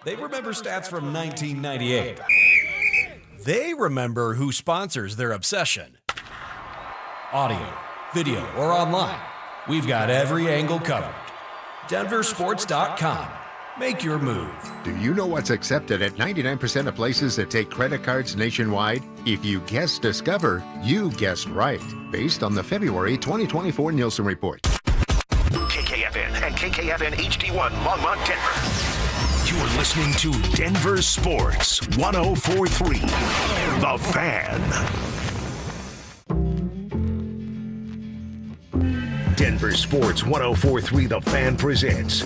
They remember stats from 1998. They remember who sponsors their obsession. Audio, video, or online. We've got every angle covered. DenverSports.com. Make your move. Do you know what's accepted at 99% of places that take credit cards nationwide? If you guessed Discover, you guessed right. Based on the February 2024 Nielsen report. KKFN and KKFN HD1 Longmont, Denver. You're listening to Denver Sports 104.3. The Fan. Denver Sports 104.3 The Fan presents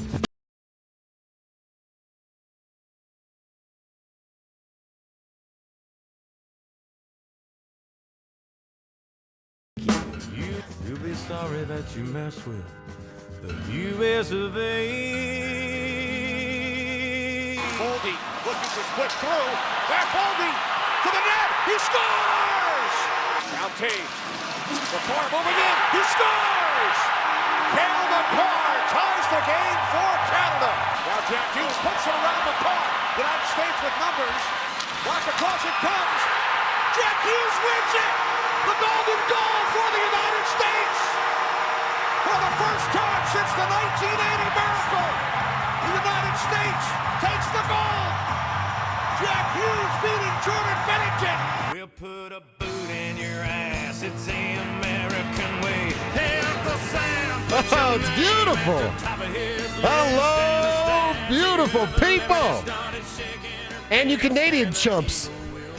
You'll be sorry that you messed with the U.S. of A. Boldy looking to push through. Back Boldy to the net. He scores! Now Taves. McCarr moving in. He scores! Cal McCarr ties the game for Canada. Now Jack Hughes puts it around McCarr. United States with numbers. Walk across it comes. Jack Hughes wins it! The golden goal for the United States! For the first time since the 1980 miracle, the United States takes the gold! Jack Hughes beating Jordan Bennington! We'll put a boot in your ass. It's the American way. Hit the sound. Oh, it's beautiful. Hello, beautiful people. And you Canadian chumps.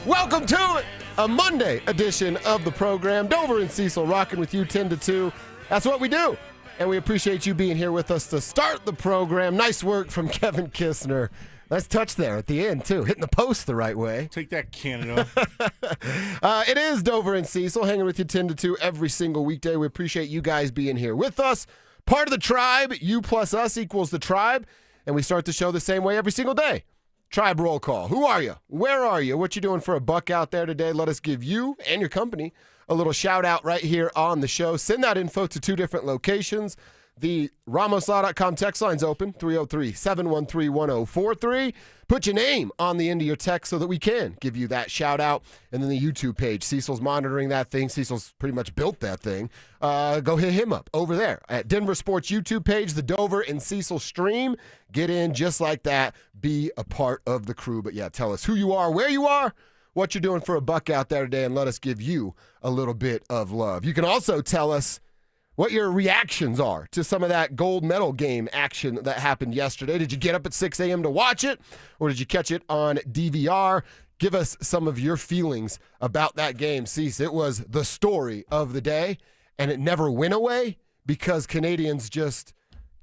Welcome to a Monday edition of the program. Dover and Cecil rocking with you 10 to 2. That's what we do. And we appreciate you being here with us to start the program. Nice work from Kevin Kistner. Nice touch there at the end, too. Hitting the post the right way. Take that, Canada. It is Dover and Cecil hanging with you 10 to 2 every single weekday. We appreciate you guys being here with us. Part of the tribe, you plus us equals the tribe. And we start the show the same way every single day. Tribe roll call. Who are you? Where are you? What you doing for a buck out there today? Let us give you and your company a little shout out right here on the show. Send that info to 2 different locations. The RamosLaw.com text line's open, 303-713-1043. Put your name on the end of your text so that we can give you that shout out. And then the YouTube page. Cecil's monitoring that thing. Cecil's pretty much built that thing. Go hit him up over there at DenverSports YouTube page, the Dover and Cecil stream. Get in just like that. Be a part of the crew. But yeah, tell us who you are, where you are, what you're doing for a buck out there today, and let us give you a little bit of love. You can also tell us what your reactions are to some of that gold medal game action that happened yesterday. Did you get up at 6 a.m. to watch it, or did you catch it on DVR? Give us some of your feelings about that game, Cease. It was the story of the day, and it never went away because Canadians just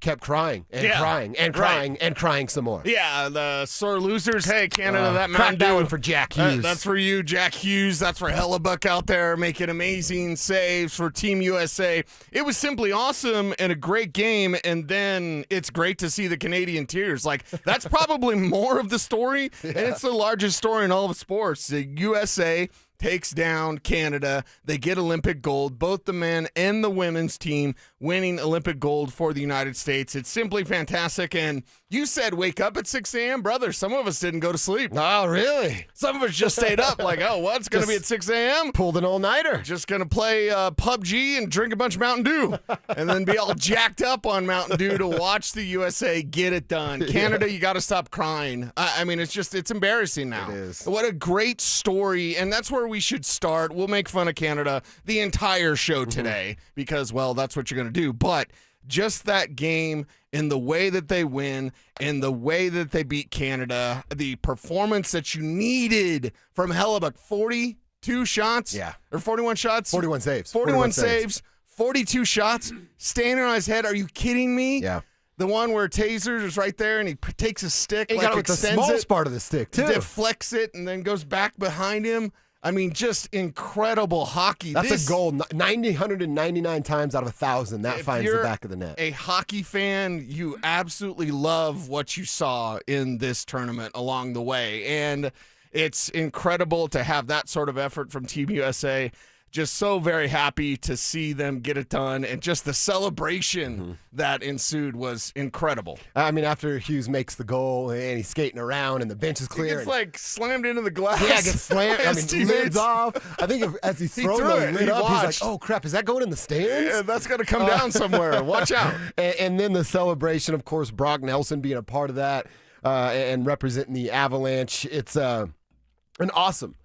kept crying and crying and crying and crying some more. Yeah, the sore losers. Hey, Canada, that crack Mountain that Dew. one for Jack Hughes. That's for you, Jack Hughes. That's for Hellebuck out there making amazing saves for Team USA. It was simply awesome and a great game, and then it's great to see the Canadian tears. Like, that's probably more of the story, and it's the largest story in all of sports. The USA takes down Canada. They get Olympic gold, both the men and the women's team winning Olympic gold for the United States. It's simply fantastic. And you said wake up at 6 a.m., brother. Some of us didn't go to sleep. Oh, really? Some of us just stayed up like, oh, what's going to be at 6 a.m.? Pulled an all-nighter. Just going to play PUBG and drink a bunch of Mountain Dew and then be all jacked up on Mountain Dew to watch the USA get it done. Canada, you got to stop crying. I mean, it's embarrassing now. It is. What a great story, and that's where we should start. We'll make fun of Canada the entire show today because, well, that's what you're going to do. But just that game and the way that they win and the way that they beat Canada, the performance that you needed from Hellebuck, 42 shots? Yeah. Or 41 shots? 41 saves. 41 saves, 42 shots, standing on his head. Are you kidding me? Yeah. The one where Taser is right there and he takes a stick, He got it with the extends smallest part of the stick, too. deflects it, and then goes back behind him. I mean, just incredible hockey. That's a goal. 199 times out of 1,000, that finds the back of the net. A hockey fan, you absolutely love what you saw in this tournament along the way. And it's incredible to have that sort of effort from Team USA. just so very happy to see them get it done, and just the celebration that ensued was incredible. I mean, after Hughes makes the goal and he's skating around and the bench is clear. He gets slammed into the glass. Yeah, gets slammed. I mean, lids off. I think as he's throwing the lid up, he's like, oh, crap, is that going in the stands? Yeah, that's going to come down somewhere. Watch out. And then the celebration, of course, Brock Nelson being a part of that and representing the Avalanche. It's an awesome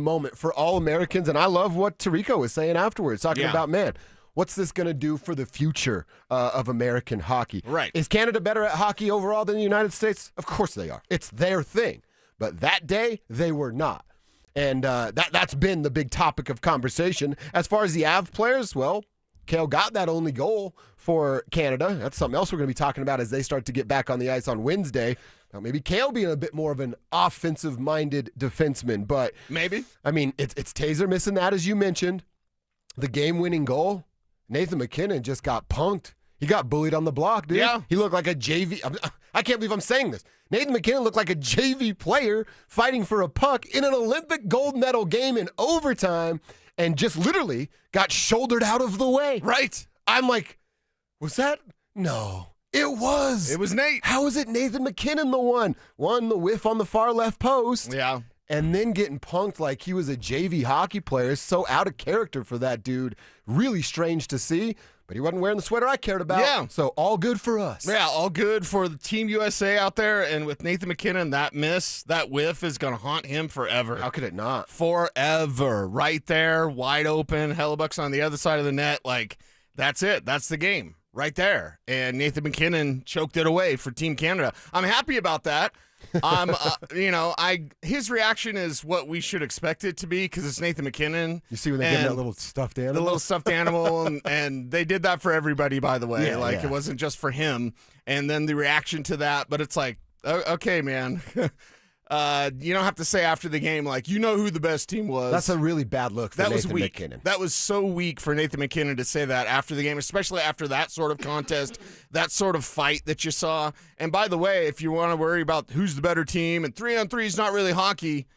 moment for all Americans. And I love what Tirico was saying afterwards, talking about, man, what's this going to do for the future of American hockey? Right. Is Canada better at hockey overall than the United States? Of course they are. It's their thing. But that day, they were not. And that's been the big topic of conversation. As far as the Av players, well, Cale got that only goal for Canada. That's something else we're going to be talking about as they start to get back on the ice on Wednesday. Now, maybe Cale being a bit more of an offensive-minded defenseman. But maybe. I mean, it's Taser missing that, as you mentioned. The game-winning goal, Nathan MacKinnon just got punked. He got bullied on the block, dude. Yeah. He looked like a JV. I can't believe I'm saying this. Nathan MacKinnon looked like a JV player fighting for a puck in an Olympic gold medal game in overtime and just literally got shouldered out of the way. Right. I'm like, was that? No. It was. It was Nate. How is it Nathan MacKinnon the one? One, the whiff on the far left post. Yeah. And then getting punked like he was a JV hockey player. So out of character for that dude. Really strange to see. But he wasn't wearing the sweater I cared about. Yeah. So all good for us. Yeah, all good for the Team USA out there. And with Nathan MacKinnon, that whiff is going to haunt him forever. How could it not? Forever. Right there, wide open. Hellebuck's on the other side of the net. Like, that's it. That's the game right there. And Nathan MacKinnon choked it away for Team Canada. I'm happy about that. His reaction is what we should expect it to be because it's Nathan MacKinnon. You see when they give him that little stuffed animal? The little stuffed animal, and they did that for everybody, by the way. It wasn't just for him. And then the reaction to that, but it's like, okay, man. You don't have to say after the game, like, you know who the best team was. That's a really bad look for Nathan MacKinnon. That was so weak for Nathan MacKinnon to say that after the game, especially after that sort of contest, that sort of fight that you saw. And by the way, if you want to worry about who's the better team, and 3-on-3 is not really hockey,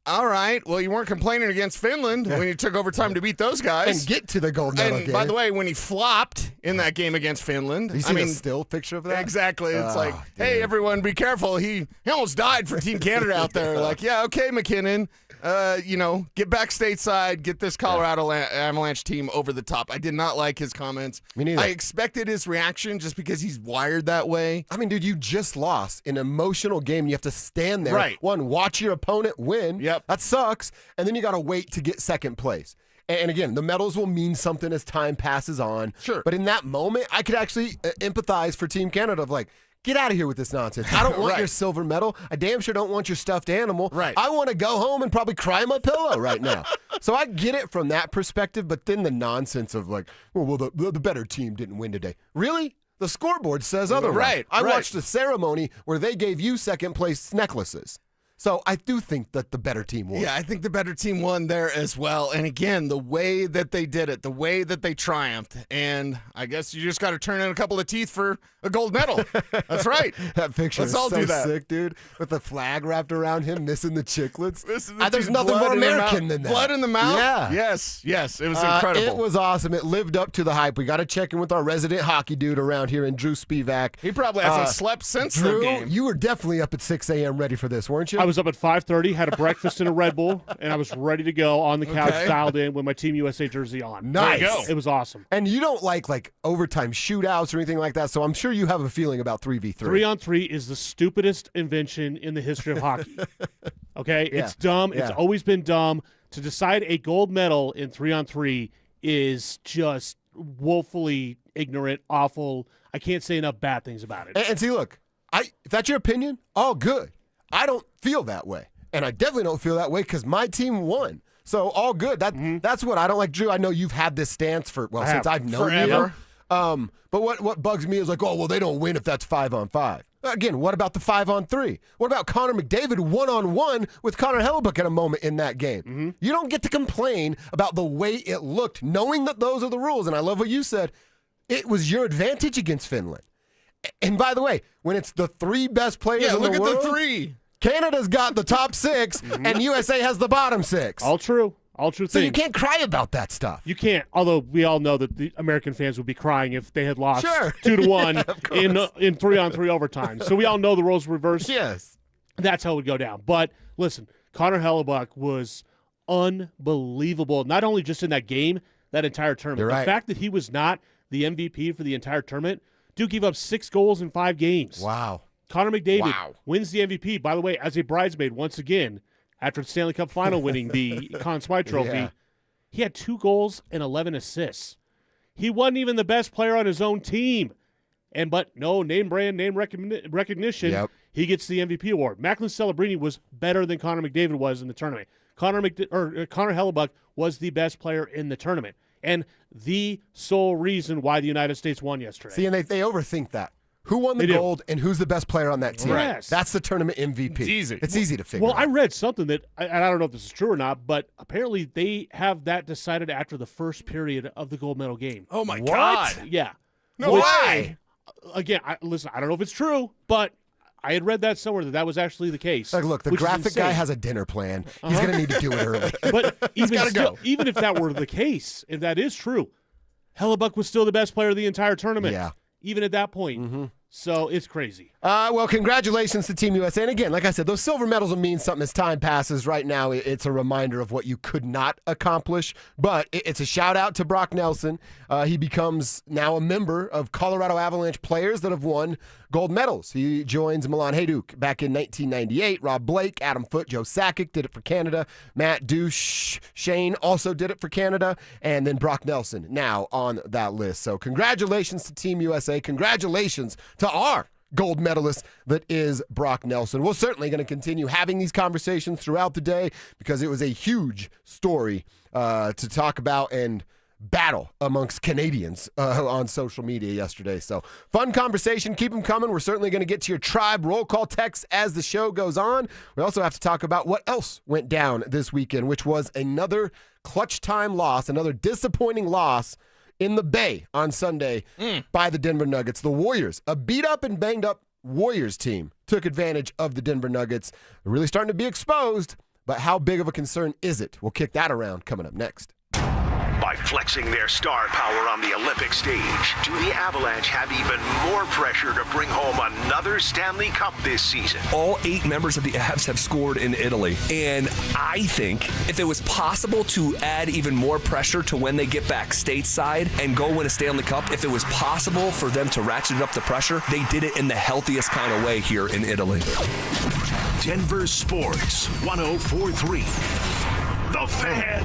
all right, well, you weren't complaining against Finland when you took overtime to beat those guys. And get to the gold medal game. By the way, when he flopped in that game against Finland. You see the still picture of that? Exactly. It's like, hey, everyone, be careful. He almost died for Team Canada out there. Like, yeah, okay, MacKinnon. Get back stateside, get this Colorado Avalanche team over the top. I did not like his comments. Me neither. I expected his reaction just because he's wired that way. I mean, dude, you just lost an emotional game. You have to stand there. Right. One, watch your opponent win. Yep. That sucks. And then you got to wait to get second place. And again, the medals will mean something as time passes on. Sure. But in that moment, I could actually empathize for Team Canada of like, get out of here with this nonsense. I don't want your silver medal. I damn sure don't want your stuffed animal. Right. I want to go home and probably cry my pillow right now. So I get it from that perspective, but then the nonsense of like, well, the better team didn't win today. Really? The scoreboard says otherwise. Right. I watched a ceremony where they gave you second place necklaces. So I do think that the better team won. Yeah, I think the better team won there as well. And again, the way that they did it, the way that they triumphed, and I guess you just got to turn in a couple of teeth for a gold medal. That's right. That picture Let's is all so do that. sick, dude. With the flag wrapped around him, missing the chiclets. There's Dude, nothing blood more in the American mouth. than that. Blood in the mouth? Yeah. Yes. It was incredible. It was awesome. It lived up to the hype. We got to check in with our resident hockey dude around here in Drew Spivak. He probably hasn't slept since the Drew, game. you were definitely up at 6 a.m. ready for this, weren't you? I was up at 5:30, had a breakfast and a Red Bull, and I was ready to go on the couch, Okay. dialed in with my Team USA jersey on. Nice. There you go. It was awesome. And you don't like overtime shootouts or anything like that, so I'm sure you have a feeling about 3v3. 3-on-3 is the stupidest invention in the history of hockey. Okay? Yeah. It's dumb. It's Yeah. always been dumb. To decide a gold medal in 3-on-3 is just woefully ignorant, awful. I can't say enough bad things about it. And see, look, if that's your opinion, all good. I don't feel that way. And I definitely don't feel that way because my team won. So all good. That's what I don't like. Drew, I know you've had this stance since I've known forever. you. But what bugs me is like, oh, well, they don't win if that's 5-on-5. Again, what about the 5-on-3? What about Connor McDavid 1-on-1 with Connor Hellebuck at a moment in that game? You don't get to complain about the way it looked, knowing that those are the rules. And I love what you said. It was your advantage against Finland. And by the way, when it's the three best players in the world, Look at the three. Canada's got the top 6, and USA has the bottom 6. All true. All true So things. you can't cry about that stuff. You can't. Although we all know that the American fans would be crying if they had lost Sure. 2-1 Yeah, in 3-on-3 overtime. So we all know the roles reversed. Yes. That's how it would go down. But listen, Connor Hellebuck was unbelievable. Not only just in that game, that entire tournament. You're right. The fact that he was not the MVP for the entire tournament. Dude gave up 6 goals in 5 games. Wow. Connor McDavid Wow. wins the MVP. By the way, as a bridesmaid once again, after the Stanley Cup final winning the Conn Smythe Trophy, Yeah. he had 2 goals and 11 assists. He wasn't even the best player on his own team. But no name brand, name recognition, Yep. he gets the MVP award. Macklin Celebrini was better than Connor McDavid was in the tournament. Connor Hellebuck was the best player in the tournament and the sole reason why the United States won yesterday. See, and they overthink that. Who won the They do. gold and who's the best player on that team? Yes. That's the tournament MVP. It's easy. It's easy to figure Well, out. I read something that, and I don't know if this is true or not, but apparently they have that decided after the first period of the gold medal game. Oh, my What? God. Yeah. No Why? Again, listen, I don't know if it's true, but I had read that somewhere that was actually the case. Like, look, the which is graphic guy insane. has a dinner plan. He's going to need to do it early. But even gotta still, go. even if that were the case, if that is true, Hellebuck was still the best player of the entire tournament. Yeah. Even at that point. So it's crazy. Well, congratulations to Team USA. And again, like I said, those silver medals will mean something as time passes. Right now, it's a reminder of what you could not accomplish. But it's a shout out to Brock Nelson. He becomes now a member of Colorado Avalanche players that have won gold medals. He joins Milan Hajduk back in 1998. Rob Blake, Adam Foote, Joe Sakic did it for Canada. Matt Duchene also did it for Canada. And then Brock Nelson now on that list. So congratulations to Team USA. Congratulations to our gold medalist that is Brock Nelson. We're certainly going to continue having these conversations throughout the day because it was a huge story to talk about and battle amongst Canadians on social media yesterday. So fun conversation. Keep them coming. We're certainly going to get to your tribe roll call text as the show goes on. We also have to talk about what else went down this weekend, which was another clutch time loss, another disappointing loss in the Bay on Sunday by the Denver Nuggets. The Warriors, a beat-up and banged-up Warriors team, took advantage of the Denver Nuggets. They're really starting to be exposed, but how big of a concern is it? We'll kick that around coming up next. By flexing their star power on the Olympic stage, do the Avalanche have even more pressure to bring home another Stanley Cup this season? All 8 members of the Avs have scored in Italy. And I think if it was possible to add even more pressure to when they get back stateside and go win a Stanley Cup, if it was possible for them to ratchet up the pressure, they did it in the healthiest kind of way here in Italy. Denver Sports 104.3. The Fan.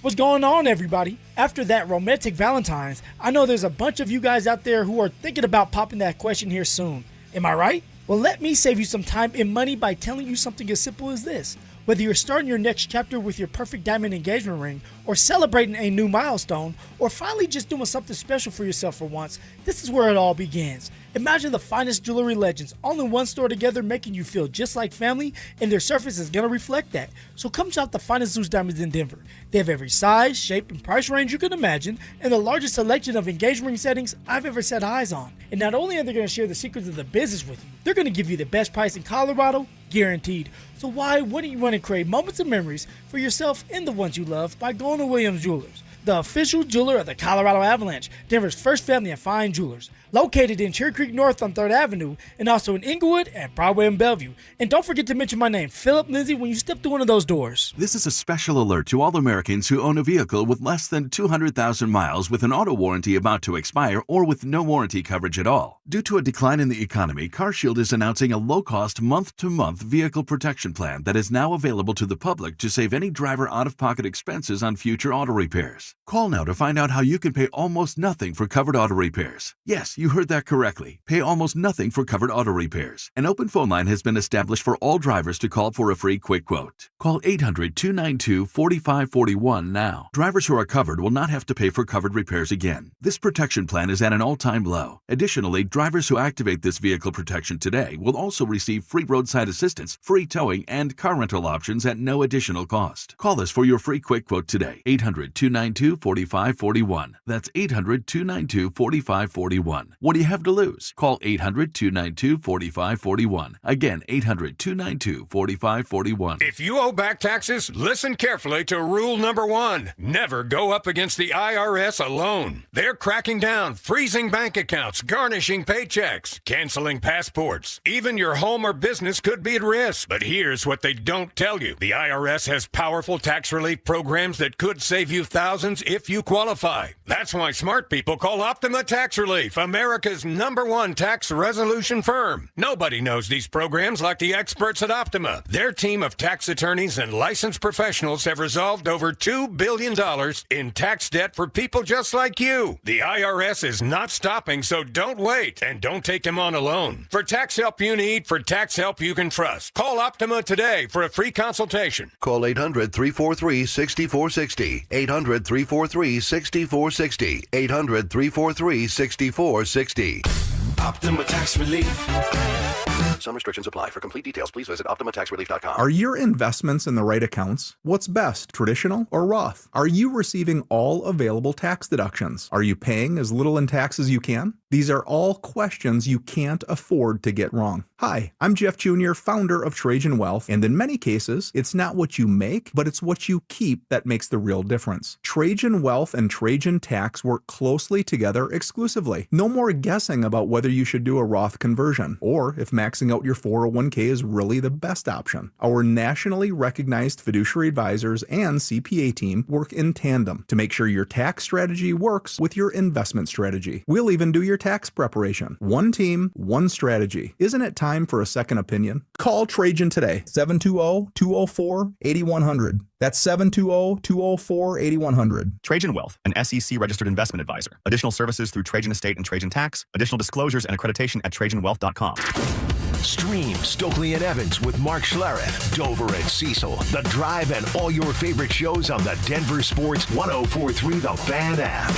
What's going on, everybody? After that romantic Valentine's, I know there's a bunch of you guys out there who are thinking about popping that question here soon. Am I right? Well, let me save you some time and money by telling you something as simple as this. Whether you're starting your next chapter with your perfect diamond engagement ring, or celebrating a new milestone, or finally just doing something special for yourself for once, this is where it all begins. Imagine the finest jewelry legends all in one store together, making you feel just like family, and their surface is going to reflect that. So come shop the finest Zeus diamonds in Denver. They have every size, shape, and price range you can imagine, and the largest selection of engagement ring settings I've ever set eyes on. And not only are they going to share the secrets of the business with you, they're going to give you the best price in Colorado, guaranteed. So why wouldn't you want to create moments and memories for yourself and the ones you love by going to Williams Jewelers, the official jeweler of the Colorado Avalanche, Denver's first family of fine jewelers, located in Cherry Creek North on 3rd Avenue, and also in Inglewood and Broadway and Bellevue. And don't forget to mention my name, Philip Lindsay, when you step through one of those doors. This is a special alert to all Americans who own a vehicle with less than 200,000 miles with an auto warranty about to expire or with no warranty coverage at all. Due to a decline in the economy, CarShield is announcing a low-cost month-to-month vehicle protection plan that is now available to the public to save any driver out-of-pocket expenses on future auto repairs. Call now to find out how you can pay almost nothing for covered auto repairs. Yes, you heard that correctly. Pay almost nothing for covered auto repairs. An open phone line has been established for all drivers to call for a free quick quote. Call 800-292-4541 now. Drivers who are covered will not have to pay for covered repairs again. This protection plan is at an all-time low. Additionally, drivers who activate this vehicle protection today will also receive free roadside assistance, free towing, and car rental options at no additional cost. Call us for your free quick quote today. 800-292-4541. 800-292-4541. That's 800-292-4541. What do you have to lose? Call 800-292-4541. Again, 800-292-4541. If you owe back taxes, listen carefully to rule number 1. Never go up against the IRS alone. They're cracking down, freezing bank accounts, garnishing paychecks, canceling passports. Even your home or business could be at risk. But here's what they don't tell you. The IRS has powerful tax relief programs that could save you thousands if you qualify. That's why smart people call Optima Tax Relief, America's #1 tax resolution firm. Nobody knows these programs like the experts at Optima. Their team of tax attorneys and licensed professionals have resolved over $2 billion in tax debt for people just like you. The IRS is not stopping, so don't wait. And don't take them on alone. For tax help you need, for tax help you can trust, call Optima today for a free consultation. Call 800-343-6460. 800-343-6460. 800-343-6460. Optima Tax Relief. Some restrictions apply. For complete details, please visit OptimaTaxRelief.com. Are your investments in the right accounts? What's best, traditional or Roth? Are you receiving all available tax deductions? Are you paying as little in tax as you can? These are all questions you can't afford to get wrong. Hi, I'm Jeff Jr., founder of Trajan Wealth, and in many cases, it's not what you make, but it's what you keep that makes the real difference. Trajan Wealth and Trajan Tax work closely together exclusively. No more guessing about whether you should do a Roth conversion, or if maxing out your 401k is really the best option. Our nationally recognized fiduciary advisors and CPA team work in tandem to make sure your tax strategy works with your investment strategy. We'll even do your tax preparation. One team, one strategy. Isn't it time for a second opinion? Call Trajan today, 720-204-8100. That's 720-204-8100. Trajan Wealth, an SEC-registered investment advisor. Additional services through Trajan Estate and Trajan Tax. Additional disclosures and accreditation at TrajanWealth.com. Stream Stokely and Evans with Mark Schlereth, Dover and Cecil, The Drive, and all your favorite shows on the Denver Sports 104.3 The Fan app.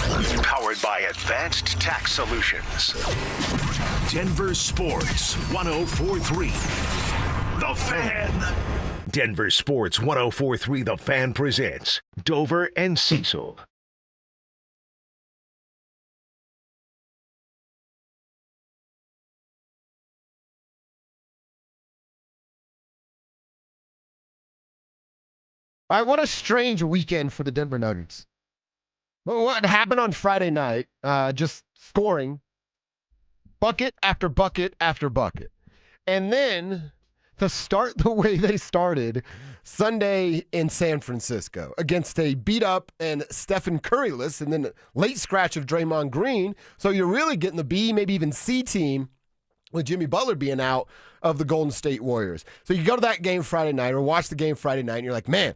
Powered by Advanced Tax Solutions. Denver Sports 104.3 The Fan. Denver Sports 104.3 The Fan presents Dover and Cecil. All right, what a strange weekend for the Denver Nuggets. But what happened on Friday night, just scoring bucket after bucket after bucket. And then to start the way they started Sunday in San Francisco against a beat-up and Stephen Curry-less and then late scratch of Draymond Green. So you're really getting the B, maybe even C team with Jimmy Butler being out of the Golden State Warriors. So you go to that game Friday night or watch the game Friday night and you're like, man,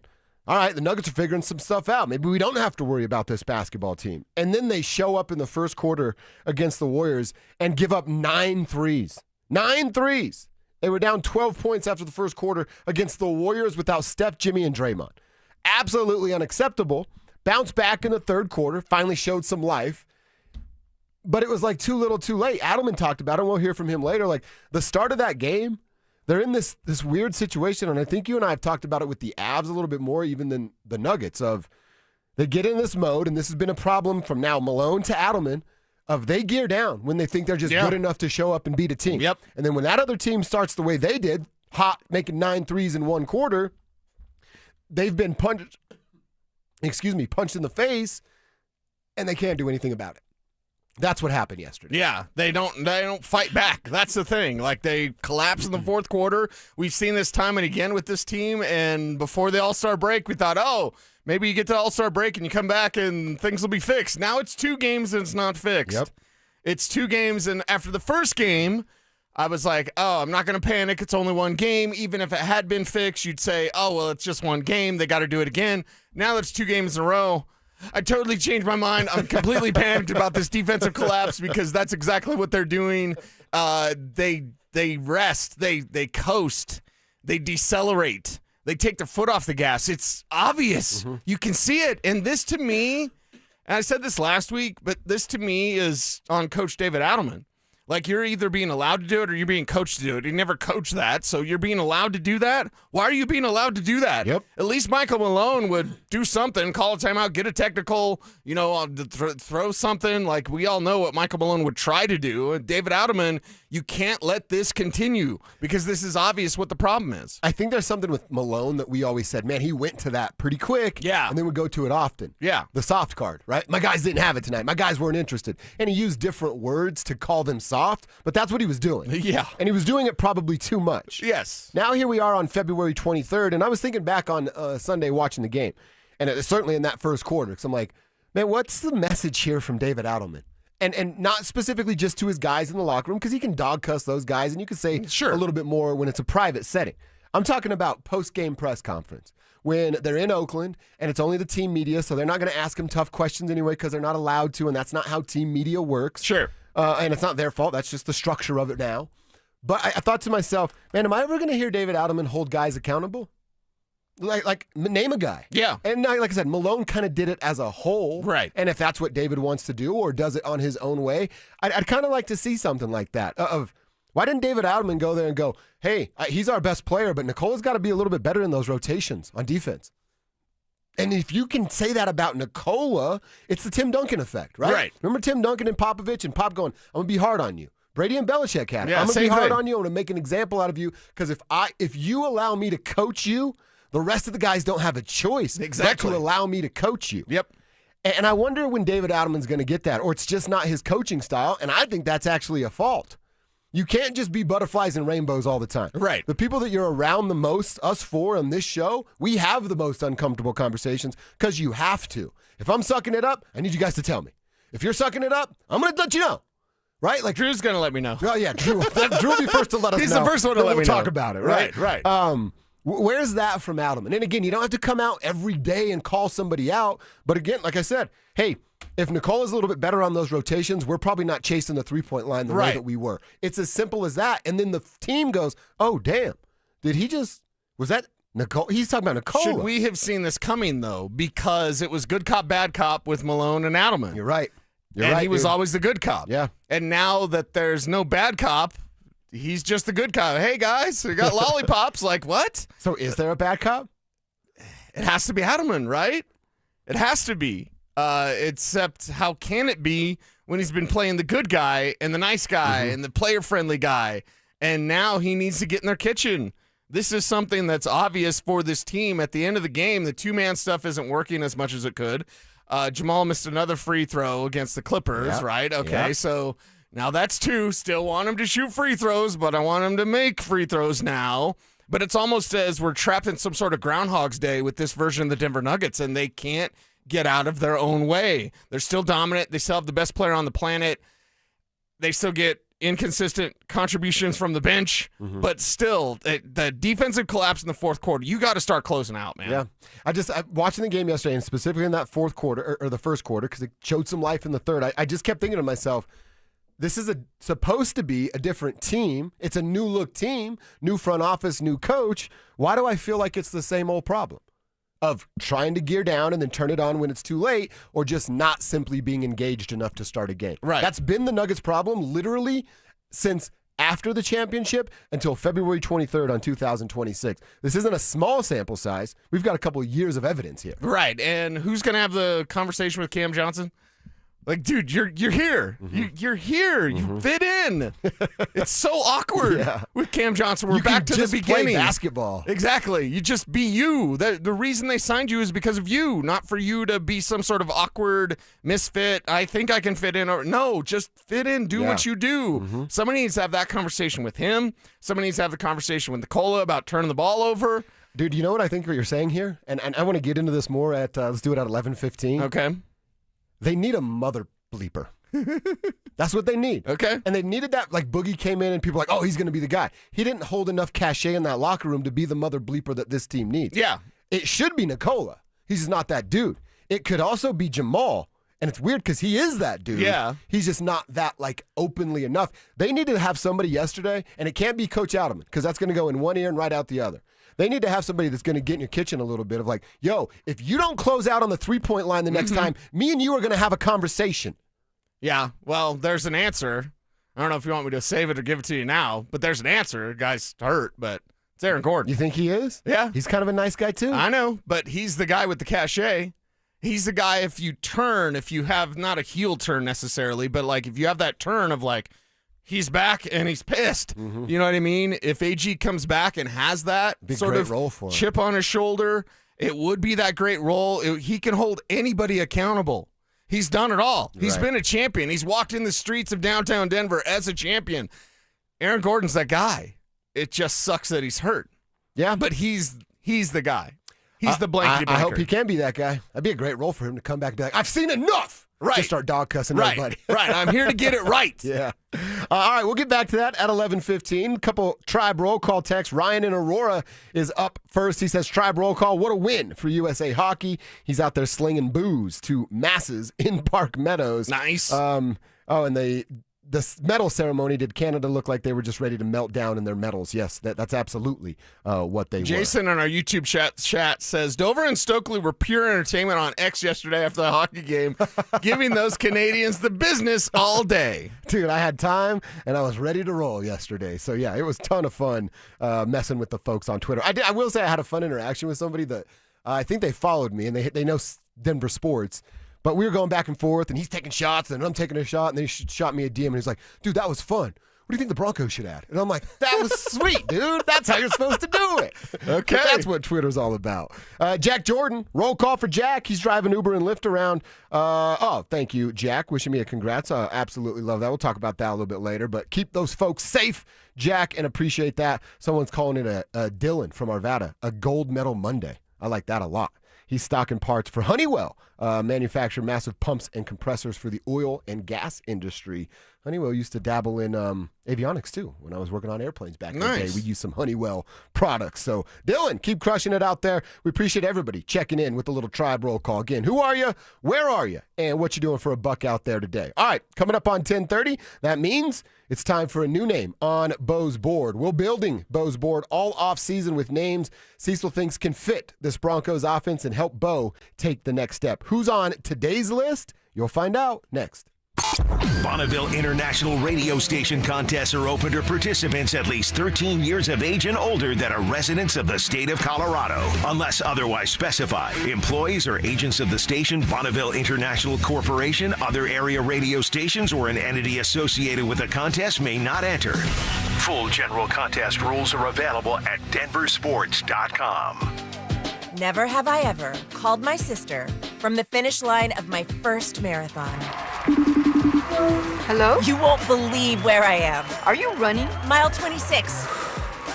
all right, the Nuggets are figuring some stuff out. Maybe we don't have to worry about this basketball team. And then they show up in the first quarter against the Warriors and give up 9 threes. 9 threes. They were down 12 points after the first quarter against the Warriors without Steph, Jimmy, and Draymond. Absolutely unacceptable. Bounced back in the third quarter, finally showed some life. But it was like too little too late. Adelman talked about it. We'll hear from him later. Like the start of that game, they're in this weird situation, and I think you and I have talked about it with the Avs a little bit more even than the Nuggets, of they get in this mode, and this has been a problem from now Malone to Adelman, of they gear down when they think they're just good enough to show up and beat a team. Yep. And then when that other team starts the way they did, hot, making 9 threes in one quarter, they've been punched in the face, and they can't do anything about it. That's what happened yesterday. Yeah, they don't fight back. That's the thing. Like, they collapse in the fourth quarter. We've seen this time and again with this team, and before the All-Star break, we thought, oh, maybe you get to the All-Star break and you come back and things will be fixed. Now it's 2 games and it's not fixed. Yep. It's 2 games, and after the first game, I was like, oh, I'm not going to panic. It's only 1 game. Even if it had been fixed, you'd say, oh, well, it's just 1 game. They got to do it again. Now that's 2 games in a row. I totally changed my mind. I'm completely panicked about this defensive collapse because that's exactly what they're doing. They rest. They coast. They decelerate. They take their foot off the gas. It's obvious. Mm-hmm. You can see it. And this to me, and I said this last week, but this to me is on Coach David Adelman. Like, you're either being allowed to do it or you're being coached to do it. He never coached that, so you're being allowed to do that? Why are you being allowed to do that? Yep. At least Michael Malone would do something, call a timeout, get a technical, throw something. Like, we all know what Michael Malone would try to do. And David Adelman, you can't let this continue because this is obvious what the problem is. I think there's something with Malone that we always said, man, he went to that pretty quick. Yeah. And then would go to it often. Yeah. The soft card, right? My guys didn't have it tonight. My guys weren't interested. And he used different words to call them soft, but that's what he was doing. Yeah. And he was doing it probably too much. Yes. Now here we are on February 23rd, and I was thinking back on Sunday watching the game, and certainly in that first quarter, because I'm like, man, what's the message here from David Adelman? And not specifically just to his guys in the locker room, because he can dog cuss those guys, and you can say a little bit more when it's a private setting. I'm talking about post-game press conference when they're in Oakland and it's only the team media, so they're not going to ask him tough questions anyway because they're not allowed to, and that's not how team media works. Sure. And it's not their fault. That's just the structure of it now. But I thought to myself, man, am I ever going to hear David Adelman hold guys accountable? Like name a guy. Yeah. And like I said, Malone kind of did it as a whole. Right. And if that's what David wants to do or does it on his own way, I'd kind of like to see something like that. Why didn't David Adelman go there and go, hey, he's our best player, but Nicola's got to be a little bit better in those rotations on defense. And if you can say that about Nikola, it's the Tim Duncan effect, right? Right. Remember Tim Duncan and Popovich and Pop going, I'm going to be hard on you. Brady and Belichick had it. Yeah, I'm going to be same hard thing. on you. I'm going to make an example out of you because if you allow me to coach you, the rest of the guys don't have a choice but to allow me to coach you. Yep. And I wonder when David Adelman's going to get that, or it's just not his coaching style, and I think that's actually a fault. You can't just be butterflies and rainbows all the time. Right. The people that you're around the most, us four on this show, we have the most uncomfortable conversations because you have to. If I'm sucking it up, I need you guys to tell me. If you're sucking it up, I'm going to let you know. Right? Like Drew's going to let me know. Oh, yeah, Drew. Drew will be first to let us know. He's the first one to Then let we'll me know. talk about it, right? Right. Where's that from Adelman? And again, you don't have to come out every day and call somebody out. But again, like I said, hey, if Nicola's a little bit better on those rotations, we're probably not chasing the three-point line the way that we were. It's as simple as that. And then the team goes, oh, damn. Was that Nicola? He's talking about Nicola. Should we have seen this coming, though? Because it was good cop, bad cop with Malone and Adelman. You're right. He was always the good cop. Yeah. And now that there's no bad cop, he's just the good cop. Hey, guys, we got lollipops. Like, what? So is there a bad cop? It has to be Adelman, right? It has to be. Except how can it be when he's been playing the good guy and the nice guy and the player-friendly guy, and now he needs to get in their kitchen? This is something that's obvious for this team. At the end of the game, the two-man stuff isn't working as much as it could. Jamal missed another free throw against the Clippers, right? Okay, so now that's two. Still want him to shoot free throws, but I want him to make free throws now. But it's almost as we're trapped in some sort of Groundhog's Day with this version of the Denver Nuggets, and they can't get out of their own way. They're still dominant. They still have the best player on the planet. They still get inconsistent contributions from the bench, but still, the defensive collapse in the fourth quarter, you got to start closing out, man. Yeah. I watching the game yesterday, and specifically in that fourth quarter, or the first quarter, because it showed some life in the third, I just kept thinking to myself, this is supposed to be a different team. It's a new-look team, new front office, new coach. Why do I feel like it's the same old problem of trying to gear down and then turn it on when it's too late, or just not simply being engaged enough to start a game? Right. That's been the Nuggets' problem literally since after the championship until February 23rd on 2026. This isn't a small sample size. We've got a couple of years of evidence here. Right, and who's going to have the conversation with Cam Johnson? Like, dude, you're here. You're here. You fit in. It's so awkward with Cam Johnson. We're back to the beginning. Play basketball. Exactly. You just be you. The reason they signed you is because of you, not for you to be some sort of awkward misfit. I think I can fit in. Or no, just fit in. Do what you do. Somebody needs to have that conversation with him. Somebody needs to have the conversation with Nikola about turning the ball over. Dude, you know what I think what you're saying here? And I want to get into this more at, let's do it at 11:15. Okay. They need a mother bleeper. That's what they need. Okay. And they needed that. Like, Boogie came in and people were like, oh, he's going to be the guy. He didn't hold enough cachet in that locker room to be the mother bleeper that this team needs. Yeah. It should be Nikola. He's just not that dude. It could also be Jamal. And it's weird because he is that dude. Yeah. He's just not that, like, openly enough. They needed to have somebody yesterday, and it can't be Coach Adelman because that's going to go in one ear and right out the other. They need to have somebody that's going to get in your kitchen a little bit of like, yo, if you don't close out on the three-point line the next time, me and you are going to have a conversation. Yeah, well, there's an answer. I don't know if you want me to save it or give it to you now, but there's an answer. The guy's hurt, but it's Aaron Gordon. You think he is? Yeah. He's kind of a nice guy, too. I know, but he's the guy with the cachet. He's the guy if you have not a heel turn necessarily, but like if you have that turn of like, he's back and he's pissed. You know what I mean? If AG comes back and has that sort of role for him. Chip on his shoulder, it would be that great role. He can hold anybody accountable. He's done it all. He's been a champion. He's walked in the streets of downtown Denver as a champion. Aaron Gordon's that guy. It just sucks that he's hurt. Yeah. But he's the guy. He's the blankety I hope he can be that guy. That'd be a great role for him to come back and be like, I've seen enough. Right. Just start dog cussing everybody. Right. I'm here to get it right. Yeah. All right, we'll get back to that at 11:15. Couple Tribe roll call texts. Ryan in Aurora is up first. He says, Tribe roll call, what a win for USA Hockey. He's out there slinging booze to masses in Park Meadows. Nice. And the medal ceremony, did Canada look like they were just ready to melt down in their medals? Yes, that's absolutely what they were. Jason on our YouTube chat says, Dover and Stokely were pure entertainment on X yesterday after the hockey game, giving those Canadians the business all day. Dude, I had time, and I was ready to roll yesterday. So, yeah, it was a ton of fun messing with the folks on Twitter. I will say I had a fun interaction with somebody that I think they followed me, and they know Denver sports. But we were going back and forth, and he's taking shots, and I'm taking a shot, and then he shot me a DM, and he's like, dude, that was fun. What do you think the Broncos should add? And I'm like, that was sweet, dude. That's how you're supposed to do it. Okay. That's what Twitter's all about. Jack Jordan, roll call for Jack. He's driving Uber and Lyft around. Thank you, Jack. Wishing me a congrats. Absolutely love that. We'll talk about that a little bit later. But keep those folks safe, Jack, and appreciate that. Someone's calling it a Dylan from Arvada, a gold medal Monday. I like that a lot. He's stocking parts for Honeywell, manufacture massive pumps and compressors for the oil and gas industry. Honeywell used to dabble in avionics, too. When I was working on airplanes back in the day, we used some Honeywell products. So, Dylan, keep crushing it out there. We appreciate everybody checking in with a little Tribe roll call. Again, who are you? Where are you? And what you doing for a buck out there today? All right, coming up on 10:30, that means it's time for a new name on Bo's board. We're building Bo's board all off-season with names Cecil thinks can fit this Broncos offense and help Bo take the next step. Who's on today's list? You'll find out next. Bonneville International Radio Station contests are open to participants at least 13 years of age and older that are residents of the state of Colorado. Unless otherwise specified, employees or agents of the station, Bonneville International Corporation, other area radio stations, or an entity associated with the contest may not enter. Full general contest rules are available at DenverSports.com. Never have I ever called my sister from the finish line of my first marathon. Hello? You won't believe where I am. Are you running? Mile 26.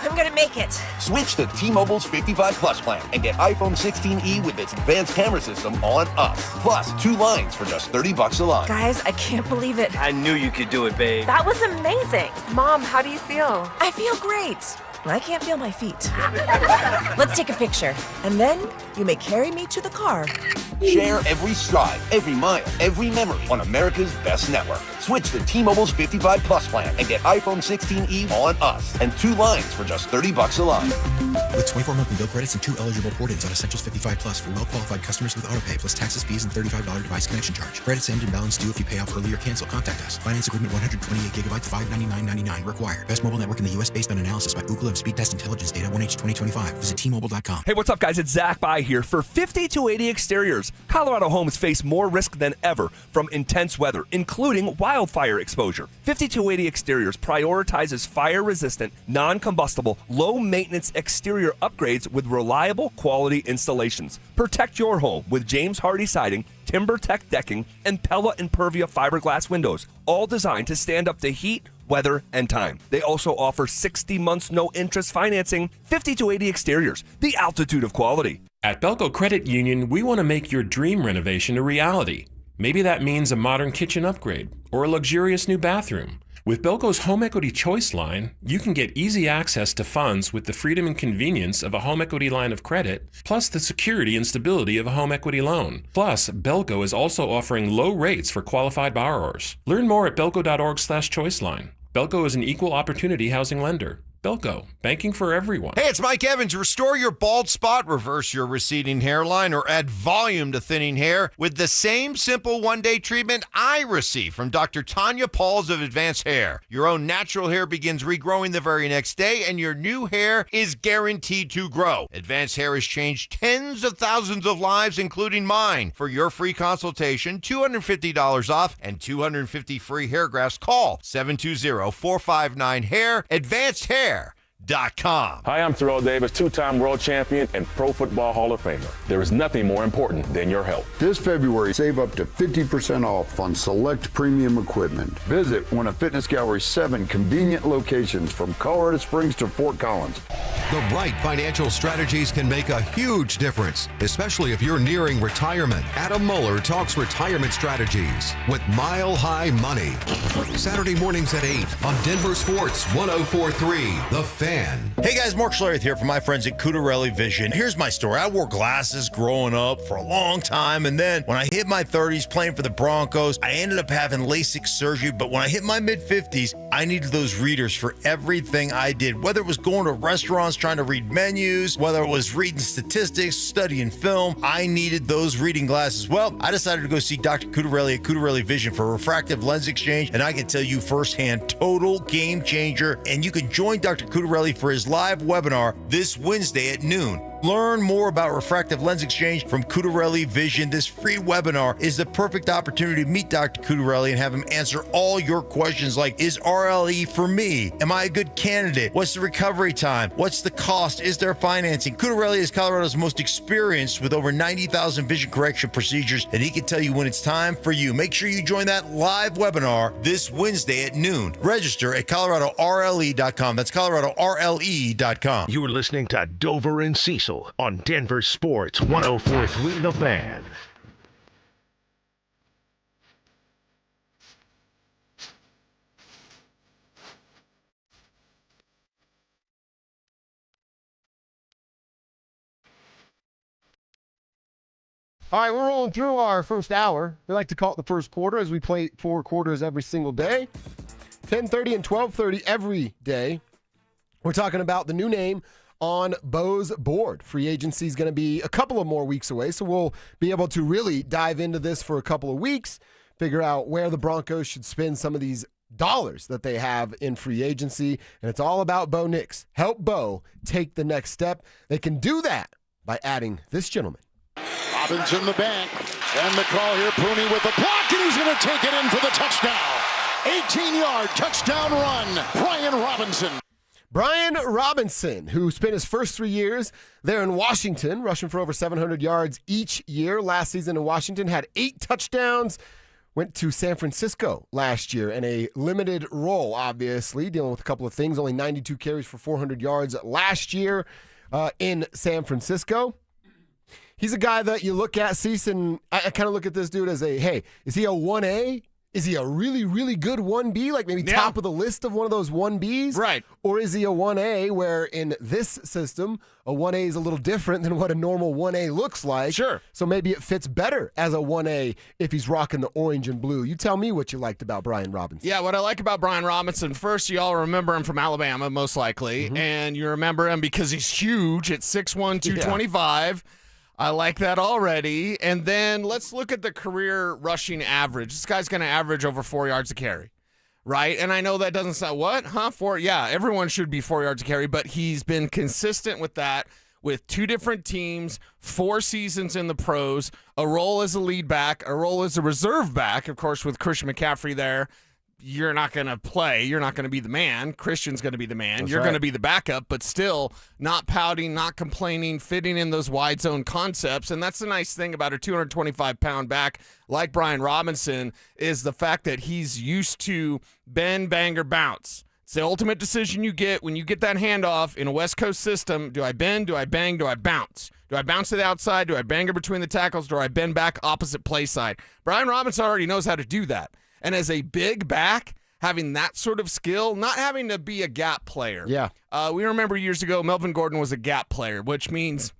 I'm gonna make it. Switch to T-Mobile's 55 Plus plan and get iPhone 16e with its advanced camera system on us. Plus, 2 lines for just $30 a line. Guys, I can't believe it. I knew you could do it, babe. That was amazing. Mom, how do you feel? I feel great. I can't feel my feet. Let's take a picture, and then you may carry me to the car. Share every stride, every mile, every memory on America's best network. Switch to T-Mobile's 55 Plus plan and get iPhone 16e on us and 2 lines for just $30 a line. With 24 monthly bill credits and 2 eligible port-ins on Essentials 55 Plus for well-qualified customers with autopay plus taxes, fees, and $35 device connection charge. Credits end and balance due if you pay off early or cancel. Contact us. Finance agreement 128 gigabytes, $599.99 required. Best mobile network in the U.S. based on analysis by Ookla of Speed Test Intelligence data 1H 2025. Visit T-Mobile.com. Hey, what's up, guys? It's Zach By here. For 5280 Exteriors, Colorado homes face more risk than ever from intense weather, including wildfire exposure. 5280 Exteriors prioritizes fire-resistant, non-combustible, low-maintenance exterior upgrades with reliable quality installations. Protect your home with James Hardy siding, TimberTech decking, and Pella Impervia fiberglass windows, all designed to stand up to heat, weather, and time. They also offer 60 months no-interest financing. 5280 Exteriors, the altitude of quality. At Belco Credit Union, we want to make your dream renovation a reality. Maybe that means a modern kitchen upgrade or a luxurious new bathroom. With Belco's Home Equity Choice line, you can get easy access to funds with the freedom and convenience of a home equity line of credit, plus the security and stability of a home equity loan. Plus, Belco is also offering low rates for qualified borrowers. Learn more at belco.org/choiceline. Belco is an equal opportunity housing lender. Bilko, banking for everyone. Hey, it's Mike Evans. Restore your bald spot, reverse your receding hairline, or add volume to thinning hair with the same simple one-day treatment I receive from Dr. Tanya Pauls of Advanced Hair. Your own natural hair begins regrowing the very next day, and your new hair is guaranteed to grow. Advanced Hair has changed tens of thousands of lives, including mine. For your free consultation, $250 off, and 250 free hair grafts, call 720-459-HAIR. Advanced Hair. Hi, I'm Terrell Davis, two-time world champion and Pro Football Hall of Famer. There is nothing more important than your health. This February, save up to 50% off on select premium equipment. Visit one of Fitness Gallery's 7 convenient locations from Colorado Springs to Fort Collins. The right financial strategies can make a huge difference, especially if you're nearing retirement. Adam Mueller talks retirement strategies with Mile High Money. Saturday mornings at 8 on Denver Sports 104.3 The Fan. Hey guys, Mark Schlereth here from my friends at Cutarelli Vision. Here's my story. I wore glasses growing up for a long time, and then when I hit my 30s playing for the Broncos, I ended up having LASIK surgery, but when I hit my mid-50s, I needed those readers for everything I did, whether it was going to restaurants trying to read menus, whether it was reading statistics, studying film, I needed those reading glasses. Well, I decided to go see Dr. Cutarelli at Cutarelli Vision for refractive lens exchange, and I can tell you firsthand, total game changer, and you can join Dr. Cutarelli for his live webinar this Wednesday at noon. Learn more about refractive lens exchange from Cutarelli Vision. This free webinar is the perfect opportunity to meet Dr. Cutarelli and have him answer all your questions like, is RLE for me? Am I a good candidate? What's the recovery time? What's the cost? Is there financing? Cutarelli is Colorado's most experienced with over 90,000 vision correction procedures, and he can tell you when it's time for you. Make sure you join that live webinar this Wednesday at noon. Register at ColoradoRLE.com. That's ColoradoRLE.com. You are listening to Dover and Cecil on Denver Sports 104.3 The Fan. All right, we're rolling through our first hour. We like to call it the first quarter as we play 4 quarters every single day. 10:30 and 12:30 every day. We're talking about the new name on Bo's board. Free agency is going to be a couple of more weeks away, so we'll be able to really dive into this for a couple of weeks, figure out where the Broncos should spend some of these dollars that they have in free agency, and it's all about Bo Nix. Help Bo take the next step. They can do that by adding this gentleman. Robbins in the bank, and the call here, Pooney with the block, and he's going to take it in for the touchdown. 18-yard touchdown run, Brian Robinson. Brian Robinson, who spent his first 3 years there in Washington, rushing for over 700 yards each year. Last season in Washington, had 8 touchdowns. Went to San Francisco last year in a limited role, obviously, dealing with a couple of things. Only 92 carries for 400 yards last year in San Francisco. He's a guy that you look at, Cecil, and I kind of look at this dude as hey, is he a 1A? Is he a really, really good 1B, like maybe top of the list of one of those 1Bs? Right. Or is he a 1A where in this system, a 1A is a little different than what a normal 1A looks like? Sure. So maybe it fits better as a 1A if he's rocking the orange and blue. You tell me what you liked about Brian Robinson. Yeah, what I like about Brian Robinson, first, you all remember him from Alabama, most likely, and you remember him because he's huge at 6'1", 225. Yeah. I like that already. And then let's look at the career rushing average. This guy's going to average over 4 yards a carry, right? And I know that doesn't sound, what? 4? Yeah, everyone should be 4 yards a carry, but he's been consistent with that with 2 different teams, 4 seasons in the pros, a role as a lead back, a role as a reserve back, of course, with Christian McCaffrey there. You're not going to play. You're not going to be the man. Christian's going to be the man. You're going to be the backup, but still not pouting, not complaining, fitting in those wide zone concepts. And that's the nice thing about a 225-pound back like Brian Robinson is the fact that he's used to bend, bang, or bounce. It's the ultimate decision you get when you get that handoff in a West Coast system. Do I bend? Do I bang? Do I bounce? Do I bounce to the outside? Do I bang her between the tackles? Do I bend back opposite play side? Brian Robinson already knows how to do that. And as a big back, having that sort of skill, not having to be a gap player. Yeah. We remember years ago, Melvin Gordon was a gap player, which means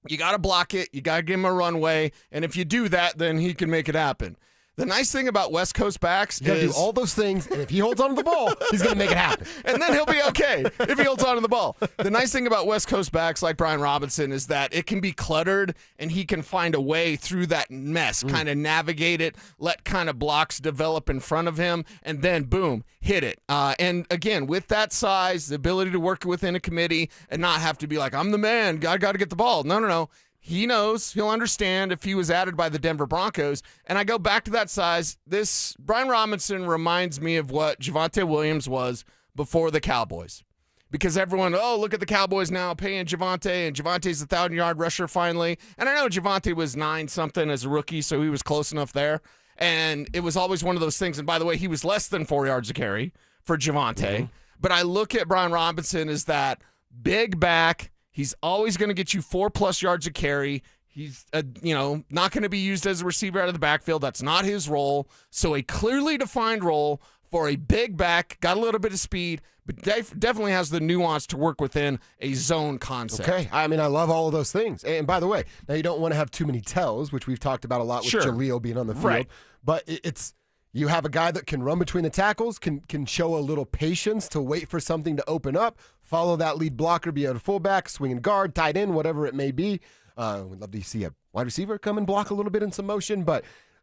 you got to block it, you got to give him a runway, and if you do that, then he can make it happen. The nice thing about West Coast backs You got to do all those things, and if he holds onto the ball, he's going to make it happen. And then he'll be okay if he holds onto the ball. The nice thing about West Coast backs like Brian Robinson is that it can be cluttered, and he can find a way through that mess, kind of navigate it, let kind of blocks develop in front of him, and then, boom, hit it. And, again, with that size, the ability to work within a committee and not have to be like, I'm the man, I got to get the ball. No. He knows, he'll understand if he was added by the Denver Broncos. And I go back to that size. This Brian Robinson reminds me of what Javonte Williams was before the Cowboys. Because everyone, look at the Cowboys now paying Javonte, and Javonte's a 1,000-yard rusher finally. And I know Javonte was 9-something as a rookie, so he was close enough there. And it was always one of those things. And by the way, he was less than 4 yards a carry for Javonte. Mm-hmm. But I look at Brian Robinson as that big back. He's always going to get you 4+ yards a carry. He's, not going to be used as a receiver out of the backfield. That's not his role. So a clearly defined role for a big back, got a little bit of speed, but definitely has the nuance to work within a zone concept. Okay. I mean, I love all of those things. And by the way, now you don't want to have too many tells, which we've talked about a lot with Jaleel being on the field. Right. But it's you have a guy that can run between the tackles, can show a little patience to wait for something to open up, follow that lead blocker, be a fullback, swinging guard, tight end, whatever it may be. We'd love to see a wide receiver come and block a little bit in some motion.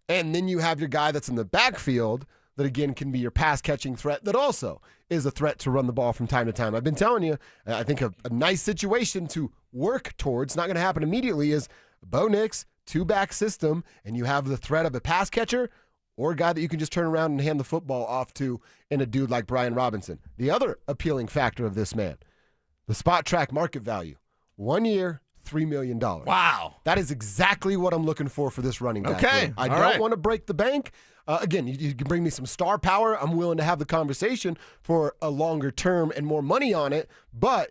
And then you have your guy that's in the backfield that, again, can be your pass-catching threat that also is a threat to run the ball from time to time. I've been telling you, I think a nice situation to work towards, not going to happen immediately, is Bo Nix, 2-back system, and you have the threat of a pass catcher or a guy that you can just turn around and hand the football off to, and a dude like Brian Robinson. The other appealing factor of this man, the spot track market value. 1 year, $3 million. Wow. That is exactly what I'm looking for this running back. Okay. I don't want to break the bank. Again, you can bring me some star power. I'm willing to have the conversation for a longer term and more money on it. But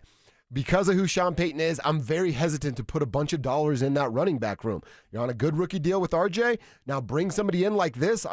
because of who Sean Payton is, I'm very hesitant to put a bunch of dollars in that running back room. You're on a good rookie deal with RJ. Now bring somebody in like this.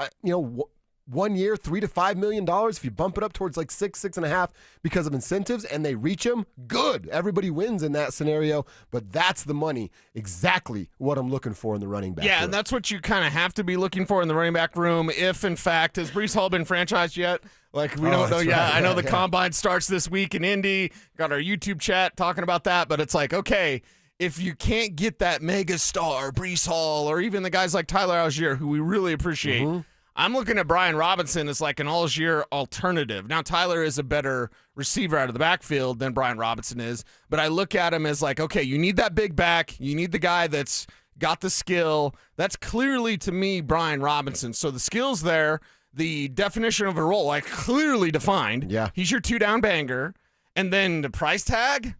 1 year, $3 to $5 million. If you bump it up towards like 6.5 because of incentives, and they reach him, good. Everybody wins in that scenario. But that's the money, exactly what I'm looking for in the running back room. And that's what you kind of have to be looking for in the running back room. If in fact, has Breece Hall been franchised yet? Like, we don't know yet. Right. I know the combine starts this week in Indy. Got our YouTube chat talking about that. But it's like, okay, if you can't get that mega star, Breece Hall, or even the guys like Tyler Algier, who we really appreciate, I'm looking at Brian Robinson as like an Algier alternative. Now, Tyler is a better receiver out of the backfield than Brian Robinson is, but I look at him as like, okay, you need that big back. You need the guy that's got the skill. That's clearly, to me, Brian Robinson. So the skill's there. The definition of a role, like, clearly defined. Yeah. He's your 2-down banger. And then the price tag,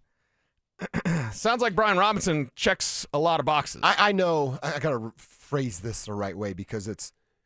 sounds like Brian Robinson checks a lot of boxes. I know. I got to phrase this the right way because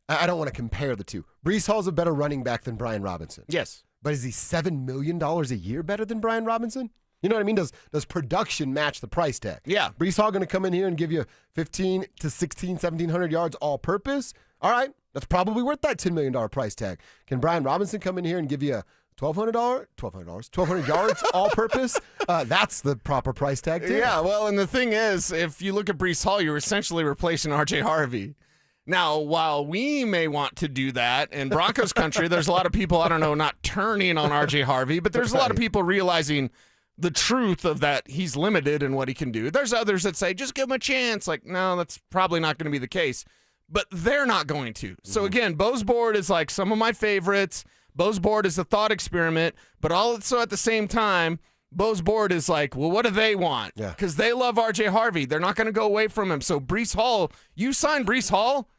I don't want to compare the two. Breece Hall's a better running back than Brian Robinson. Yes. But is he $7 million a year better than Brian Robinson? You know what I mean? Does production match the price tag? Yeah. Breece Hall going to come in here and give you 15 to 16, 1,700 yards all purpose? All right. That's probably worth that $10 million price tag. Can Brian Robinson come in here and give you $1,200 yards all purpose? That's the proper price tag too. Yeah, well, and the thing is, if you look at Breece Hall, you're essentially replacing R.J. Harvey. Now, while we may want to do that in Broncos country, there's a lot of people, I don't know, not turning on R.J. Harvey, but there's a lot of people realizing the truth of that he's limited in what he can do. There's others that say, just give him a chance. Like, no, that's probably not going to be the case. But they're not going to. So, again, Bo's board is like some of my favorites. Bo's board is a thought experiment. But also at the same time, Bo's board is like, well, what do they want? Because they love R.J. Harvey. They're not going to go away from him. So, Breece Hall, you sign Breece Hall,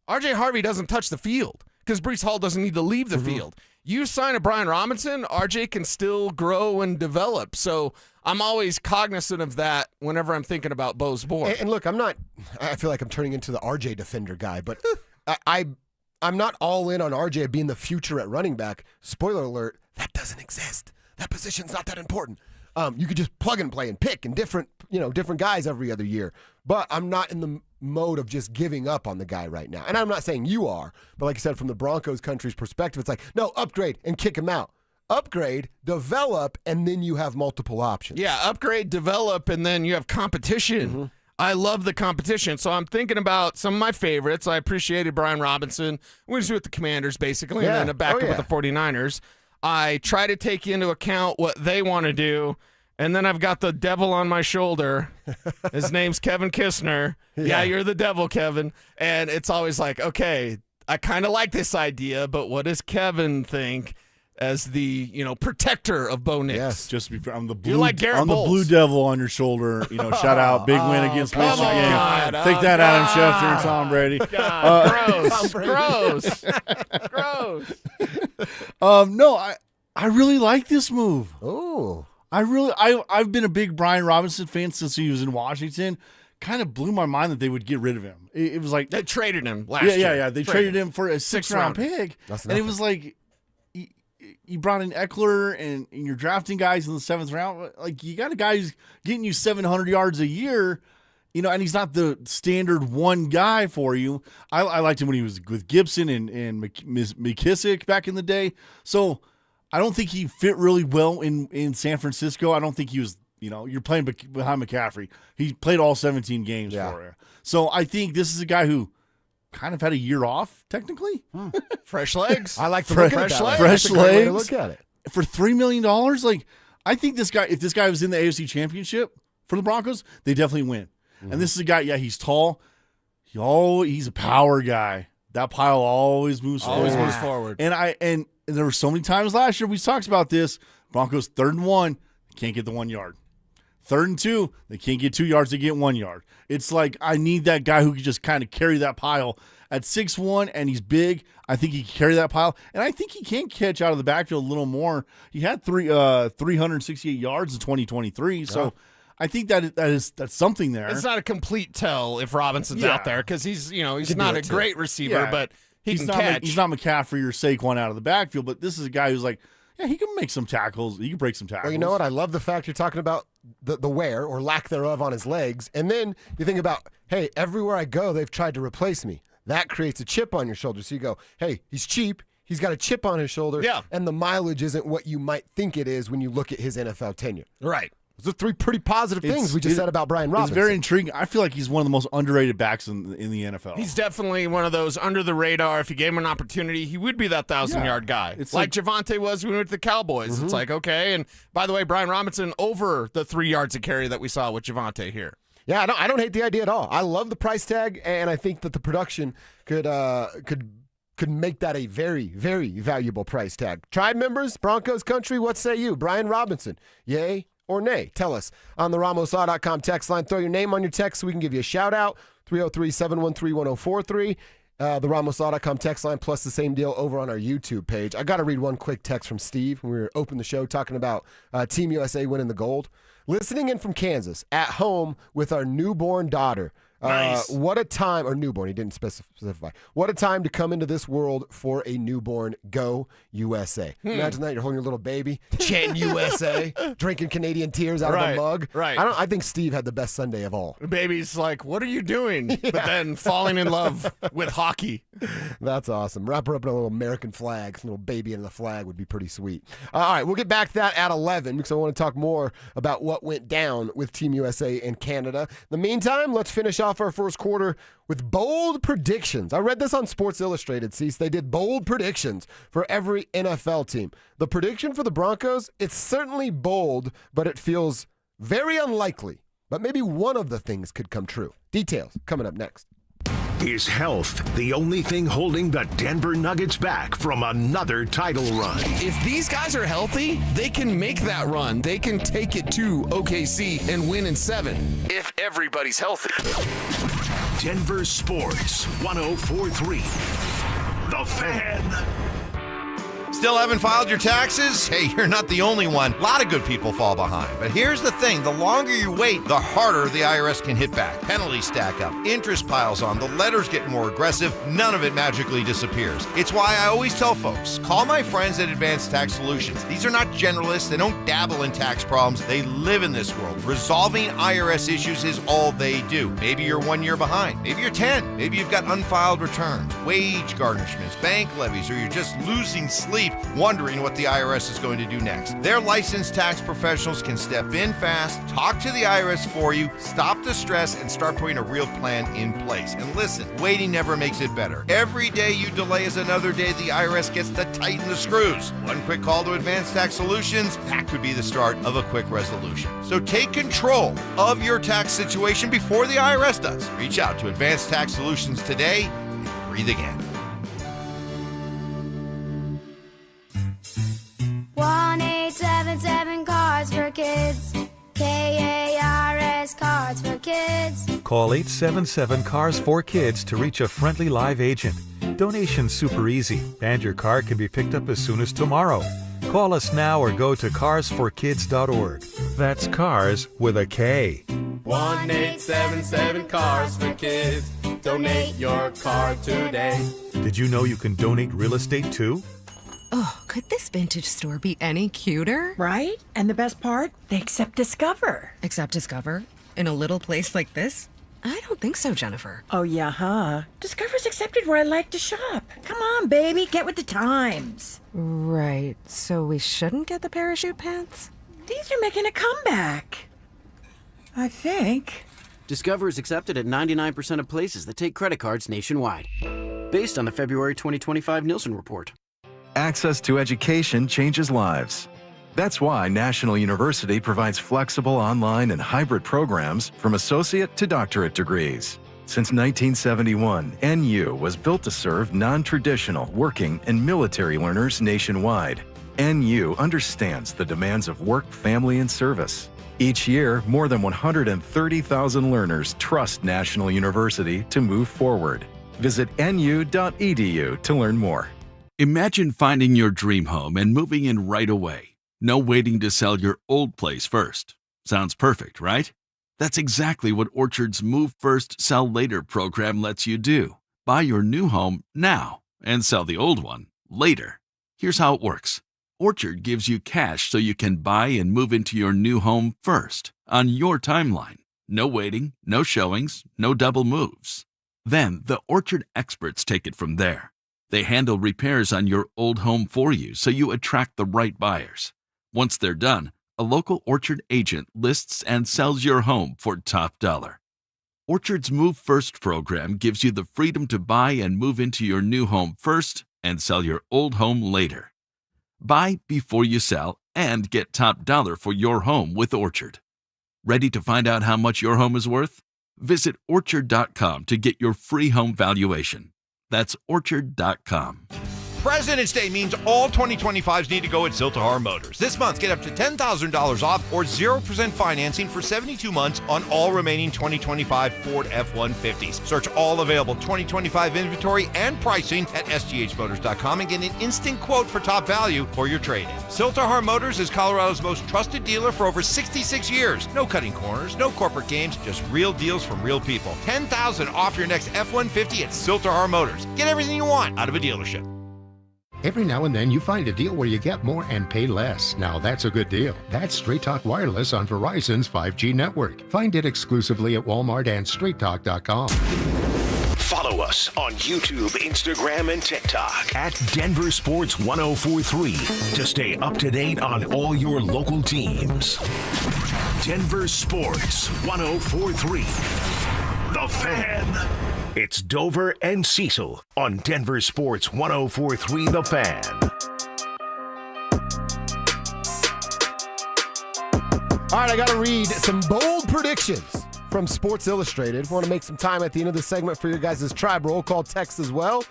R.J. Harvey doesn't touch the field because Breece Hall doesn't need to leave the field. You sign a Brian Robinson, R.J. can still grow and develop. So I'm always cognizant of that whenever I'm thinking about Bo's board. And look, I feel like I'm turning into the R.J. defender guy, but I'm not all in on R.J. being the future at running back. Spoiler alert, that doesn't exist. That position's not that important. You could just plug and play and pick and different guys every other year. But I'm not in the mode of just giving up on the guy right now. And I'm not saying you are, but like I said, from the Broncos country's perspective, it's like, no, upgrade and kick him out. Upgrade, develop, and then you have multiple options. Yeah, upgrade, develop, and then you have competition. I love the competition. So I'm thinking about some of my favorites. I appreciated Brian Robinson. We just do with the Commanders, basically, and then a backup with the 49ers. I try to take into account what they want to do, and then I've got the devil on my shoulder. His name's Kevin Kistner. Yeah, you're the devil, Kevin. And it's always like, okay, I kind of like this idea, but what does Kevin think as the protector of Bo Nix? Yes, just I'm the blue. You're like Garrett I'm the blue devil on your shoulder. Shout out, big win against Michigan. Take that, Adam Schefter and Tom Brady. Gross. No, I really like this move. Oh, I've been a big Brian Robinson fan since he was in Washington. Kind of blew my mind that they would get rid of him. It was like they traded him last year. Yeah. They traded him for a 6th-round pick, and it was like. You brought in Eckler, and you're drafting guys in the 7th round. Like, you got a guy who's getting you 700 yards a year, and he's not the standard one guy for you. I liked him when he was with Gibson and McKissick back in the day. So I don't think he fit really well in San Francisco. I don't think he was, you're playing behind McCaffrey. He played all 17 games for you. So I think this is a guy who kind of had a year off, technically. Fresh legs. I like the fresh legs. Fresh legs. Look at it. For $3 million, like, I think this guy, if this guy was in the AFC Championship for the Broncos, they definitely win. And this is a guy, he's tall. He's a power guy. That pile always moves forward. Always moves forward. And there were so many times last year we talked about this. Broncos 3rd and 1, can't get the 1 yard. 3rd and 2, they can't get 2 yards, they get 1 yard. It's like, I need that guy who can just kind of carry that pile. At 6'1", and he's big, I think he can carry that pile. And I think he can catch out of the backfield a little more. He had 368 yards in 2023, so I think that's something there. It's not a complete tell if Robinson's out there, because he's not a great receiver, but he can catch. He's not McCaffrey or Saquon out of the backfield, but this is a guy who's like, he can make some tackles. He can break some tackles. Well, you know what? I love the fact you're talking about the wear or lack thereof on his legs. And then you think about, hey, everywhere I go, they've tried to replace me. That creates a chip on your shoulder. So you go, hey, he's cheap. He's got a chip on his shoulder. Yeah. And the mileage isn't what you might think it is when you look at his NFL tenure. Right. Those are 3 pretty positive things we just said about Brian Robinson. It's very intriguing. I feel like he's one of the most underrated backs in the NFL. He's definitely one of those under the radar. If you gave him an opportunity, he would be that 1,000-yard guy. It's like Javonte was when we went to the Cowboys. It's like, okay. And by the way, Brian Robinson over the 3 yards of carry that we saw with Javonte here. Yeah, I don't hate the idea at all. I love the price tag, and I think that the production could make that a very, very valuable price tag. Tribe members, Broncos country, what say you? Brian Robinson, yay or nay? Tell us on the RamosLaw.com text line. Throw your name on your text so we can give you a shout-out, 303-713-1043. The RamosLaw.com text line, plus the same deal over on our YouTube page. I got to read one quick text from Steve when we were opening the show talking about Team USA winning the gold. Listening in from Kansas, at home with our newborn daughter. Nice. What a time, or newborn, he didn't specify. What a time to come into this world for a newborn. Go USA. Imagine that, you're holding your little baby, chanting USA, drinking Canadian tears out of a mug. Right. I think Steve had the best Sunday of all. The baby's like, what are you doing? But then falling in love with hockey. That's awesome. Wrap her up in a little American flag. A little baby in the flag would be pretty sweet. All right, we'll get back to that at 11 because I want to talk more about what went down with Team USA and Canada. In the meantime, let's finish off our first quarter with bold predictions. I read this on Sports Illustrated, Cecil. They did bold predictions for every NFL team. The prediction for the Broncos, it's certainly bold, but it feels very unlikely. But maybe one of the things could come true. Details coming up next. Is health the only thing holding the Denver Nuggets back from another title run? If these guys are healthy, they can make that run. They can take it to OKC and win in 7 if everybody's healthy. Denver Sports 104.3. The Fan. Still haven't filed your taxes? Hey, you're not the only one. A lot of good people fall behind. But here's the thing. The longer you wait, the harder the IRS can hit back. Penalties stack up. Interest piles on. The letters get more aggressive. None of it magically disappears. It's why I always tell folks, call my friends at Advanced Tax Solutions. These are not generalists. They don't dabble in tax problems. They live in this world. Resolving IRS issues is all they do. Maybe you're 1 year behind. Maybe you're 10. Maybe you've got unfiled returns, wage garnishments, bank levies, or you're just losing sleep street wondering what the IRS is going to do next. Their licensed tax professionals can step in fast, talk to the IRS for you, stop the stress, and start putting a real plan in place. And listen, waiting never makes it better. Every day you delay is another day the IRS gets to tighten the screws. One quick call to Advanced Tax Solutions, that could be the start of a quick resolution. So take control of your tax situation before the IRS does. Reach out to Advanced Tax Solutions today and breathe again. 1-877 Cards for Kids. KARS Cards for Kids. Call 877 Cars for Kids to reach a friendly live agent. Donation's super easy, and your card can be picked up as soon as tomorrow. Call us now or go to carsforkids.org. That's cars with a K. 1-877 Cars for Kids. Donate your card today. Did you know you can donate real estate too? Oh, could this vintage store be any cuter? Right? And the best part? They accept Discover. Accept Discover? In a little place like this? I don't think so, Jennifer. Oh, yeah, huh? Discover's accepted where I like to shop. Come on, baby, get with the times. Right, so we shouldn't get the parachute pants? These are making a comeback. I think. Discover is accepted at 99% of places that take credit cards nationwide. Based on the February 2025 Nielsen report. Access to education changes lives. That's why National University provides flexible online and hybrid programs from associate to doctorate degrees. Since 1971, NU was built to serve non-traditional working and military learners nationwide. NU understands the demands of work, family, and service. Each year, more than 130,000 learners trust National University to move forward. Visit nu.edu to learn more. Imagine finding your dream home and moving in right away. No waiting to sell your old place first. Sounds perfect, right? That's exactly what Orchard's Move First, Sell Later program lets you do. Buy your new home now and sell the old one later. Here's how it works. Orchard gives you cash so you can buy and move into your new home first, on your timeline. No waiting, no showings, no double moves. Then the Orchard experts take it from there. They handle repairs on your old home for you so you attract the right buyers. Once they're done, a local Orchard agent lists and sells your home for top dollar. Orchard's Move First program gives you the freedom to buy and move into your new home first and sell your old home later. Buy before you sell and get top dollar for your home with Orchard. Ready to find out how much your home is worth? Visit Orchard.com to get your free home valuation. That's Orchard.com. President's Day means all 2025s need to go at Ziltahar Motors. This month, get up to $10,000 off or 0% financing for 72 months on all remaining 2025 Ford F-150s. Search all available 2025 inventory and pricing at sghmotors.com and get an instant quote for top value for your trade-in. Ziltahar Motors is Colorado's most trusted dealer for over 66 years. No cutting corners, no corporate games, just real deals from real people. $10,000 off your next F-150 at Ziltahar Motors. Get everything you want out of a dealership. Every now and then you find a deal where you get more and pay less. Now that's a good deal. That's Straight Talk Wireless on Verizon's 5G network. Find it exclusively at Walmart and straighttalk.com. Follow us on YouTube, Instagram, and TikTok at Denver Sports 1043 to stay up to date on all your local teams. Denver Sports 1043. The Fan. It's Dover and Cecil on Denver Sports 1043 The Fan. All right, I got to read some bold predictions from Sports Illustrated. Want to make some time at the end of the segment for your guys' Tribe Roll Call text as well.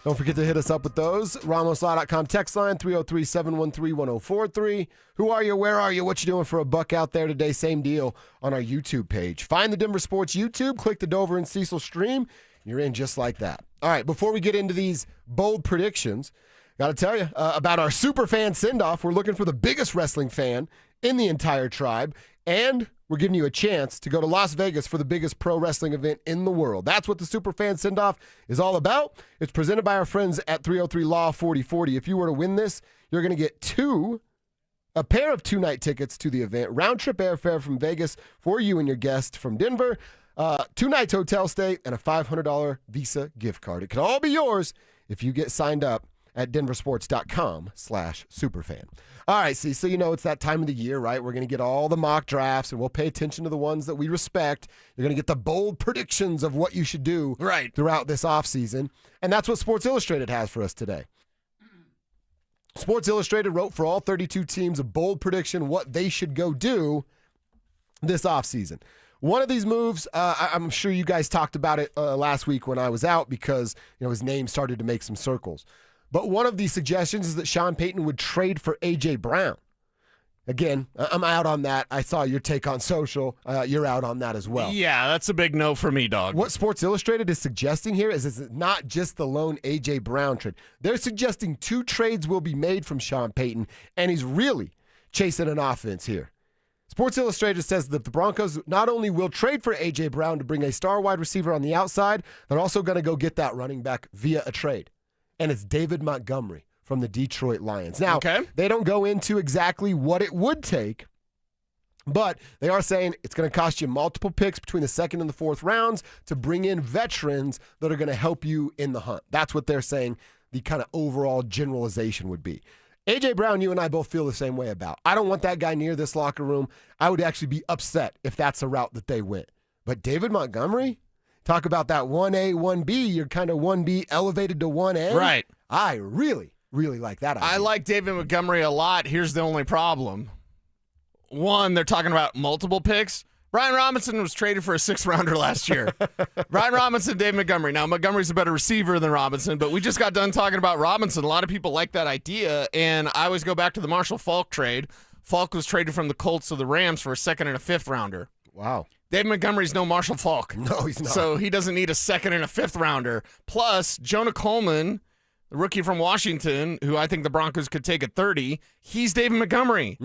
Don't forget to hit us up with those. RamosLaw.com text line, 303-713-1043. Who are you? Where are you? What you doing for a buck out there today? Same deal on our YouTube page. Find the Denver Sports YouTube, click the Dover and Cecil stream. You're in just like that. All right, before we get into these bold predictions, got to tell you about our super fan send-off. We're looking for the biggest wrestling fan in the entire tribe, and we're giving you a chance to go to Las Vegas for the biggest pro wrestling event in the world. That's what the Superfan Send-Off is all about. It's presented by our friends at 303 Law 4040. If you were to win this, you're going to get a pair of 2-night tickets to the event, round-trip airfare from Vegas for you and your guest from Denver, 2 nights hotel stay, and a $500 Visa gift card. It can all be yours if you get signed up at DenverSports.com/superfan. All right, see, so it's that time of the year, right? We're going to get all the mock drafts, and we'll pay attention to the ones that we respect. You're going to get the bold predictions of what you should do throughout this offseason, and that's what Sports Illustrated has for us today. Sports Illustrated wrote for all 32 teams a bold prediction what they should go do this offseason. One of these moves, I'm sure you guys talked about it last week when I was out because his name started to make some circles. But one of the suggestions is that Sean Payton would trade for A.J. Brown. Again, I'm out on that. I saw your take on social. You're out on that as well. Yeah, that's a big no for me, dog. What Sports Illustrated is suggesting here is it's not just the lone A.J. Brown trade. They're suggesting 2 trades will be made from Sean Payton, and he's really chasing an offense here. Sports Illustrated says that the Broncos not only will trade for A.J. Brown to bring a star wide receiver on the outside, they're also going to go get that running back via a trade. And it's David Montgomery from the Detroit Lions. Now, they don't go into exactly what it would take, but they are saying it's going to cost you multiple picks between the 2nd and the 4th rounds to bring in veterans that are going to help you in the hunt. That's what they're saying the kind of overall generalization would be. A.J. Brown, you and I both feel the same way about. I don't want that guy near this locker room. I would actually be upset if that's the route that they went. But David Montgomery? Talk about that 1A, 1B. You're kind of 1B elevated to 1A. Right. I really like that idea. I like David Montgomery a lot. Here's the only problem. One, they're talking about multiple picks. Brian Robinson was traded for a 6th-rounder last year. Brian Robinson, David Montgomery. Now, Montgomery's a better receiver than Robinson, but we just got done talking about Robinson. A lot of people like that idea, and I always go back to the Marshall Faulk trade. Faulk was traded from the Colts to the Rams for a 2nd and a 5th-rounder. Wow. David Montgomery's no Marshall Faulk. No, he's not. So he doesn't need a 2nd and a 5th-rounder. Plus, Jonah Coleman, the rookie from Washington, who I think the Broncos could take at 30, he's David Montgomery.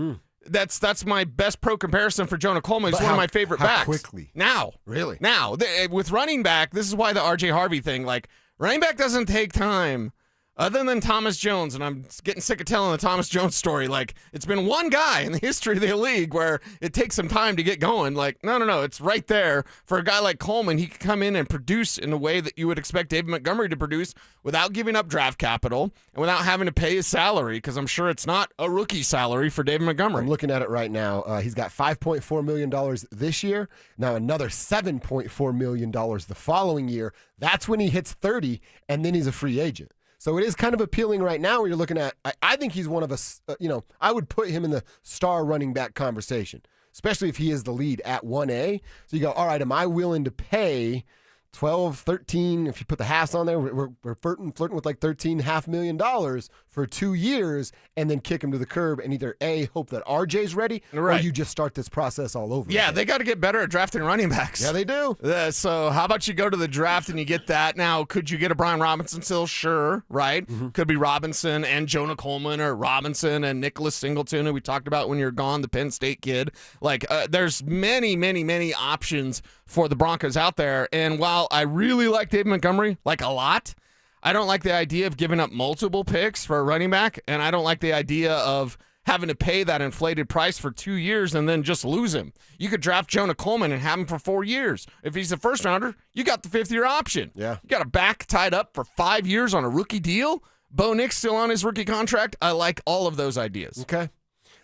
That's my best pro comparison for Jonah Coleman. He's one of my favorite backs. How quickly? Now. Really? Now. With running back, this is why the R.J. Harvey thing, running back doesn't take time. Other than Thomas Jones, and I'm getting sick of telling the Thomas Jones story, it's been one guy in the history of the league where it takes some time to get going. No, it's right there. For a guy like Coleman, he could come in and produce in a way that you would expect David Montgomery to produce without giving up draft capital and without having to pay his salary, because I'm sure it's not a rookie salary for David Montgomery. I'm looking at it right now. He's got $5.4 million this year, now another $7.4 million the following year. That's when he hits 30, and then he's a free agent. So it is kind of appealing right now where you're looking at, I think he's one of us, I would put him in the star running back conversation, especially if he is the lead at 1A. So you go, all right, am I willing to pay 12, 13, if you put the halves on there, we're flirting with like $13.5 million for 2 years and then kick him to the curb and either A, hope that RJ's ready, or you just start this process all over again. They got to get better at drafting running backs. Yeah, they do. So how about you go to the draft and you get that? Now, could you get a Brian Robinson still? Sure, right? Could be Robinson and Jonah Coleman, or Robinson and Nicholas Singleton, who we talked about when you're gone, the Penn State kid. There's many options for the Broncos out there. And while I really like David Montgomery, a lot, I don't like the idea of giving up multiple picks for a running back, and I don't like the idea of having to pay that inflated price for 2 years and then just lose him. You could draft Jonah Coleman and have him for 4 years. If he's a 1st-rounder, you got the 5th-year option. Yeah. You got a back tied up for 5 years on a rookie deal. Bo Nick's still on his rookie contract. I like all of those ideas. Okay.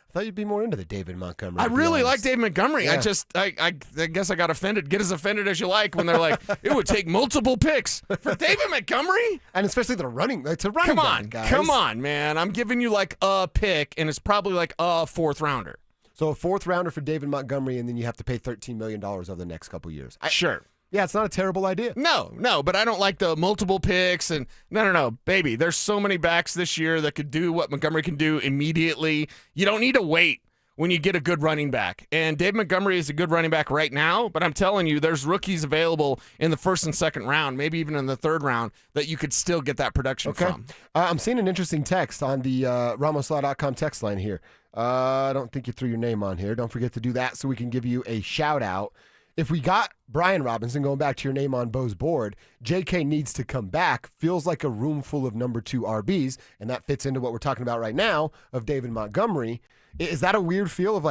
I thought you'd be more into the David Montgomery. I really like David Montgomery. Yeah. I guess I got offended. Get as offended as you like when they're like, it would take multiple picks for David Montgomery? And especially the running. It's a running back, guys. Come on, man. I'm giving you a pick, and it's probably a 4th-rounder. So a 4th-rounder for David Montgomery, and then you have to pay $13 million over the next couple years. Sure. Yeah, it's not a terrible idea. No, but I don't like the multiple picks. And no, baby. There's so many backs this year that could do what Montgomery can do immediately. You don't need to wait when you get a good running back. And Dave Montgomery is a good running back right now, but I'm telling you, there's rookies available in the 1st and 2nd round, maybe even in the 3rd round, that you could still get that production from. I'm seeing an interesting text on the RamosLaw.com text line here. I don't think you threw your name on here. Don't forget to do that so we can give you a shout-out. If we got Brian Robinson, going back to your name on Bo's board, JK needs to come back. Feels like a room full of number 2 RBs, and that fits into what we're talking about right now of David Montgomery. Is that a weird feel of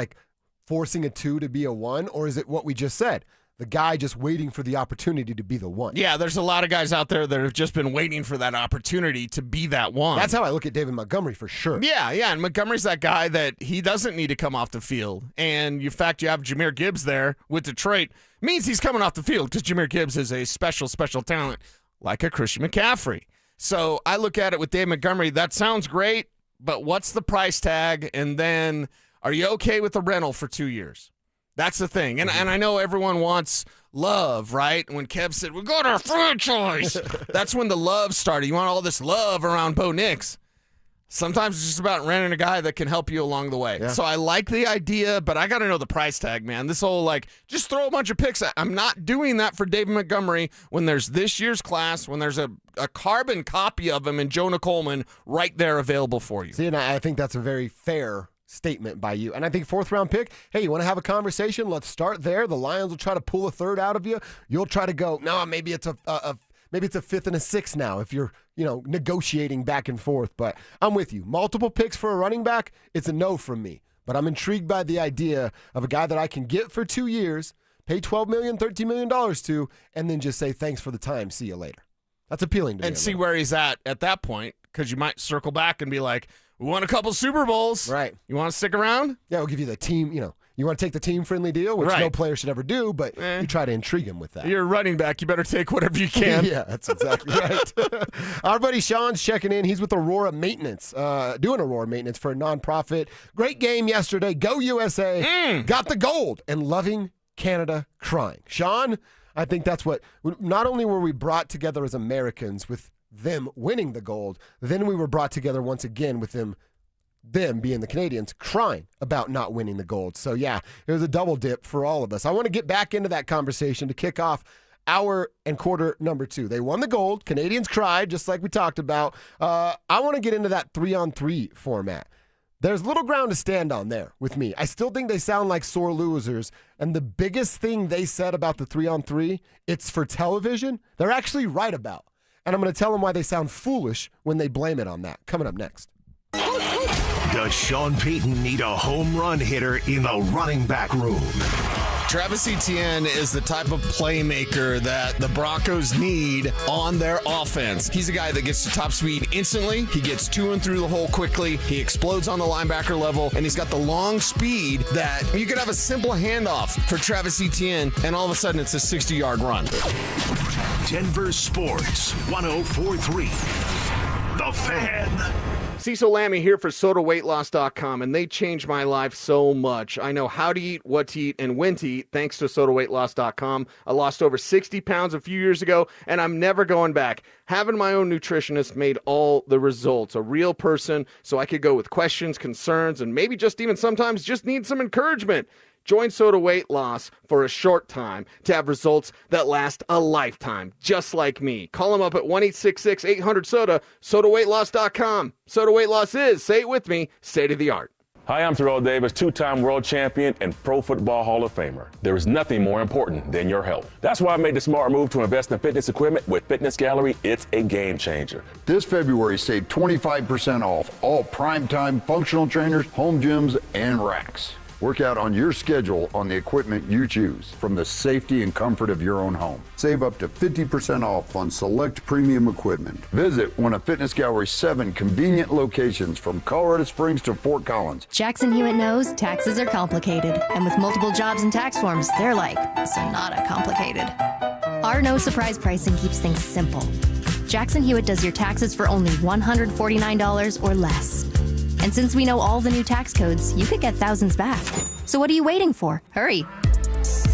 forcing a 2 to be a 1, or is it what we just said? the guy just waiting for the opportunity to be the one. Yeah, there's a lot of guys out there that have just been waiting for that opportunity to be that one. That's how I look at David Montgomery for sure. Yeah, and Montgomery's that guy that he doesn't need to come off the field. And the fact you have Jahmyr Gibbs there with Detroit means he's coming off the field because Jahmyr Gibbs is a special talent like a Christian McCaffrey. So I look at it with Dave Montgomery. That sounds great, but what's the price tag? And then are you okay with the rental for 2 years? That's the thing. And I know everyone wants love, right? When Kev said, we got our franchise, that's when the love started. You want all this love around Bo Nix. Sometimes it's just about renting a guy that can help you along the way. Yeah. So I like the idea, but I got to know the price tag, man. This whole, just throw a bunch of picks. I'm not doing that for David Montgomery when there's this year's class, when there's a carbon copy of him and Jonah Coleman right there available for you. See, and I think that's a very fair statement by you. And I think 4th round pick, hey, you want to have a conversation? Let's start there. The Lions will try to pull a 3rd out of you. You'll try to go, no, maybe it's a 5th and a 6th now if you're, negotiating back and forth. But I'm with you. Multiple picks for a running back, it's a no from me. But I'm intrigued by the idea of a guy that I can get for 2 years, pay $12 million, $13 million to, and then just say thanks for the time. See you later. That's appealing to me. And see where he's at that point, because you might circle back and be like, we won a couple Super Bowls. Right. You want to stick around? Yeah, we'll give you the team, you want to take the team-friendly deal, which no player should ever do, but you try to intrigue him with that. You're a running back. You better take whatever you can. Yeah, that's exactly right. Our buddy Sean's checking in. He's with Aurora Maintenance, doing Aurora Maintenance for a nonprofit. Great game yesterday. Go USA. Got the gold. And loving Canada crying. Sean, I think that's what, not only were we brought together as Americans with them winning the gold, then we were brought together once again with them being the Canadians crying about not winning the gold. So yeah, it was a double dip for all of us. I want to get back into that conversation to kick off hour and quarter number 2. They won the gold. Canadians cried, just like we talked about. I want to get into that 3-on-3 format. There's little ground to stand on there with me. I still think they sound like sore losers. And the biggest thing they said about the 3-on-3, it's for television, they're actually right about. And I'm going to tell them why they sound foolish when they blame it on that. Coming up next. Does Sean Payton need a home run hitter in the running back room? Travis Etienne is the type of playmaker that the Broncos need on their offense. He's a guy that gets to top speed instantly. He gets to and through the hole quickly. He explodes on the linebacker level, and he's got the long speed that you could have a simple handoff for Travis Etienne, and all of a sudden it's a 60-yard run. Denver Sports 104.3. The Fan. Cecil Lammy here for SodaWeightLoss.com, and they changed my life so much. I know how to eat, what to eat, and when to eat thanks to SodaWeightLoss.com. I lost over 60 pounds a few years ago, and I'm never going back. Having my own nutritionist made all the results. A real person, so I could go with questions, concerns, and maybe just even sometimes just need some encouragement. Join Soda Weight Loss for a short time to have results that last a lifetime, just like me. Call them up at 1-866-800-SODA, SodaWeightLoss.com. Soda Weight Loss is, say it with me, state-of-the-art. Hi, I'm Terrell Davis, 2-time world champion and Pro Football Hall of Famer. There is nothing more important than your health. That's why I made the smart move to invest in fitness equipment with Fitness Gallery. It's a game changer. This February, save 25% off all primetime functional trainers, home gyms, and racks. Work out on your schedule on the equipment you choose from the safety and comfort of your own home. Save up to 50% off on select premium equipment. Visit one of Fitness Gallery's 7 convenient locations from Colorado Springs to Fort Collins. Jackson Hewitt knows taxes are complicated, and with multiple jobs and tax forms, they're like Sonata complicated. Our no surprise pricing keeps things simple. Jackson Hewitt does your taxes for only $149 or less. And since we know all the new tax codes, you could get thousands back. So what are you waiting for? Hurry.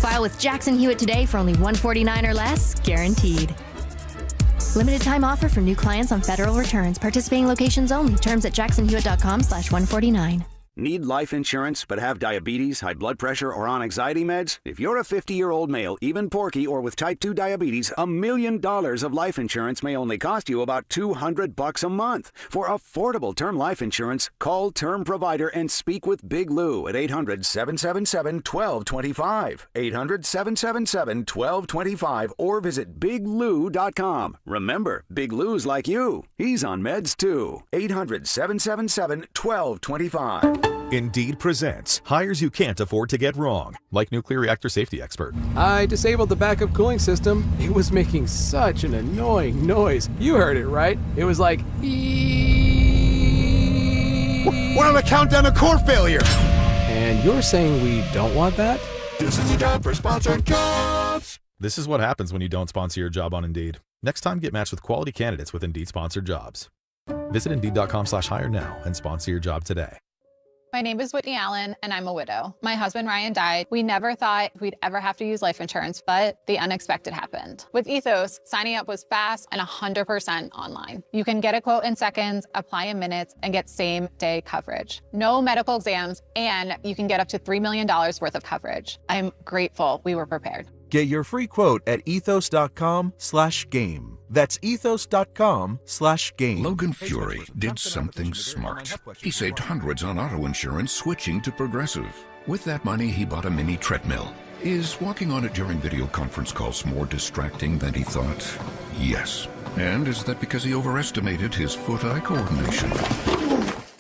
File with Jackson Hewitt today for only $149 or less, guaranteed. Limited time offer for new clients on federal returns. Participating locations only. Terms at jacksonhewitt.com/149. Need life insurance but have diabetes, high blood pressure, or on anxiety meds? If you're a 50-year-old male, even porky, or with type 2 diabetes, $1 million of life insurance may only cost you about $200 a month. For affordable term life insurance, call Term Provider and speak with Big Lou at 800-777-1225. 800-777-1225 or visit biglou.com. Remember, Big Lou's like you. He's on meds too. 800-777-1225. Indeed presents hires you can't afford to get wrong, like nuclear reactor safety expert. I disabled the backup cooling system. It was making such an annoying noise. You heard it, right? It was like, We're on a countdown to core failure. And you're saying we don't want that? This is your job for sponsored jobs. This is what happens when you don't sponsor your job on Indeed. Next time, get matched with quality candidates with Indeed sponsored jobs. Visit Indeed.com/hire now and sponsor your job today. My name is Whitney Allen, and I'm a widow. My husband, Ryan, died. We never thought we'd ever have to use life insurance, but the unexpected happened. With Ethos, signing up was fast and 100% online. You can get a quote in seconds, apply in minutes, and get same-day coverage. No medical exams, and you can get up to $3 million worth of coverage. I'm grateful we were prepared. Get your free quote at ethos.com/game. That's ethos.com/game. Logan Fury did something smart. He saved hundreds on auto insurance switching to Progressive. With that money, he bought a mini treadmill. Is walking on it during video conference calls more distracting than he thought? Yes. And is that because he overestimated his foot-eye coordination?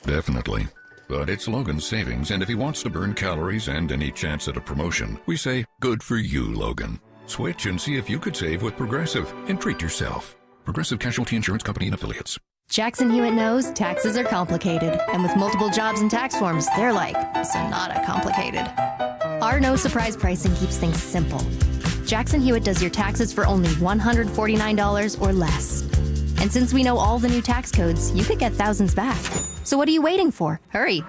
Definitely. But it's Logan's savings, and if he wants to burn calories and any chance at a promotion, we say, good for you, Logan. Switch and see if you could save with Progressive and treat yourself. Progressive Casualty Insurance Company and Affiliates. Jackson Hewitt knows taxes are complicated, and with multiple jobs and tax forms, they're like Sonata complicated. Our no surprise pricing keeps things simple. Jackson Hewitt does your taxes for only $149 or less. And since we know all the new tax codes, you could get thousands back. So what are you waiting for? Hurry.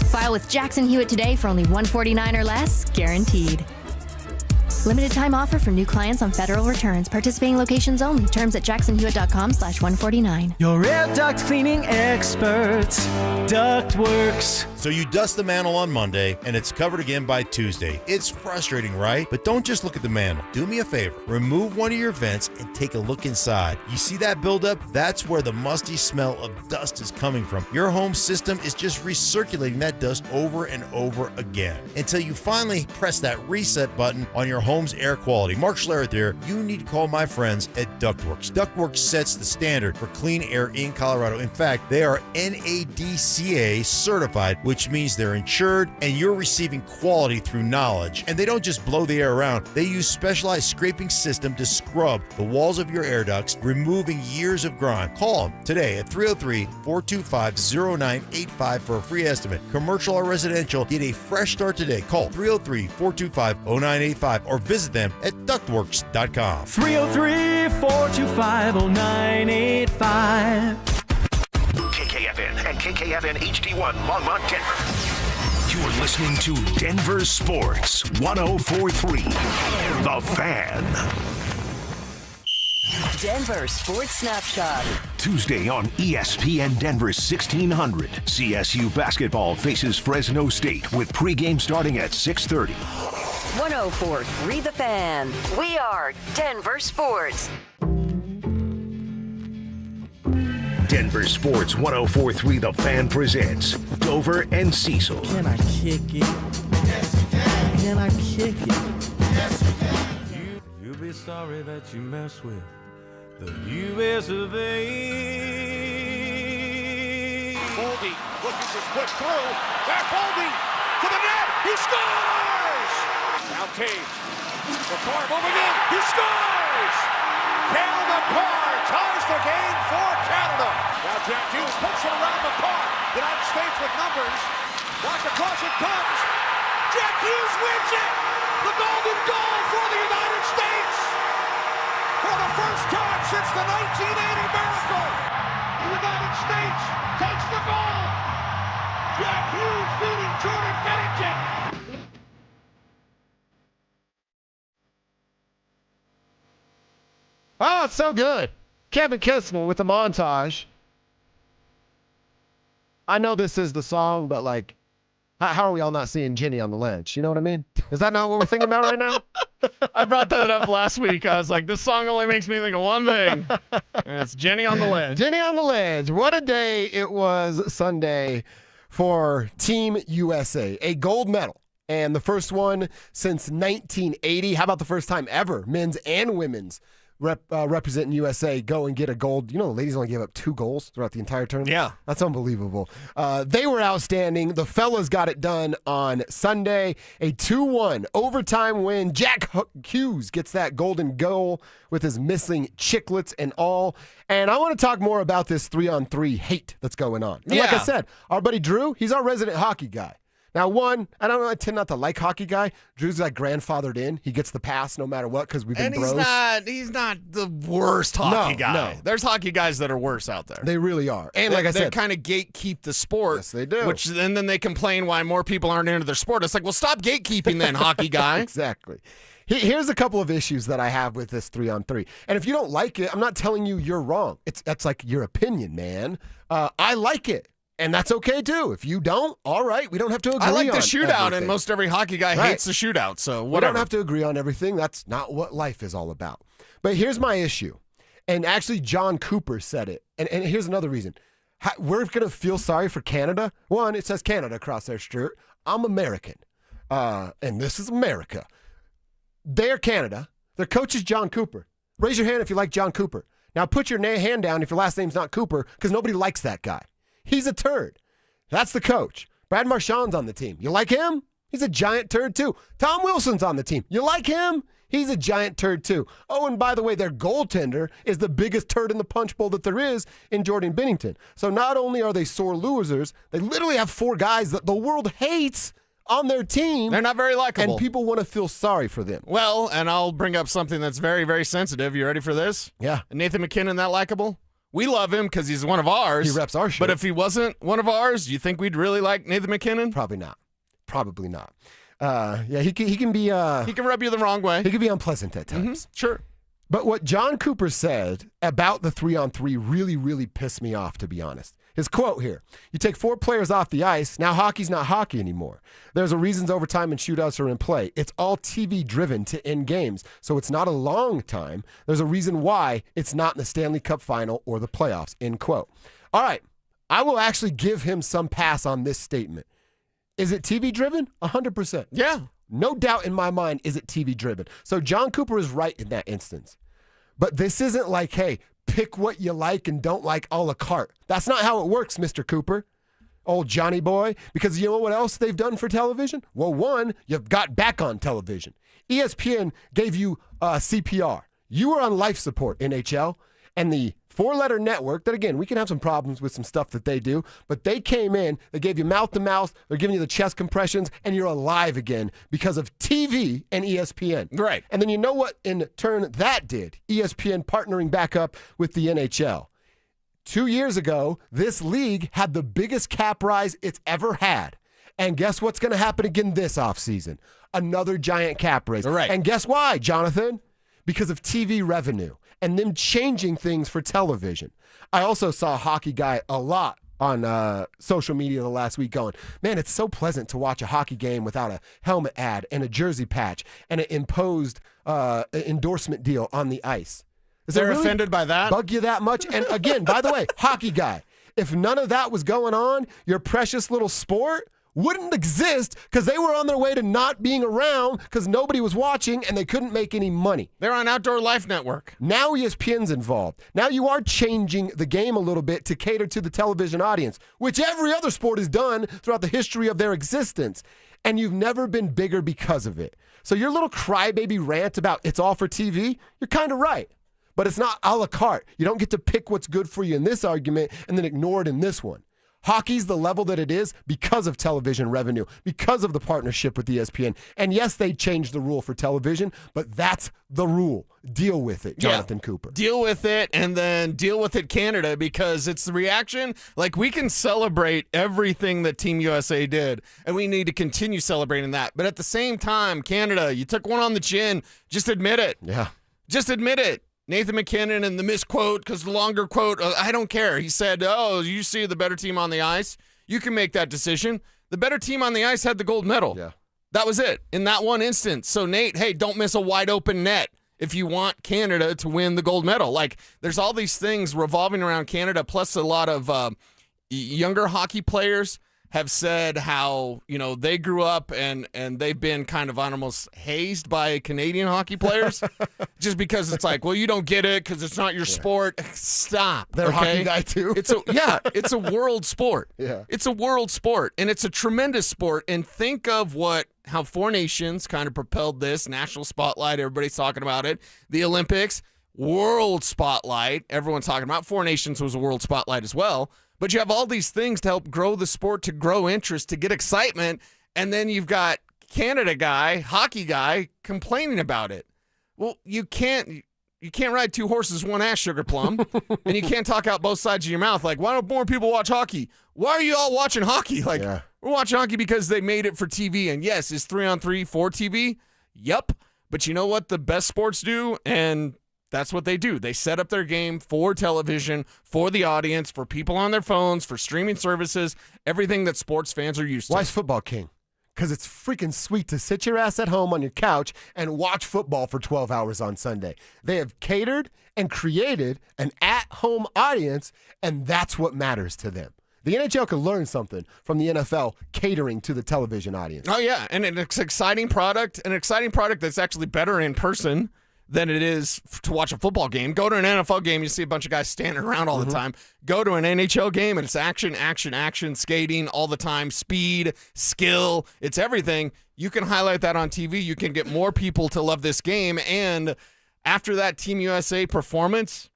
File with Jackson Hewitt today for only $149 or less, guaranteed. Limited time offer for new clients on federal returns. Participating locations only. Terms at jacksonhewitt.com/149. Your air duct cleaning experts, Ductworks. So you dust the mantle on Monday, and it's covered again by Tuesday. It's frustrating, right? But don't just look at the mantle. Do me a favor. Remove one of your vents and take a look inside. You see that buildup? That's where the musty smell of dust is coming from. Your home system is just recirculating that dust over and over again until you finally press that reset button on your home's air quality. Mark Schlereth there. You need to call my friends at Ductworks. Ductworks sets the standard for clean air in Colorado. In fact, they are NADCA certified, which means they're insured and you're receiving quality through knowledge. And they don't just blow the air around. They use specialized scraping system to scrub the walls of your air ducts, removing years of grime. Call them today at 303-425-0985 for a free estimate. Commercial or residential, get a fresh start today. Call 303-425-0985 or visit them at ductworks.com. 303-425-0985. KKFN and KKFN HD1 Longmont, Denver. You're listening to Denver Sports 104.3 The Fan. Denver Sports Snapshot. Tuesday on ESPN Denver 1600. CSU basketball faces Fresno State with pregame starting at 6:30. 104.3 The Fan. We are Denver Sports. Denver Sports 104.3 The Fan presents Dover and Cecil. Can I kick it? Yes, you can. Can I kick it? Yes, you can. You'll be sorry that you mess with the U.S. of A. Boldy looking to split through. Back Boldy to the net. He scores! Now Taves. McCarr moving in. He scores! Cale McCarr ties the game for Canada. Now Jack Hughes puts it around McCarr. United States with numbers. Knocked across it comes. Jack Hughes wins it! The golden goal for the United States! For the first time since the 1980 miracle, the United States takes the goal! Jack Hughes beating Jordan Bennington! Oh, it's so good. Kevin Kissel with the montage. I know this is the song, but like, how are we all not seeing Jenny on the ledge? You know what I mean? Is that not what we're thinking about right now? I brought that up last week. I was like, this song only makes me think of one thing. And it's Jenny on the ledge. Jenny on the ledge. What a day it was Sunday for Team USA. A gold medal. And the first one since 1980. How about the first time ever, men's and women's, representing USA go and get a gold. You know, the ladies only gave up 2 goals throughout the entire tournament. Yeah. That's unbelievable. They were outstanding. The fellas got it done on Sunday. A 2-1 overtime win. Jack Hughes gets that golden goal with his missing chiclets and all. And I want to talk more about this 3-on-3 hate that's going on. And like I said, our buddy Drew, he's our resident hockey guy. Now, I tend not to like hockey guy. Drew's like grandfathered in. He gets the pass no matter what because we've been bros. He's not the worst hockey guy. No. There's hockey guys that are worse out there. They really are. And like I said, they kind of gatekeep the sport. Yes, they do. And then they complain why more people aren't into their sport. It's like, well, stop gatekeeping then, hockey guy. Exactly. Here's a couple of issues that I have with this 3-on-3. And if you don't like it, I'm not telling you you're wrong. That's like your opinion, man. I like it. And that's okay, too. If you don't, all right, we don't have to agree on I like the shootout, everything. and most every hockey guy hates the shootout, so whatever. We don't have to agree on everything. That's not what life is all about. But here's my issue. And actually, John Cooper said it. And here's another reason. We're going to feel sorry for Canada. One, it says Canada across their shirt. I'm American. And this is America. They're Canada. Their coach is John Cooper. Raise your hand if you like John Cooper. Now put your hand down if your last name's not Cooper, because nobody likes that guy. He's a turd. That's the coach. Brad Marchand's on the team. You like him? He's a giant turd too. Tom Wilson's on the team. You like him? He's a giant turd too. Oh, and by the way, their goaltender is the biggest turd in the punch bowl that there is in Jordan Binnington. So not only are they sore losers, they literally have 4 guys that the world hates on their team. They're not very likable. And people want to feel sorry for them. Well, and I'll bring up something that's very, very sensitive. You ready for this? Yeah. Nathan McKinnon, that likable? We love him because he's one of ours. He reps our shit. But if he wasn't one of ours, do you think we'd really like Nathan McKinnon? Probably not. He can be. He can rub you the wrong way. He can be unpleasant at times. Sure. But what John Cooper said about the 3-on-3 really, really pissed me off, to be honest. His quote here: "You take 4 players off the ice, now hockey's not hockey anymore. There's a reasons overtime and shootouts are in play. It's all TV driven to end games, so it's not a long time. There's a reason why it's not in the Stanley Cup final or the playoffs," end quote. All right, I will actually give him some pass on this statement. Is it TV driven? 100%. Yeah. No doubt in my mind, is it TV driven? So John Cooper is right in that instance. But this isn't like, hey, pick what you like and don't like a la carte. That's not how it works, Mr. Cooper. Old Johnny boy. Because you know what else they've done for television? Well, one, you've got back on television. ESPN gave you CPR. You were on life support, NHL. And the 4-letter network, that again, we can have some problems with some stuff that they do, but they came in, they gave you mouth-to-mouth, they're giving you the chest compressions, and you're alive again because of TV and ESPN. Right. And then you know what in turn that did? ESPN partnering back up with the NHL. 2 years ago, this league had the biggest cap rise it's ever had. And guess what's going to happen again this offseason? Another giant cap raise. Right. And guess why, Jonathan? Because of TV revenue and them changing things for television. I also saw a hockey guy a lot on social media the last week going, man, it's so pleasant to watch a hockey game without a helmet ad and a jersey patch and an imposed endorsement deal on the ice. They're really offended by that? Bug you that much? And again, by the way, hockey guy, if none of that was going on, your precious little sport wouldn't exist because they were on their way to not being around because nobody was watching and they couldn't make any money. They're on Outdoor Life Network. Now ESPN's involved. Now you are changing the game a little bit to cater to the television audience, which every other sport has done throughout the history of their existence. And you've never been bigger because of it. So your little crybaby rant about it's all for TV, you're kind of right. But it's not a la carte. You don't get to pick what's good for you in this argument and then ignore it in this one. Hockey's the level that it is because of television revenue, because of the partnership with ESPN. And yes, they changed the rule for television, but that's the rule. Deal with it, Jonathan Cooper. Deal with it, and then deal with it, Canada, because it's the reaction. Like, we can celebrate everything that Team USA did, and we need to continue celebrating that. But at the same time, Canada, you took one on the chin. Just admit it. Yeah. Just admit it. Nathan McKinnon and the misquote, because the longer quote, I don't care. He said, oh, you see the better team on the ice. You can make that decision. The better team on the ice had the gold medal. Yeah. That was it in that one instance. So, Nate, hey, don't miss a wide open net if you want Canada to win the gold medal. Like, there's all these things revolving around Canada, plus a lot of younger hockey players have said how, they grew up and they've been kind of almost hazed by Canadian hockey players just because it's like, well, you don't get it because it's not your sport. Stop. They're a hockey guy too. It's a world sport. Yeah. It's a world sport, and it's a tremendous sport. And think of how Four Nations kind of propelled this national spotlight. Everybody's talking about it. The Olympics, world spotlight. Everyone's talking about Four Nations was a world spotlight as well. But you have all these things to help grow the sport, to grow interest, to get excitement, and then you've got Canada guy, hockey guy, complaining about it. Well, you can't ride two horses, one ass, Sugar Plum, and you can't talk out both sides of your mouth. Like, why don't more people watch hockey? Why are you all watching hockey? Like, we're watching hockey because they made it for TV. And yes, is 3-on-3 for TV? Yep. But you know what the best sports do? And that's what they do. They set up their game for television, for the audience, for people on their phones, for streaming services, everything that sports fans are used to. Why is football king? Because it's freaking sweet to sit your ass at home on your couch and watch football for 12 hours on Sunday. They have catered and created an at-home audience, and that's what matters to them. The NHL can learn something from the NFL catering to the television audience. Oh, yeah, and it's an exciting product that's actually better in person than it is to watch a football game. Go to an NFL game, you see a bunch of guys standing around all the time. Go to an NHL game, and it's action, skating all the time, speed, skill, it's everything. You can highlight that on TV. You can get more people to love this game, and after that Team USA performance,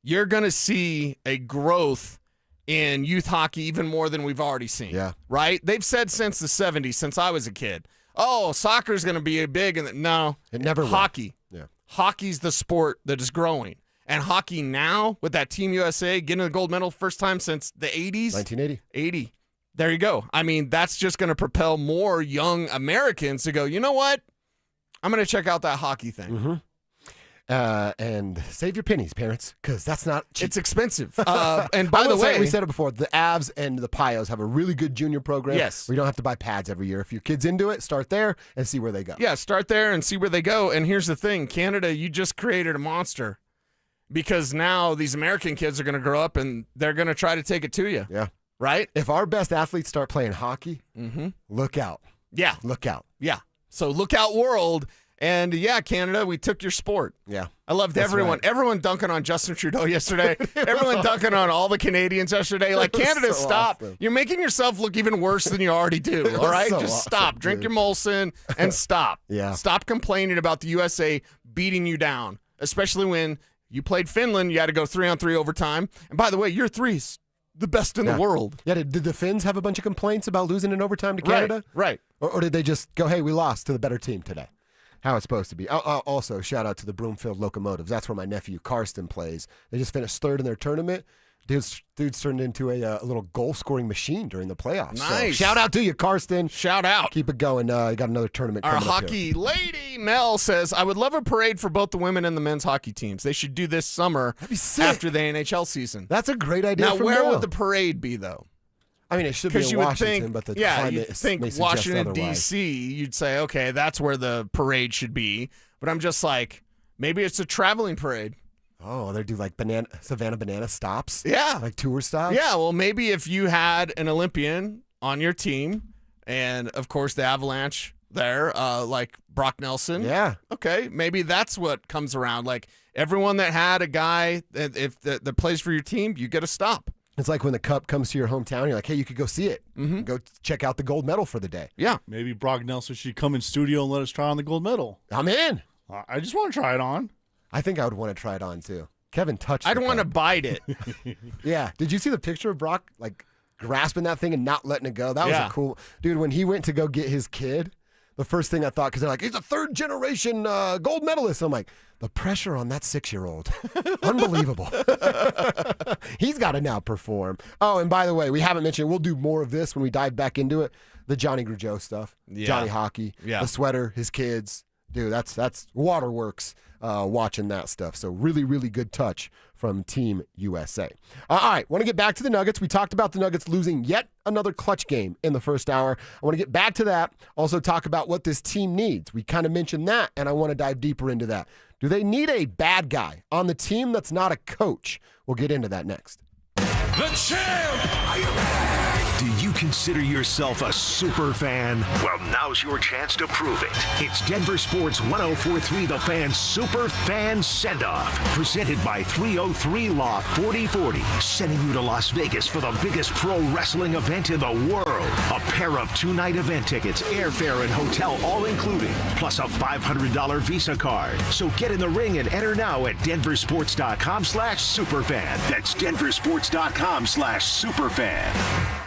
you're going to see a growth in youth hockey even more than we've already seen. Yeah. Right? They've said since the 70s, since I was a kid, soccer's going to be big, and no. It never will. Hockey. Yeah. Hockey's the sport that is growing. And hockey now, with that Team USA getting the gold medal first time since the 80s. 1980. There you go. I mean, that's just going to propel more young Americans to go, you know what? I'm going to check out that hockey thing. And save your pennies, parents, because that's not cheap. It's expensive. And by the way, we said it before, the Avs and the Pios have a really good junior program. Yes. We don't have to buy pads every year. If your kid's into it, start there and see where they go. Yeah, start there and see where they go. And here's the thing, Canada, you just created a monster because now these American kids are going to grow up and they're going to try to take it to you. Yeah. Right? If our best athletes start playing hockey, look out. Yeah. Look out. Yeah. So look out, world. And yeah, Canada, we took your sport. Yeah. I loved everyone. Right. Everyone dunking on Justin Trudeau yesterday. Everyone dunking on all the Canadians yesterday. Like, Canada, so stop. awesome. You're making yourself look even worse than you already do. All right? so Just awesome, stop. Drink dude. your Molson and stop. Yeah. Stop complaining about the USA beating you down, especially when you played Finland. You had to go 3-on-3 overtime. And by the way, your three's the best in the world. Yeah, did the Finns have a bunch of complaints about losing in overtime to Canada? Right. Or did they just go, hey, we lost to the better team today? How it's supposed to be. Also, shout out to the Broomfield Locomotives. That's where my nephew Karsten plays. They just finished third in their tournament. Dude's turned into a little goal-scoring machine during the playoffs. Nice. So shout out to you, Karsten. Shout out. Keep it going. You got another tournament Our coming up hockey here. lady, Mel, says, I would love a parade for both the women and the men's hockey teams. They should do this summer after the NHL season. That's a great idea. Now, from where Mel. would the parade be, though? I mean, it should be in you would Washington, think, but the yeah, climate you'd think may suggest Washington, otherwise. D.C., you'd say, okay, that's where the parade should be. But I'm just like, maybe it's a traveling parade. Oh, they do like Savannah Banana stops? Yeah. Like tour stops? Yeah, well, maybe if you had an Olympian on your team, and, of course, the Avalanche there, like Brock Nelson. Yeah. Okay, maybe that's what comes around. Like, everyone that had a guy that plays for your team, you get a stop. It's like when the Cup comes to your hometown, you're like, hey, you could go see it. Go check out the gold medal for the day. Yeah. Maybe Brock Nelson should come in studio and let us try on the gold medal. I'm in. I just want to try it on. I think I would want to try it on, too. Kevin touched I'd the want to cup. bite it. Yeah. Did you see the picture of Brock, like, grasping that thing and not letting it go? That was a cool... Dude, when he went to go get his kid, the first thing I thought, because they're like, he's a third-generation gold medalist. I'm like, the pressure on that 6-year-old. Unbelievable. He's got to now perform. Oh, and by the way, we haven't mentioned, we'll do more of this when we dive back into it, the Johnny Gaudreau stuff. Yeah. Johnny Hockey. Yeah. The sweater, his kids. Dude, that's waterworks watching that stuff. So really, really good touch from Team USA. All right, want to get back to the Nuggets. We talked about the Nuggets losing yet another clutch game in the first hour. I want to get back to that. Also talk about what this team needs. We kind of mentioned that, and I want to dive deeper into that. Do they need a bad guy on the team that's not a coach? We'll get into that next. The champ! Are you ready? Do you consider yourself a super fan? Well, now's your chance to prove it. It's Denver Sports 104.3 The Fan Super Fan Send-Off, presented by 303 Law 4040, sending you to Las Vegas for the biggest pro wrestling event in the world. A pair of 2-night event tickets, airfare, and hotel all included, plus a $500 Visa card. So get in the ring and enter now at DenverSports.com/superfan. That's DenverSports.com/superfan.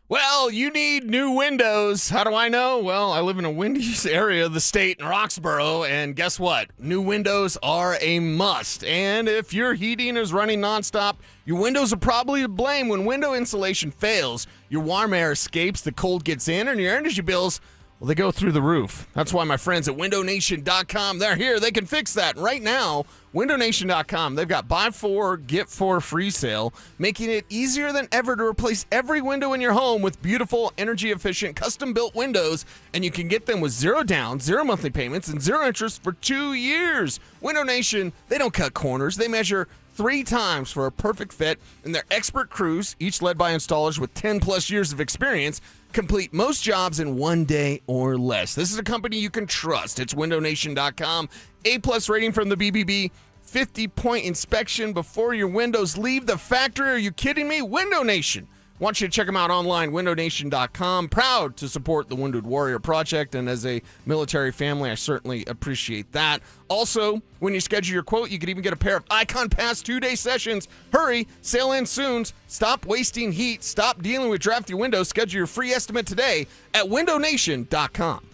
Well, you need new windows. How do I know? Well, I live in a windy area of the state in Roxborough, and guess what? New windows are a must. And if your heating is running nonstop, your windows are probably to blame. When window insulation fails, your warm air escapes, the cold gets in, and your energy bills, well, they go through the roof. That's why my friends at WindowNation.com, they're here. They can fix that. Right now, WindowNation.com, they've got buy 4, get 4 free sale, making it easier than ever to replace every window in your home with beautiful, energy-efficient, custom-built windows, and you can get them with 0 down, 0 monthly payments, and 0 interest for 2 years. Window Nation, they don't cut corners. They measure 3 times for a perfect fit, and their expert crews, each led by installers with 10-plus years of experience, complete most jobs in 1 day or less. This is a company you can trust. It's WindowNation.com. A-plus rating from the BBB. 50-point inspection before your windows leave the factory. Are you kidding me? Window Nation. I want you to check them out online, WindowNation.com. Proud to support the Wounded Warrior Project, and as a military family, I certainly appreciate that. Also, when you schedule your quote, you can even get a pair of Icon Pass 2-day sessions. Hurry, sale ends soon. Stop wasting heat. Stop dealing with drafty windows. Schedule your free estimate today at WindowNation.com.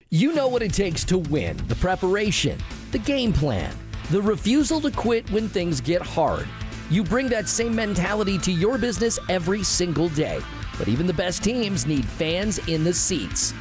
You know what it takes to win: the preparation, the game plan, the refusal to quit when things get hard. You bring that same mentality to your business every single day. But even the best teams need fans in the seats.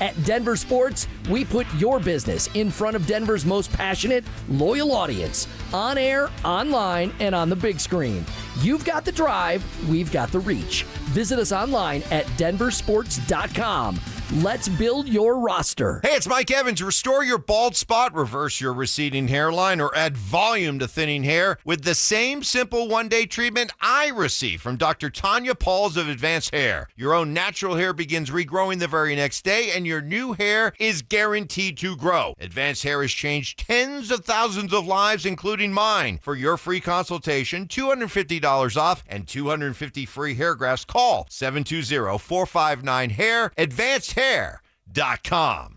At Denver Sports, we put your business in front of Denver's most passionate, loyal audience, on air, online, and on the big screen. You've got the drive, we've got the reach. Visit us online at DenverSports.com. Let's build your roster. Hey, it's Mike Evans. Restore your bald spot, reverse your receding hairline, or add volume to thinning hair with the same simple one-day treatment I receive from Dr. Tanya Pauls of Advanced Hair. Your own natural hair begins regrowing the very next day, and your new hair is guaranteed to grow. Advanced Hair has changed tens of thousands of lives, including mine. For your free consultation, $250 off and 250 free hair grafts, call 720-459-HAIR. AdvancedHair.com.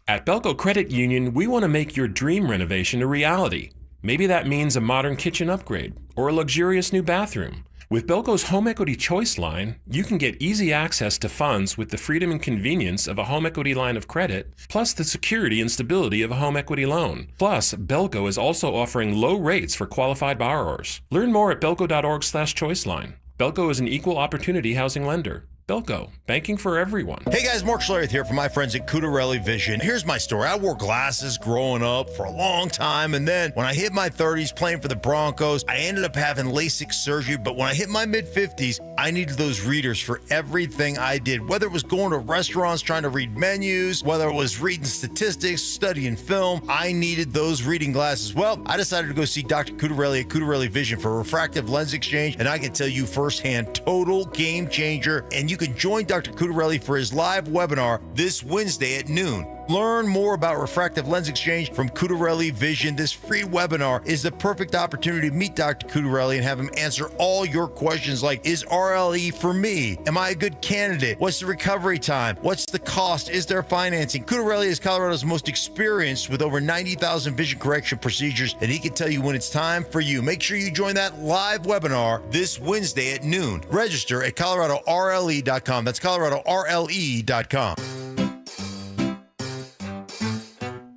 At Belco Credit Union, we want to make your dream renovation a reality. Maybe that means a modern kitchen upgrade or a luxurious new bathroom. With Belco's Home Equity Choice line, you can get easy access to funds with the freedom and convenience of a home equity line of credit, plus the security and stability of a home equity loan. Plus, Belco is also offering low rates for qualified borrowers. Learn more at belco.org/choiceline. Belco is an equal opportunity housing lender. Belco, banking for everyone. Hey guys, Mark Schlereth here from my friends at Cudarelli Vision. Here's my story. I wore glasses growing up for a long time, and then when I hit my 30s playing for the Broncos, I ended up having LASIK surgery, but when I hit my mid-50s, I needed those readers for everything I did, whether it was going to restaurants trying to read menus, whether it was reading statistics, studying film, I needed those reading glasses. Well, I decided to go see Dr. Cudarelli at Cudarelli Vision for a refractive lens exchange, and I can tell you firsthand, total game changer, and you can join Dr. Cudarelli for his live webinar this Wednesday at noon. Learn more about refractive lens exchange from Cudarelli Vision. This free webinar is the perfect opportunity to meet Dr. Cudarelli and have him answer all your questions like, is RLE for me? Am I a good candidate? What's the recovery time? What's the cost? Is there financing? Cudarelli is Colorado's most experienced with over 90,000 vision correction procedures, and he can tell you when it's time for you. Make sure you join that live webinar this Wednesday at noon. Register at ColoradoRLE.com. That's ColoradoRLE.com.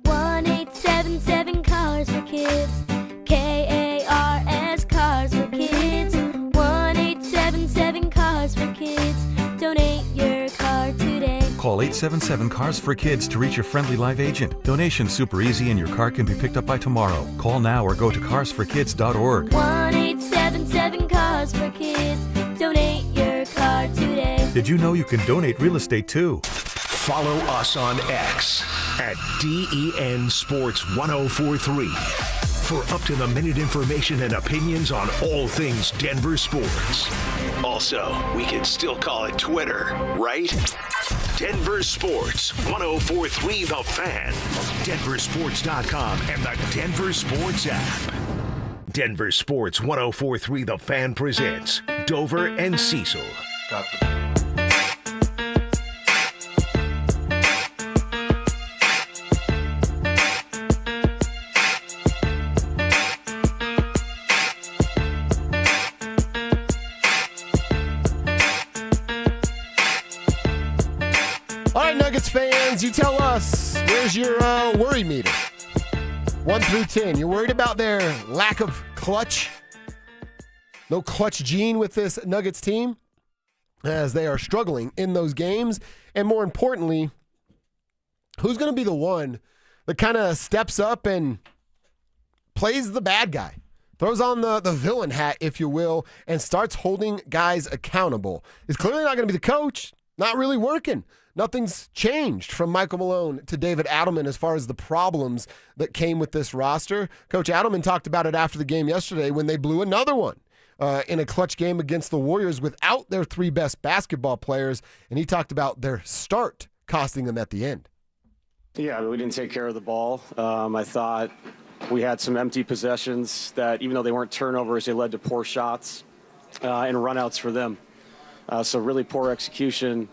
1-877 Cars for Kids. KARS Cars for Kids. 1-877 Cars for Kids. Donate your car today. Call 877 Cars for Kids to reach a friendly live agent. Donation's super easy and your car can be picked up by tomorrow. Call now or go to carsforkids.org. 1-877 Cars for Kids. Donate your car today. Did you know you can donate real estate too? Follow us on X at DEN Sports 1043. for up-to-the-minute information and opinions on all things Denver sports. Also, we can still call it Twitter, right? Denver Sports, 104.3 The Fan, DenverSports.com, and the Denver Sports app. Denver Sports 104.3 The Fan presents Dover and Cecil. All right, Nuggets fans, you tell us, where's your worry meter? 1 through 10. You're worried about their lack of clutch? No clutch gene with this Nuggets team as they are struggling in those games. And more importantly, who's going to be the one that kind of steps up and plays the bad guy? Throws on the villain hat, if you will, and starts holding guys accountable. It's clearly not going to be the coach. Not really working. Nothing's changed from Michael Malone to David Adelman as far as the problems that came with this roster. Coach Adelman talked about it after the game yesterday when they blew another one in a clutch game against the Warriors without their 3 best basketball players, and he talked about their start costing them at the end. Yeah, we didn't take care of the ball. I thought we had some empty possessions that, even though they weren't turnovers, they led to poor shots and runouts for them. So really poor execution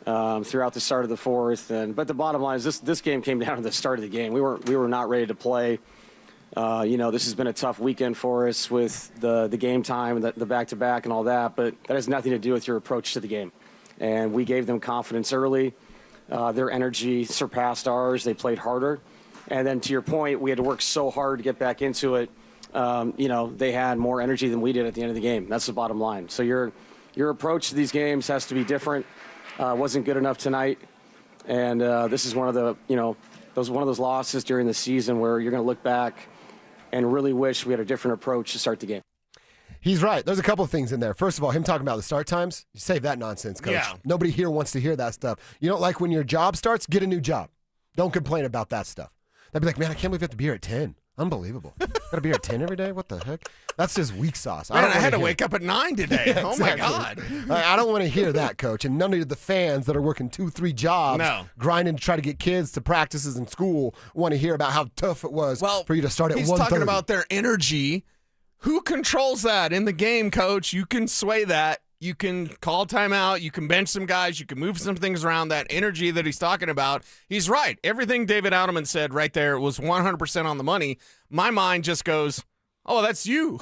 throughout the start of the fourth. But the bottom line is this game came down to the start of the game. We were not ready to play. This has been a tough weekend for us with the game time, the back-to-back and all that, but that has nothing to do with your approach to the game. And we gave them confidence early. Their energy surpassed ours. They played harder. And then to your point, we had to work so hard to get back into it. They had more energy than we did at the end of the game. That's the bottom line. So your approach to these games has to be different. Wasn't good enough tonight, and this is one of those losses during the season where you're going to look back and really wish we had a different approach to start the game. He's right. There's a couple of things in there. First of all, him talking about the start times, you save that nonsense, Coach. Yeah. Nobody here wants to hear that stuff. You don't like when your job starts? Get a new job. Don't complain about that stuff. They'd be like, man, I can't believe you have to be here at 10. Unbelievable. Gotta be here at 10 every day? What the heck? That's just weak sauce. Man, I had to wake up at 9 today. Yeah, Oh, my God. I don't want to hear that, Coach. And none of the fans that are working 2-3 jobs, grinding to try to get kids to practices in school, want to hear about how tough it was for you to start at 1:30. He's talking about their energy. Who controls that in the game, Coach? You can sway that. You can call timeout. You can bench some guys. You can move some things around. That energy that he's talking about, he's right. Everything David Adelman said right there was 100% on the money. My mind just goes, oh, that's you.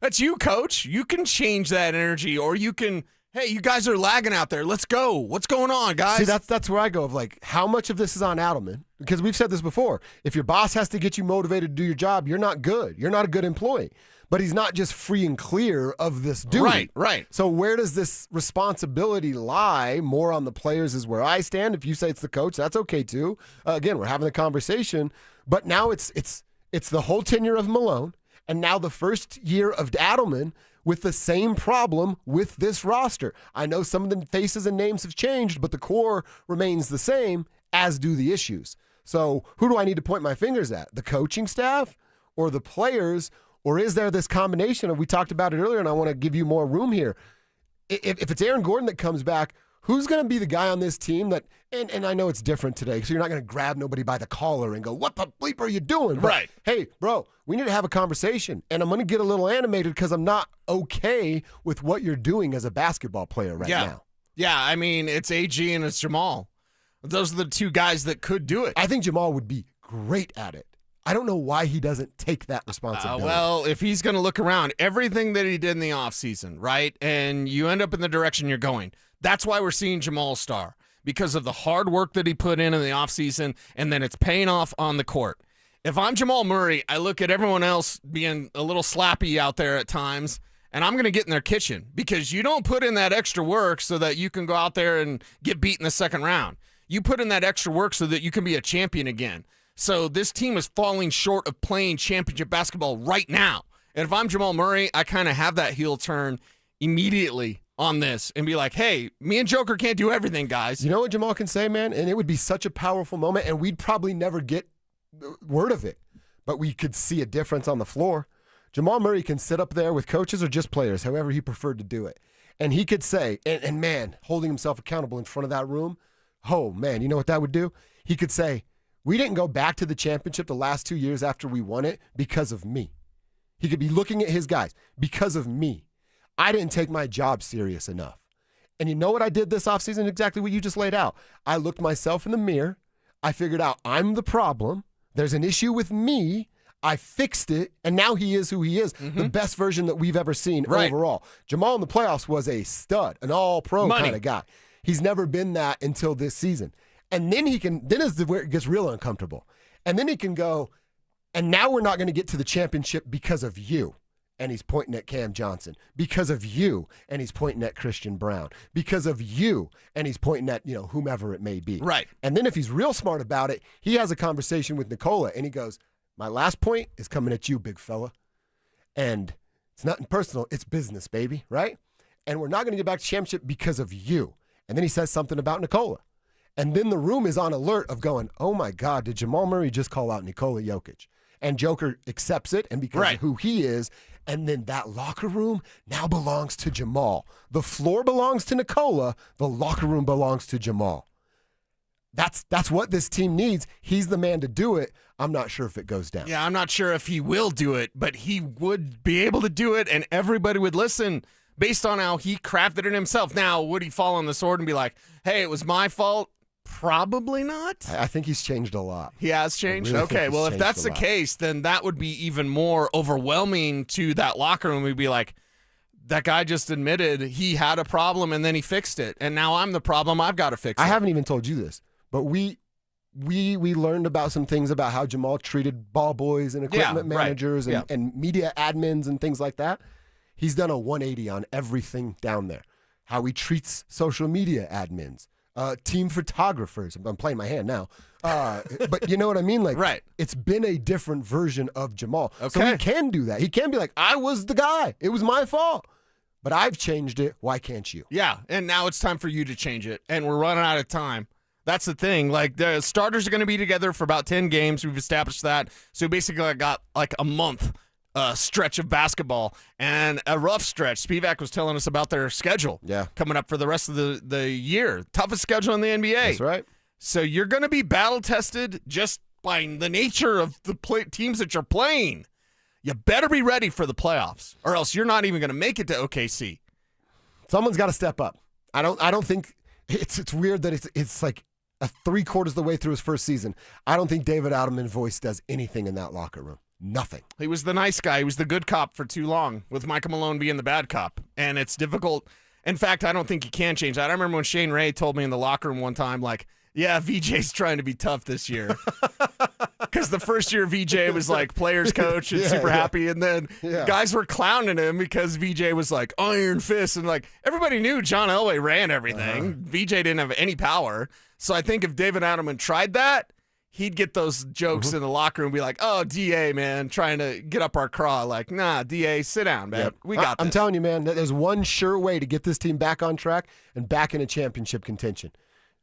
That's you, Coach. You can change that energy, or you can, hey, you guys are lagging out there. Let's go. What's going on, guys? See, that's where I go of like, how much of this is on Adelman? Because we've said this before. If your boss has to get you motivated to do your job, you're not good. You're not a good employee. But he's not just free and clear of this duty. Right. So where does this responsibility lie? More on the players is where I stand. If you say it's the coach, that's okay too. Again, we're having a conversation. But now it's the whole tenure of Malone, and now the first year of Adelman with the same problem with this roster. I know some of the faces and names have changed, but the core remains the same, as do the issues. So who do I need to point my fingers at? The coaching staff or the players? Or is there this combination of, we talked about it earlier, and I want to give you more room here. If it's Aaron Gordon that comes back, who's going to be the guy on this team that, and I know it's different today, so you're not going to grab nobody by the collar and go, what the bleep are you doing? But, right. Hey, bro, we need to have a conversation, and I'm going to get a little animated because I'm not okay with what you're doing as a basketball player right now. Yeah, I mean, it's AG and it's Jamal. Those are the two guys that could do it. I think Jamal would be great at it. I don't know why he doesn't take that responsibility. Well, if he's going to look around, everything that he did in the offseason, right, and you end up in the direction you're going, that's why we're seeing Jamal star, because of the hard work that he put in the offseason, and then it's paying off on the court. If I'm Jamal Murray, I look at everyone else being a little slappy out there at times, and I'm going to get in their kitchen, because you don't put in that extra work so that you can go out there and get beat in the second round. You put in that extra work so that you can be a champion again. So this team is falling short of playing championship basketball right now. And if I'm Jamal Murray, I kind of have that heel turn immediately on this and be like, hey, me and Joker can't do everything, guys. You know what Jamal can say, man? And it would be such a powerful moment, and we'd probably never get word of it. but we could see a difference on the floor. Jamal Murray can sit up there with coaches or just players, however he preferred to do it. And he could say, and man, holding himself accountable in front of that room, oh man, you know what that would do? He could say, we didn't go back to the championship the last 2 years after we won it because of me. He could be looking at his guys because of me. I didn't take my job serious enough. And you know what I did this offseason? Exactly what you just laid out. I looked myself in the mirror. I figured out I'm the problem. There's an issue with me. I fixed it, and now he is who he is, the best version that we've ever seen overall. Jamal in the playoffs was a stud, an all-pro kind of guy. He's never been that until this season. And then is where it gets real uncomfortable. And then he can go, and now we're not going to get to the championship because of you. And he's pointing at Cam Johnson. Because of you, and he's pointing at Christian Brown. Because of you, and he's pointing at, whomever it may be. Right. And then if he's real smart about it, he has a conversation with Nikola, and he goes, my last point is coming at you, big fella. And it's nothing personal. It's business, baby, right? And we're not going to get back to championship because of you. And then he says something about Nikola. And then the room is on alert of going, oh, my God, did Jamal Murray just call out Nikola Jokic? And Joker accepts it, and because of who he is, and then that locker room now belongs to Jamal. The floor belongs to Nikola. The locker room belongs to Jamal. That's what this team needs. He's the man to do it. I'm not sure if it goes down. Yeah, I'm not sure if he will do it, but he would be able to do it, and everybody would listen based on how he crafted it himself. Now, would he fall on the sword and be like, hey, it was my fault? Probably not. I think he's changed a lot. He has changed? I really Okay, well, if that's the case, then that would be even more overwhelming to that locker room. We'd be like, that guy just admitted he had a problem, and then he fixed it, and now I'm the problem. I've got to fix it. I haven't even told you this. But we learned about some things about how Jamal treated ball boys and equipment managers and media admins and things like that. He's done a 180 on everything down there. How he treats social media admins, team photographers. I'm playing my hand now. But you know what I mean? Like, it's been a different version of Jamal. Okay. So he can do that. He can be like, I was the guy. It was my fault. But I've changed it. Why can't you? Yeah, and now it's time for you to change it. And we're running out of time. That's the thing. Like, the starters are going to be together for about 10 games. We've established that. So basically, I got like a month stretch of basketball and a rough stretch. Spivak was telling us about their schedule coming up for the rest of the year. Toughest schedule in the NBA. That's right. So you're going to be battle-tested just by the nature of the teams that you're playing. You better be ready for the playoffs, or else you're not even going to make it to OKC. Someone's got to step up. I don't think it's weird that it's like a 3/4 of the way through his first season. I don't think David Adelman's voice does anything in that locker room. Nothing. He was the nice guy. He was the good cop for too long, with Michael Malone being the bad cop. And it's difficult. In fact, I don't think he can change that. I remember when Shane Ray told me in the locker room one time, like, yeah, VJ's trying to be tough this year. Because the first year VJ was like players coach and super happy. And then guys were clowning him because VJ was like iron fist. And like everybody knew John Elway ran everything. VJ didn't have any power. So I think if David Adelman tried that, he'd get those jokes in the locker room and be like, oh, DA, man, trying to get up our craw. Like, nah, DA, sit down, man. We got this. I'm telling you, man, there's one sure way to get this team back on track and back in a championship contention.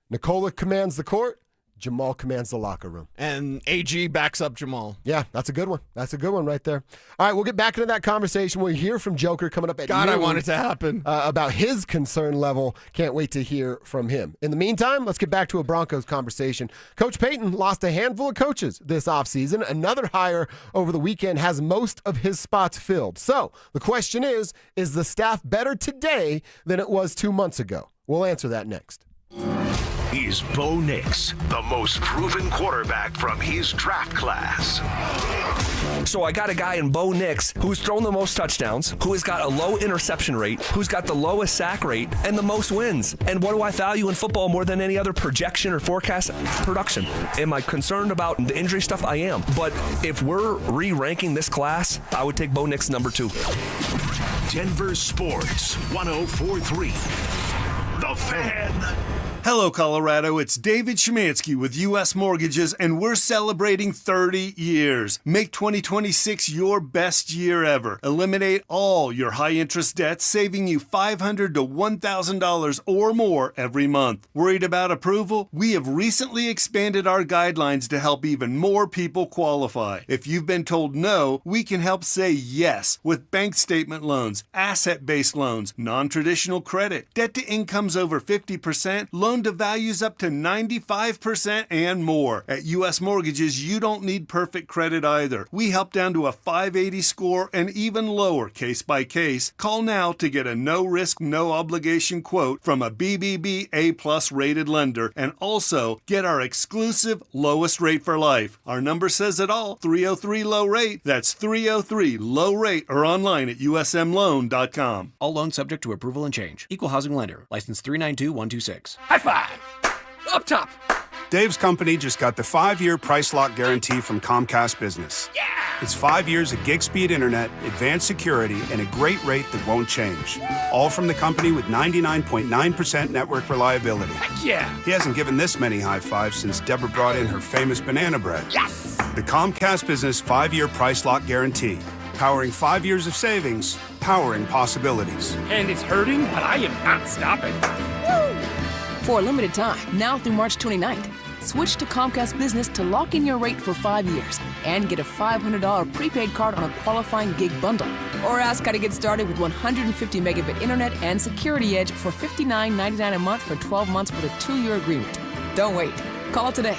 Nikola commands the court. Jamal commands the locker room. And AG backs up Jamal. Yeah, that's a good one. That's a good one right there. All right, we'll get back into that conversation. We'll hear from Joker coming up at God, noon, I want it to happen. About his concern level. Can't wait to hear from him. In the meantime, let's get back to a Broncos conversation. Coach Payton lost a handful of coaches this offseason. Another hire over the weekend has most of his spots filled. So the question is the staff better today than it was 2 months ago? We'll answer that next. He's Bo Nix, the most proven quarterback from his draft class. So I got a guy in Bo Nix who's thrown the most touchdowns, who has got a low interception rate, who's got the lowest sack rate, and the most wins. And what do I value in football more than any other projection or forecast? Production. Am I concerned about the injury stuff? I am. But if we're re-ranking this class, I would take Bo Nix number 2. Denver Sports 104.3. The Fan. Hello, Colorado. It's David Szymanski with U.S. Mortgages, and we're celebrating 30 years. Make 2026 your best year ever. Eliminate all your high-interest debts, saving you $500 to $1,000 or more every month. Worried about approval? We have recently expanded our guidelines to help even more people qualify. If you've been told no, we can help say yes with bank statement loans, asset-based loans, non-traditional credit, debt to incomes over 50%, loan to values up to 95% and more. At U.S. Mortgages, you don't need perfect credit either. We help down to a 580 score and even lower case by case. Call now to get a no-risk, no-obligation quote from a BBB A+ rated lender and also get our exclusive lowest rate for life. Our number says it all, 303 low rate. That's 303 low rate or online at usmloan.com. All loans subject to approval and change. Equal housing lender. License 392126. High five! Up top! Dave's company just got the 5-year price lock guarantee from Comcast Business. Yeah! It's 5 years of gig speed internet, advanced security, and a great rate that won't change. All from the company with 99.9% network reliability. Heck yeah! He hasn't given this many high fives since Deborah brought in her famous banana bread. Yes! The Comcast Business 5-year price lock guarantee. Powering 5 years of savings, powering possibilities. And it's hurting, but I am not stopping. Woo! For a limited time, now through March 29th, switch to Comcast Business to lock in your rate for 5 years and get a $500 prepaid card on a qualifying gig bundle. Or ask how to get started with 150 megabit internet and Security Edge for $59.99 a month for 12 months with a 2-year agreement. Don't wait. Call today.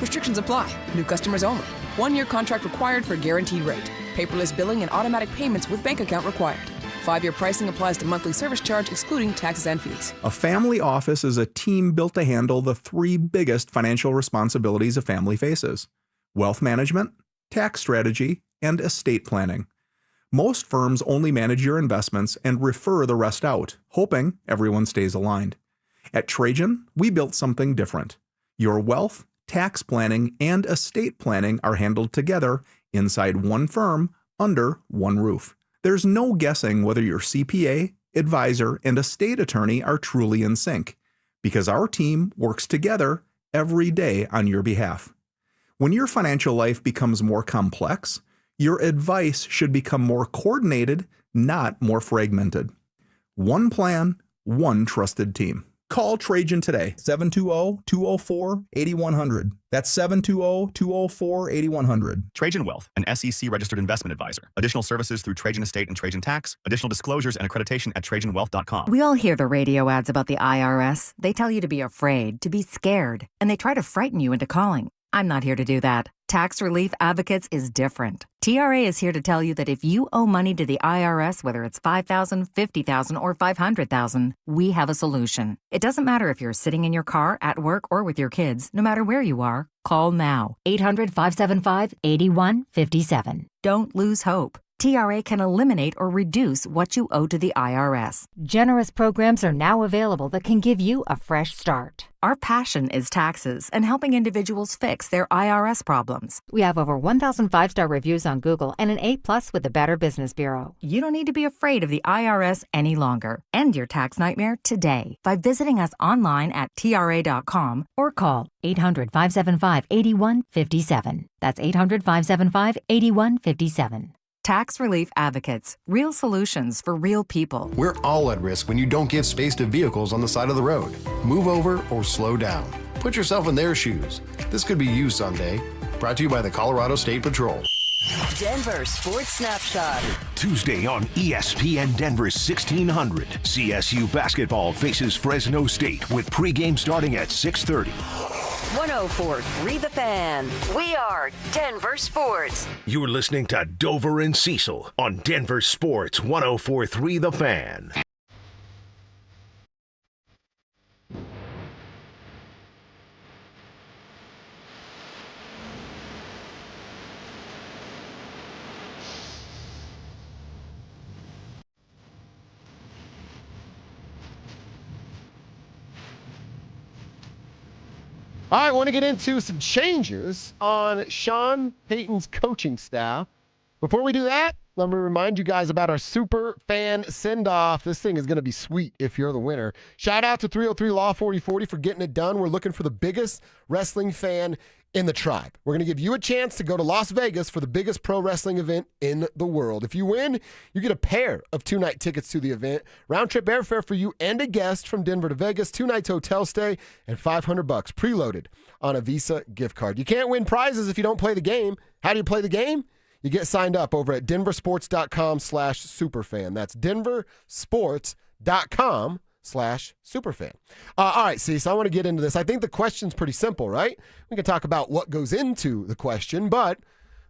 Restrictions apply. New customers only. 1-year contract required for guaranteed rate. Paperless billing and automatic payments with bank account required. 5-year pricing applies to monthly service charge, excluding taxes and fees. A family office is a team built to handle the 3 biggest financial responsibilities a family faces: wealth management, tax strategy, and estate planning. Most firms only manage your investments and refer the rest out, hoping everyone stays aligned. At Trajan, we built something different. Your wealth, tax planning, and estate planning are handled together inside one firm, under one roof. There's no guessing whether your CPA, advisor, and estate attorney are truly in sync, because our team works together every day on your behalf. When your financial life becomes more complex, your advice should become more coordinated, not more fragmented. One plan, one trusted team. Call Trajan today, 720-204-8100. That's 720-204-8100. Trajan Wealth, an SEC-registered investment advisor. Additional services through Trajan Estate and Trajan Tax. Additional disclosures and accreditation at TrajanWealth.com. We all hear the radio ads about the IRS. They tell you to be afraid, to be scared, and they try to frighten you into calling. I'm not here to do that. Tax Relief Advocates is different. TRA is here to tell you that if you owe money to the IRS, whether it's $5,000, $50,000, or $500,000, we have a solution. It doesn't matter if you're sitting in your car, at work, or with your kids. No matter where you are, call now. 800-575-8157. Don't lose hope. TRA can eliminate or reduce what you owe to the IRS. Generous programs are now available that can give you a fresh start. Our passion is taxes and helping individuals fix their IRS problems. We have over 1,000 5-star reviews on Google and an A+ with the Better Business Bureau. You don't need to be afraid of the IRS any longer. End your tax nightmare today by visiting us online at TRA.com or call 800-575-8157. That's 800-575-8157. Tax Relief Advocates. Real solutions for real people. We're all at risk when you don't give space to vehicles on the side of the road. Move over or slow down. Put yourself in their shoes. This could be you someday. Brought to you by the Colorado State Patrol. Denver Sports Snapshot. Tuesday on ESPN Denver 1600. CSU basketball faces Fresno State with pregame starting at 6:30. 104.3 The Fan. We are Denver Sports. You're listening to Dover and Cecil on Denver Sports 104.3 The Fan. All right, I want to get into some changes on Sean Payton's coaching staff Before we do that, let me remind you guys about our super fan send-off. This thing is going to be sweet if you're the winner. Shout out to 303 Law 4040 for getting it done. We're looking for the biggest wrestling fan in the tribe. We're going to give you a chance to go to Las Vegas for the biggest pro wrestling event in the world. If you win, you get a pair of 2-night tickets to the event, round-trip airfare for you and a guest from Denver to Vegas, 2 nights hotel stay, and $500 preloaded on a Visa gift card. You can't win prizes if you don't play the game. How do you play the game? You get signed up over at DenverSports.com/superfan. That's DenverSports.com/superfan. All right, so I want to get into this. I think the question's pretty simple, right? We can talk about what goes into the question, but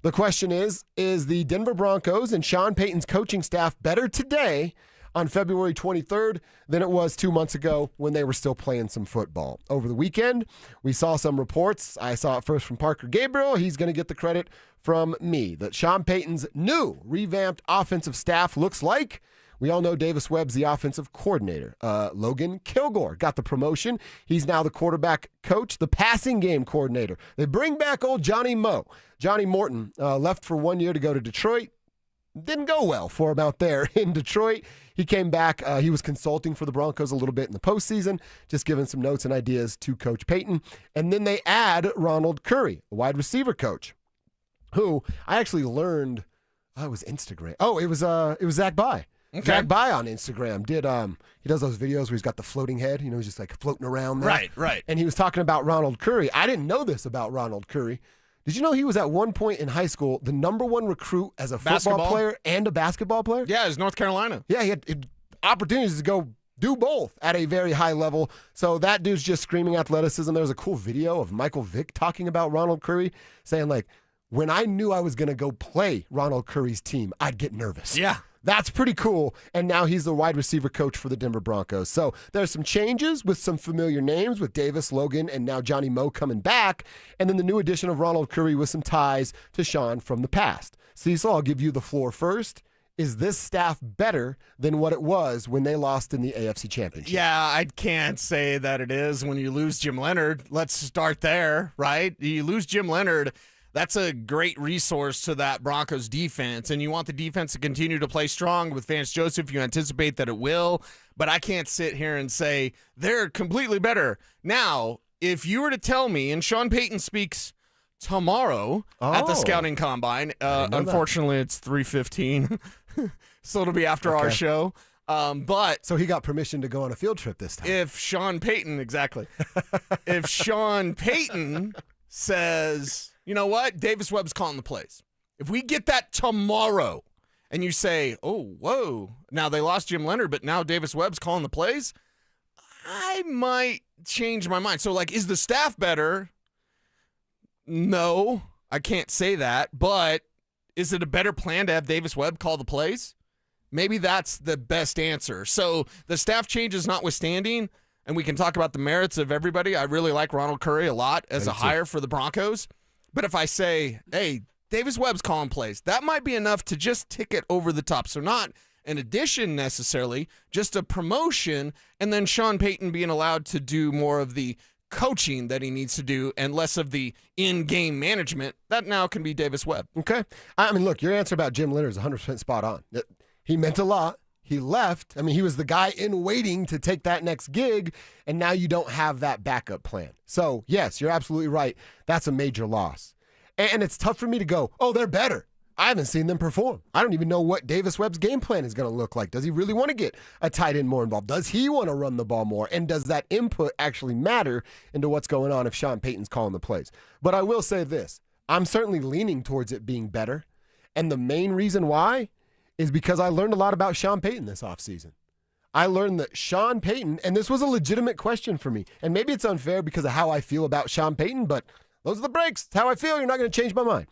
the question is the Denver Broncos and Sean Payton's coaching staff better today on February 23rd than it was 2 months ago when they were still playing some football? Over the weekend, we saw some reports. I saw it first from Parker Gabriel. He's going to get the credit from me. That Sean Payton's new revamped offensive staff looks like. We all know Davis Webb's the offensive coordinator. Logan Kilgore got the promotion. He's now the quarterback coach, the passing game coordinator. They bring back old Johnny Moe. Johnny Morton left for 1 year to go to Detroit. Didn't go well for him out there in Detroit. He came back. He was consulting for the Broncos a little bit in the postseason, just giving some notes and ideas to Coach Payton. And then they add Ronald Curry, a wide receiver coach, who I actually learned, it was Instagram. Oh, it was Zach Bye. Okay. Zach Bye on Instagram did he does those videos where he's got the floating head, he's just like floating around there. Right. And he was talking about Ronald Curry. I didn't know this about Ronald Curry. Did you know he was at one point in high school the number one recruit as a football player and a basketball player? Yeah, it was North Carolina. Yeah, he had opportunities to go do both at a very high level. So that dude's just screaming athleticism. There was a cool video of Michael Vick talking about Ronald Curry, saying like, when I knew I was going to go play Ronald Curry's team, I'd get nervous. Yeah. That's pretty cool. And now he's the wide receiver coach for the Denver Broncos. So there's some changes with some familiar names with Davis, Logan, and now Johnny Moe coming back. And then the new addition of Ronald Curry with some ties to Sean from the past. Cecil, I'll give you the floor first. Is this staff better than what it was when they lost in the AFC Championship? Yeah, I can't say that it is when you lose Jim Leonard. Let's start there, right? You lose Jim Leonard. That's a great resource to that Broncos defense, and you want the defense to continue to play strong with Vance Joseph. You anticipate that it will, but I can't sit here and say they're completely better. Now, if you were to tell me, and Sean Payton speaks tomorrow at the scouting combine, unfortunately it's 3:15, so it'll be after our show. But so he got permission to go on a field trip this time. If Sean Payton says, you know what? Davis Webb's calling the plays. If we get that tomorrow and you say, oh, whoa, now they lost Jim Leonard, but now Davis Webb's calling the plays, I might change my mind. So, is the staff better? No, I can't say that. But is it a better plan to have Davis Webb call the plays? Maybe that's the best answer. So the staff changes notwithstanding, and we can talk about the merits of everybody. I really like Ronald Curry a lot as a hire for the Broncos. But if I say, hey, Davis Webb's calling plays, that might be enough to just tick it over the top. So not an addition necessarily, just a promotion, and then Sean Payton being allowed to do more of the coaching that he needs to do and less of the in-game management. That now can be Davis Webb. Okay. I mean, look, your answer about Jim Leonard is 100% spot on. He meant a lot. He left. I mean, he was the guy in waiting to take that next gig, and now you don't have that backup plan. So, yes, you're absolutely right. That's a major loss. And it's tough for me to go, oh, they're better. I haven't seen them perform. I don't even know what Davis Webb's game plan is going to look like. Does he really want to get a tight end more involved? Does he want to run the ball more? And does that input actually matter into what's going on if Sean Payton's calling the plays? But I will say this. I'm certainly leaning towards it being better. And the main reason why is because I learned a lot about Sean Payton this offseason. I learned that Sean Payton, and this was a legitimate question for me, and maybe it's unfair because of how I feel about Sean Payton, but those are the breaks. It's how I feel. You're not going to change my mind.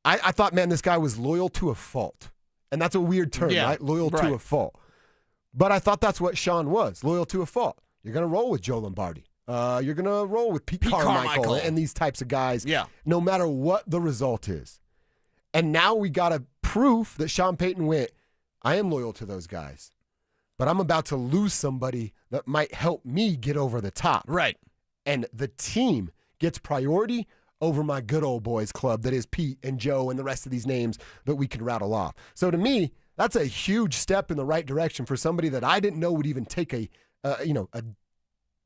I thought, man, this guy was loyal to a fault. And that's a weird term, right? Loyal to a fault. But I thought that's what Sean was, loyal to a fault. You're going to roll with Joe Lombardi. You're going to roll with Pete Carmichael and these types of guys, no matter what the result is. And now we got a proof that Sean Payton went, I am loyal to those guys, but I'm about to lose somebody that might help me get over the top. Right. And the team gets priority over my good old boys club that is Pete and Joe and the rest of these names that we can rattle off. So to me, that's a huge step in the right direction for somebody that I didn't know would even take a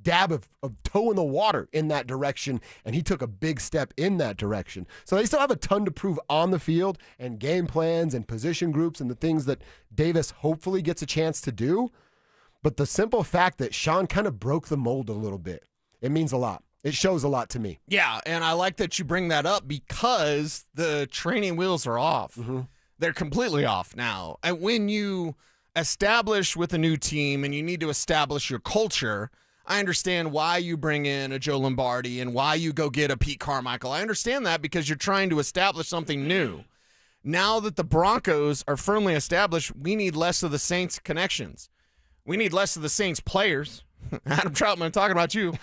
dab of toe in the water in that direction, and he took a big step in that direction. So they still have a ton to prove on the field and game plans and position groups and the things that Davis hopefully gets a chance to do. But the simple fact that Sean kind of broke the mold a little bit, it means a lot. It shows a lot to me. Yeah, and I like that you bring that up because the training wheels are off. Mm-hmm. They're completely off now. And when you establish with a new team and you need to establish your culture, I understand why you bring in a Joe Lombardi and why you go get a Pete Carmichael. I understand that because you're trying to establish something new. Now that the Broncos are firmly established, we need less of the Saints connections. We need less of the Saints players. Adam Troutman, talking about you.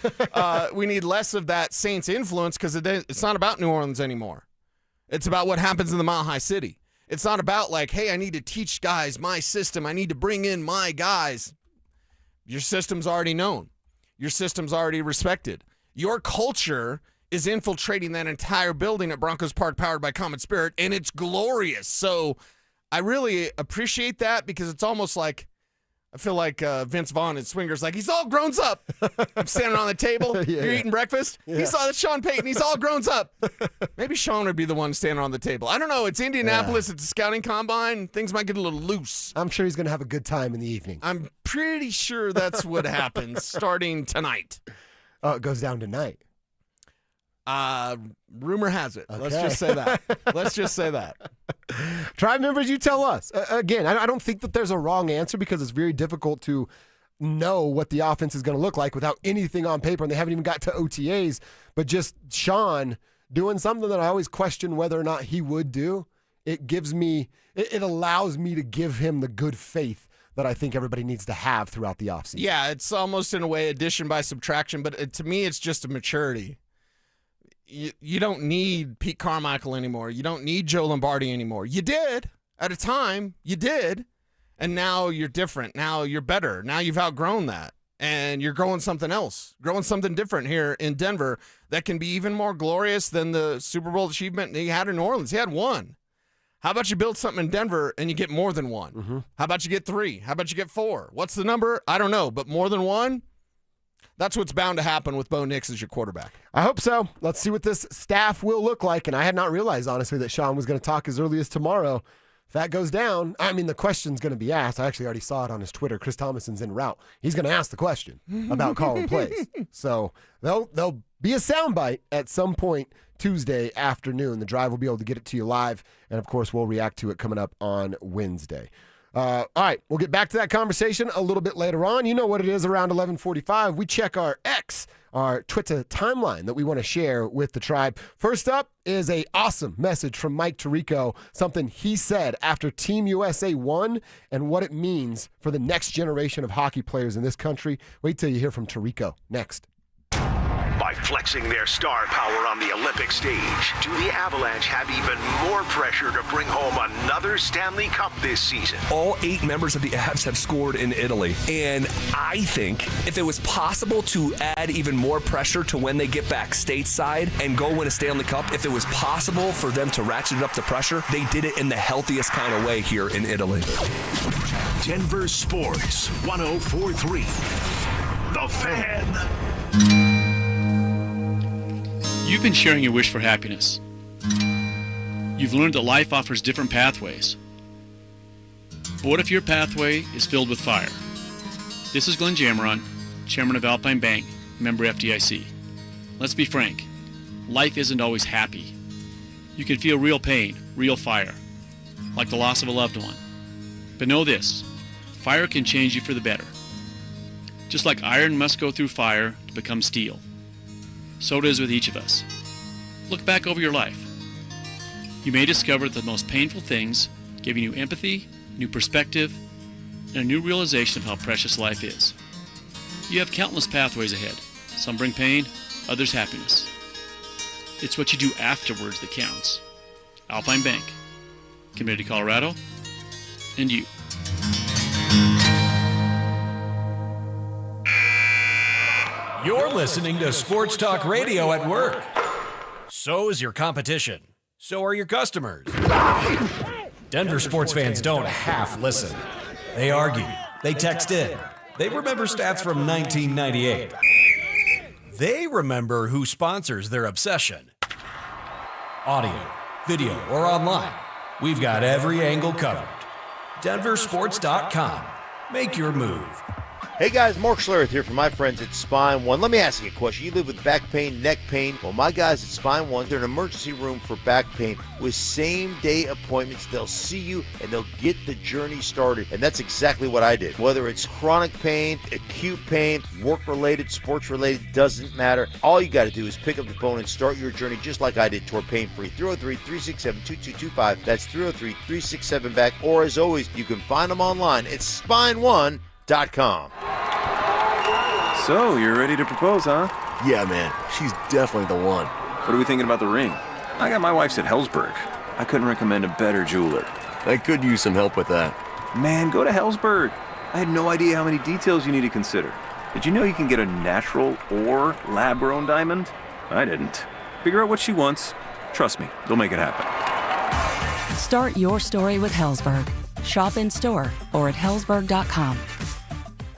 We need less of that Saints influence because it's not about New Orleans anymore. It's about what happens in the Mile High City. It's not about like, hey, I need to teach guys my system. I need to bring in my guys. Your system's already known. Your system's already respected. Your culture is infiltrating that entire building at Broncos Park powered by Common Spirit, and it's glorious. So I really appreciate that because it's almost like, I feel like Vince Vaughn and Swingers, like he's all grown up. I'm standing on the table. You're eating breakfast. Yeah. He saw that Sean Payton. He's all grown up. Maybe Sean would be the one standing on the table. I don't know. It's Indianapolis. It's a scouting combine. Things might get a little loose. I'm sure he's going to have a good time in the evening. I'm pretty sure that's what happens starting tonight. Oh, it goes down tonight. Rumor has it. Okay. Let's just say that. Let's just say that. Tribe members, you tell us. Again, I don't think that there's a wrong answer because it's very difficult to know what the offense is going to look like without anything on paper, and they haven't even got to OTAs. But just Sean doing something that I always question whether or not he would do, it allows me to give him the good faith that I think everybody needs to have throughout the offseason. Yeah, it's almost in a way addition by subtraction, but to me it's just a maturity. You don't need Pete Carmichael anymore. You don't need Joe Lombardi anymore. You did at a time. You did. And now you're different. Now you're better. Now you've outgrown that. And you're growing something else, growing something different here in Denver that can be even more glorious than the Super Bowl achievement he had in New Orleans. He had one. How about you build something in Denver and you get more than one? Mm-hmm. How about you get 3? How about you get 4? What's the number? I don't know. But more than one? That's what's bound to happen with Bo Nix as your quarterback. I hope so. Let's see what this staff will look like. And I had not realized, honestly, that Sean was going to talk as early as tomorrow. If that goes down, I mean, the question's going to be asked. I actually already saw it on his Twitter. Chris Thomason's en route. He's going to ask the question about calling plays. So there'll be a soundbite at some point Tuesday afternoon. The Drive will be able to get it to you live. And, of course, we'll react to it coming up on Wednesday. All right, we'll get back to that conversation a little bit later on. You know what it is around 11:45. We check our Twitter timeline that we want to share with the Tribe. First up is a awesome message from Mike Tirico, something he said after Team USA won and what it means for the next generation of hockey players in this country. Wait till you hear from Tirico next. By flexing their star power on the Olympic stage, do the Avalanche have even more pressure to bring home another Stanley Cup this season? All 8 members of the Avs have scored in Italy. And I think if it was possible to add even more pressure to when they get back stateside and go win a Stanley Cup, if it was possible for them to ratchet up the pressure, they did it in the healthiest kind of way here in Italy. Denver Sports 104.3. The Fan. You've been sharing your wish for happiness. You've learned that life offers different pathways. But what if your pathway is filled with fire? This is Glenn Jameron, Chairman of Alpine Bank, member FDIC. Let's be frank, life isn't always happy. You can feel real pain, real fire, like the loss of a loved one. But know this, fire can change you for the better. Just like iron must go through fire to become steel. So it is with each of us. Look back over your life. You may discover that the most painful things giving you empathy, new perspective, and a new realization of how precious life is. You have countless pathways ahead. Some bring pain, others happiness. It's what you do afterwards that counts. Alpine Bank, committed to Colorado, and you. You're listening to Sports Talk Radio at work. So is your competition. So are your customers. Denver sports fans don't half listen. They argue. They text in. They remember stats from 1998. They remember who sponsors their obsession. Audio, video, or online. We've got every angle covered. DenverSports.com. Make your move. Hey guys, Mark Schlereth here from my friends at Spine One. Let me ask you a question. You live with back pain, neck pain. Well, my guys at Spine One, they're an emergency room for back pain with same-day appointments. They'll see you and they'll get the journey started. And that's exactly what I did. Whether it's chronic pain, acute pain, work-related, sports-related, doesn't matter. All you got to do is pick up the phone and start your journey just like I did toward pain-free. 303-367-2225. That's 303-367-BACK. Or as always, you can find them online at SpineOne.com. So, you're ready to propose, huh? Yeah, man. She's definitely the one. What are we thinking about the ring? I got my wife's at Hellsberg. I couldn't recommend a better jeweler. I could use some help with that. Man, go to Hellsberg. I had no idea how many details you need to consider. Did you know you can get a natural or lab-grown diamond? I didn't. Figure out what she wants. Trust me, they'll make it happen. Start your story with Hellsberg. Shop in store or at hellsberg.com.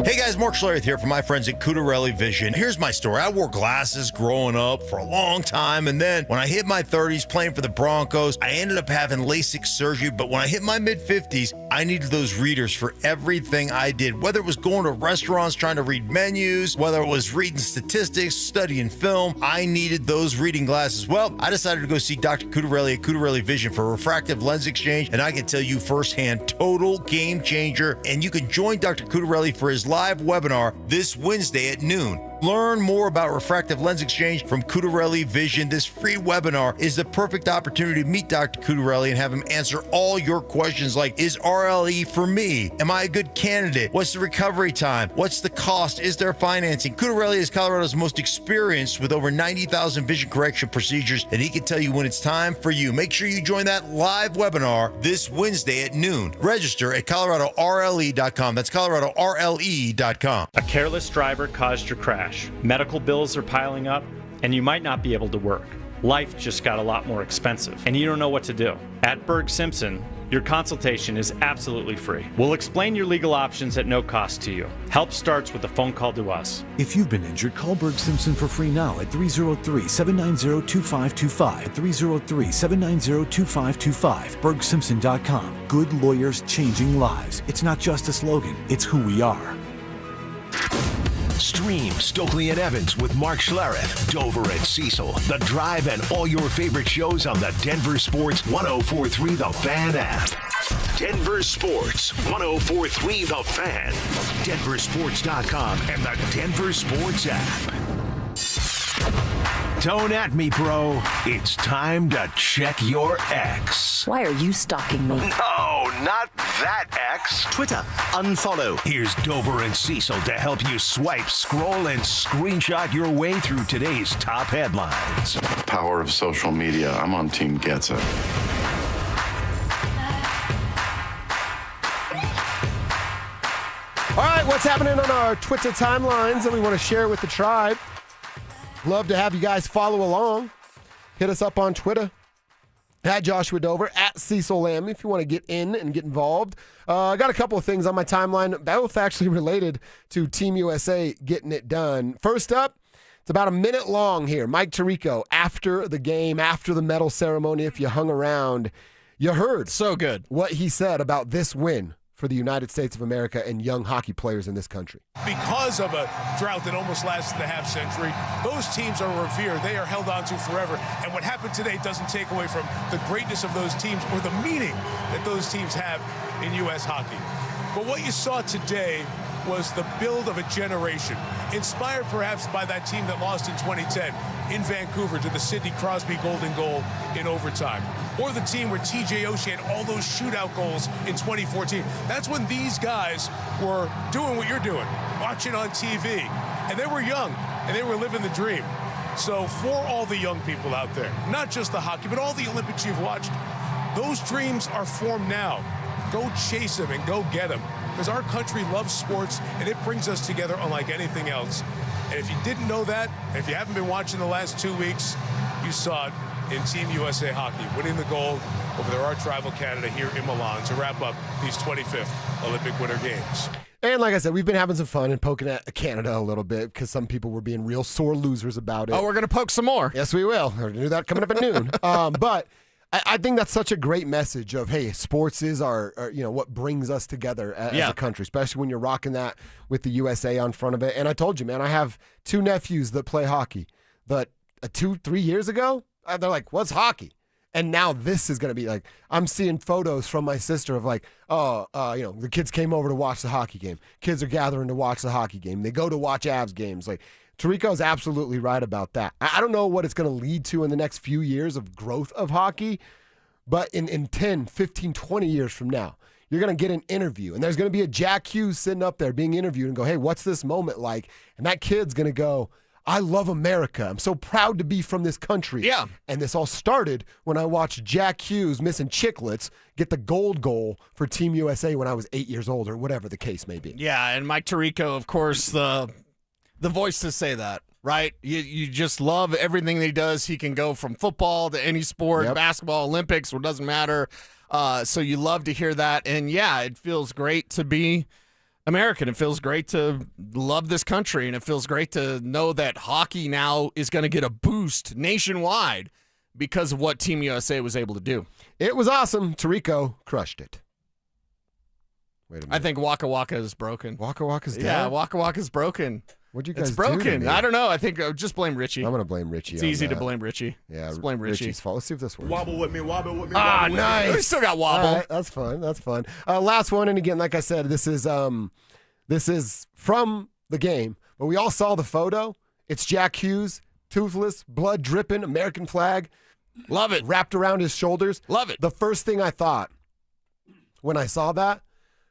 Hey guys, Mark Schlereth here from my friends at Cudarelli Vision. Here's my story. I wore glasses growing up for a long time, and then when I hit my 30s playing for the Broncos, I ended up having LASIK surgery, but when I hit my mid-50s, I needed those readers for everything I did, whether it was going to restaurants trying to read menus, whether it was reading statistics, studying film, I needed those reading glasses. Well, I decided to go see Dr. Cudarelli at Cudarelli Vision for a refractive lens exchange, and I can tell you firsthand, total game changer, and you can join Dr. Cudarelli for his live webinar this Wednesday at noon. Learn more about refractive lens exchange from Cudarelli Vision. This free webinar is the perfect opportunity to meet Dr. Cudarelli and have him answer all your questions like, is RLE for me? Am I a good candidate? What's the recovery time? What's the cost? Is there financing? Cudarelli is Colorado's most experienced with over 90,000 vision correction procedures, and he can tell you when it's time for you. Make sure you join that live webinar this Wednesday at noon. Register at ColoradoRLE.com. That's ColoradoRLE.com. A careless driver caused your crash. Medical bills are piling up, and you might not be able to work. Life just got a lot more expensive, and you don't know what to do. At Berg Simpson, your consultation is absolutely free. We'll explain your legal options at no cost to you. Help starts with a phone call to us. If you've been injured, call Berg Simpson for free now at 303-790-2525. 303-790-2525. BergSimpson.com. Good lawyers changing lives. It's not just a slogan, it's who we are. Stream Stokely and Evans with Mark Schlereth, Dover and Cecil, The Drive, and all your favorite shows on the Denver Sports 104.3 The Fan app. Denver Sports 104.3 The Fan, DenverSports.com, and the Denver Sports app. Don't at me, bro. It's time to check your ex. Why are you stalking me? No, not that ex. Twitter, unfollow. Here's Dover and Cecil to help you swipe, scroll, and screenshot your way through today's top headlines. Power of social media. I'm on Team Gets It. All right, what's happening on our Twitter timelines that we want to share with the tribe? Love to have you guys follow along. Hit us up on Twitter, at Joshua Dover, at Cecil Lamb, if you want to get in and get involved. I got a couple of things on my timeline, both actually related to Team USA getting it done. First up, it's about a minute long here. Mike Tirico, after the game, after the medal ceremony, if you hung around, you heard so good what he said about this win for the United States of America and young hockey players in this country. Because of a drought that almost lasted the half century, those teams are revered. They are held on to forever. And what happened today doesn't take away from the greatness of those teams or the meaning that those teams have in U.S. hockey. But what you saw today was the build of a generation, inspired perhaps by that team that lost in 2010 in Vancouver to the Sidney Crosby golden goal in overtime. Or the team where TJ Oshie had all those shootout goals in 2014. That's when these guys were doing what you're doing, watching on TV. And they were young, and they were living the dream. So for all the young people out there, not just the hockey, but all the Olympics you've watched, those dreams are formed now. Go chase them and go get them. Because our country loves sports, and it brings us together unlike anything else. And if you didn't know that, and if you haven't been watching the last 2 weeks, you saw it in Team USA hockey, winning the gold over their arch rival Canada here in Milan to wrap up these 25th Olympic Winter Games. And like I said, we've been having some fun and poking at Canada a little bit because some people were being real sore losers about it. Oh, we're going to poke some more. Yes, we will. We're going to do that coming up at noon. But I think that's such a great message of, hey, sports is our what brings us together as a country, especially when you're rocking that with the USA on front of it. And I told you, man, I have 2 nephews that play hockey. But 2-3 years ago, they're like, what's hockey? And now this is going to be like, I'm seeing photos from my sister of like, the kids came over to watch the hockey game. Kids are gathering to watch the hockey game. They go to watch Avs games. Like, Tarico's absolutely right about that. I don't know what it's going to lead to in the next few years of growth of hockey, but in 10, 15, 20 years from now, you're going to get an interview, and there's going to be a Jack Hughes sitting up there being interviewed and go, hey, what's this moment like? And that kid's going to go, I love America. I'm so proud to be from this country. Yeah. And this all started when I watched Jack Hughes missing chiclets get the gold goal for Team USA when I was 8 years old or whatever the case may be. Yeah, and Mike Tirico, of course, the voice to say that, right? You just love everything that he does. He can go from football to any sport, basketball, Olympics, it doesn't matter. So you love to hear that. And, yeah, it feels great to be American. It feels great to love this country, and it feels great to know that hockey now is going to get a boost nationwide because of what Team USA was able to do. It was awesome. Tirico crushed it. Wait a minute. I think Waka Waka is broken. Waka Waka's dead? Yeah, Waka Waka's broken. What'd you guys It's broken. do to me? I don't know. I think just blame Richie. I'm going to blame Richie. It's on easy that. to blame Richie. Yeah, Let's blame Richie. Richie's fault. Let's see if this works. Wobble with me, wobble with me. Ah, wobble with me. nice. We still got wobble. All right, that's fun. That's fun. Last one, and again, like I said, this is from the game, but we all saw the photo. It's Jack Hughes, toothless, blood dripping, American flag. Love it. Wrapped around his shoulders. Love it. The first thing I thought when I saw that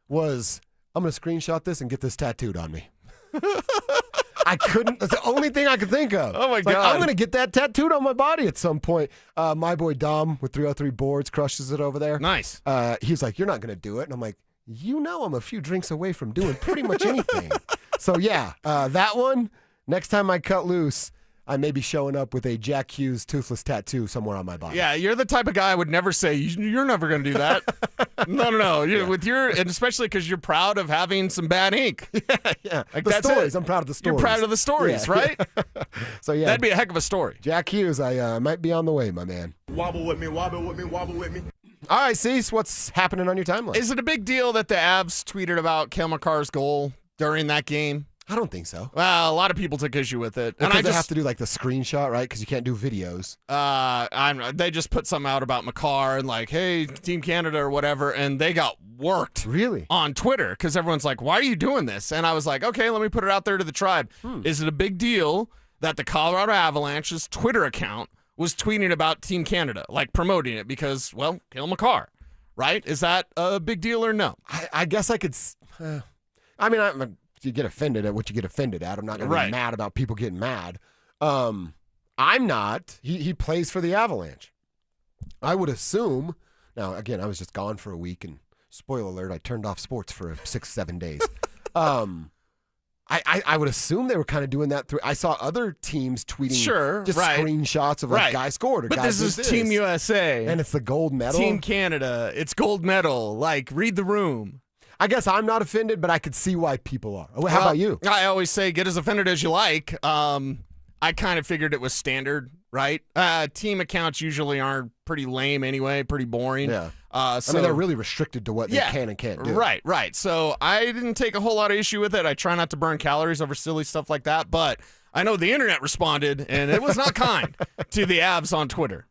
was, I'm going to screenshot this and get this tattooed on me. I couldn't. That's the only thing I could think of. Oh, my It's like, God. I'm going to get that tattooed on my body at some point. My boy Dom with 303 Boards crushes it over there. Nice. He's like, you're not going to do it. And I'm like, I'm a few drinks away from doing pretty much anything. So, yeah, that one, next time I cut loose, I may be showing up with a Jack Hughes toothless tattoo somewhere on my body. Yeah, you're the type of guy I would never say, you're never going to do that. No. And especially because you're proud of having some bad ink. Yeah. Like, The that's stories. it. I'm proud of the stories. You're proud of the stories, Yeah. right? So, yeah. That'd be a heck of a story. Jack Hughes, I might be on the way, my man. Wobble with me, wobble with me, wobble with me. All right, Cease, what's happening on your timeline? Is it a big deal that the Avs tweeted about Cale Makar's goal during that game? I don't think so. Well, a lot of people took issue with it. Because And I they just have to do like the screenshot, right? Because you can't do videos. they just put something out about Makar and like, hey, Team Canada or whatever, and they got worked Really? on Twitter because everyone's like, why are you doing this? And I was like, okay, let me put it out there to the tribe. Is it a big deal that the Colorado Avalanche's Twitter account was tweeting about Team Canada, like promoting it because, well, Cale Makar, right? Is that a big deal or no? I guess I could. You get offended at what you get offended at. I'm not going to be mad about people getting mad. I'm not. He plays for the Avalanche. I would assume. Now, again, I was just gone for a week, and spoiler alert, I turned off sports for 6-7 days. I would assume they were kind of doing that through. I saw other teams tweeting screenshots of like guy scored or but guy this is Team USA. and it's the gold medal. Team Canada. It's gold medal. Like, read the room. I guess I'm not offended, but I could see why people are. How about you? I always say get as offended as you like. I kind of figured it was standard, right? Team accounts usually are pretty lame anyway, pretty boring. Yeah. So they're really restricted to what they can and can't do. Right. So I didn't take a whole lot of issue with it. I try not to burn calories over silly stuff like that, but I know the internet responded, and it was not kind to the Avs on Twitter.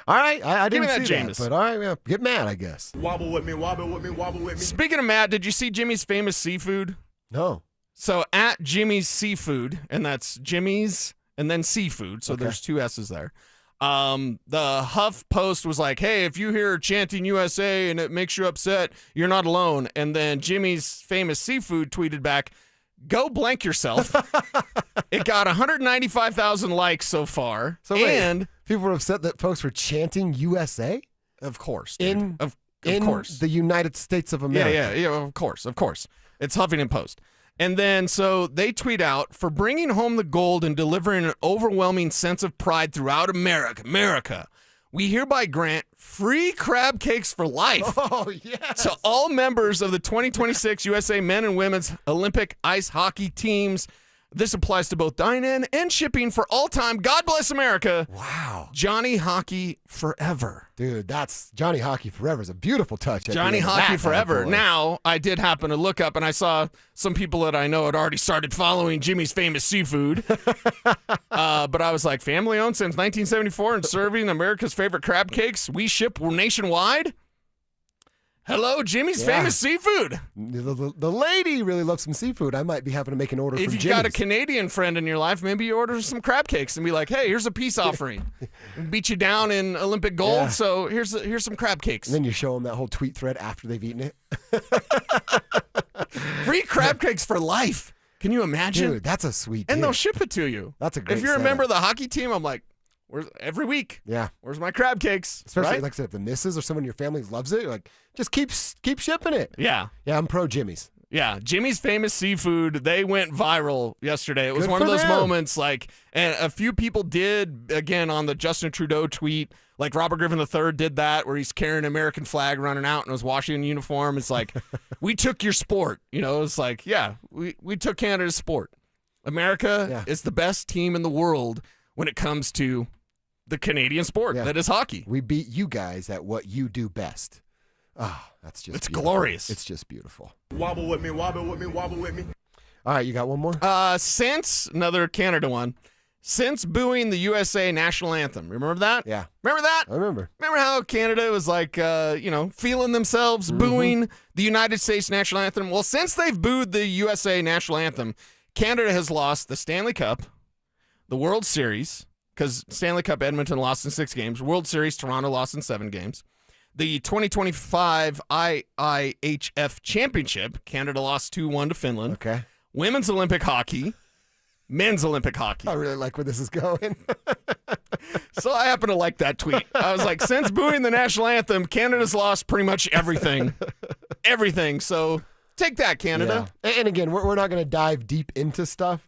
All right, I didn't Give me that, see Jameis. that, but all right, yeah, get mad, I guess. Wobble with me, wobble with me, wobble with me. Speaking of Matt, did you see Jimmy's famous seafood? No. So at Jimmy's Seafood, and that's Jimmy's and then seafood, so there's 2 S's there. The Huff Post was like, hey, if you hear chanting USA and it makes you upset, you're not alone. And then Jimmy's famous seafood tweeted back, go blank yourself. It got 195,000 likes so far. So wait, people were upset that folks were chanting USA? Of course. Dude. Of course. The United States of America. Yeah, of course. It's Huffington Post. And then so they tweet out, for bringing home the gold and delivering an overwhelming sense of pride throughout America, we hereby grant free crab cakes for life Oh, yes. to all members of the 2026 USA men and women's Olympic ice hockey teams. This applies to both dine-in and shipping for all time. God bless America. Wow. Johnny Hockey forever. Dude, that's Johnny Hockey forever is a beautiful touch. Johnny Hockey forever. Now, I did happen to look up and I saw some people that I know had already started following Jimmy's Famous Seafood. But I was like, family owned since 1974 and serving America's favorite crab cakes. We ship nationwide. Hello, Jimmy's Famous Seafood. The lady really loves some seafood. I might be having to make an order If from you Jimmy's. got a Canadian friend in your life, maybe you order some crab cakes and be like, hey, here's a peace offering. Beat you down in Olympic gold, so here's some crab cakes. And then you show them that whole tweet thread after they've eaten it. Free crab cakes for life. Can you imagine? Dude, that's a sweet And deal. they'll ship it to you. That's a great If you're a setup. member of the hockey team, I'm like, where's every week? Yeah. Where's my crab cakes? Especially, right? like I said, if the missus or someone in your family loves it, you're like, just keep shipping it. Yeah. Yeah, I'm pro Jimmy's. Yeah, Jimmy's Famous Seafood, they went viral yesterday. It was Good one of for those them. moments, like, and a few people did, again, on the Justin Trudeau tweet, like Robert Griffin III did that, where he's carrying an American flag running out in his Washington uniform. It's like, we took your sport. You know, it's like, yeah, we took Canada's sport. America is the best team in the world when it comes to the Canadian sport that is hockey. We beat you guys at what you do best. Ah, that's just It's beautiful. glorious. It's just beautiful. Wobble with me, wobble with me, wobble with me. All right, you got one more? Since another Canada one, since booing the USA national anthem, remember that? Yeah. Remember that? I remember. Remember how Canada was like, feeling themselves booing the United States national anthem? Well, since they've booed the USA national anthem, Canada has lost the Stanley Cup, the World Series, because Stanley Cup Edmonton lost in 6 games, World Series Toronto lost in 7 games. The 2025 IIHF Championship, Canada lost 2-1 to Finland. Okay. Women's Olympic hockey, men's Olympic hockey. I really like where this is going. So I happen to like that tweet. I was like, since booing the national anthem, Canada's lost pretty much everything. Everything. So take that, Canada. Yeah. And again, we're not going to dive deep into stuff,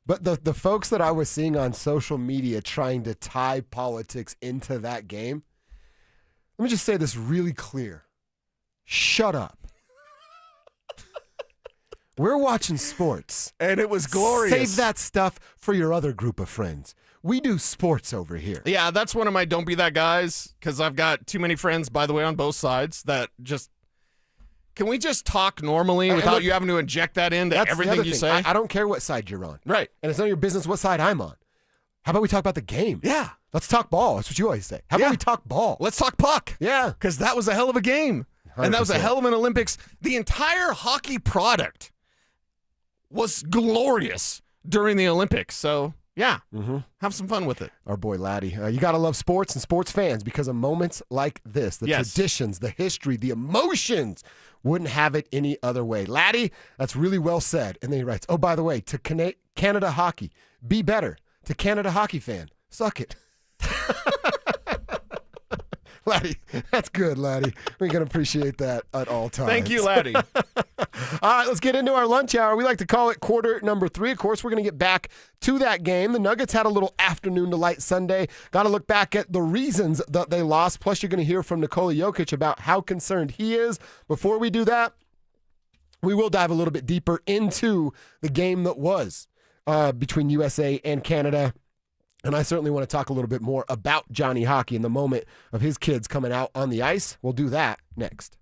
but the folks that I was seeing on social media trying to tie politics into that game, let me just say this really clear. Shut up. We're watching sports. And it was glorious. Save that stuff for your other group of friends. We do sports over here. Yeah, that's one of my don't be that guys, because I've got too many friends, by the way, on both sides that just, can we just talk normally without you having to inject that into That's the everything other you thing. say? I don't care what side you're on. Right. And it's none of your business what side I'm on. How about we talk about the game? Yeah. Let's talk ball. That's what you always say. How about we talk ball? Let's talk puck. Yeah. Because that was a hell of a game. And that was a 100%. hell of an Olympics. The entire hockey product was glorious during the Olympics. So, yeah, have some fun with it. Our boy Laddie. You got to love sports and sports fans because of moments like this, the traditions, the history, the emotions. Wouldn't have it any other way. Laddie, that's really well said. And then he writes, oh, by the way, to Canada hockey, be better. To Canada hockey fan, suck it. Laddie, that's good, Laddie. We're going to appreciate that at all times. Thank you, Laddie. All right, let's get into our lunch hour. We like to call it quarter number 3. Of course, we're going to get back to that game. The Nuggets had a little afternoon delight Sunday. Got to look back at the reasons that they lost. Plus, you're going to hear from Nikola Jokic about how concerned he is. Before we do that, we will dive a little bit deeper into the game that was between USA and Canada. And I certainly want to talk a little bit more about Johnny Hockey in the moment of his kids coming out on the ice. We'll do that next.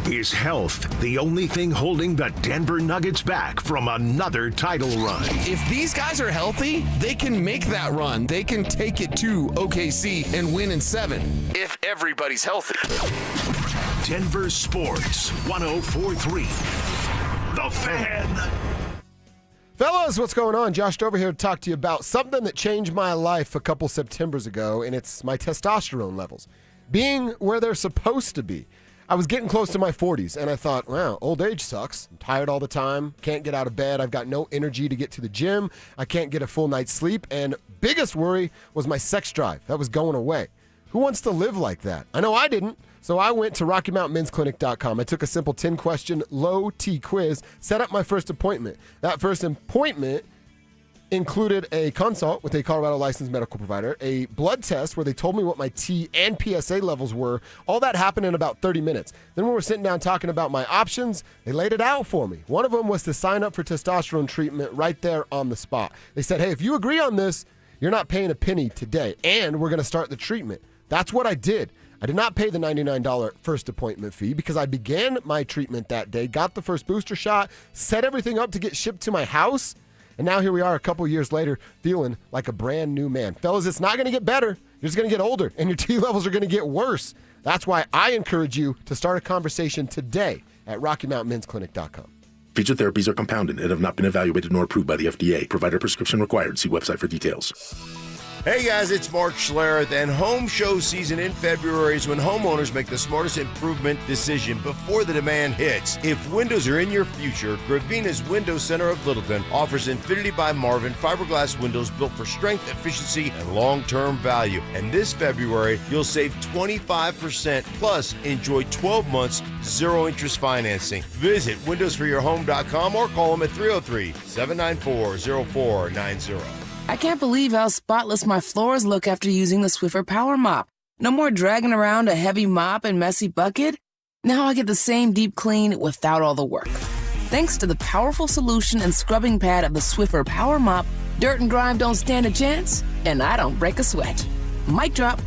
Is health the only thing holding the Denver Nuggets back from another title run? If these guys are healthy, they can make that run. They can take it to OKC and win in 7 if everybody's healthy. Denver Sports 104.3. The Fan. Fellas, what's going on? Josh Dover here to talk to you about something that changed my life a couple Septembers ago, and it's my testosterone levels being where they're supposed to be. I was getting close to my 40s, and I thought, wow, old age sucks. I'm tired all the time, can't get out of bed. I've got no energy to get to the gym. I can't get a full night's sleep, and biggest worry was my sex drive. That was going away. Who wants to live like that? I know I didn't. So I went to RockyMountainMen'sClinic.com. I took a simple 10-question low T quiz, set up my first appointment. That first appointment included a consult with a Colorado licensed medical provider, a blood test where they told me what my T and PSA levels were. All that happened in about 30 minutes. Then when we're sitting down talking about my options, they laid it out for me. One of them was to sign up for testosterone treatment right there on the spot. They said, hey, if you agree on this, you're not paying a penny today, and we're going to start the treatment. That's what I did. I did not pay the $99 first appointment fee because I began my treatment that day, got the first booster shot, set everything up to get shipped to my house, and now here we are a couple years later feeling like a brand new man. Fellas, it's not going to get better. You're just going to get older, and your T levels are going to get worse. That's why I encourage you to start a conversation today at RockyMountainMen'sClinic.com. Featured therapies are compounded and have not been evaluated nor approved by the FDA. Provider prescription required. See website for details. Hey guys, it's Mark Schlereth, and home show season in February is when homeowners make the smartest improvement decision before the demand hits. If windows are in your future, Gravina's Window Center of Littleton offers Infinity by Marvin fiberglass windows built for strength, efficiency, and long-term value. And this February, you'll save 25% plus enjoy 12 months zero-interest financing. Visit windowsforyourhome.com or call them at 303-794-0490. I can't believe how spotless my floors look after using the Swiffer Power Mop. No more dragging around a heavy mop and messy bucket. Now I get the same deep clean without all the work. Thanks to the powerful solution and scrubbing pad of the Swiffer Power Mop, dirt and grime don't stand a chance, and I don't break a sweat. Mic drop.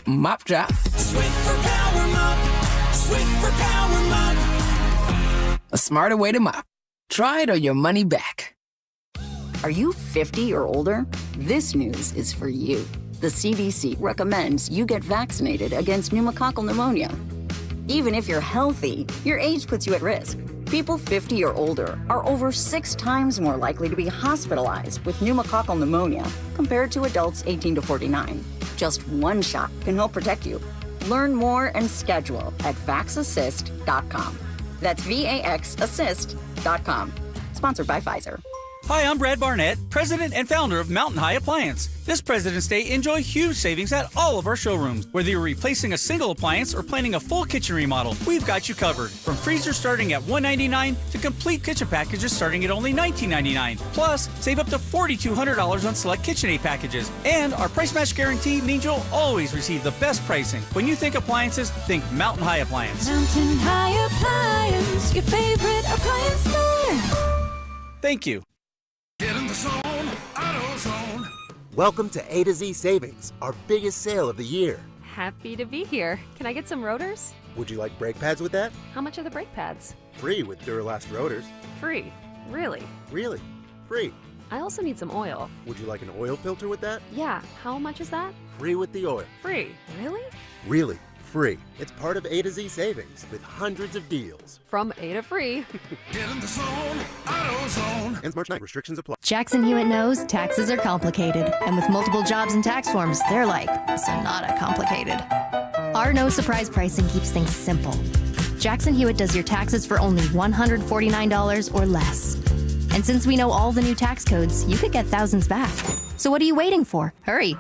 Mop drop. Swiffer Power Mop. Swiffer Power Mop. A smarter way to mop. Try it or your money back. Are you 50 or older? This news is for you. The CDC recommends you get vaccinated against pneumococcal pneumonia. Even if you're healthy, your age puts you at risk. People 50 or older are over 6 times more likely to be hospitalized with pneumococcal pneumonia compared to adults 18 to 49. Just one shot can help protect you. Learn more and schedule at vaxassist.com. That's VAXassist.com. Sponsored by Pfizer. Hi, I'm Brad Barnett, president and founder of Mountain High Appliance. This President's Day, enjoy huge savings at all of our showrooms. Whether you're replacing a single appliance or planning a full kitchen remodel, we've got you covered. From freezers starting at $199 to complete kitchen packages starting at only $19.99. Plus, save up to $4,200 on select KitchenAid packages. And our price match guarantee means you'll always receive the best pricing. When you think appliances, think Mountain High Appliance. Mountain High Appliance, your favorite appliance store. Thank you. Get in the zone, AutoZone. Welcome to A to Z Savings, our biggest sale of the year. Happy to be here. Can I get some rotors? Would you like brake pads with that? How much are the brake pads? Free with Duralast rotors. Free. Really? Really? Free. I also need some oil. Would you like an oil filter with that? Yeah. How much is that? Free with the oil. Free. Really? Really. Free. It's part of A to Z Savings with hundreds of deals. From A to free. Get in the zone, AutoZone. Ends March 9th. Restrictions apply. Jackson Hewitt knows taxes are complicated, and with multiple jobs and tax forms, they're like Sonata complicated. Our no surprise pricing keeps things simple. Jackson Hewitt does your taxes for only $149 or less. And since we know all the new tax codes, you could get thousands back. So what are you waiting for? Hurry.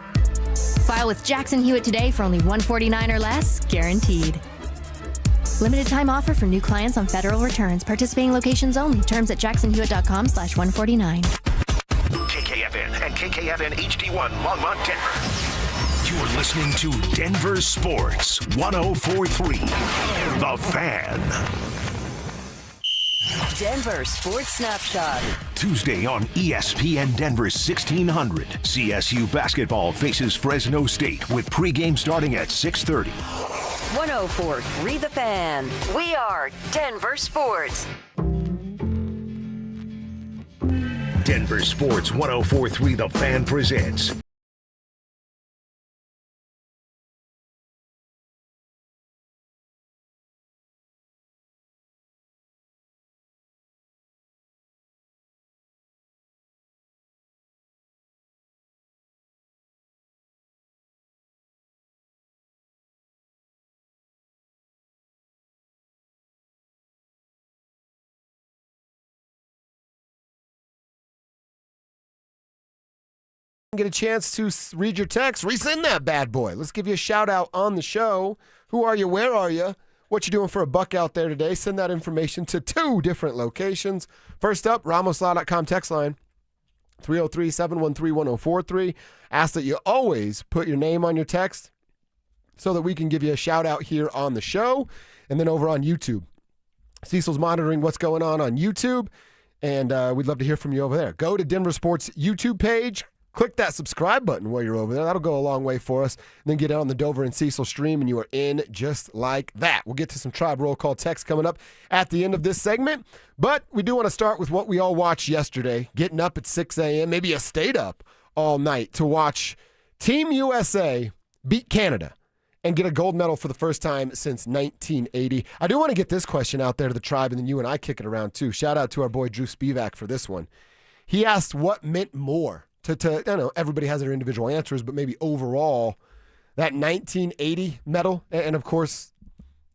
File with Jackson Hewitt today for only $149 or less, guaranteed. Limited time offer for new clients on federal returns. Participating locations only. Terms at jacksonhewitt.com/149. KKFN and KKFN HD1 Longmont, Denver. You're listening to Denver Sports 104.3. The Fan. Denver Sports Snapshot. Tuesday on ESPN Denver 1600. CSU basketball faces Fresno State with pregame starting at 6:30. 104.3 The Fan. We are Denver Sports. Denver Sports 104.3 The Fan presents get a chance to read your text, resend that bad boy. Let's give you a shout out on the show. Who are you? Where are you? What you doing for a buck out there today? Send that information to 2 different locations. First up, RamosLaw.com text line. 303-713-1043. Ask that you always put your name on your text so that we can give you a shout out here on the show. And then over on YouTube, Cecil's monitoring what's going on YouTube, and we'd love to hear from you over there. Go to Denver Sports YouTube page. Click that subscribe button while you're over there. That'll go a long way for us. And then get on the Dover and Cecil stream, and you are in just like that. We'll get to some Tribe Roll Call text coming up at the end of this segment. But we do want to start with what we all watched yesterday, getting up at 6 a.m. Maybe you stayed up all night to watch Team USA beat Canada and get a gold medal for the first time since 1980. I do want to get this question out there to the Tribe, and then you and I kick it around too. Shout out to our boy Drew Spivak for this one. He asked what meant more to I don't know, everybody has their individual answers, but maybe overall, that 1980 medal, and of course,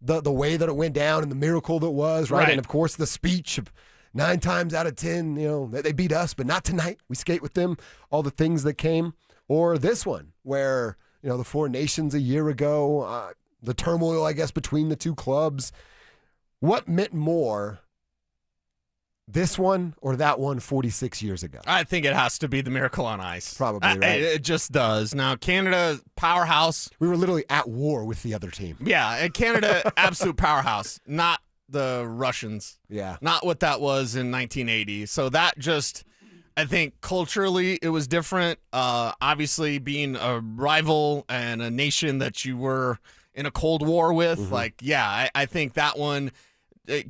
the way that it went down and the miracle that was, right? And of course, the speech of 9 times out of 10, they beat us, but not tonight. We skate with them, all the things that came. Or this one, where, the Four Nations a year ago, the turmoil, I guess, between the two clubs. What meant more, this one or that one 46 years ago? I think it has to be the Miracle on Ice. Probably, right? It just does. Now, Canada, powerhouse. We were literally at war with the other team. Yeah, and Canada, absolute powerhouse. Not the Russians. Yeah. Not what that was in 1980. So that just, I think culturally it was different. Obviously, being a rival and a nation that you were in a Cold War with, I think that one,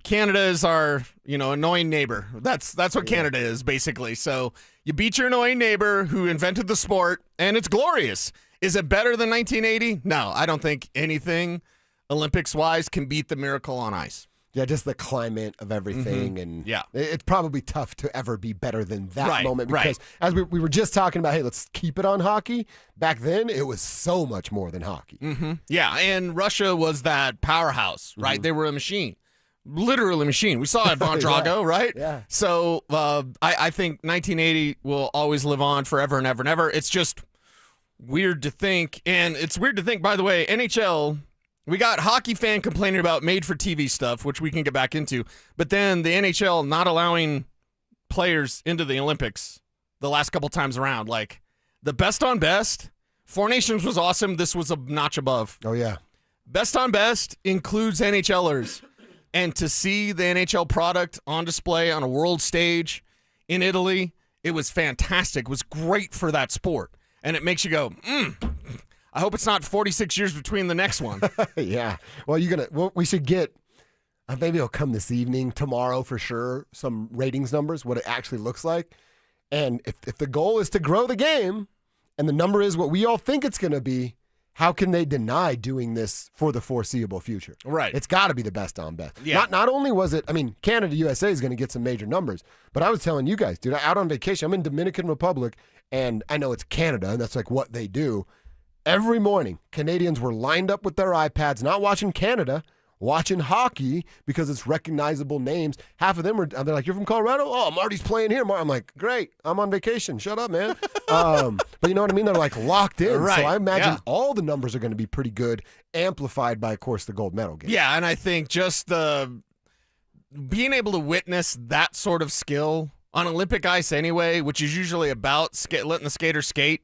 Canada is our, annoying neighbor. That's what Canada is, basically. So you beat your annoying neighbor who invented the sport, and it's glorious. Is it better than 1980? No, I don't think anything Olympics-wise can beat the Miracle on Ice. Yeah, just the climate of everything. And it's probably tough to ever be better than that moment. Because as we were just talking about, hey, let's keep it on hockey. Back then, it was so much more than hockey. Mm-hmm. Yeah, and Russia was that powerhouse, right? They were a machine. Literally a machine. We saw it, Von Drago, right? Yeah. So I think 1980 will always live on forever and ever and ever. It's just weird to think. And it's weird to think, by the way, NHL, we got hockey fan complaining about made-for-TV stuff, which we can get back into. But then the NHL not allowing players into the Olympics the last couple times around. Like, the best on best, Four Nations was awesome. This was a notch above. Oh, yeah. Best on best includes NHLers. And to see the NHL product on display on a world stage in Italy, it was fantastic. It was great for that sport. And it makes you go, I hope it's not 46 years between the next one. Yeah. Well, we should get, maybe it'll come this evening, tomorrow for sure, some ratings numbers, what it actually looks like. And if the goal is to grow the game and the number is what we all think it's going to be, how can they deny doing this for the foreseeable future? Right. It's got to be the best on best. Yeah. Not only was it, Canada, USA is going to get some major numbers, but I was telling you guys, dude, out on vacation, I'm in Dominican Republic, and I know it's Canada, and that's like what they do. Every morning, Canadians were lined up with their iPads, not watching Canada, watching hockey because it's recognizable names. Half of them they're like, you're from Colorado? Oh, Marty's playing here. I'm like, great, I'm on vacation. Shut up, man. But you know what I mean? They're like locked in. Right. So I imagine all the numbers are going to be pretty good, amplified by, of course, the gold medal game. Yeah, and I think just the being able to witness that sort of skill on Olympic ice anyway, which is usually about letting the skater skate,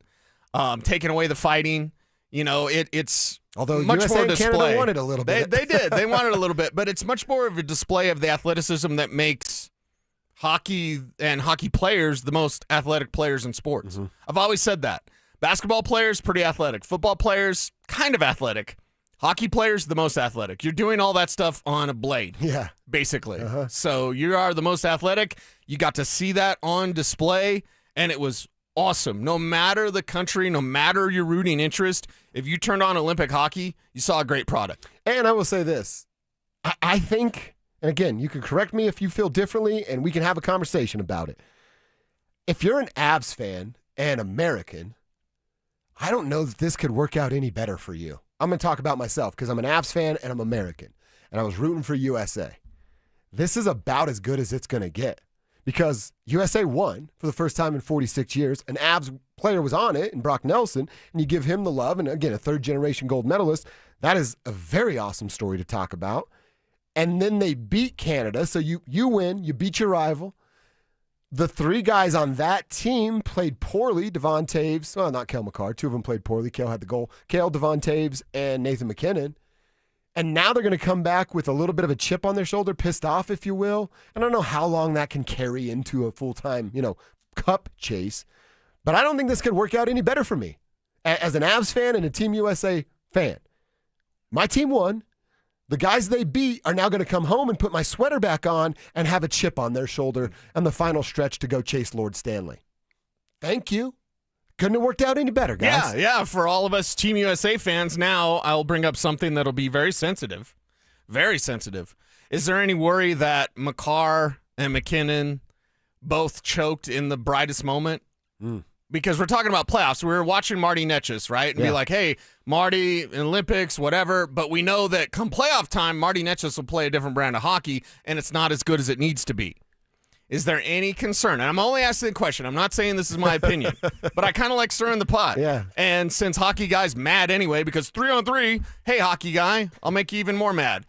taking away the fighting, it's although much USA more and display. Canada wanted a little bit. They did. They wanted a little bit, but it's much more of a display of the athleticism that makes hockey and hockey players the most athletic players in sports. Mm-hmm. I've always said that. Basketball players, pretty athletic. Football players, kind of athletic. Hockey players, the most athletic. You're doing all that stuff on a blade. Yeah. Basically. So you are the most athletic. You got to see that on display, and it was awesome. No matter the country, no matter your rooting interest, if you turned on Olympic hockey, you saw a great product. And I will say this. I think, and again, you can correct me if you feel differently, and we can have a conversation about it. If you're an Avs fan and American, I don't know that this could work out any better for you. I'm going to talk about myself because I'm an Avs fan and I'm American, and I was rooting for USA. This is about as good as it's going to get because USA won for the first time in 46 years. An Avs player was on it, and Brock Nelson, and you give him the love, and again, a third-generation gold medalist. That is a very awesome story to talk about. And then they beat Canada, so you win, you beat your rival. The three guys on that team played poorly. Devon Taves, well, not Cale Makar. Two of them played poorly. Cale had the goal. Cale, Devon Taves, and Nathan McKinnon. And now they're going to come back with a little bit of a chip on their shoulder, pissed off, if you will. I don't know how long that can carry into a full-time, cup chase. But I don't think this could work out any better for me. As an Avs fan and a Team USA fan, my team won. The guys they beat are now going to come home and put my sweater back on and have a chip on their shoulder on the final stretch to go chase Lord Stanley. Thank you. Couldn't have worked out any better, guys. Yeah. For all of us Team USA fans, now I'll bring up something that'll be very sensitive. Very sensitive. Is there any worry that Makar and McKinnon both choked in the brightest moment? Because we're talking about playoffs. We were watching Marty Netchus, right? And be like, hey, Marty, Olympics, whatever. But we know that come playoff time, Marty Netchus will play a different brand of hockey, and it's not as good as it needs to be. Is there any concern? And I'm only asking the question. I'm not saying this is my opinion, but I kind of like stirring the pot. Yeah. And since hockey guy's mad anyway, because 3-on-3, hey, hockey guy, I'll make you even more mad.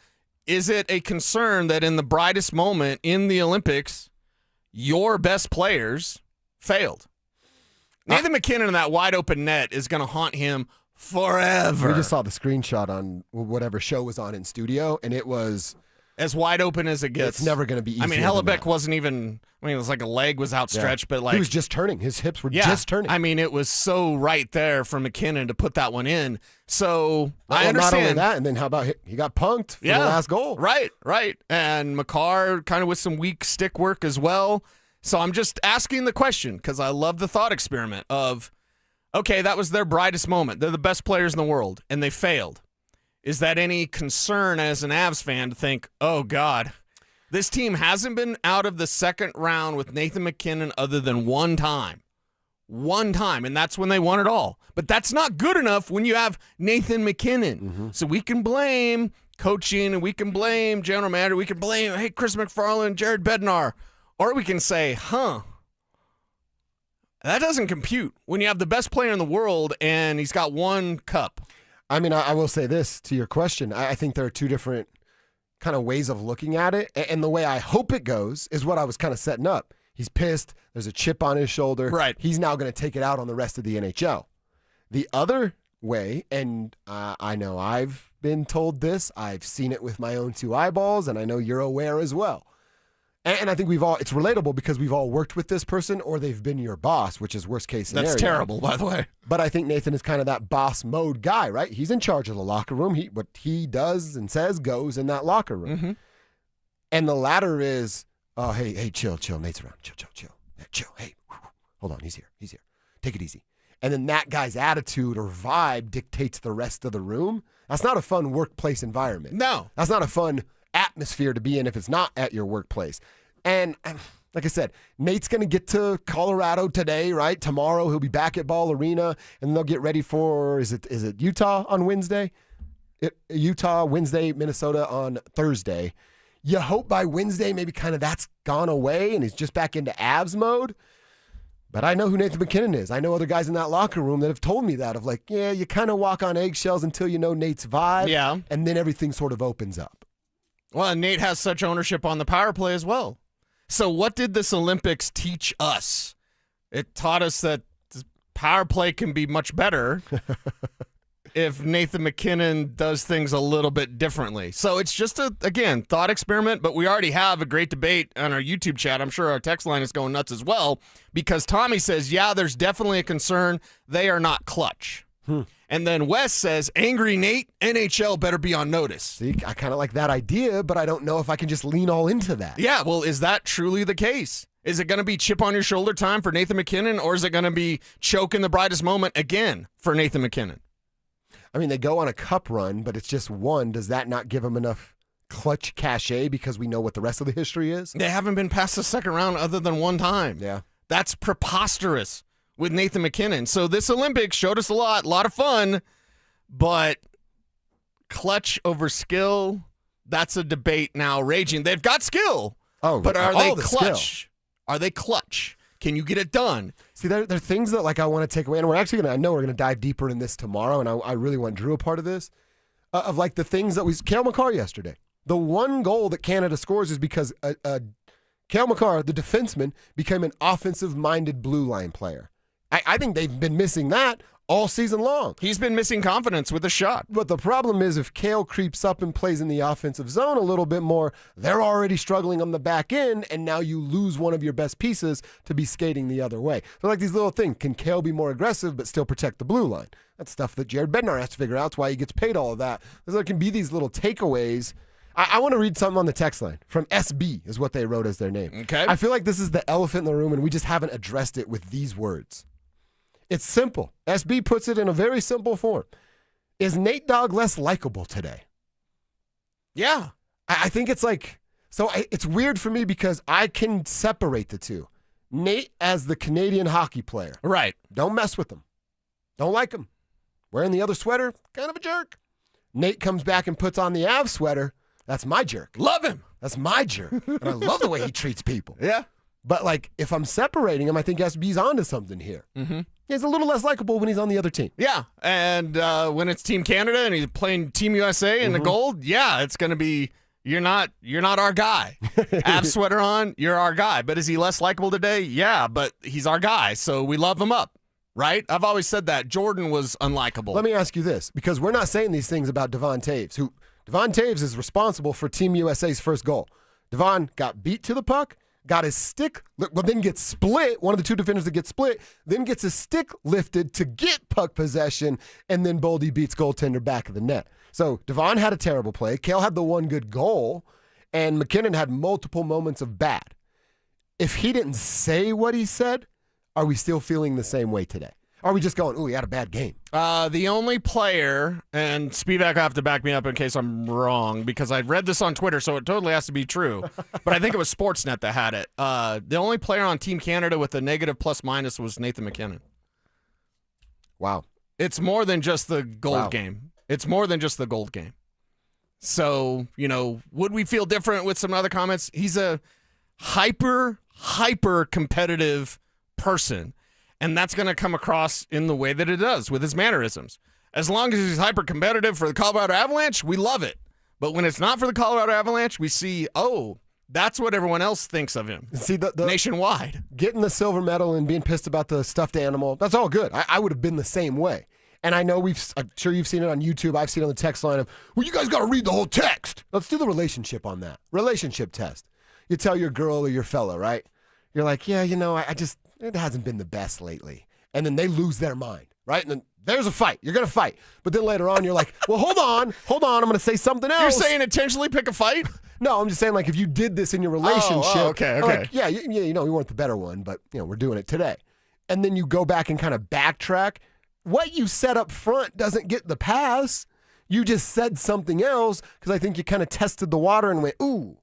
Is it a concern that in the brightest moment in the Olympics, your best players failed? Nathan McKinnon in that wide open net is going to haunt him forever. We just saw the screenshot on whatever show was on in studio, and it was as wide open as it gets. It's never going to be easy. I mean, Hellebuck wasn't even, it was like a leg was outstretched, but like. He was just turning. His hips were just turning. I mean, it was so right there for McKinnon to put that one in. So I understand. Not only that, and then how about he got punked for the last goal. Right. And Makar kind of with some weak stick work as well. So I'm just asking the question because I love the thought experiment of, okay, that was their brightest moment. They're the best players in the world, and they failed. Is that any concern as an Avs fan to think, oh, God, this team hasn't been out of the second round with Nathan McKinnon other than one time. One time, and that's when they won it all. But that's not good enough when you have Nathan McKinnon. So we can blame coaching, and we can blame general manager. We can blame, hey, Chris McFarland, Jared Bednar. Or we can say, that doesn't compute when you have the best player in the world and he's got one cup. I mean, I will say this to your question. I think there are two different kind of ways of looking at it. And the way I hope it goes is what I was kind of setting up. He's pissed. There's a chip on his shoulder. Right. He's now going to take it out on the rest of the NHL. The other way, and I know I've been told this, I've seen it with my own two eyeballs, and I know you're aware as well. And I think it's relatable because we've all worked with this person or they've been your boss, which is worst case scenario. That's terrible, by the way. But I think Nathan is kind of that boss mode guy, right? He's in charge of the locker room. What he does and says goes in that locker room. And the latter is, oh, hey, chill. Nate's around. Chill. Yeah, chill. Hey, hold on. He's here. Take it easy. And then that guy's attitude or vibe dictates the rest of the room. That's not a fun workplace environment. No. That's not a fun atmosphere to be in if it's not at your workplace. And like I said, Nate's going to get to Colorado today, right? Tomorrow he'll be back at Ball Arena, and they'll get ready for, is it Utah on Wednesday? Utah, Wednesday, Minnesota on Thursday. You hope by Wednesday maybe kind of that's gone away and he's just back into Avs mode. But I know who Nathan McKinnon is. I know other guys in that locker room that have told me that of like, yeah, you kind of walk on eggshells until you know Nate's vibe. Yeah. And then everything sort of opens up. Well, and Nate has such ownership on the power play as well. So what did this Olympics teach us? It taught us that the power play can be much better if Nathan McKinnon does things a little bit differently. So it's just again, thought experiment, but we already have a great debate on our YouTube chat. I'm sure our text line is going nuts as well because Tommy says, yeah, there's definitely a concern. They are not clutch. And then Wes says, angry Nate, NHL better be on notice. See, I kind of like that idea, but I don't know if I can just lean all into that. Yeah, well, is that truly the case? Is it going to be chip on your shoulder time for Nathan McKinnon, or is it going to be choke in the brightest moment again for Nathan McKinnon? I mean, they go on a cup run, but it's just one. Does that not give them enough clutch cachet because we know what the rest of the history is? They haven't been past the second round other than one time. Yeah. That's preposterous with Nathan McKinnon. So this Olympics showed us a lot of fun, but clutch over skill, that's a debate now raging. They've got skill, but are they clutch? Are they clutch? Can you get it done? See, there are things that like I want to take away, and I know we're going to dive deeper in this tomorrow, and I really want Drew a part of this, of like the things that Cale Makar yesterday. The one goal that Canada scores is because a Cale Makar, the defenseman, became an offensive-minded blue line player. I think they've been missing that all season long. He's been missing confidence with a shot. But the problem is if Cale creeps up and plays in the offensive zone a little bit more, they're already struggling on the back end, and now you lose one of your best pieces to be skating the other way. So like these little things, can Cale be more aggressive but still protect the blue line? That's stuff that Jared Bednar has to figure out. That's why he gets paid all of that. There can be these little takeaways. I want to read something on the text line from SB is what they wrote as their name. Okay. I feel like this is the elephant in the room, and we just haven't addressed it with these words. It's simple. SB puts it in a very simple form. Is Nate Dogg less likable today? Yeah. I think it's like, it's weird for me because I can separate the two. Nate as the Canadian hockey player. Right. Don't mess with him. Don't like him. Wearing the other sweater, kind of a jerk. Nate comes back and puts on the Avs sweater. That's my jerk. Love him. That's my jerk. And I love the way he treats people. Yeah. But, like, if I'm separating him, I think SB's onto something here. Mm-hmm. He's a little less likable when he's on the other team. Yeah, and when it's Team Canada and he's playing Team USA in the gold, yeah, it's going to be, you're not our guy. Avs sweater on, you're our guy. But is he less likable today? Yeah, but he's our guy, so we love him up, right? I've always said that. Jordan was unlikable. Let me ask you this, because we're not saying these things about Devon Taves, who Devon Taves is responsible for Team USA's first goal. Devon got beat to the puck, got his stick, but then gets split, one of the two defenders that gets split, then gets his stick lifted to get puck possession, and then Boldy beats goaltender back of the net. So Devon had a terrible play. Cale had the one good goal, and McKinnon had multiple moments of bad. If he didn't say what he said, are we still feeling the same way today? Are we just going, ooh, he had a bad game? The only player, and Spivak will have to back me up in case I'm wrong, because I read this on Twitter, so it totally has to be true. But I think it was Sportsnet that had it. The only player on Team Canada with a negative plus-minus was Nathan McKinnon. Wow. It's more than just the gold game. It's more than just the gold game. So, would we feel different with some other comments? He's a hyper competitive person. And that's going to come across in the way that it does with his mannerisms. As long as he's hyper-competitive for the Colorado Avalanche, we love it. But when it's not for the Colorado Avalanche, we see, that's what everyone else thinks of him. See, the nationwide. Getting the silver medal and being pissed about the stuffed animal, that's all good. I would have been the same way. And I know I'm sure you've seen it on YouTube. I've seen it on the text line of, well, you guys got to read the whole text. Let's do the relationship on that. Relationship test. You tell your girl or your fella, right? You're like, yeah, it hasn't been the best lately. And then they lose their mind, right? And then there's a fight. You're going to fight. But then later on, you're like, well, hold on. I'm going to say something else. You're saying intentionally pick a fight? No, I'm just saying, like, if you did this in your relationship. Okay. Like, yeah, we weren't the better one, but, we're doing it today. And then you go back and kind of backtrack. What you said up front doesn't get the pass. You just said something else because I think you kind of tested the water and went, ooh,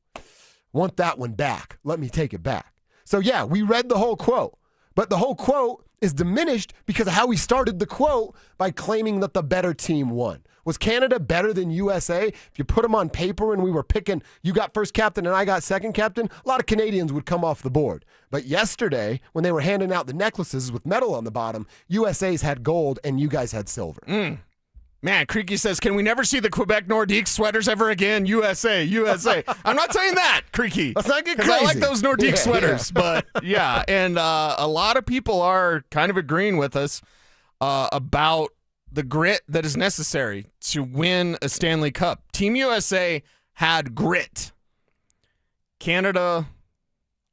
want that one back. Let me take it back. So, yeah, we read the whole quote. But the whole quote is diminished because of how we started the quote by claiming that the better team won. Was Canada better than USA? If you put them on paper and we were picking, you got first captain and I got second captain, a lot of Canadians would come off the board. But yesterday, when they were handing out the necklaces with metal on the bottom, USA's had gold and you guys had silver. Man, Creaky says, can we never see the Quebec Nordique sweaters ever again? USA. I'm not saying that, Creaky. Let's not get crazy. I like those Nordique sweaters. But, yeah, and a lot of people are kind of agreeing with us about the grit that is necessary to win a Stanley Cup. Team USA had grit. Canada,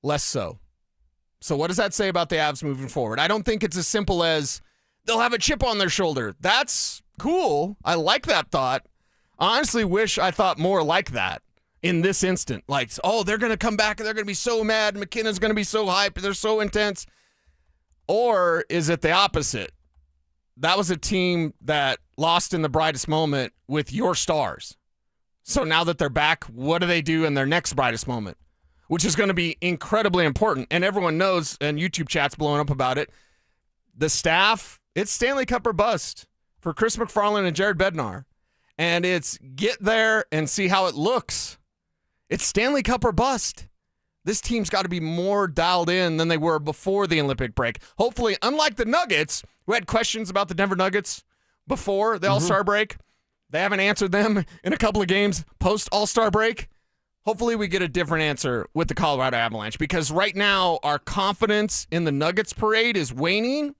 less so. So what does that say about the Avs moving forward? I don't think it's as simple as they'll have a chip on their shoulder. That's cool. I like that thought. I honestly wish I thought more like that in this instant. Like, they're going to come back and they're going to be so mad. McKinnon's going to be so hyped. They're so intense. Or is it the opposite? That was a team that lost in the brightest moment with your stars. So now that they're back, what do they do in their next brightest moment? Which is going to be incredibly important. And everyone knows, and YouTube chat's blowing up about it, the staff, it's Stanley Cup or bust for Chris McFarland and Jared Bednar. And it's get there and see how it looks. It's Stanley Cup or bust. This team's got to be more dialed in than they were before the Olympic break. Hopefully, unlike the Nuggets, who had questions about the Denver Nuggets before the All-Star break, they haven't answered them in a couple of games post-All-Star break. Hopefully we get a different answer with the Colorado Avalanche, because right now our confidence in the Nuggets parade is waning.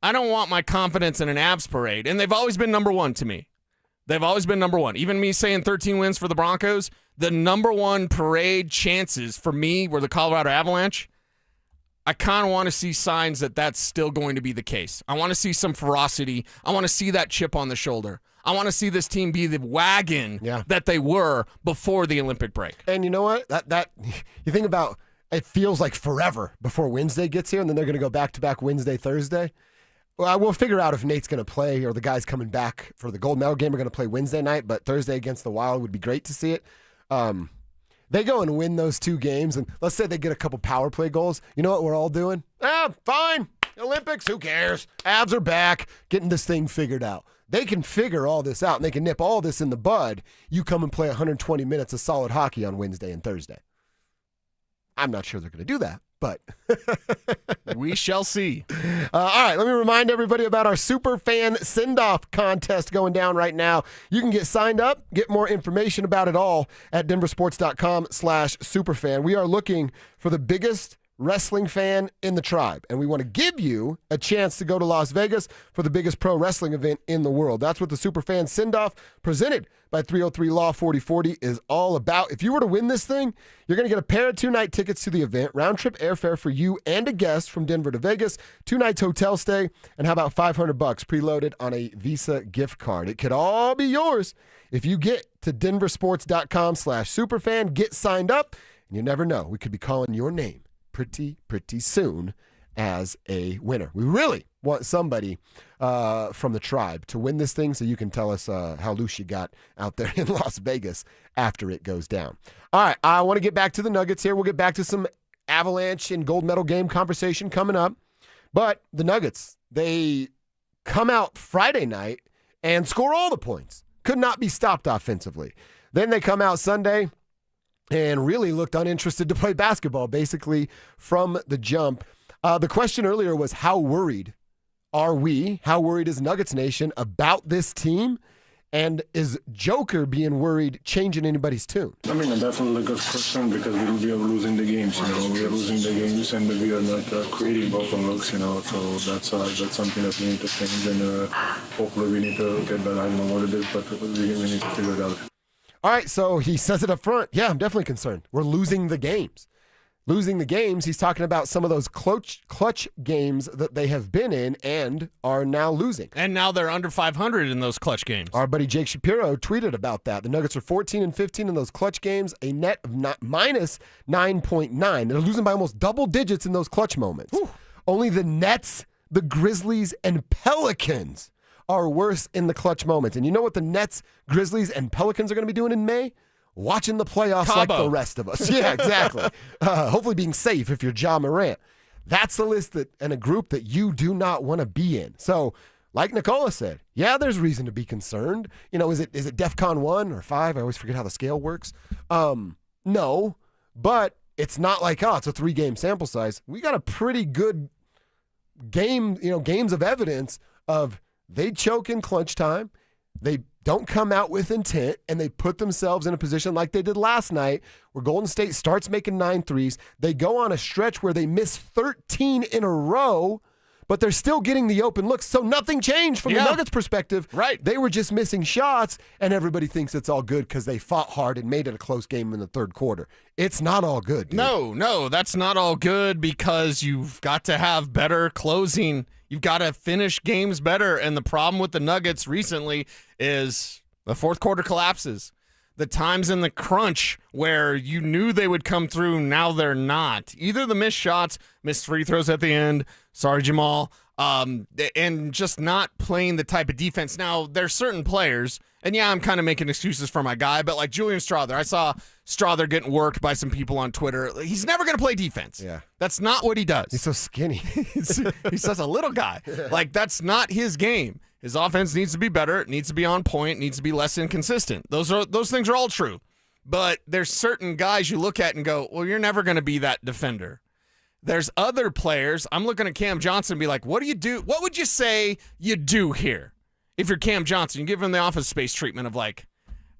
I don't want my confidence in an Avs parade, and they've always been number one to me. They've always been number one. Even me saying 13 wins for the Broncos, the number one parade chances for me were the Colorado Avalanche. I kind of want to see signs that that's still going to be the case. I want to see some ferocity. I want to see that chip on the shoulder. I want to see this team be the wagon that they were before the Olympic break. And you know what? That you think about, it feels like forever before Wednesday gets here, and then they're going to go back-to-back Wednesday, Thursday. Well, we'll figure out if Nate's going to play or the guys coming back for the gold medal game are going to play Wednesday night, but Thursday against the Wild would be great to see it. They go and win those 2 games, and let's say they get a couple power play goals. You know what we're all doing? Fine. Olympics, who cares? Avs are back, getting this thing figured out. They can figure all this out, and they can nip all this in the bud. You come and play 120 minutes of solid hockey on Wednesday and Thursday. I'm not sure they're going to do that, but we shall see. All right, let me remind everybody about our Superfan Send-Off contest going down right now. You can get signed up, get more information about it all at DenverSports.com/Superfan. We are looking for the biggest wrestling fan in the tribe, and we want to give you a chance to go to Las Vegas for the biggest pro wrestling event in the world. That's what the Superfan Send-Off, presented by 303 Law 4040, is all about. If you were to win this thing, you're going to get a pair of 2-night tickets to the event, round-trip airfare for you and a guest from Denver to Vegas, 2 nights hotel stay, and how about $500 preloaded on a Visa gift card? It could all be yours if you get to DenverSports.com/Superfan, get signed up, and you never know, we could be calling your name pretty soon as a winner. We really want somebody from the tribe to win this thing, so you can tell us how loose you got out there in Las Vegas after it goes down. All right, I want to get back to the Nuggets here. We'll get back to some Avalanche and gold medal game conversation coming up. But the Nuggets, they come out Friday night and score all the points. Could not be stopped offensively. Then they come out Sunday and really looked uninterested to play basketball, basically from the jump. The question earlier was, how worried are we? How worried is Nuggets Nation about this team? And is Joker being worried changing anybody's tune? I mean, definitely a good question, because we are losing the games. We are losing the games, and we are not creating open looks. So that's something that we need to change, and hopefully we need to get better. I don't know what it is, but we need to figure it out. All right, so he says it up front. Yeah, I'm definitely concerned. We're losing the games. Losing the games, he's talking about some of those clutch games that they have been in and are now losing. And now they're under 500 in those clutch games. Our buddy Jake Shapiro tweeted about that. The Nuggets are 14-15 in those clutch games, a net of minus 9.9. They're losing by almost double digits in those clutch moments. Whew. Only the Nets, the Grizzlies, and Pelicans are worse in the clutch moments. And you know what the Nets, Grizzlies, and Pelicans are going to be doing in May? Watching the playoffs like the rest of us. Yeah, exactly. Hopefully being safe if you're Ja Morant. That's the list and a group that you do not want to be in. So, like Nicola said, yeah, there's reason to be concerned. Is it DEFCON 1 or 5? I always forget how the scale works. No, but it's not like, it's a 3-game sample size. We got a pretty good games of evidence of they choke in clutch time. They don't come out with intent, and they put themselves in a position like they did last night where Golden State starts making 9 threes. They go on a stretch where they miss 13 in a row, but they're still getting the open looks. So nothing changed from the Nuggets' perspective. Right. They were just missing shots, and everybody thinks it's all good because they fought hard and made it a close game in the third quarter. It's not all good, dude. No, that's not all good, because you've got to have better closing. You've got to finish games better. And the problem with the Nuggets recently is the fourth quarter collapses. The times in the crunch where you knew they would come through, now they're not. Either the missed shots, missed free throws at the end, sorry Jamal, and just not playing the type of defense. Now, there's certain players, and yeah, I'm kind of making excuses for my guy, but like Julian Strawther, I saw Strawther getting worked by some people on Twitter. He's never going to play defense. Yeah. That's not what he does. He's so skinny. He's such a little guy. Like, that's not his game. His offense needs to be better. It needs to be on point. It needs to be less inconsistent. Those things are all true. But there's certain guys you look at and go, well, you're never going to be that defender. There's other players. I'm looking at Cam Johnson and be like, what do you do? What would you say you do here? If you're Cam Johnson, you give him the Office Space treatment of like,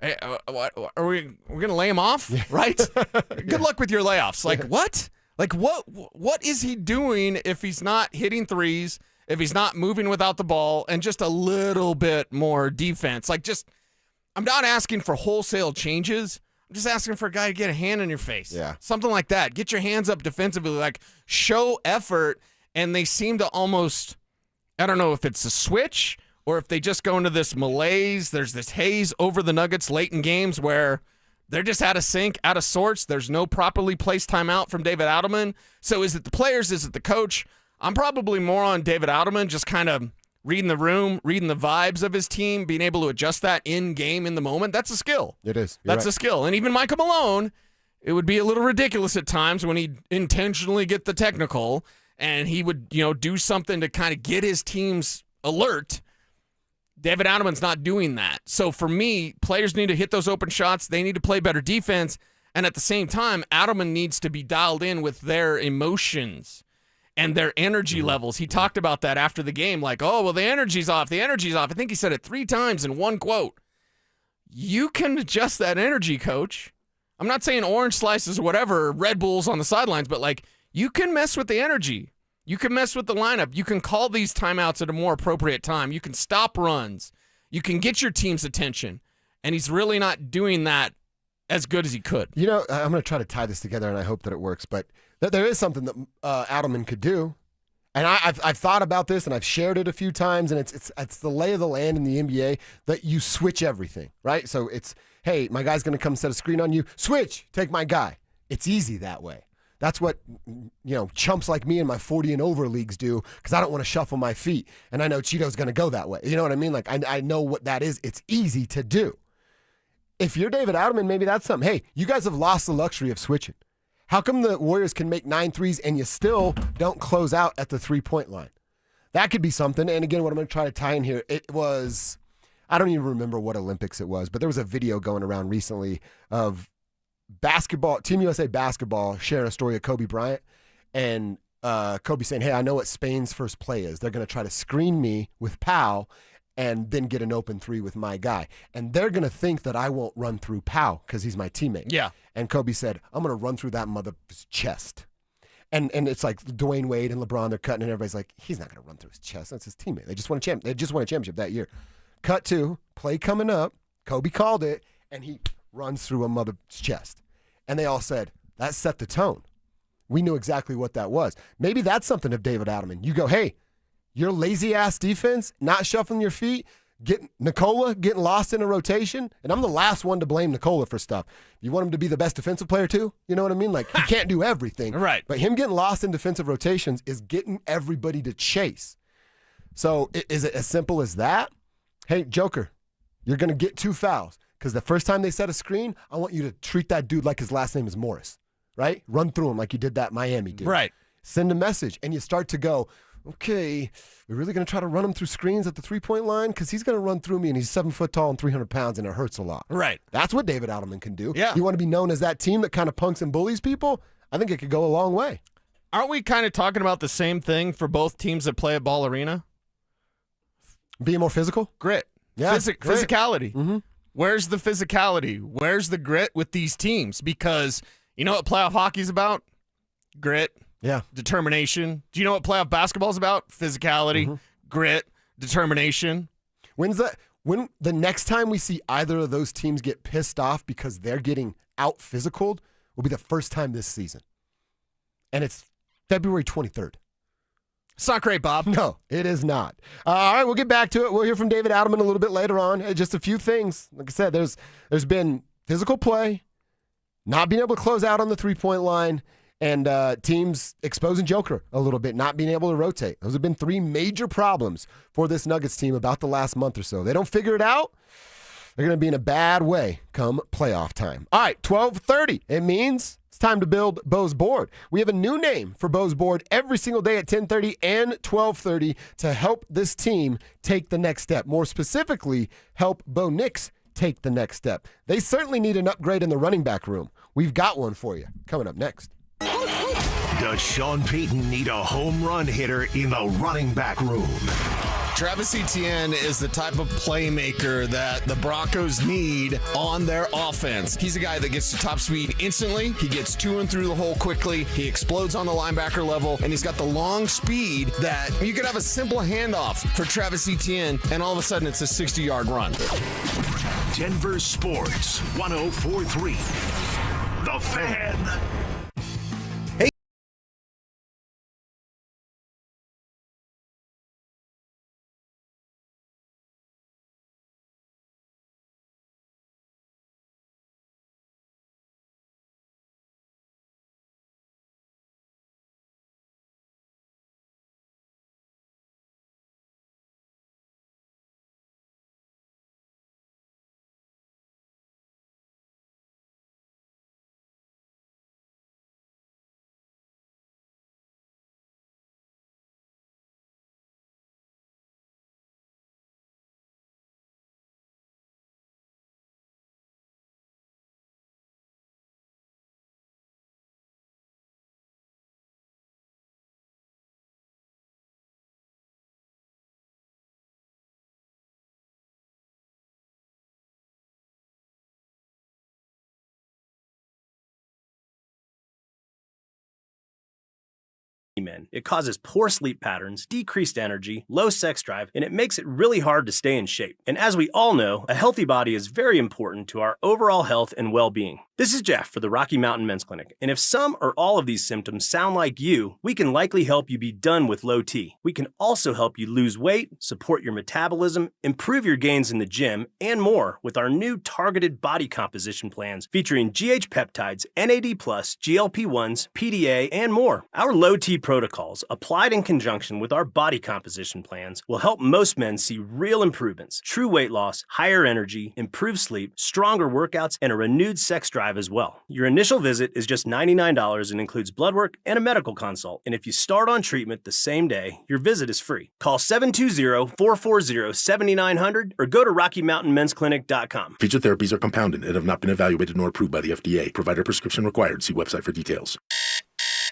Hey, what are we're gonna lay him off, right? Good luck with your layoffs. Like what? Like what is he doing if he's not hitting threes, if he's not moving without the ball, and just a little bit more defense? Like I'm not asking for wholesale changes. I'm just asking for a guy to get a hand in your face. Yeah. Something like that. Get your hands up defensively, like show effort, and they seem to almost, I don't know if it's a switch or if they just go into this malaise. There's this haze over the Nuggets late in games where they're just out of sync, out of sorts. There's no properly placed timeout from David Adelman. So is it the players? Is it the coach? I'm probably more on David Adelman, just kind of reading the room, reading the vibes of his team, being able to adjust that in game in the moment. That's a skill. It is. That's a skill. And even Michael Malone, it would be a little ridiculous at times when he'd intentionally get the technical and he would, do something to kind of get his teams alert. David Adelman's not doing that. So for me, players need to hit those open shots. They need to play better defense. And at the same time, Adelman needs to be dialed in with their emotions and their energy levels. He talked about that after the game, like, oh, well, the energy's off. The energy's off. I think he said it 3 times in one quote. You can adjust that energy, coach. I'm not saying orange slices or whatever, Red Bulls on the sidelines, but like you can mess with the energy. You can mess with the lineup. You can call these timeouts at a more appropriate time. You can stop runs. You can get your team's attention. And he's really not doing that as good as he could. I'm going to try to tie this together, and I hope that it works. But there is something that Adelman could do. And I've thought about this, and I've shared it a few times, and it's the lay of the land in the NBA that you switch everything, right? So it's, hey, my guy's going to come set a screen on you. Switch. Take my guy. It's easy that way. That's what, chumps like me in my 40 and over leagues do because I don't want to shuffle my feet. And I know Cheeto's going to go that way. You know what I mean? Like, I know what that is. It's easy to do. If you're David Adelman, maybe that's something. Hey, you guys have lost the luxury of switching. How come the Warriors can make 9 threes and you still don't close out at the 3-point line? That could be something. And again, what I'm going to try to tie in here, it was, I don't even remember what Olympics it was, but there was a video going around recently of basketball, Team USA basketball sharing a story of Kobe Bryant, and Kobe saying, hey, I know what Spain's first play is. They're going to try to screen me with Pau and then get an open 3 with my guy. And they're going to think that I won't run through Pau because he's my teammate. Yeah. And Kobe said, I'm going to run through that mother's chest. And it's like Dwayne Wade and LeBron, they're cutting, and everybody's like, he's not going to run through his chest. That's his teammate. They just won a championship that year. Cut to, play coming up, Kobe called it, and he runs through a mother's chest. And they all said, that set the tone. We knew exactly what that was. Maybe that's something of David Adelman. You go, hey, your lazy-ass defense, not shuffling your feet, getting lost in a rotation, and I'm the last one to blame Nikola for stuff. You want him to be the best defensive player too? You know what I mean? Like, he can't do everything. Right. But him getting lost in defensive rotations is getting everybody to chase. So is it as simple as that? Hey, Joker, you're going to get 2 fouls. Because the first time they set a screen, I want you to treat that dude like his last name is Morris, right? Run through him like you did that Miami dude. Right. Send a message, and you start to go, okay, we're really going to try to run him through screens at the 3-point line? Because he's going to run through me, and he's 7 foot tall and 300 pounds, and it hurts a lot. Right. That's what David Adelman can do. Yeah. You want to be known as that team that kind of punks and bullies people? I think it could go a long way. Aren't we kind of talking about the same thing for both teams that play at Ball Arena? Being more physical? Grit. Yeah. Physicality. Mm-hmm. Where's the physicality? Where's the grit with these teams? Because you know what playoff hockey's about? Grit. Yeah. Determination. Do you know what playoff basketball's about? Physicality, grit, determination. When the next time we see either of those teams get pissed off because they're getting out physicaled will be the first time this season. And it's February 23rd. It's not great, Bob. No, it is not. All right, we'll get back to it. We'll hear from David Adelman a little bit later on. Just a few things. Like I said, there's been physical play, not being able to close out on the 3-point line, and teams exposing Joker a little bit, not being able to rotate. Those have been 3 major problems for this Nuggets team about the last month or so. They don't figure it out, they're going to be in a bad way come playoff time. All right, 12:30. It means it's time to build Bo's board. We have a new name for Bo's board every single day at 10:30 and 12:30 to help this team take the next step. More specifically, help Bo Nix take the next step. They certainly need an upgrade in the running back room. We've got one for you coming up next. Does Sean Payton need a home run hitter in the running back room? Travis Etienne is the type of playmaker that the Broncos need on their offense. He's a guy that gets to top speed instantly. He gets to and through the hole quickly. He explodes on the linebacker level, and he's got the long speed that you could have a simple handoff for Travis Etienne, and all of a sudden it's a 60-yard run. Denver Sports 104.3. The Fan. Men. It causes poor sleep patterns, decreased energy, low sex drive, and it makes it really hard to stay in shape. And as we all know, a healthy body is very important to our overall health and well-being. This is Jeff for the Rocky Mountain Men's Clinic, and if some or all of these symptoms sound like you, we can likely help you be done with low T. We can also help you lose weight, support your metabolism, improve your gains in the gym, and more with our new targeted body composition plans featuring GH peptides, NAD+, GLP-1s, PDA, and more. Our low T protocols, applied in conjunction with our body composition plans, will help most men see real improvements, true weight loss, higher energy, improved sleep, stronger workouts, and a renewed sex drive as well. Your initial visit is just $99 and includes blood work and a medical consult. And if you start on treatment the same day, your visit is free. Call 720-440-7900 or go to RockyMountainMen'sClinic.com. Featured therapies are compounded and have not been evaluated nor approved by the FDA. Provider prescription required. See website for details.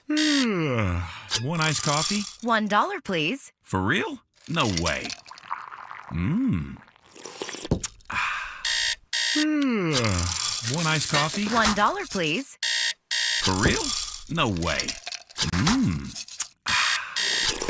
One iced coffee? $1, please. For real? No way. One iced coffee? $1, please. For real? No way.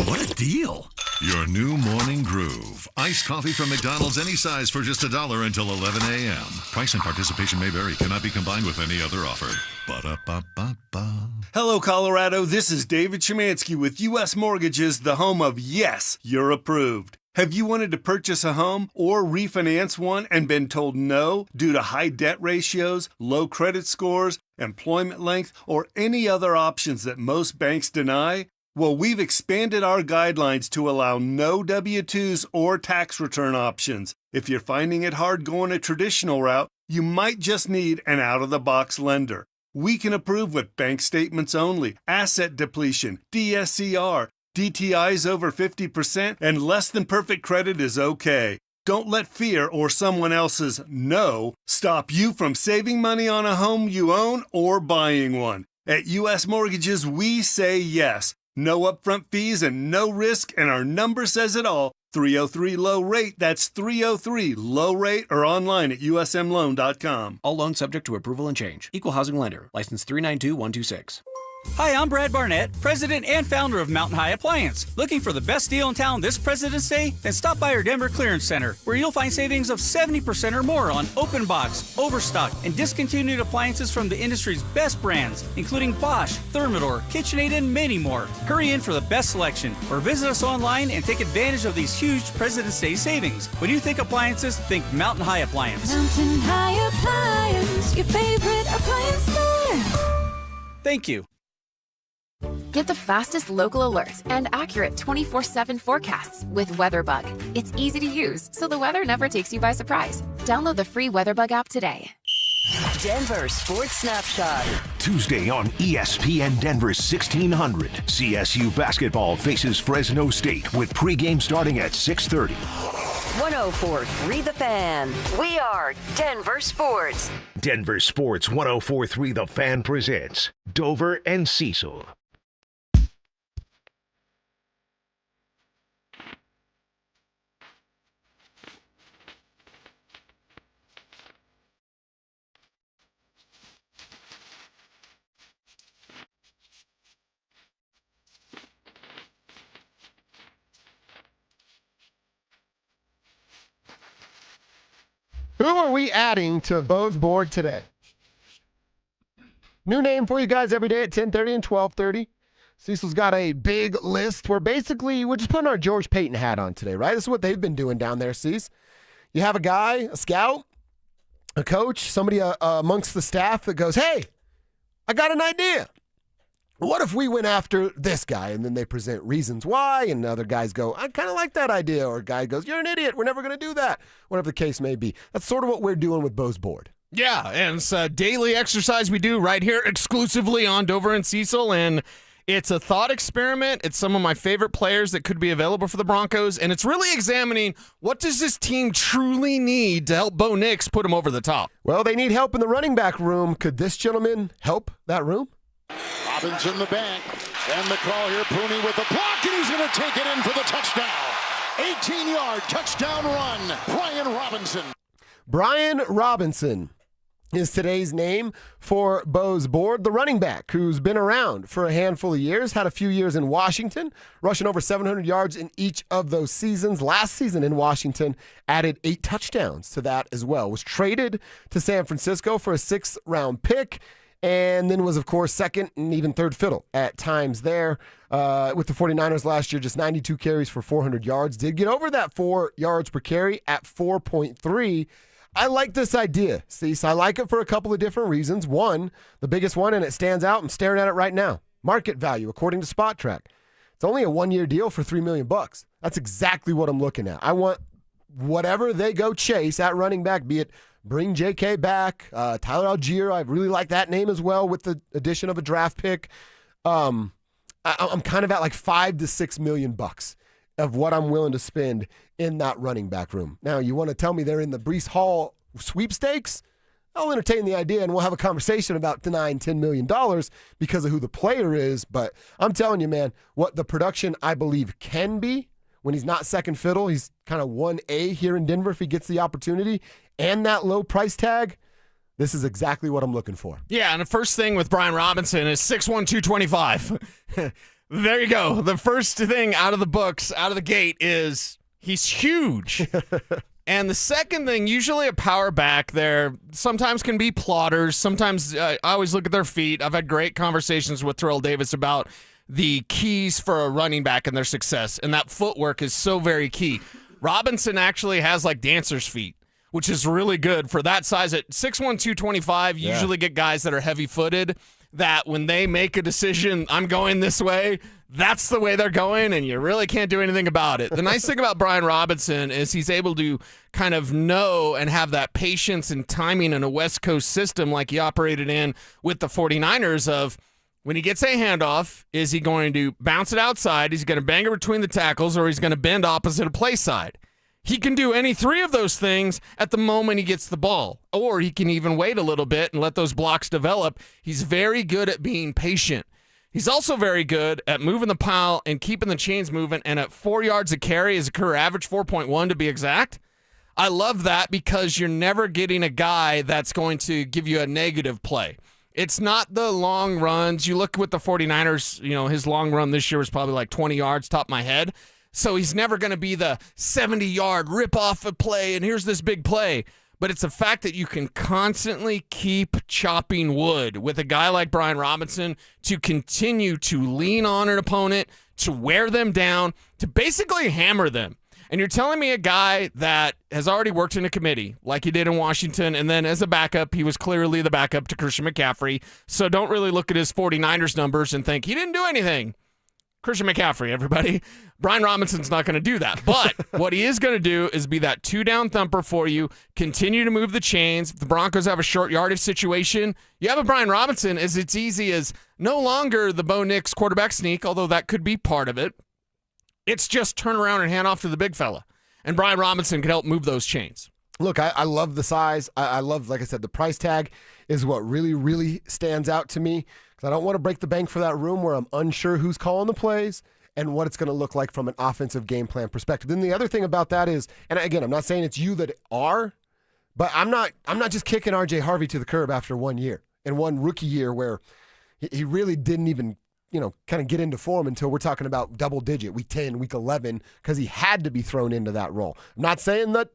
What a deal. Your new morning groove. Iced coffee from McDonald's, any size for just $1 until 11 a.m. Price and participation may vary. Cannot be combined with any other offer. Ba-da-ba-ba-ba. Hello, Colorado. This is David Szymanski with U.S. Mortgages, the home of Yes, You're Approved. Have you wanted to purchase a home or refinance one and been told no due to high debt ratios, low credit scores, employment length, or any other options that most banks deny? Well, we've expanded our guidelines to allow no W-2s or tax return options. If you're finding it hard going a traditional route, you might just need an out-of-the-box lender. We can approve with bank statements only, asset depletion, DSCR, DTIs over 50%, and less than perfect credit is okay. Don't let fear or someone else's no stop you from saving money on a home you own or buying one. At U.S. Mortgages, we say yes. No upfront fees and no risk, and our number says it all. 303-LOW-RATE. That's 303-LOW-RATE or online at usmloan.com. All loans subject to approval and change. Equal housing lender. License 392126. Hi, I'm Brad Barnett, president and founder of Mountain High Appliance. Looking for the best deal in town this President's Day? Then stop by our Denver Clearance Center, where you'll find savings of 70% or more on open box, overstock, and discontinued appliances from the industry's best brands, including Bosch, Thermador, KitchenAid, and many more. Hurry in for the best selection, or visit us online and take advantage of these huge President's Day savings. When you think appliances, think Mountain High Appliance. Mountain High Appliance, your favorite appliance store. Thank you. Get the fastest local alerts and accurate 24/7 forecasts with WeatherBug. It's easy to use, so the weather never takes you by surprise. Download the free WeatherBug app today. Denver Sports Snapshot. Tuesday on ESPN Denver 1600. CSU basketball faces Fresno State with pregame starting at 6:30. 104.3 The Fan. We are Denver Sports. Denver Sports 104.3 The Fan presents Dover and Cecil. Who are we adding to Bo's board today? New name for you guys every day at 10:30 and 12:30. Cecil's got a big list where basically we're just putting our George Payton hat on today, right? This is what they've been doing down there, Cece. You have a guy, a scout, a coach, somebody amongst the staff that goes, hey, I got an idea. What if we went after this guy? And then they present reasons why, and other guys go, I kind of like that idea. Or a guy goes, you're an idiot. We're never going to do that. Whatever the case may be. That's sort of what we're doing with Bo's board. Yeah, and it's a daily exercise we do right here exclusively on Dover and Cecil, and it's a thought experiment. It's some of my favorite players that could be available for the Broncos, and it's really examining what does this team truly need to help Bo Nix put them over the top. Well, they need help in the running back room. Could this gentleman help that room? Robinson the bank, and the call here, Pooney with the block, and he's going to take it in for the touchdown. 18-yard touchdown run, Brian Robinson. Brian Robinson is today's name for Bo's board, the running back who's been around for a handful of years, had a few years in Washington, rushing over 700 yards in each of those seasons. Last season in Washington, added 8 touchdowns to that as well. Was traded to San Francisco for a 6th-round pick, and then was, of course, second and even third fiddle at times there. With the 49ers last year, just 92 carries for 400 yards. Did get over that 4 yards per carry at 4.3. I like this idea, Cease. I like it for a couple of different reasons. One, the biggest one, and it stands out. I'm staring at it right now. Market value, according to Spot Track. It's only a 1-year deal for $3 million. That's exactly what I'm looking at. I want whatever they go chase at running back, be it bring J.K. back, Tyler Algier. I really like that name as well with the addition of a draft pick. I'm kind of at like $5 to $6 million of what I'm willing to spend in that running back room. Now, you want to tell me they're in the Breece Hall sweepstakes? I'll entertain the idea, and we'll have a conversation about denying $10 million because of who the player is. But I'm telling you, man, what the production I believe can be when he's not second fiddle, he's kind of 1A here in Denver if he gets the opportunity, and that low price tag, this is exactly what I'm looking for. Yeah, and the first thing with Brian Robinson is 6'1", 225. There you go. The first thing out of the books, out of the gate, is he's huge. And the second thing, usually a power back there, sometimes can be plotters. Sometimes I always look at their feet. I've had great conversations with Terrell Davis about the keys for a running back and their success, and that footwork is so very key. Robinson actually has like dancer's feet, which is really good for that size. At 6'1", 225, you usually get guys that are heavy-footed, that when they make a decision, I'm going this way, that's the way they're going, and you really can't do anything about it. The nice thing about Brian Robinson is he's able to kind of know and have that patience and timing in a West Coast system like he operated in with the 49ers of when he gets a handoff, is he going to bounce it outside, he's going to bang it between the tackles, or he's going to bend opposite a play side. He can do any 3 of those things at the moment he gets the ball, or he can even wait a little bit and let those blocks develop. He's very good at being patient. He's also very good at moving the pile and keeping the chains moving, and at 4 yards a carry, his career average 4.1 to be exact. I love that because you're never getting a guy that's going to give you a negative play. It's not the long runs. You look with the 49ers, his long run this year was probably like 20 yards, top of my head. So he's never going to be the 70-yard rip-off a play, and here's this big play. But it's a fact that you can constantly keep chopping wood with a guy like Brian Robinson to continue to lean on an opponent, to wear them down, to basically hammer them. And you're telling me a guy that has already worked in a committee like he did in Washington, and then as a backup, he was clearly the backup to Christian McCaffrey. So don't really look at his 49ers numbers and think he didn't do anything. Christian McCaffrey, everybody. Brian Robinson's not going to do that. But what he is going to do is be that 2-down thumper for you, continue to move the chains. If the Broncos have a short yardage situation, you have a Brian Robinson as it's easy as no longer the Bo Nix quarterback sneak, although that could be part of it. It's just turn around and hand off to the big fella. And Brian Robinson can help move those chains. Look, I love the size. I love, like I said, the price tag is what really, really stands out to me. Because I don't want to break the bank for that room where I'm unsure who's calling the plays and what it's going to look like from an offensive game plan perspective. Then the other thing about that is, and again, I'm not saying it's you that are, but I'm not just kicking R.J. Harvey to the curb after 1 year and one rookie year where he really didn't even, kind of get into form until we're talking about double digit, week 10, week 11, because he had to be thrown into that role. I'm not saying that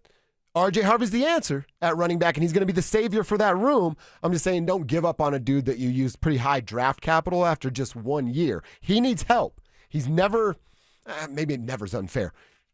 R.J. Harvey's the answer at running back, and he's going to be the savior for that room. I'm just saying don't give up on a dude that you used pretty high draft capital after just 1 year. He needs help. He's never, maybe never's unfair.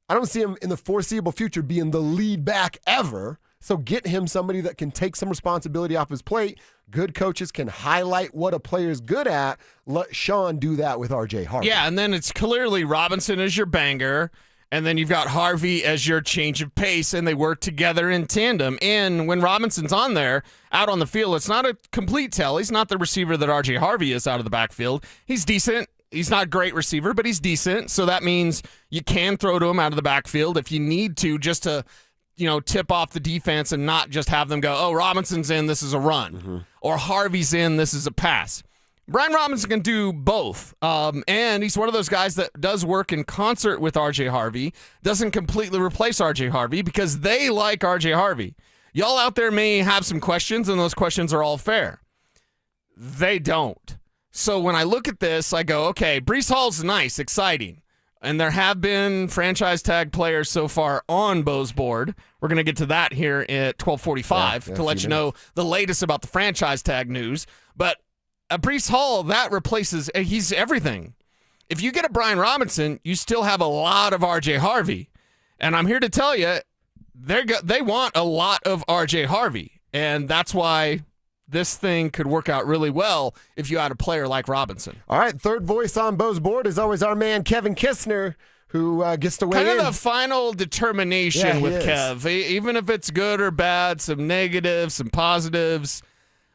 I don't see him in the foreseeable future being the lead back ever. So get him somebody that can take some responsibility off his plate. Good coaches can highlight what a player's good at. Let Sean do that with R.J. Harvey. Yeah, and then it's clearly Robinson as your banger. And then you've got Harvey as your change of pace, and they work together in tandem. And when Robinson's on there, out on the field, it's not a complete tell. He's not the receiver that R.J. Harvey is out of the backfield. He's decent. He's not a great receiver, but he's decent. So that means you can throw to him out of the backfield if you need to, just to, tip off the defense and not just have them go, oh, Robinson's in, this is a run. Mm-hmm. Or Harvey's in, this is a pass. Brian Robinson can do both, and he's one of those guys that does work in concert with R.J. Harvey, doesn't completely replace R.J. Harvey because they like R.J. Harvey. Y'all out there may have some questions, and those questions are all fair. They don't. So when I look at this, I go, okay, Breece Hall's nice, exciting, and there have been franchise tag players so far on Bo's board. We're going to get to that here at 12:45 to let you know the latest about the franchise tag news, but Breece Hall, that replaces, he's everything. If you get a Brian Robinson, you still have a lot of R.J. Harvey. And I'm here to tell you, they want a lot of R.J. Harvey. And that's why this thing could work out really well if you had a player like Robinson. All right, third voice on Bo's board is always our man Kevin Kistner, who gets to weigh in. Kind of the final determination with Kev. Even if it's good or bad, some negatives, some positives.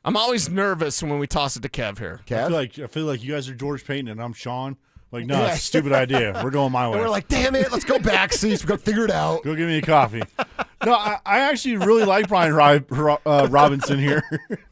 I'm always nervous when we toss it to Kev here. Kev? I feel like you guys are George Payton and I'm Sean. Like, no, it's a stupid idea. We're going my way. And we're like, damn it, let's go back, Cecil. We're going to figure it out. Go get me a coffee. No, I actually really like Brian Robinson here.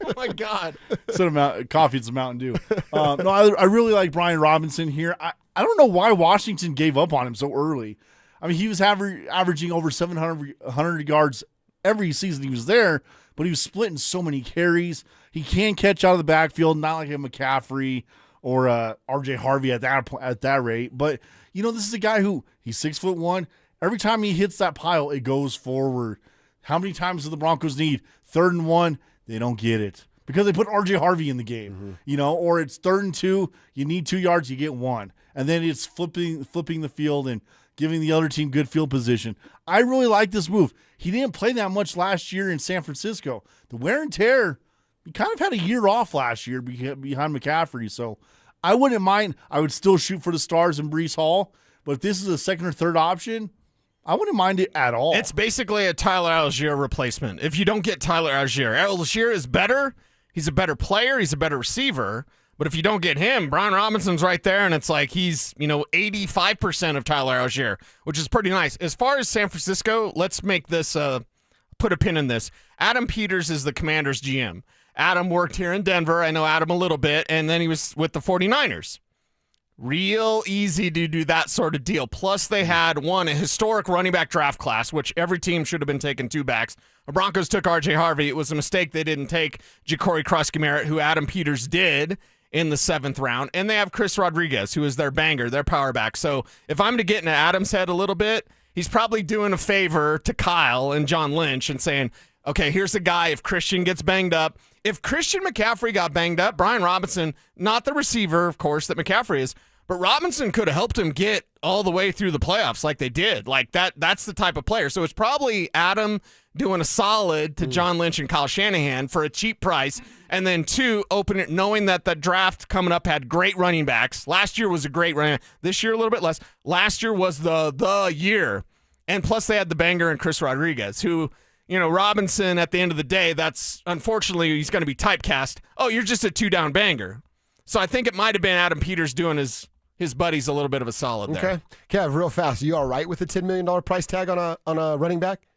Oh, my God. Instead of coffee, it's a Mountain Dew. No, I really like Brian Robinson here. I don't know why Washington gave up on him so early. I mean, he was averaging over 700 yards every season he was there, but he was splitting so many carries. He can catch out of the backfield, not like a McCaffrey or R.J. Harvey at that rate. But, this is a guy who, he's 6'1". Every time he hits that pile, it goes forward. How many times do the Broncos need? 3rd and 1, they don't get it. Because they put R.J. Harvey in the game, or it's 3rd and 2, you need 2 yards, you get 1. And then it's flipping the field and giving the other team good field position. I really like this move. He didn't play that much last year in San Francisco. The wear and tear, he kind of had a year off last year behind McCaffrey, so I wouldn't mind. I would still shoot for the stars in Breece Hall, but if this is a second or third option, I wouldn't mind it at all. It's basically a Tyler Algier replacement. If you don't get Tyler Algier is better. He's a better player. He's a better receiver. But if you don't get him, Brian Robinson's right there, and it's like he's, 85% of Tyler Algier, which is pretty nice. As far as San Francisco, let's make this, put a pin in this. Adam Peters is the Commanders' GM. Adam worked here in Denver. I know Adam a little bit, and then he was with the 49ers. Real easy to do that sort of deal. Plus, they had a historic running back draft class, which every team should have been taking 2 backs. The Broncos took R.J. Harvey. It was a mistake they didn't take Ja'Cory Krusky-Merritt, who Adam Peters did in the 7th round. And they have Chris Rodriguez, who is their banger, their power back. So if I'm to get into Adam's head a little bit, he's probably doing a favor to Kyle and John Lynch and saying, okay, here's a guy, if Christian gets banged up. If Christian McCaffrey got banged up, Brian Robinson, not the receiver, of course, that McCaffrey is, but Robinson could have helped him get all the way through the playoffs like they did. Like that's the type of player. So it's probably Adam doing a solid to John Lynch and Kyle Shanahan for a cheap price. And then 2, open it knowing that the draft coming up had great running backs. Last year was a great running back. This year a little bit less. Last year was the year. And plus they had the banger and Chris Rodriguez, who, Robinson at the end of the day, that's unfortunately he's going to be typecast. Oh, you're just a 2-down banger. So I think it might have been Adam Peters doing his buddies a little bit of a solid there. Okay. Kev, real fast, you all right with the $10 million price tag on a running back?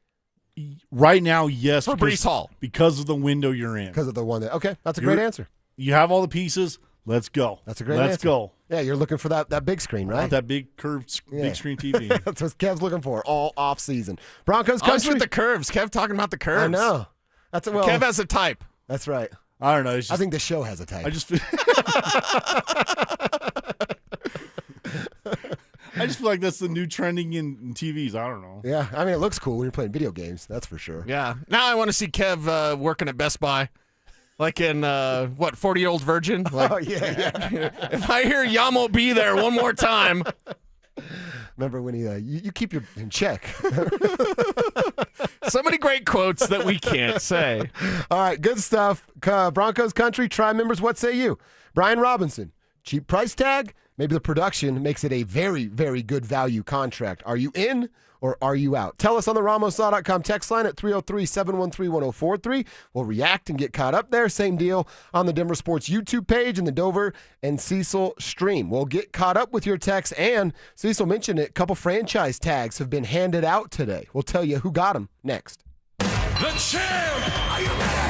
Right now, yes. For Breece Hall. Because of the window you're in. Because of the one that, okay, that's a great answer. You have all the pieces. Let's go. That's a great answer. Let's go. Yeah, you're looking for that big screen, right? That big curved big screen TV. That's what Kev's looking for all off season. Broncos country. With the curves. Kev talking about the curves. I know. Kev has a type. That's right. I don't know. I think the show has a type. I just feel like that's the new trending in TVs. I don't know. Yeah, I mean, it looks cool when you're playing video games. That's for sure. Yeah. Now I want to see Kev working at Best Buy. Like in, 40-Year-Old Virgin? Like, Oh, yeah. If I hear Yamo be there one more time. Remember when he, you keep your in check. So many great quotes that we can't say. All right, good stuff. Broncos country, tri-members, what say you? Brian Robinson, cheap price tag? Maybe the production makes it a very, very good value contract. Are you in or are you out? Tell us on the RamosLaw.com text line at 303-713-1043. We'll react and get caught up there. Same deal on the Denver Sports YouTube page and the Dover and Cecil stream. We'll get caught up with your texts, and Cecil mentioned it, a couple franchise tags have been handed out today. We'll tell you who got them next. The champ! Are you ready?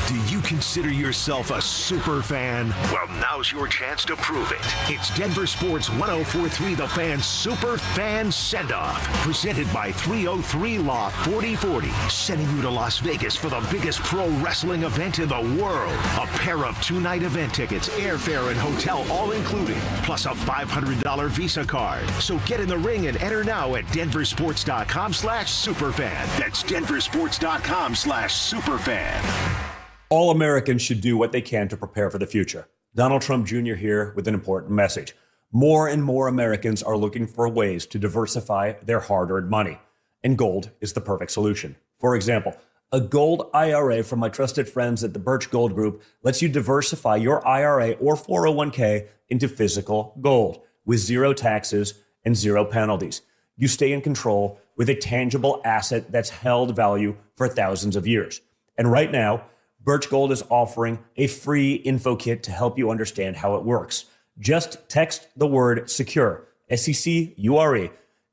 Do you consider yourself a super fan? Well, now's your chance to prove it. It's Denver Sports 104.3 The Fan Super Fan Send-Off, presented by 303 Law 4040, sending you to Las Vegas for the biggest pro wrestling event in the world. A pair of 2-night event tickets, airfare, and hotel all included, plus a $500 Visa card. So get in the ring and enter now at DenverSports.com/superfan. That's DenverSports.com/superfan. All Americans should do what they can to prepare for the future. Donald Trump Jr. here with an important message. More and more Americans are looking for ways to diversify their hard-earned money, and gold is the perfect solution. For example, a gold IRA from my trusted friends at the Birch Gold Group lets you diversify your IRA or 401k into physical gold with zero taxes and zero penalties. You stay in control with a tangible asset that's held value for thousands of years. And right now, Birch Gold is offering a free info kit to help you understand how it works. Just text the word SECURE, SECURE,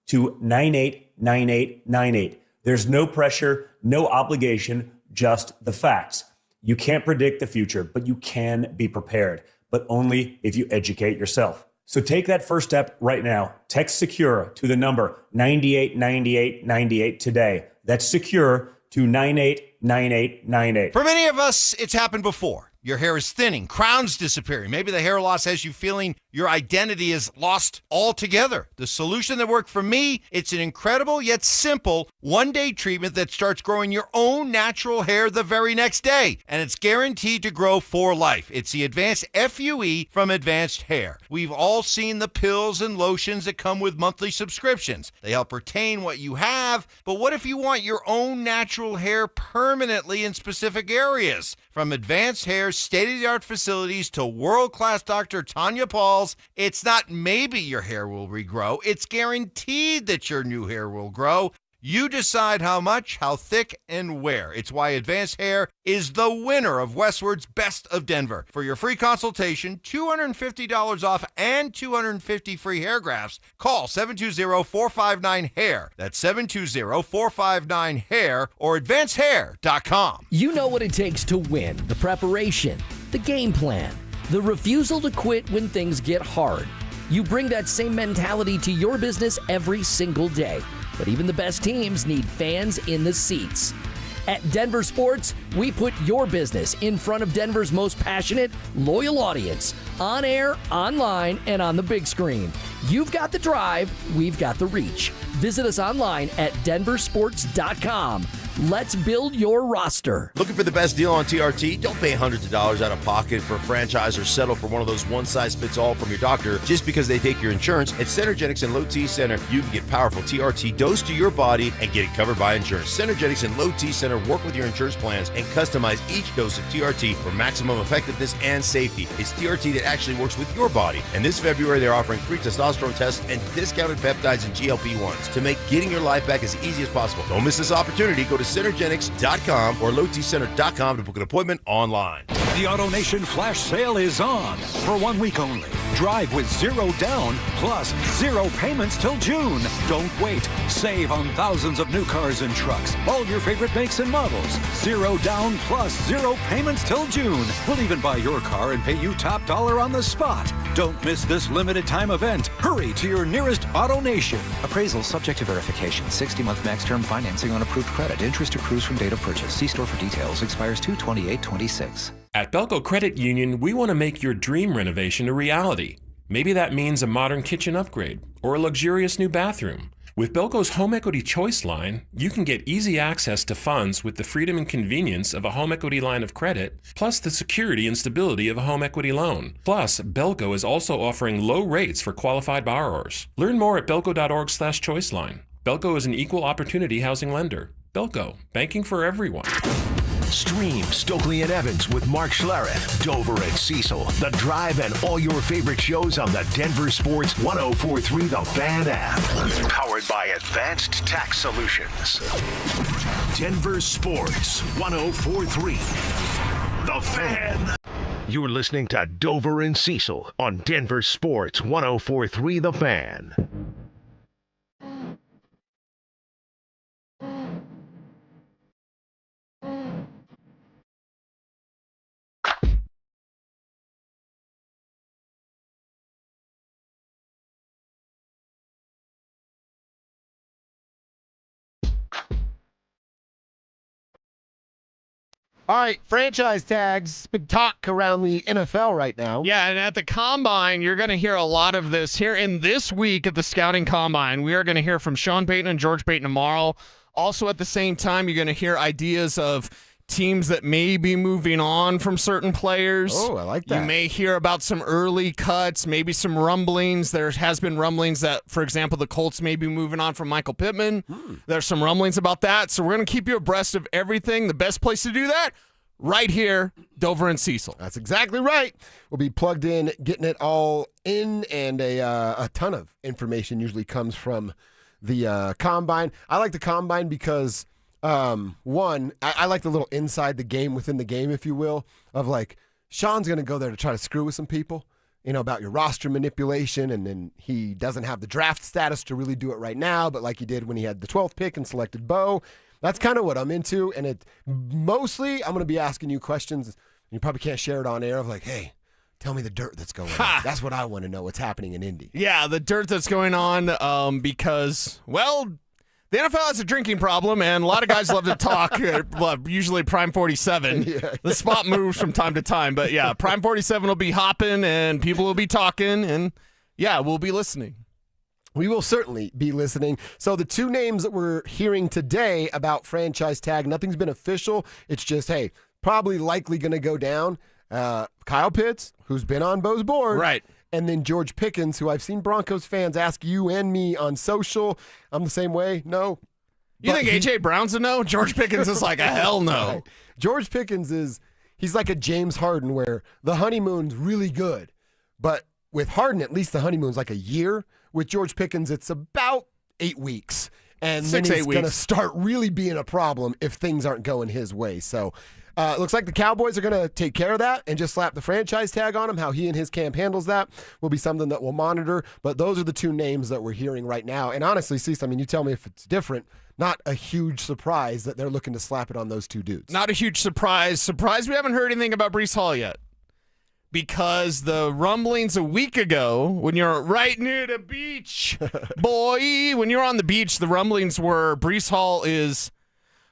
to 989898. There's no pressure, no obligation, just the facts. You can't predict the future, but you can be prepared, but only if you educate yourself. So take that first step right now. Text SECURE to the number 989898 today. That's SECURE to 989898. For many of us, it's happened before. Your hair is thinning, crowns disappearing. Maybe the hair loss has you feeling your identity is lost altogether. The solution that worked for me, it's an incredible yet simple one-day treatment that starts growing your own natural hair the very next day. And it's guaranteed to grow for life. It's the Advanced FUE from Advanced Hair. We've all seen the pills and lotions that come with monthly subscriptions. They help retain what you have, but what if you want your own natural hair permanently in specific areas? From Advanced Hair's state-of-the-art facilities to world-class Dr. Tanya Paul's, it's not maybe your hair will regrow, it's guaranteed that your new hair will grow. You decide how much, how thick, and where. It's why Advanced Hair is the winner of Westward's Best of Denver. For your free consultation, $250 off and 250 free hair grafts, call 720-459-HAIR. That's 720-459-HAIR or advancedhair.com. You know what it takes to win. The preparation, the game plan, the refusal to quit when things get hard. You bring that same mentality to your business every single day. But even the best teams need fans in the seats. At Denver Sports, we put your business in front of Denver's most passionate, loyal audience, on air, online, and on the big screen. You've got the drive, we've got the reach. Visit us online at DenverSports.com. Let's build your roster. Looking for the best deal on TRT? Don't pay hundreds of dollars out of pocket for a franchise or settle for one of those one-size-fits-all from your doctor just because they take your insurance. At Synergetics and Low T Center, you can get powerful TRT dosed to your body and get it covered by insurance. Synergetics and Low T Center work with your insurance plans and customize each dose of TRT for maximum effectiveness and safety. It's TRT that actually works with your body. And this February, they're offering free testosterone tests and discounted peptides and GLP-1s to make getting your life back as easy as possible. Don't miss this opportunity. Go to Synergetics.com or LowTCenter.com to book an appointment online. The AutoNation flash sale is on for 1 week only. Drive with 0 down plus 0 payments till June. Don't wait. Save on thousands of new cars and trucks. All your favorite makes and models. 0 down plus 0 payments till June. We'll even buy your car and pay you top dollar on the spot. Don't miss this limited time event. Hurry to your nearest AutoNation. Appraisal subject to verification. 60-month max term financing on approved credit. Interest accrues from date of purchase. See store for details. Expires 2/28/26. At Belco Credit Union, we want to make your dream renovation a reality. Maybe that means a modern kitchen upgrade or a luxurious new bathroom. With Belco's Home Equity Choice line, you can get easy access to funds with the freedom and convenience of a home equity line of credit, plus the security and stability of a home equity loan. Plus, Belco is also offering low rates for qualified borrowers. Learn more at belco.org/choiceline. Belco is an equal opportunity housing lender. Belco, banking for everyone. Stream Stokely and Evans with Mark Schlereth, Dover and Cecil, The Drive, and all your favorite shows on the Denver Sports 104.3 The Fan app. Powered by Advanced Tax Solutions. Denver Sports 104.3 The Fan. You're listening to Dover and Cecil on Denver Sports 104.3 The Fan. All right, franchise tags. Big talk around the NFL right now. Yeah, and at the Combine, you're going to hear a lot of this. Here in this week at the Scouting Combine, we are going to hear from Sean Payton and George Payton tomorrow. Also at the same time, you're going to hear ideas of teams that may be moving on from certain players. Oh, I like that. You may hear about some early cuts, maybe some rumblings. There has been rumblings that, for example, the Colts may be moving on from Michael Pittman. There's some rumblings about that. So we're going to keep you abreast of everything. The best place to do that, right here, Dover and Cecil. That's exactly right. We'll be plugged in, getting it all in, and a ton of information usually comes from the Combine. I like the Combine because one, I like the little inside the game within the game, if you will, of like, Sean's going to go there to try to screw with some people, about your roster manipulation, and then he doesn't have the draft status to really do it right now, but like he did when he had the 12th pick and selected Bo. That's kind of what I'm into, and it mostly I'm going to be asking you questions, and you probably can't share it on air, of like, hey, tell me the dirt that's going on. That's what I want to know, what's happening in Indy. Yeah, the dirt that's going on because, well, the NFL has a drinking problem, and a lot of guys love to talk, usually Prime 47. Yeah. The spot moves from time to time, but yeah, Prime 47 will be hopping, and people will be talking, and yeah, we'll be listening. We will certainly be listening. So the two names that we're hearing today about franchise tag, nothing's been official. It's just, hey, probably likely going to go down. Kyle Pitts, who's been on Bo's board. Right. And then George Pickens, who I've seen Broncos fans ask you and me on social. I'm the same way. No. You think A.J. Brown's a no? George Pickens is like a hell no. Right. George Pickens he's like a James Harden where the honeymoon's really good. But with Harden, at least the honeymoon's like a year. With George Pickens, it's about 8 weeks. And then he's going to start really being a problem if things aren't going his way. So it looks like the Cowboys are going to take care of that and just slap the franchise tag on him. How he and his camp handles that will be something that we'll monitor. But those are the two names that we're hearing right now. And honestly, Cecil, you tell me if it's different. Not a huge surprise that they're looking to slap it on those two dudes. Not a huge surprise. Surprised we haven't heard anything about Breece Hall yet. Because the rumblings a week ago, when you're right near the beach, boy, when you're on the beach, the rumblings were Breece Hall is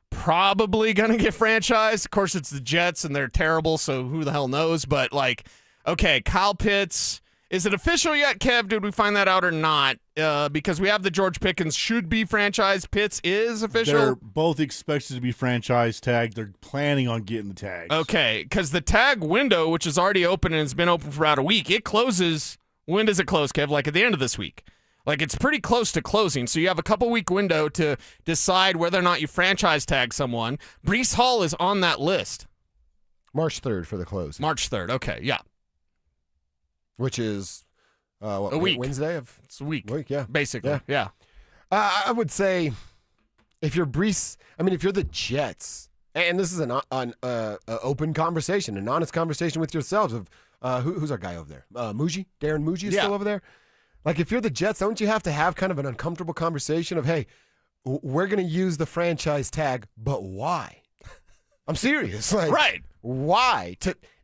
probably going to get franchised. Of course, it's the Jets, and they're terrible, so who the hell knows? But, okay, Kyle Pitts. Is it official yet, Kev? Did we find that out or not? Because we have the George Pickens should be franchised. Pitts is official. They're both expected to be franchise tagged. They're planning on getting the tags. Okay, because the tag window, which is already open and has been open for about a week, it closes. When does it close, Kev? Like at the end of this week. It's pretty close to closing. So you have a couple-week window to decide whether or not you franchise tag someone. Breece Hall is on that list. March 3rd for the close. March 3rd. Okay, yeah. Which is a week. Wednesday? It's a week. Yeah. Basically, yeah. I would say if you're Breece, if you're the Jets, and this is an open conversation, an honest conversation with yourselves of who's our guy over there? Muji? Darren Muji is still over there? If you're the Jets, don't you have to have kind of an uncomfortable conversation of, hey, we're going to use the franchise tag, but why? I'm serious. Right. Why?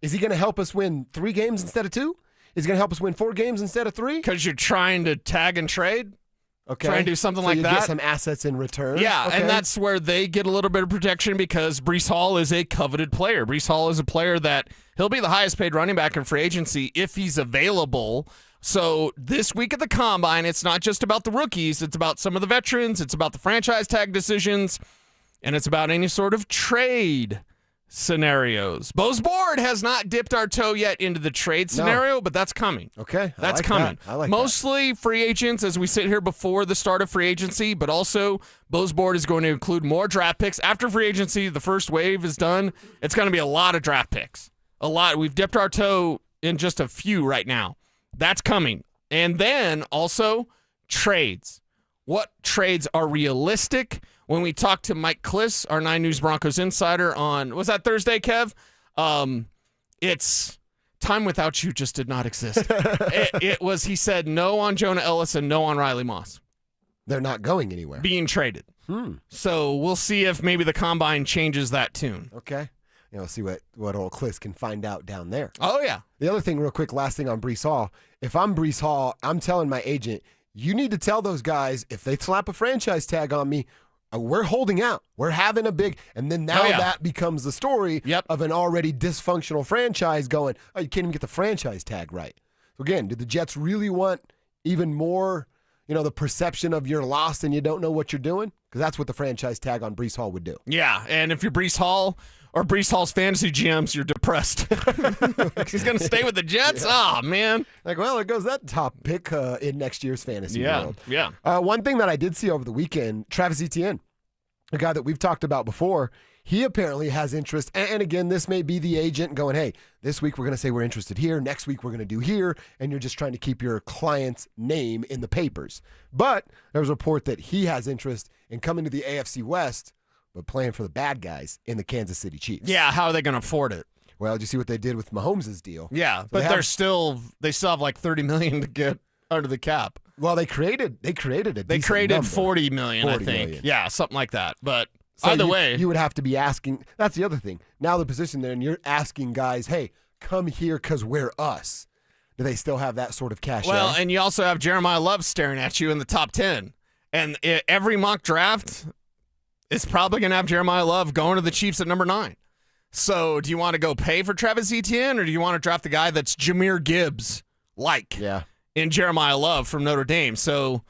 Is he going to help us win 3 games instead of 2? Is he going to help us win 4 games instead of 3? Because you're trying to tag and trade? Okay. Try and do something like you that. Get some assets in return. Yeah, okay. And that's where they get a little bit of protection because Breece Hall is a coveted player. Breece Hall is a player that he'll be the highest paid running back in free agency if he's available. So this week at the Combine, it's not just about the rookies. It's about some of the veterans. It's about the franchise tag decisions. And it's about any sort of trade scenarios. Bo's Board has not dipped our toe yet into the trade scenario, but that's coming. Okay. That's coming. I like Mostly free agents as we sit here before the start of free agency, but also Bo's Board is going to include more draft picks. After free agency, the first wave is done. It's going to be a lot of draft picks. A lot. We've dipped our toe in just a few right now. That's coming. And then also trades. What trades are realistic? When we talked to Mike Kliss, our 9 News Broncos insider on, was that Thursday, Kev? It's time without you just did not exist. It was, he said no on Jonah Ellis and no on Riley Moss. They're not going anywhere. Being traded. So we'll see if maybe the Combine changes that tune. Okay. See what old Kliss can find out down there. Oh, yeah. The other thing, real quick, last thing on Breece Hall. If I'm Breece Hall, I'm telling my agent, you need to tell those guys, if they slap a franchise tag on me, we're holding out. We're having a big, and then now that becomes the story of an already dysfunctional franchise going, oh, you can't even get the franchise tag right. So again, do the Jets really want even more, the perception of you're lost and you don't know what you're doing? Because that's what the franchise tag on Breece Hall would do. Yeah, and if you're Breece Hall or Breece Hall's fantasy GMs, you're depressed. He's going to stay with the Jets? Oh, man. Like, well, there goes that top pick in next year's fantasy world. Yeah. One thing that I did see over the weekend, Travis Etienne, a guy that we've talked about before, he apparently has interest. And again, this may be the agent going, hey, this week we're going to say we're interested here. Next week we're going to do here. And you're just trying to keep your client's name in the papers. But there was a report that he has interest in coming to the AFC West, but playing for the bad guys in the Kansas City Chiefs. Yeah, how are they going to afford it? Well, did you see what they did with Mahomes' deal? Yeah, but they still have like $30 million to get under the cap. Well, they created a They created number. $40 million, I think. Million. Yeah, something like that. But so either way, you would have to be asking. That's the other thing. Now the position there, and you're asking guys, hey, come here because we're us. Do they still have that sort of cash? Well, and you also have Jeremiah Love staring at you in the top 10. And every mock draft is probably going to have Jeremiah Love going to the Chiefs at number 9. So do you want to go pay for Travis Etienne, or do you want to draft the guy that's Jahmyr Gibbs in Jeremiah Love from Notre Dame? So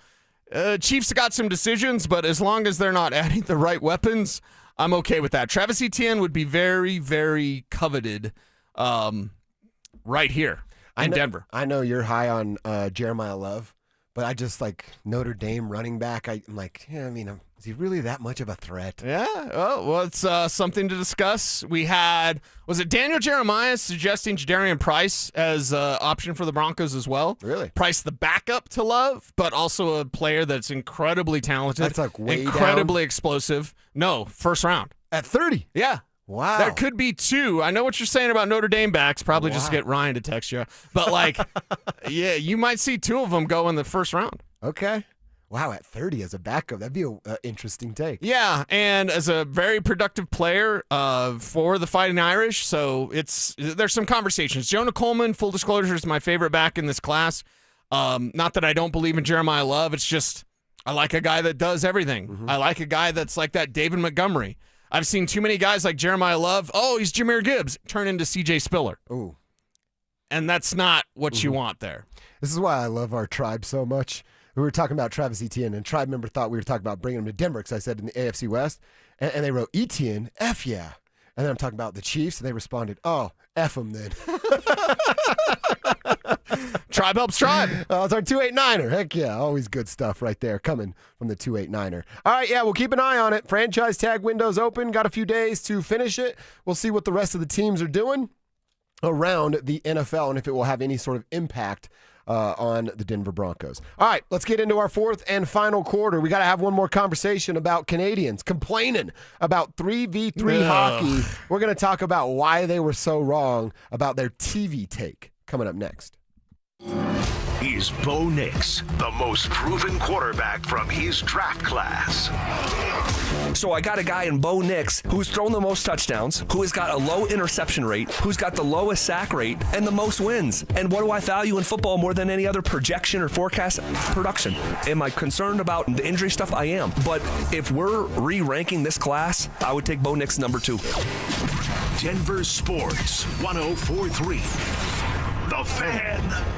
Chiefs got some decisions, but as long as they're not adding the right weapons, I'm okay with that. Travis Etienne would be very, very coveted right here in Denver. I know you're high on Jeremiah Love, but I just like Notre Dame running back. I'm like, is he really that much of a threat? Yeah. Oh, well, it's something to discuss. We had, was it Daniel Jeremiah suggesting Jadarian Price as an option for the Broncos as well? Really? Price the backup to Love, but also a player that's incredibly talented. That's like way incredibly explosive. No, first round. At 30? Yeah. Wow. There could be 2. I know what you're saying about Notre Dame backs. Probably just get Ryan to text you. But, yeah, you might see 2 of them go in the first round. Okay. Wow, at 30 as a backup, that'd be an interesting take. Yeah, and as a very productive player for the Fighting Irish, so there's some conversations. Jonah Coleman, full disclosure, is my favorite back in this class. Not that I don't believe in Jeremiah Love. It's just I like a guy that does everything. Mm-hmm. I like a guy that's like that David Montgomery. I've seen too many guys like Jeremiah Love, he's Jahmyr Gibbs, turn into C.J. Spiller. Ooh. And that's not what you want there. This is why I love our tribe so much. We were talking about Travis Etienne, and tribe member thought we were talking about bringing him to Denver because I said in the AFC West, and they wrote Etienne, F yeah. And then I'm talking about the Chiefs, and they responded, oh, F them then. Tribe helps tribe. It's our 289er. Heck yeah, always good stuff right there coming from the 289er. All right, yeah, we'll keep an eye on it. Franchise tag window's open. Got a few days to finish it. We'll see what the rest of the teams are doing around the NFL and if it will have any sort of impact on the Denver Broncos. All right, let's get into our fourth and final quarter. We got to have one more conversation about Canadians complaining about 3v3 hockey. We're going to talk about why they were so wrong about their TV take coming up next. He's Bo Nix, the most proven quarterback from his draft class. So I got a guy in Bo Nix who's thrown the most touchdowns, who has got a low interception rate, who's got the lowest sack rate, and the most wins. And what do I value in football more than any other projection or forecast? Production. Am I concerned about the injury stuff? I am. But if we're re-ranking this class, I would take Bo Nix number 2. Denver Sports 104.3. The Fan.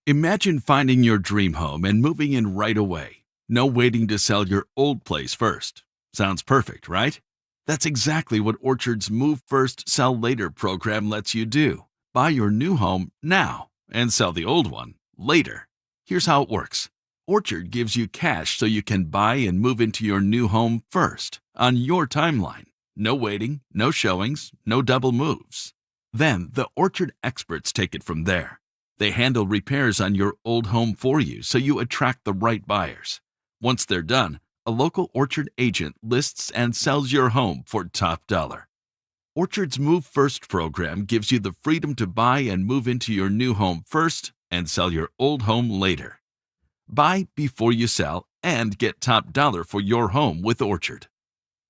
Imagine finding your dream home and moving in right away. No waiting to sell your old place first. Sounds perfect, right? That's exactly what Orchard's Move First, Sell Later program lets you do. Buy your new home now and sell the old one later. Here's how it works. Orchard gives you cash so you can buy and move into your new home first, on your timeline. No waiting, no showings, no double moves. Then the Orchard experts take it from there. They handle repairs on your old home for you so you attract the right buyers. Once they're done, a local Orchard agent lists and sells your home for top dollar. Orchard's Move First program gives you the freedom to buy and move into your new home first and sell your old home later. Buy before you sell and get top dollar for your home with Orchard.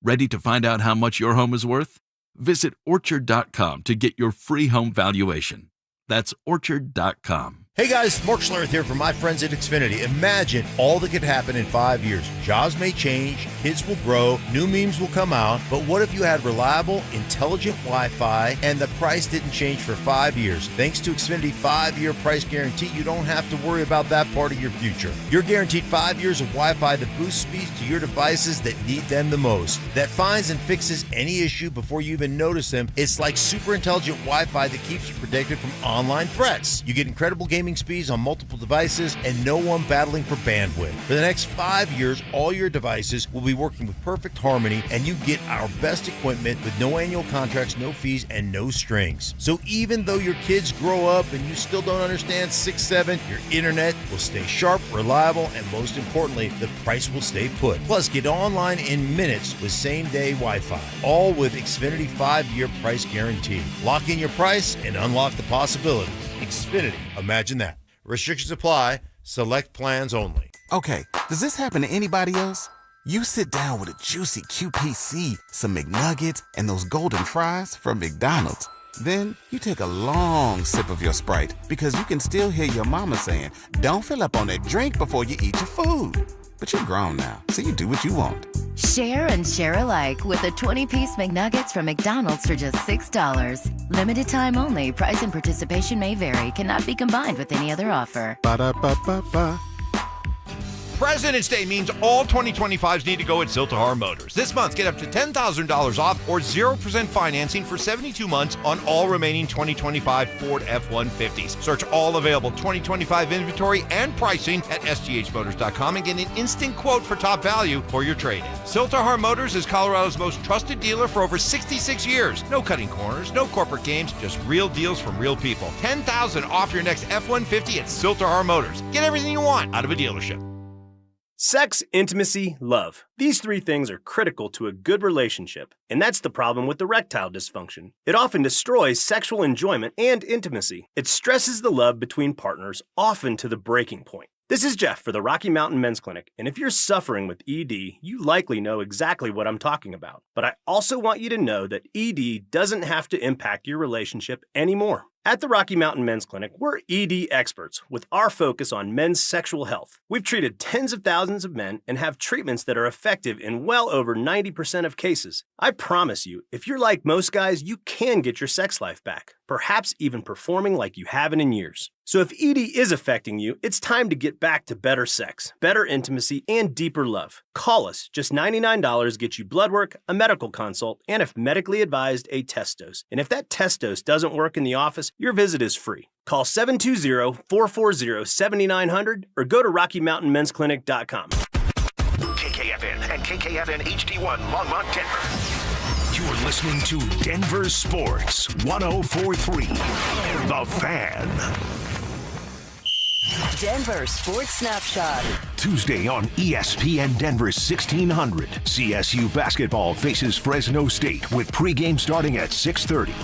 Ready to find out how much your home is worth? Visit Orchard.com to get your free home valuation. That's Orchard.com. Hey guys, Mark Schlereth here from my friends at Xfinity. Imagine all that could happen in 5 years. Jobs may change, kids will grow, new memes will come out, but what if you had reliable, intelligent Wi-Fi and the price didn't change for 5 years? Thanks to Xfinity 5-year price guarantee, you don't have to worry about that part of your future. You're guaranteed 5 years of Wi-Fi that boosts speeds to your devices that need them the most, that finds and fixes any issue before you even notice them. It's like super intelligent Wi-Fi that keeps you protected from online threats. You get incredible gaming speeds on multiple devices and no one battling for bandwidth. For the next 5 years, all your devices will be working with perfect harmony and you get our best equipment with no annual contracts, no fees, and no strings. So even though your kids grow up and you still don't understand 6-7, your internet will stay sharp, reliable, and most importantly, the price will stay put. Plus, get online in minutes with same-day Wi-Fi, all with Xfinity 5-year price guarantee. Lock in your price and unlock the possibilities. Xfinity. Imagine that. Restrictions apply. Select plans only. Okay, does this happen to anybody else? You sit down with a juicy QPC, some McNuggets, and those golden fries from McDonald's. Then you take a long sip of your Sprite because you can still hear your mama saying, "Don't fill up on that drink before you eat your food." But you're grown now, so you do what you want. Share and share alike with the 20-piece McNuggets from McDonald's for just $6. Limited time only. Price and participation may vary. Cannot be combined with any other offer. Ba-da-ba-ba-ba. President's Day means all 2025s need to go at Ziltahar Motors. This month, get up to $10,000 off or 0% financing for 72 months on all remaining 2025 Ford F-150s. Search all available 2025 inventory and pricing at sghmotors.com and get an instant quote for top value for your trade-in. Ziltahar Motors is Colorado's most trusted dealer for over 66 years. No cutting corners, no corporate games, just real deals from real people. $10,000 off your next F-150 at Ziltahar Motors. Get everything you want out of a dealership. Sex, intimacy, love. These three things are critical to a good relationship, and that's the problem with erectile dysfunction. It often destroys sexual enjoyment and intimacy. It stresses the love between partners, often to the breaking point. This is Jeff for the Rocky Mountain Men's Clinic, and if you're suffering with ED, you likely know exactly what I'm talking about. But I also want you to know that ED doesn't have to impact your relationship anymore. At the Rocky Mountain Men's Clinic, we're ED experts with our focus on men's sexual health. We've treated tens of thousands of men and have treatments that are effective in well over 90% of cases. I promise you, if you're like most guys, you can get your sex life back, perhaps even performing like you haven't in years. So if ED is affecting you, it's time to get back to better sex, better intimacy, and deeper love. Call us. Just $99 gets you blood work, a medical consult, and if medically advised, a test dose. And if that test dose doesn't work in the office, your visit is free. Call 720-440-7900 or go to RockyMountainMen'sClinic.com. KKFN and KKFN HD1 Longmont, Denver. You're listening to Denver Sports 104.3. The Fan. Denver Sports Snapshot. Tuesday on ESPN Denver 1600. CSU basketball faces Fresno State with pregame starting at 6:30.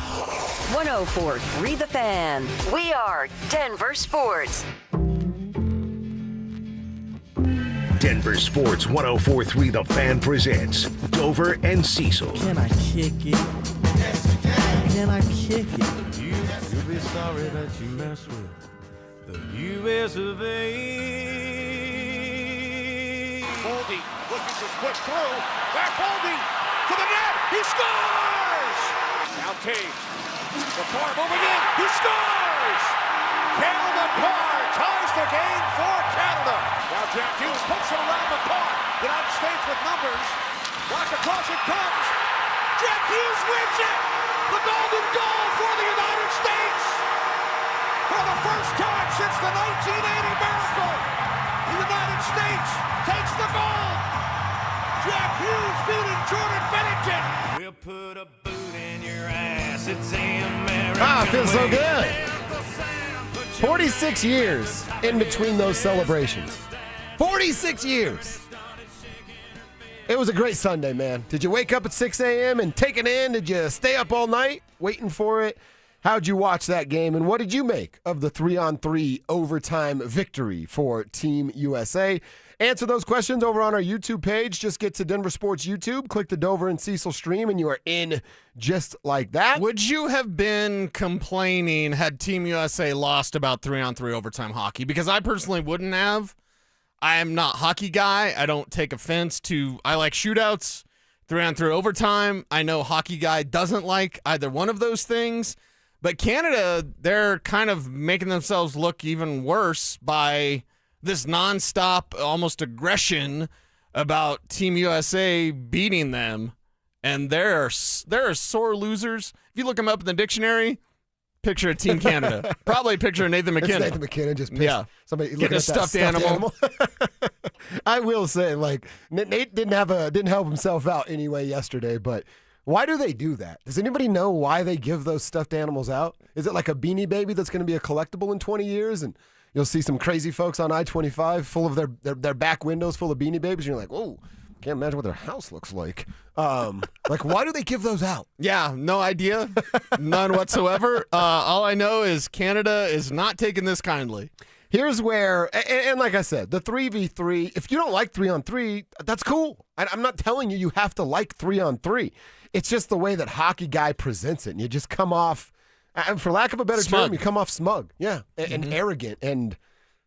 104.3 The Fan. We are Denver Sports. Denver Sports 104.3 The Fan presents Dover and Cecil. Can I kick it? Yes, you can. Can I kick it? You'll be sorry that you messed with the U.S. of A. Boldy looking to put through. Back Boldy to the net. He scores! Now Cage. McCarr moving in. He scores! Cal McCarr ties the game for Canada. Now Jack Hughes puts it around the corner. United States with numbers. Back across it comes. Jack Hughes wins it. The golden goal for the United States. For the first time since the 1980 miracle, the United States takes the gold. Jack Hughes beating Jordan Bennington. We'll put a boot in your ass. It's the American it feels so good. 46 years in between those celebrations. 46 years. It was a great Sunday, man. Did you wake up at 6 a.m. and take it in? Did you stay up all night waiting for it? How'd you watch that game, and what did you make of the 3-on-3 overtime victory for Team USA? Answer those questions over on our YouTube page. Just get to Denver Sports YouTube, click the Dover and Cecil stream, and you are in just like that. Would you have been complaining had Team USA lost about 3-on-3 overtime hockey? Because I personally wouldn't have. I am not a hockey guy. I don't take offense to, I like shootouts, 3-on-3 overtime. I know hockey guy doesn't like either one of those things. But Canada, they're kind of making themselves look even worse by this nonstop, almost aggression about Team USA beating them. And they're sore losers. If you look them up in the dictionary, picture of Team Canada. Probably a picture of Nathan McKinnon. It's Nathan McKinnon just pissed. Yeah. Somebody Getting looking a at that stuffed animal. I will say, like, Nate didn't help himself out anyway yesterday, but why do they do that? Does anybody know why they give those stuffed animals out? Is it like a Beanie Baby that's going to be a collectible in 20 years and you'll see some crazy folks on I-25 full of their back windows full of Beanie Babies and you're like, whoa, can't imagine what their house looks like. Like, why do they give those out? Yeah, no idea. None whatsoever. All I know is Canada is not taking this kindly. Here's where, and like I said, the 3v3, if you don't like 3-on-3, that's cool. I'm not telling you have to like 3-on-3. It's just the way that hockey guy presents it. And you just come off, for lack of a better term, you come off smug. Yeah, and arrogant and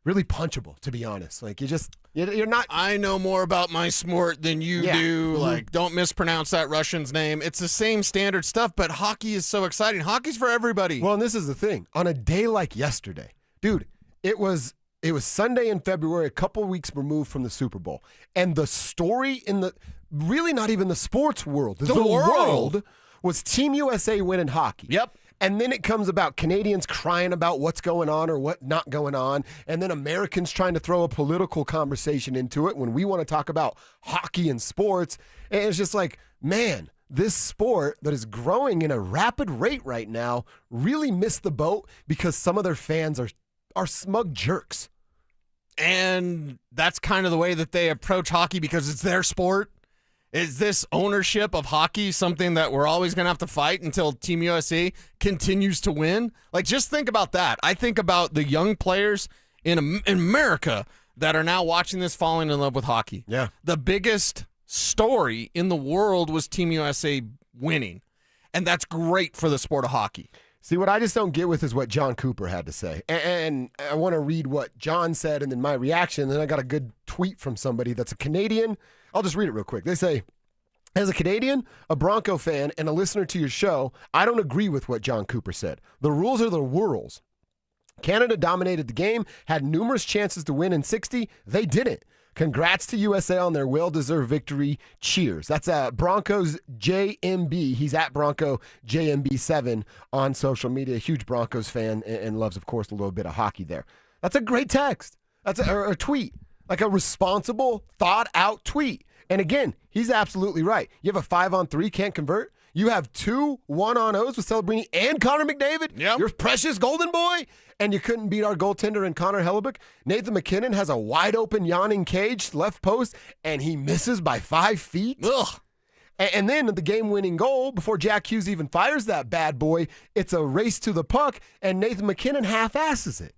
really punchable, to be honest. Like, you're not. I know more about my sport than you do. Like, don't mispronounce that Russian's name. It's the same standard stuff, but hockey is so exciting. Hockey's for everybody. Well, and this is the thing. On a day like yesterday, dude, it was Sunday in February, a couple weeks removed from the Super Bowl. And the story in the, really not even the sports world, the world was Team USA winning hockey. Yep. And then it comes about Canadians crying about what's going on or what not going on. And then Americans trying to throw a political conversation into it when we want to talk about hockey and sports. And it's just like, man, this sport that is growing in a rapid rate right now really missed the boat because some of their fans are smug jerks. And that's kind of the way that they approach hockey because it's their sport. Is this ownership of hockey something that we're always going to have to fight until Team USA continues to win? Like, just think about that. I think about the young players in America that are now watching this falling in love with hockey. Yeah. The biggest story in the world was Team USA winning. And that's great for the sport of hockey. See, what I just don't get with is what John Cooper had to say. And I want to read what John said and then my reaction. And then I got a good tweet from somebody that's a Canadian. I'll just read it real quick. They say, as a Canadian, a Bronco fan, and a listener to your show, I don't agree with what John Cooper said. The rules are the rules. Canada dominated the game, had numerous chances to win in 60. They didn't. Congrats to USA on their well-deserved victory. Cheers. That's Broncos JMB. He's at Bronco JMB7 on social media. Huge Broncos fan and loves, of course, a little bit of hockey there. That's a great text. That's a tweet. Like a responsible, thought-out tweet. And again, he's absolutely right. You have a 5-on-3, can't convert. You have 2 1-on-0s with Celebrini and Connor McDavid. Yep. Your precious golden boy. And you couldn't beat our goaltender in Connor Hellebuck. Nathan McKinnon has a wide-open, yawning cage, left post, and he misses by 5 feet. Ugh. And then the game-winning goal, before Jack Hughes even fires that bad boy, it's a race to the puck, and Nathan McKinnon half-asses it.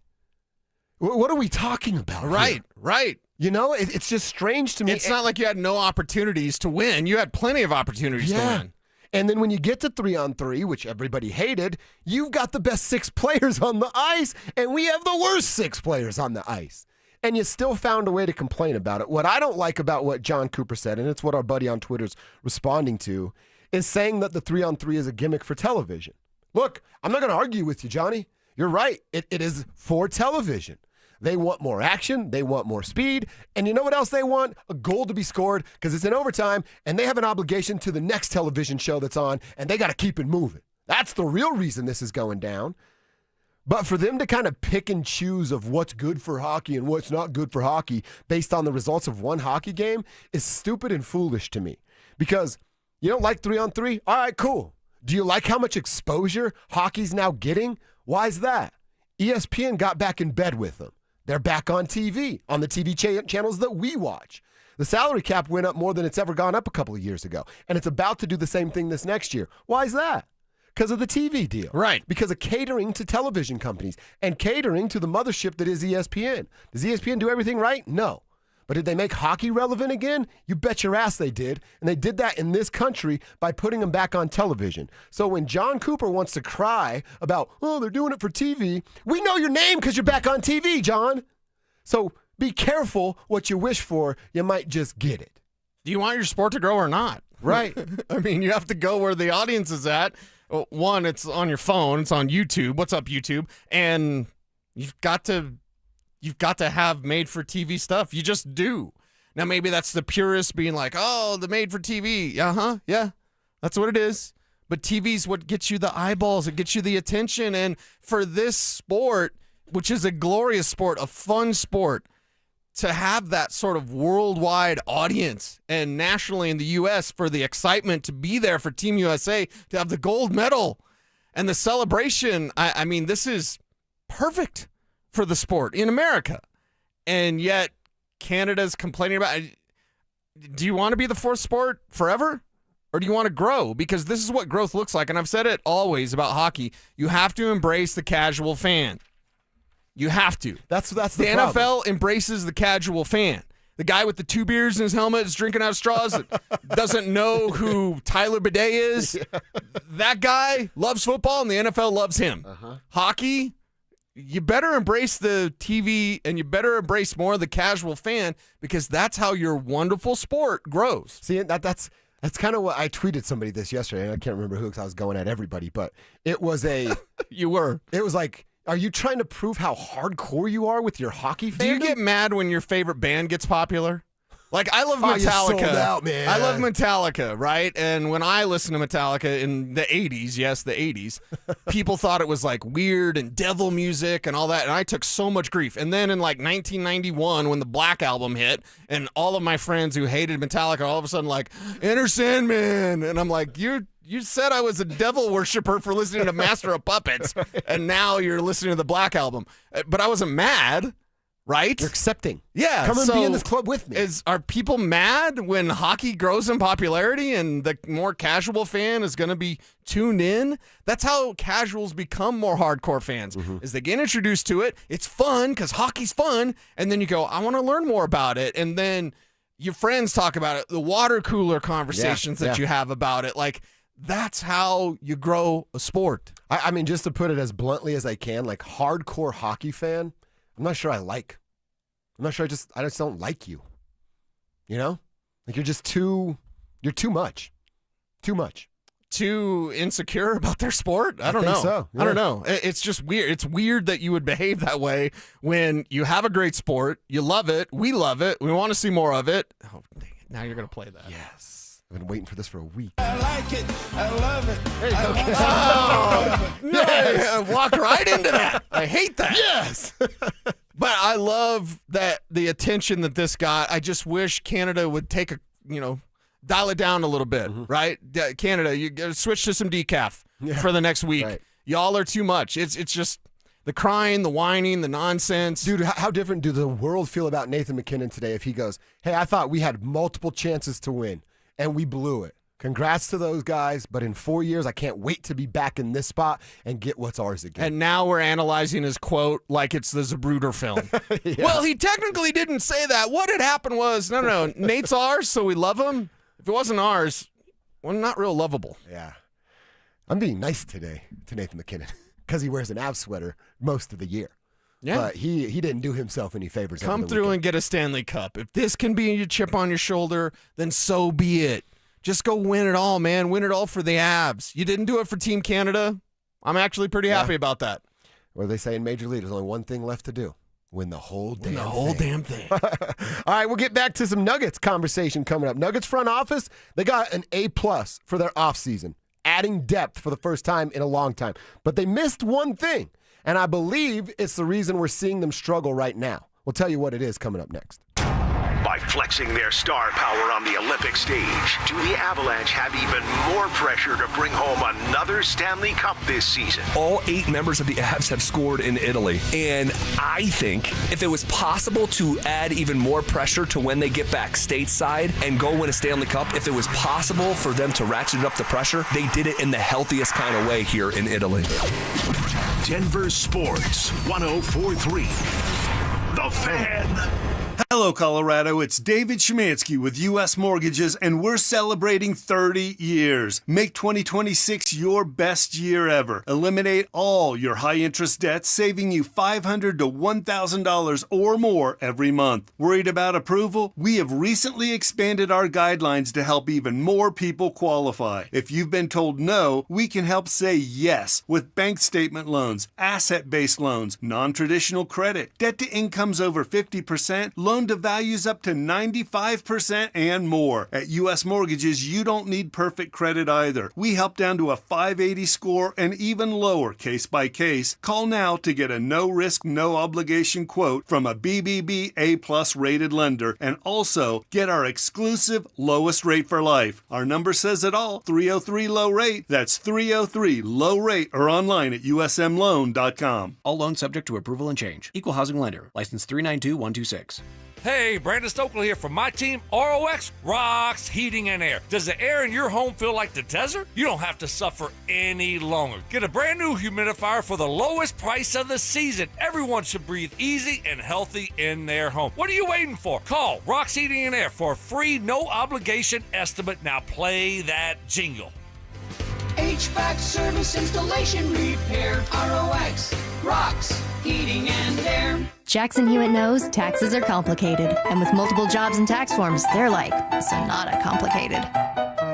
What are we talking about here? Right. You know, it's just strange to me. It's not like you had no opportunities to win. You had plenty of opportunities to win. And then when you get to 3-on-3, which everybody hated, you've got the best 6 players on the ice, and we have the worst 6 players on the ice. And you still found a way to complain about it. What I don't like about what John Cooper said, and it's what our buddy on Twitter's responding to, is saying that the 3-on-3 is a gimmick for television. Look, I'm not going to argue with you, Johnny. You're right. It is for television. They want more action. They want more speed. And you know what else they want? A goal to be scored because it's in overtime, and they have an obligation to the next television show that's on, and they got to keep it moving. That's the real reason this is going down. But for them to kind of pick and choose of what's good for hockey and what's not good for hockey based on the results of one hockey game is stupid and foolish to me. Because you don't like 3-on-3? All right, cool. Do you like how much exposure hockey's now getting? Why is that? ESPN got back in bed with them. They're back on TV, on the TV channels that we watch. The salary cap went up more than it's ever gone up a couple of years ago, and it's about to do the same thing this next year. Why is that? Because of the TV deal. Right. Because of catering to television companies and catering to the mothership that is ESPN. Does ESPN do everything right? No. But did they make hockey relevant again? You bet your ass they did. And they did that in this country by putting them back on television. So when John Cooper wants to cry about, oh, they're doing it for TV, we know your name because you're back on TV, John. So be careful what you wish for. You might just get it. Do you want your sport to grow or not? Right. I mean, you have to go where the audience is at. One, it's on your phone. It's on YouTube. What's up, YouTube? And you've got to have made-for-TV stuff. You just do. Now, maybe that's the purist being like, oh, the made-for-TV. Yeah, that's what it is. But TV's what gets you the eyeballs. It gets you the attention. And for this sport, which is a glorious sport, a fun sport, to have that sort of worldwide audience and nationally in the U.S. for the excitement to be there for Team USA, to have the gold medal and the celebration, I mean, this is perfect for the sport in America. And yet Canada's complaining about it. Do you want to be the fourth sport forever? Or do you want to grow? Because this is what growth looks like. And I've said it always about hockey. You have to embrace the casual fan. You have to. That's the NFL problem. embraces the casual fan. The guy with the 2 beers in his helmet is drinking out of straws, doesn't know who Tyler Bidet is. Yeah. That guy loves football, and the NFL loves him. Hockey, you better embrace the TV, and you better embrace more of the casual fan, because that's how your wonderful sport grows. See, that's kind of what I tweeted somebody this yesterday, and I can't remember who because I was going at everybody, but it was a... You were. It was like... Are you trying to prove how hardcore you are with your hockey fandom? Do you get mad when your favorite band gets popular? Like, I love Metallica. You sold out, man. I love Metallica, right? And when I listened to Metallica in the 80s, yes, the 80s, people thought it was like weird and devil music and all that, and I took so much grief. And then in like 1991, when the Black Album hit, and all of my friends who hated Metallica all of a sudden like, Enter Sandman, and I'm like, You said I was a devil worshiper for listening to Master of Puppets, and now you're listening to the Black Album. But I wasn't mad, right? You're accepting. Yeah. Come and be in this club with me. Are people mad when hockey grows in popularity and the more casual fan is going to be tuned in? That's how casuals become more hardcore fans, is they get introduced to it. It's fun because hockey's fun, and then you go, I want to learn more about it, and then your friends talk about it, the water cooler conversations that you have about it, like. That's how you grow a sport. I mean, just to put it as bluntly as I can, like hardcore hockey fan, I'm not sure I like. I'm not sure I just don't like you. You know? Like you're too much. Too much. Too insecure about their sport? I don't know. So. Yeah. I don't know. It's just weird. It's weird that you would behave that way when you have a great sport, you love it, we love it, we want to see more of it. Oh, dang it. Now you're going to play that. Yes. I've been waiting for this for a week. I like it. I love it. There you go. Yes. I walked right into that. I hate that. Yes. But I love that the attention that this got. I just wish Canada would take dial it down a little bit, right? Canada, you gotta switch to some decaf for the next week. Right. Y'all are too much. It's just the crying, the whining, the nonsense. Dude, how different do the world feel about Nathan McKinnon today if he goes, hey, I thought we had multiple chances to win. And we blew it. Congrats to those guys, but in 4 years, I can't wait to be back in this spot and get what's ours again. And now we're analyzing his quote like it's the Zapruder film. Yeah. Well, he technically didn't say that. What had happened was, no, Nate's ours, so we love him. If it wasn't ours, well, not real lovable. Yeah. I'm being nice today to Nathan McKinnon because he wears an Avs sweater most of the year. Yeah. But he didn't do himself any favors. Come through and get a Stanley Cup. If this can be a chip on your shoulder, then so be it. Just go win it all, man. Win it all for the Avs. You didn't do it for Team Canada. I'm actually pretty happy about that. What do they say in Major League? There's only one thing left to do. Win the whole damn thing. All right, we'll get back to some Nuggets conversation coming up. Nuggets front office, they got an A+ for their offseason, adding depth for the first time in a long time. But they missed one thing, and I believe it's the reason we're seeing them struggle right now. We'll tell you what it is coming up next. By flexing their star power on the Olympic stage, do the Avalanche have even more pressure to bring home another Stanley Cup this season? All 8 members of the Avs have scored in Italy. And I think if it was possible to add even more pressure to when they get back stateside and go win a Stanley Cup, if it was possible for them to ratchet up the pressure, they did it in the healthiest kind of way here in Italy. Denver Sports 104.3. The Fan. Hello, Colorado. It's David Szymanski with U.S. Mortgages, and we're celebrating 30 years. Make 2026 your best year ever. Eliminate all your high-interest debts, saving you $500 to $1,000 or more every month. Worried about approval? We have recently expanded our guidelines to help even more people qualify. If you've been told no, we can help say yes with bank statement loans, asset-based loans, non-traditional credit, debt to incomes over 50%, loan to values up to 95% and more. At U.S. Mortgages, you don't need perfect credit either. We help down to a 580 score and even lower case by case. Call now to get a no-risk, no-obligation quote from a BBB A+ rated lender and also get our exclusive lowest rate for life. Our number says it all, 303 low rate. That's 303 low rate or online at usmloan.com. All loans subject to approval and change. Equal housing lender. License 392126. Hey, Brandon Stokely here from my team, ROX Rocks Heating and Air. Does the air in your home feel like the desert? You don't have to suffer any longer. Get a brand new humidifier for the lowest price of the season. Everyone should breathe easy and healthy in their home. What are you waiting for? Call Rocks Heating and Air for a free, no obligation estimate. Now play that jingle. HVAC service, installation, repair, ROX, Rocks, Heating and Air. Jackson Hewitt knows taxes are complicated, and with multiple jobs and tax forms, they're like Sonata complicated.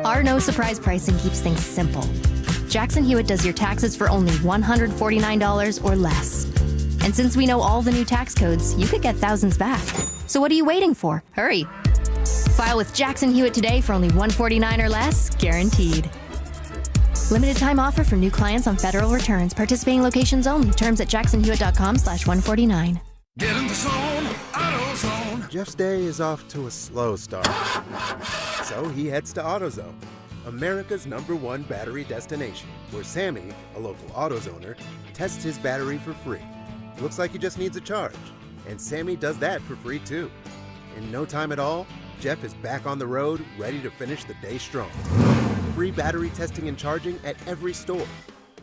Our no surprise pricing keeps things simple. Jackson Hewitt does your taxes for only $149 or less. And since we know all the new tax codes, you could get thousands back. So what are you waiting for? Hurry. File with Jackson Hewitt today for only $149 or less, guaranteed. Limited time offer for new clients on federal returns. Participating locations only. Terms at jacksonhewitt.com/149. Get in the zone, AutoZone. Jeff's day is off to a slow start. So he heads to AutoZone, America's #1 battery destination, where Sammy, a local AutoZoner, tests his battery for free. Looks like he just needs a charge. And Sammy does that for free too. In no time at all, Jeff is back on the road, ready to finish the day strong. Free battery testing and charging at every store.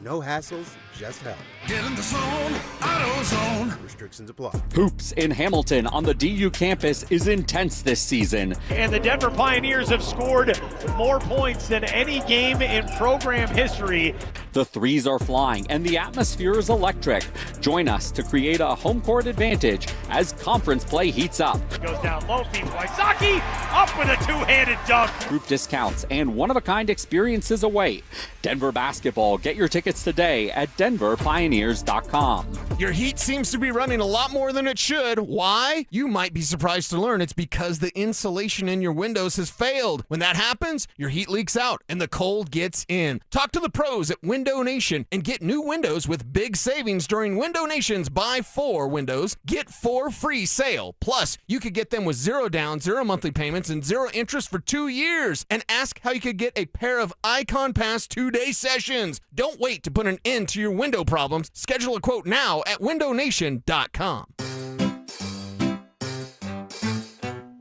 No hassles, just help. Get in the zone, AutoZone. Restrictions apply. Hoops in Hamilton on the DU campus is intense this season. And the Denver Pioneers have scored more points than any game in program history. The threes are flying and the atmosphere is electric. Join us to create a home court advantage as conference play heats up. Goes down low, feeds Wysocki, up with a two-handed dunk. Group discounts and one-of-a-kind experiences await. Denver basketball. Get your tickets today at DenverPioneers.com. Your heat seems to be running a lot more than it should. Why? You might be surprised to learn it's because the insulation in your windows has failed. When that happens, your heat leaks out and the cold gets in. Talk to the pros at Window Nation and get new windows with big savings during Window Nation's Buy 4 Windows, Get 4 free sale. Plus, you could get them with 0 down, 0 monthly payments, and 0 interest for 2 years. And ask how you could get a pair of Icon Pass 2-day sessions. Don't wait to put an end to your window problems. Schedule a quote now at windownation.com.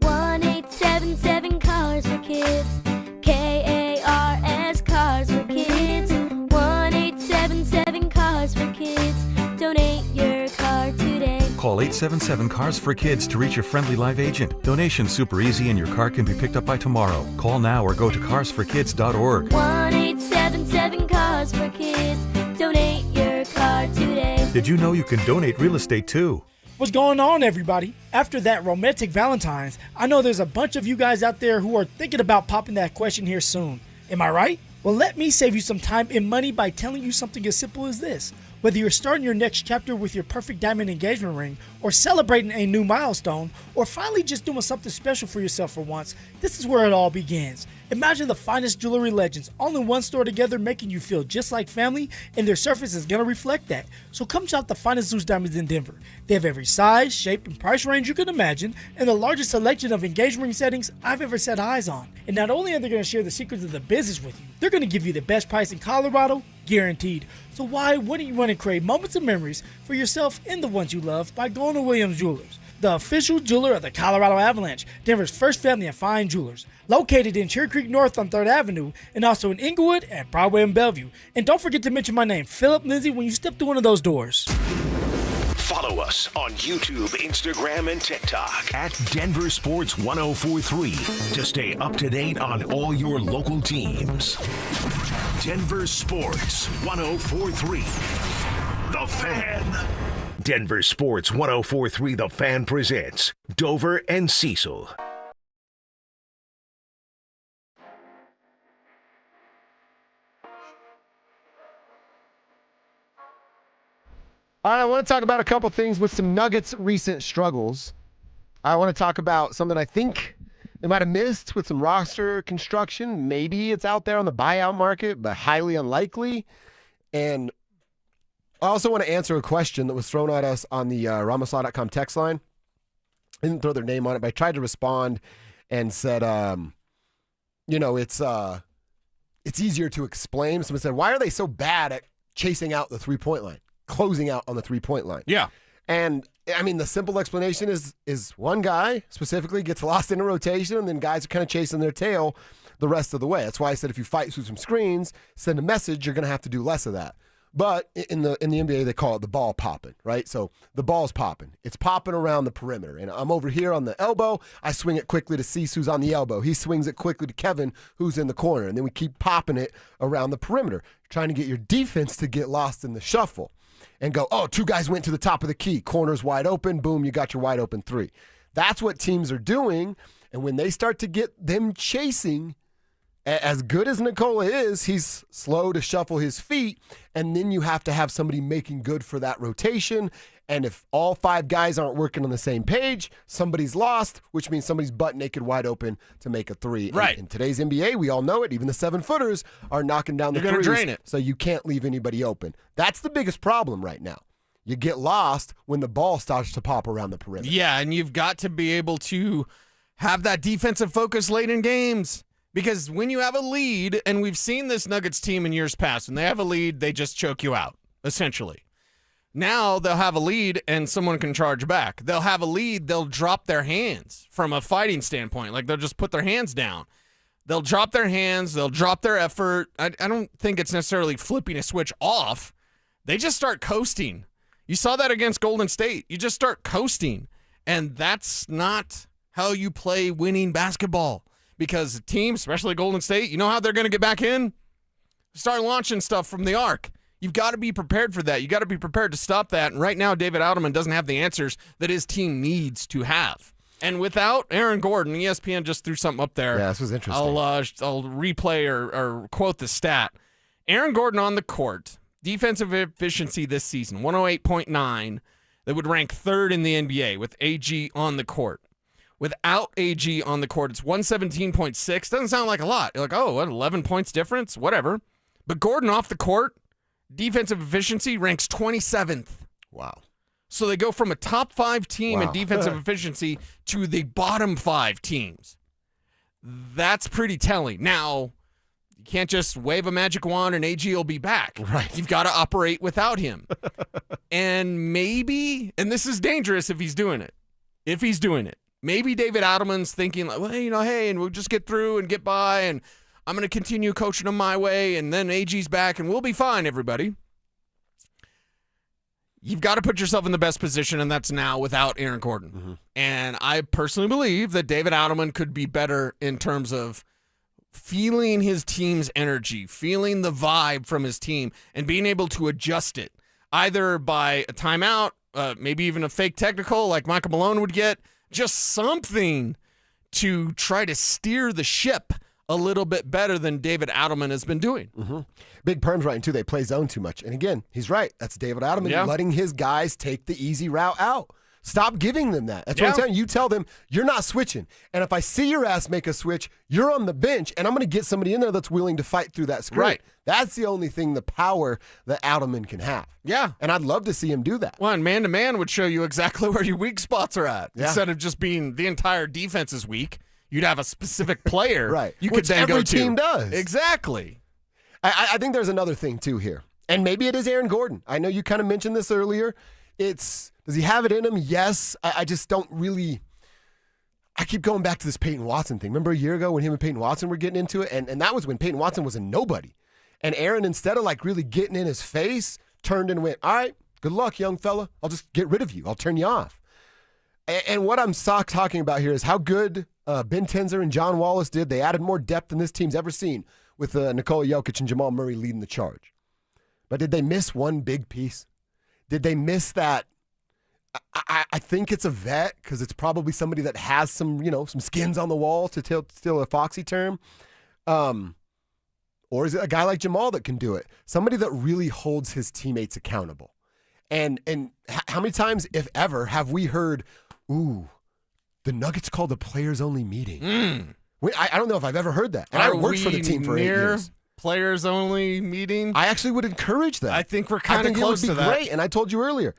1877 Cars for Kids. KARS Cars for Kids. 1877 Cars for Kids. Donate your car today. Call 877 Cars for Kids to reach your friendly live agent. Donation's super easy and your car can be picked up by tomorrow. Call now or go to carsforkids.org. 1877 Cars for Kids. Donate your car today. Did you know you can donate real estate too? What's going on, everybody? After that romantic Valentine's, I know there's a bunch of you guys out there who are thinking about popping that question here soon. Am I right? Well, let me save you some time and money by telling you something as simple as this. Whether you're starting your next chapter with your perfect diamond engagement ring, or celebrating a new milestone, or finally just doing something special for yourself for once, this is where it all begins. Imagine the finest jewelry legends all in one store together, making you feel just like family, and their surface is going to reflect that. So come shop the finest Zeus diamonds in Denver. They have every size, shape, and price range you can imagine, and the largest selection of engagement ring settings I've ever set eyes on. And not only are they going to share the secrets of the business with you, they're going to give you the best price in Colorado, guaranteed. So why wouldn't you want to create moments of memories for yourself and the ones you love by going to Williams Jewelers, the official jeweler of the Colorado Avalanche, Denver's first family of fine jewelers, located in Cherry Creek North on 3rd Avenue, and also in Inglewood at Broadway and Bellevue. And don't forget to mention my name, Philip Lindsay, when you step through one of those doors. Follow us on YouTube, Instagram, and TikTok at Denver Sports 1043 to stay up to date on all your local teams. Denver Sports 1043. The Fan. Denver Sports 1043 The Fan presents Dover and Cecil. All right, I want to talk about a couple things with some Nuggets' recent struggles. I want to talk about something I think they might have missed with some roster construction. Maybe it's out there on the buyout market, but highly unlikely. And I also want to answer a question that was thrown at us on the Ramoslaw.com text line. I didn't throw their name on it, but I tried to respond and said, it's easier to explain. Someone said, why are they so bad at chasing out the three-point line? Closing out on the three-point line. Yeah. And, I mean, the simple explanation is one guy specifically gets lost in a rotation, and then guys are kind of chasing their tail the rest of the way. That's why I said if you fight through some screens, send a message, you're going to have to do less of that. But in the NBA, they call it the ball popping, right? So the ball's popping. It's popping around the perimeter. And I'm over here on the elbow. I swing it quickly to Cecil, who's on the elbow. He swings it quickly to Kevin, who's in the corner. And then we keep popping it around the perimeter, trying to get your defense to get lost in the shuffle and go, oh, two guys went to the top of the key. Corner's wide open. Boom, you got your wide open three. That's what teams are doing. And when they start to get them chasing, as good as Nikola is, he's slow to shuffle his feet, and then you have to have somebody making good for that rotation. And if all five guys aren't working on the same page, somebody's lost, which means somebody's butt naked wide open to make a three. Right. In today's NBA, we all know it. Even the 7-footers are knocking down the You're threes. gonna drain it. So you can't leave anybody open. That's the biggest problem right now. You get lost when the ball starts to pop around the perimeter. Yeah, and you've got to be able to have that defensive focus late in games. Because when you have a lead, and we've seen this Nuggets team in years past, when they have a lead, they just choke you out, essentially. Now they'll have a lead, and someone can charge back. They'll have a lead, they'll drop their hands from a fighting standpoint. Like, they'll just put their hands down. They'll drop their hands, they'll drop their effort. I don't think it's necessarily flipping a switch off. They just start coasting. You saw that against Golden State. You just start coasting, and that's not how you play winning basketball. Because the team, especially Golden State, you know how they're going to get back in? Start launching stuff from the arc. You've got to be prepared for that. You've got to be prepared to stop that. And right now, David Adelman doesn't have the answers that his team needs to have. And without Aaron Gordon, ESPN just threw something up there. Yeah, this was interesting. I'll replay or quote the stat. Aaron Gordon on the court, defensive efficiency this season, 108.9. That would rank third in the NBA with AG on the court. Without AG on the court, it's 117.6. Doesn't sound like a lot. You're like, oh, what, 11 points difference? Whatever. But Gordon off the court, defensive efficiency ranks 27th. Wow. So they go from a top 5 team in defensive efficiency to the bottom 5 teams. That's pretty telling. Now, you can't just wave a magic wand and AG will be back. Right. You've got to operate without him. And maybe, and this is dangerous if he's doing it. If he's doing it. Maybe David Adelman's thinking, like, well, hey, and we'll just get through and get by, and I'm going to continue coaching them my way, and then AG's back, and we'll be fine, everybody. You've got to put yourself in the best position, and that's now without Aaron Gordon. Mm-hmm. And I personally believe that David Adelman could be better in terms of feeling his team's energy, feeling the vibe from his team, and being able to adjust it, either by a timeout, maybe even a fake technical like Michael Malone would get, just something to try to steer the ship a little bit better than David Adelman has been doing. Mm-hmm. Big Perm's right, too. They play zone too much. And again, he's right. That's David Adelman letting his guys take the easy route out. Stop giving them that. That's what I'm telling you. You tell them, you're not switching. And if I see your ass make a switch, you're on the bench, and I'm going to get somebody in there that's willing to fight through that screen. Right. That's the only thing, the power that Adelman can have. Yeah. And I'd love to see him do that. Well, and man-to-man would show you exactly where your weak spots are at. Yeah. Instead of just being the entire defense is weak, you'd have a specific player right. you Which could then go to. every team does. Exactly. I think there's another thing, too, here. And maybe it is Aaron Gordon. I know you kind of mentioned this earlier. Does he have it in him? Yes. I just don't really. I keep going back to this Payton Watson thing. Remember a year ago when him and Payton Watson were getting into it? And that was when Payton Watson was a nobody. And Aaron, instead of like really getting in his face, turned and went, all right, good luck, young fella. I'll just get rid of you. I'll turn you off. And what I'm talking about here is how good Ben Tenzer and John Wallace did. They added more depth than this team's ever seen with Nikola Jokic and Jamal Murray leading the charge. But did they miss one big piece? Did they miss that? I think it's a vet because it's probably somebody that has some skins on the wall, to steal a Foxy term. Or is it a guy like Jamal that can do it? Somebody that really holds his teammates accountable. And how many times, if ever, have we heard, ooh, the Nuggets called a players-only meeting? I don't know if I've ever heard that. And I worked for the team for 8 years. Players-only meeting? I actually would encourage that. I think we're kind of close to that. I think it would be great. And I told you earlier,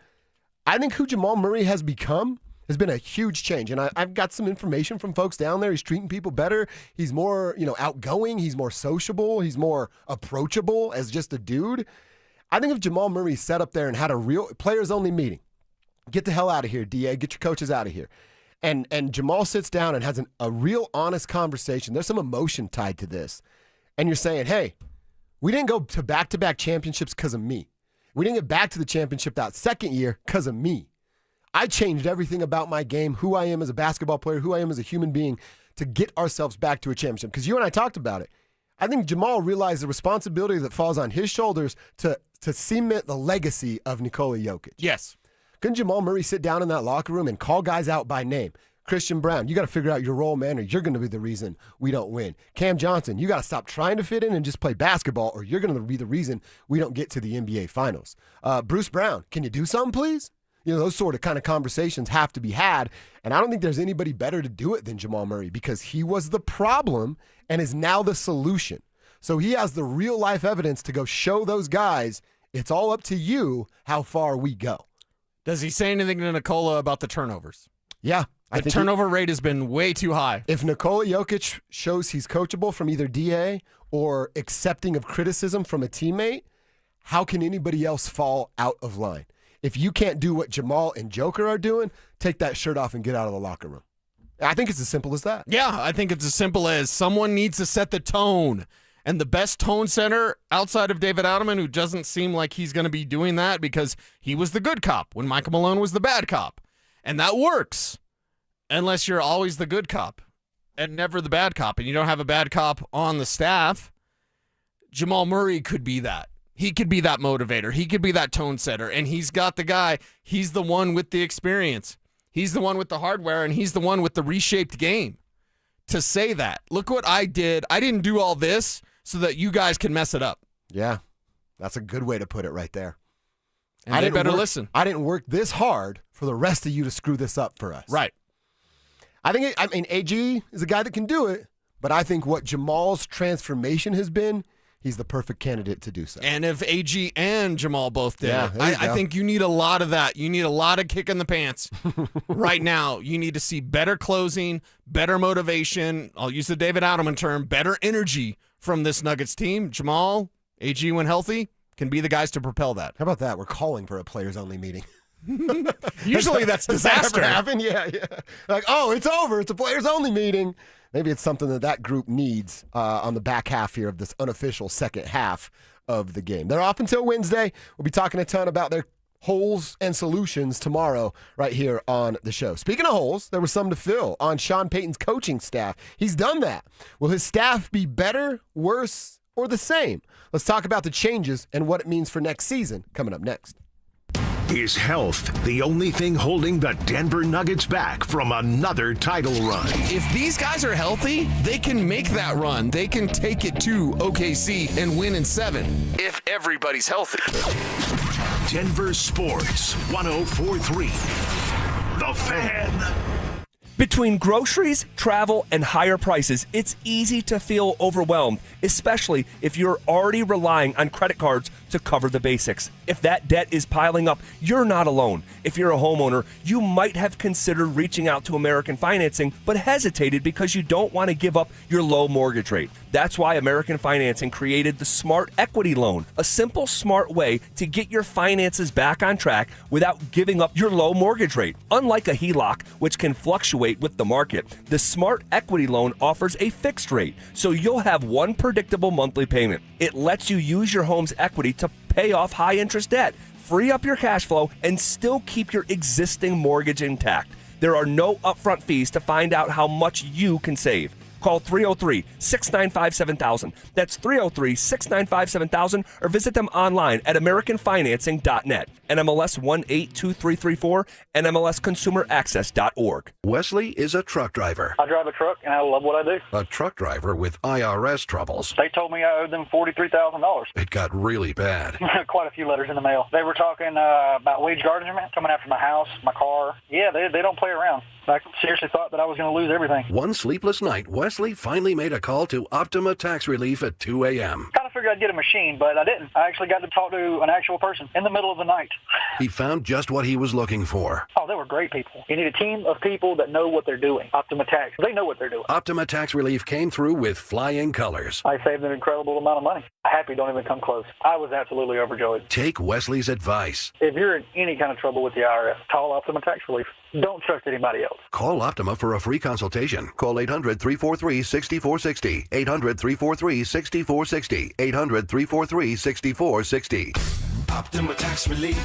I think who Jamal Murray has become has been a huge change. And I've got some information from folks down there. He's treating people better. He's more, outgoing. He's more sociable. He's more approachable as just a dude. I think if Jamal Murray sat up there and had a real players-only meeting, get the hell out of here, DA. Get your coaches out of here. And Jamal sits down and has a real honest conversation. There's some emotion tied to this. And you're saying, hey, we didn't go to back-to-back championships because of me. We didn't get back to the championship that second year because of me. I changed everything about my game, who I am as a basketball player, who I am as a human being, to get ourselves back to a championship. Because you and I talked about it. I think Jamal realized the responsibility that falls on his shoulders to cement the legacy of Nikola Jokic. Yes. Couldn't Jamal Murray sit down in that locker room and call guys out by name? Christian Brown, you got to figure out your role, man, or you're going to be the reason we don't win. Cam Johnson, you got to stop trying to fit in and just play basketball, or you're going to be the reason we don't get to the NBA Finals. Bruce Brown, can you do something, please? Those sort of kind of conversations have to be had, and I don't think there's anybody better to do it than Jamal Murray because he was the problem and is now the solution. So he has the real-life evidence to go show those guys it's all up to you how far we go. Does he say anything to Nikola about the turnovers? Yeah. The turnover rate has been way too high. If Nikola Jokic shows he's coachable from either DA or accepting of criticism from a teammate, how can anybody else fall out of line? If you can't do what Jamal and Joker are doing, take that shirt off and get out of the locker room. I think it's as simple as that. Yeah, I think it's as simple as someone needs to set the tone. And the best tone setter outside of David Adelman, who doesn't seem like he's going to be doing that because he was the good cop when Michael Malone was the bad cop. And that works. Unless you're always the good cop and never the bad cop, and you don't have a bad cop on the staff. Jamal Murray could be that. He could be that motivator. He could be that tone setter, and he's got the guy. He's the one with the experience. He's the one with the hardware, and he's the one with the reshaped game. To say that, look what I did. I didn't do all this so that you guys can mess it up. Yeah, that's a good way to put it right there. And they better listen. I didn't work this hard for the rest of you to screw this up for us. Right. I mean, AG is a guy that can do it, but I think what Jamal's transformation has been, he's the perfect candidate to do so. And if AG and Jamal both did, I think you need a lot of that. You need a lot of kick in the pants right now. You need to see better closing, better motivation. I'll use the David Adelman term, better energy from this Nuggets team. Jamal, AG when healthy, can be the guys to propel that. How about that? We're calling for a players-only meeting. Usually that's disaster. That ever happen? Yeah. Like, oh, it's over. It's a players-only meeting. Maybe it's something that group needs on the back half here of this unofficial second half of the game. They're off until Wednesday. We'll be talking a ton about their holes and solutions tomorrow right here on the show. Speaking of holes, there was some to fill on Sean Payton's coaching staff. He's done that. Will his staff be better, worse, or the same? Let's talk about the changes and what it means for next season coming up next. Is health the only thing holding the Denver Nuggets back from another title run? If these guys are healthy, they can make that run. They can take it to OKC and win in 7 if everybody's healthy. Denver Sports 104.3. The Fan. Between groceries, travel, and higher prices, it's easy to feel overwhelmed, especially if you're already relying on credit cards to cover the basics. If that debt is piling up, you're not alone. If you're a homeowner, you might have considered reaching out to American Financing, but hesitated because you don't want to give up your low mortgage rate. That's why American Financing created the Smart Equity Loan, a simple, smart way to get your finances back on track without giving up your low mortgage rate. Unlike a HELOC, which can fluctuate with the market, the Smart Equity Loan offers a fixed rate, so you'll have one predictable monthly payment. It lets you use your home's equity to pay off high-interest debt, free up your cash flow, and still keep your existing mortgage intact. There are no upfront fees to find out how much you can save. Call 303-695-7000. That's 303-695-7000, or visit them online at AmericanFinancing.net. NMLS 182334, NMLSConsumerAccess.org. Wesley is a truck driver. I drive a truck, and I love what I do. A truck driver with IRS troubles. They told me I owed them $43,000. It got really bad. Quite a few letters in the mail. They were talking about wage garnishment, coming after my house, my car. Yeah, they don't play around. I seriously thought that I was going to lose everything. One sleepless night, Wesley finally made a call to Optima Tax Relief at 2 a.m. Kind of figured I'd get a machine, but I didn't. I actually got to talk to an actual person in the middle of the night. He found just what he was looking for. Oh, they were great people. You need a team of people that know what they're doing. Optima Tax, they know what they're doing. Optima Tax Relief came through with flying colors. I saved an incredible amount of money. Happy don't even come close. I was absolutely overjoyed. Take Wesley's advice. If you're in any kind of trouble with the IRS, call Optima Tax Relief. Don't trust anybody else. Call Optima for a free consultation. Call 800-343-6460. 800-343-6460. 800-343-6460. Optima Tax Relief.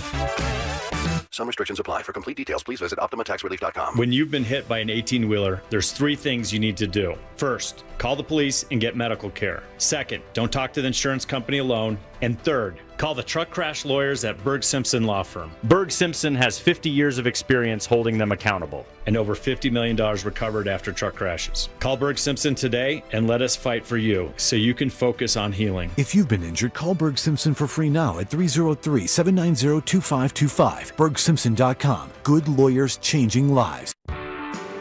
Some restrictions apply. For complete details, please visit OptimaTaxRelief.com. When you've been hit by an 18-wheeler, there's 3 things you need to do. First, call the police and get medical care. Second, don't talk to the insurance company alone. And third, call the truck crash lawyers at Berg Simpson Law Firm. Berg Simpson has 50 years of experience holding them accountable and over $50 million recovered after truck crashes. Call Berg Simpson today and let us fight for you so you can focus on healing. If you've been injured, call Berg Simpson for free now at 303-790-2525. BergSimpson.com. Good lawyers changing lives.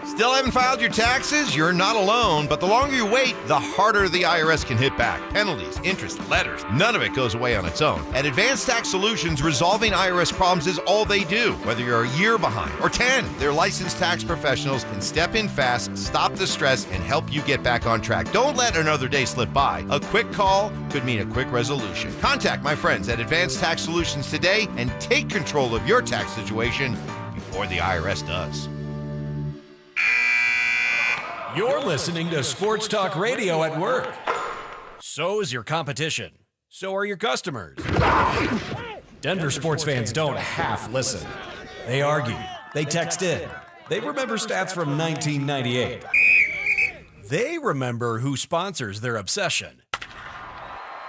Still haven't filed your taxes? You're not alone, but the longer you wait, the harder the IRS can hit back. Penalties, interest, letters, none of it goes away on its own. At Advanced Tax Solutions, resolving IRS problems is all they do. Whether you're a year behind or 10, their licensed tax professionals can step in fast, stop the stress, and help you get back on track. Don't let another day slip by. A quick call could mean a quick resolution. Contact my friends at Advanced Tax Solutions today and take control of your tax situation before the IRS does. You're listening to Sports Talk Radio at work. So is your competition. So are your customers. Denver sports fans don't half listen. They argue. They text in. They remember stats from 1998. They remember who sponsors their obsession.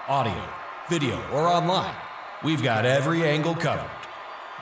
Audio, video, or online. We've got every angle covered.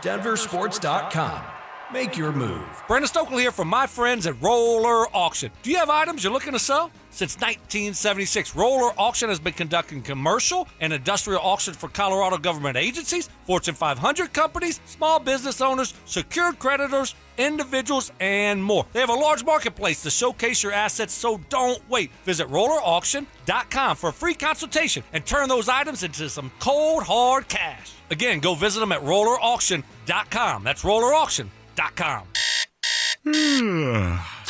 DenverSports.com. Make your move. Brandon Stokely here from my friends at Roller Auction. Do you have items you're looking to sell? Since 1976, Roller Auction has been conducting commercial and industrial auctions for Colorado government agencies, Fortune 500 companies, small business owners, secured creditors, individuals, and more. They have a large marketplace to showcase your assets, so don't wait. Visit RollerAuction.com for a free consultation and turn those items into some cold, hard cash. Again, go visit them at RollerAuction.com. That's RollerAuction.com.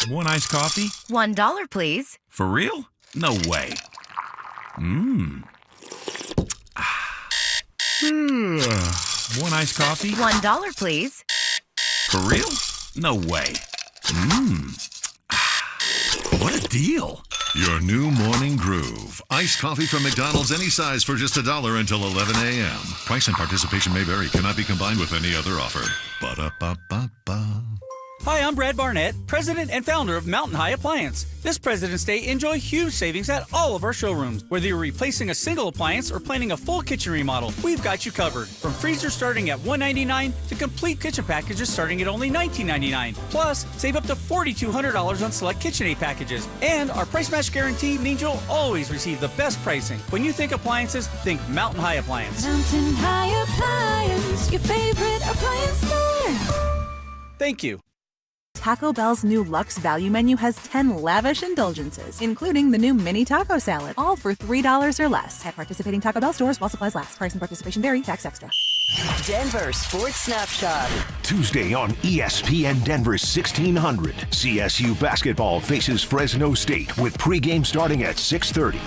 One iced coffee? $1, please. For real? No way. One iced coffee? $1, please. For real? No way. What a deal. Your new morning groove. Iced coffee from McDonald's, any size for just $1 until 11 a.m. Price and participation may vary. Cannot be combined with any other offer. Ba-da-ba-ba-ba. Hi, I'm Brad Barnett, president and founder of Mountain High Appliance. This President's Day, enjoy huge savings at all of our showrooms. Whether you're replacing a single appliance or planning a full kitchen remodel, we've got you covered. From freezers starting at $199 to complete kitchen packages starting at only $19.99. Plus, save up to $4,200 on select KitchenAid packages. And our price match guarantee means you'll always receive the best pricing. When you think appliances, think Mountain High Appliance. Mountain High Appliance, your favorite appliance store. Thank you. Taco Bell's new Luxe Value Menu has 10 lavish indulgences, including the new mini taco salad, all for $3 or less at participating Taco Bell stores while supplies last. Price and participation vary. Tax extra. Denver Sports Snapshot. Tuesday on ESPN Denver 1600. CSU basketball faces Fresno State with pregame starting at 6:30.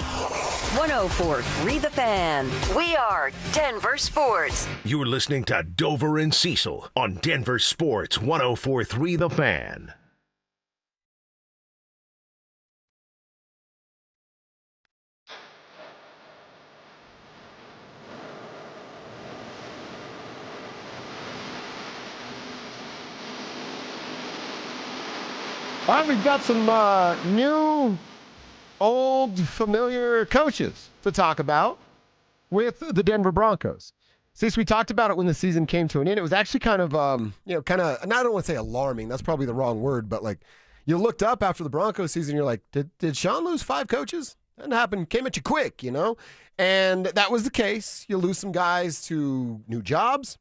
104.3 The Fan. We are Denver Sports. You're listening to Dover and Cecil on Denver Sports 104.3 The Fan. All right, we've got some new, old, familiar coaches to talk about with the Denver Broncos. Since we talked about it when the season came to an end, it was actually kind of, and I don't want to say alarming. That's probably the wrong word, but like you looked up after the Broncos season, you're like, did Sean lose 5 coaches? That happened, came at you quick, And that was the case. You lose some guys to new jobs.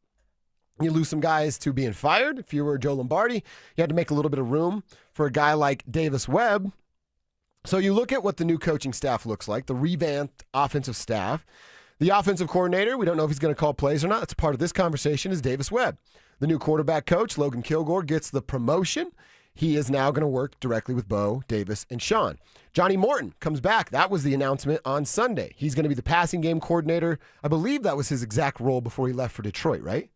You lose some guys to being fired. If you were Joe Lombardi, you had to make a little bit of room for a guy like Davis Webb. So you look at what the new coaching staff looks like, the revamped offensive staff. The offensive coordinator, we don't know if he's going to call plays or not. It's part of this conversation, is Davis Webb. The new quarterback coach, Logan Kilgore, gets the promotion. He is now going to work directly with Bo, Davis, and Sean. Johnny Morton comes back. That was the announcement on Sunday. He's going to be the passing game coordinator. I believe that was his exact role before he left for Detroit, right?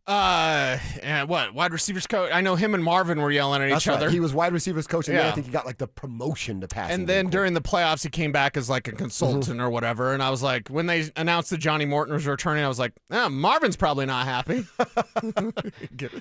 And what? Wide receivers coach? I know him and Marvin were yelling at each other. He was wide receivers coach, and then I think he got like the promotion to passing. And then during the playoffs, he came back as like a consultant or whatever. And I was like, when they announced that Johnny Morton was returning, I was like, Marvin's probably not happy.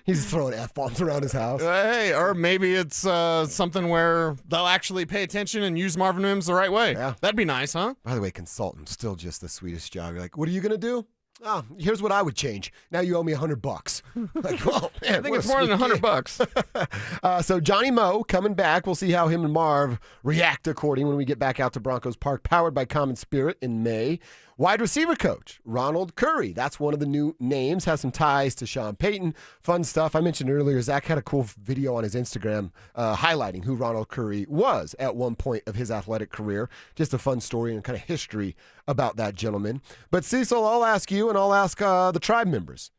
He's throwing F-bombs around his house. Hey, or maybe it's something where they'll actually pay attention and use Marvin Mims the right way. Yeah. That'd be nice, huh? By the way, consultant, still just the sweetest job. You're like, what are you going to do? Oh, here's what I would change. Now you owe me $100. Like, well, man, I think it's more than $100. So Johnny Moe coming back. We'll see how him and Marv react according when we get back out to Broncos Park, powered by Common Spirit in May. Wide receiver coach, Ronald Curry. That's one of the new names. Has some ties to Sean Payton. Fun stuff. I mentioned earlier, Zach had a cool video on his Instagram highlighting who Ronald Curry was at one point of his athletic career. Just a fun story and kind of history about that gentleman. But Cecil, I'll ask you and I'll ask the tribe members.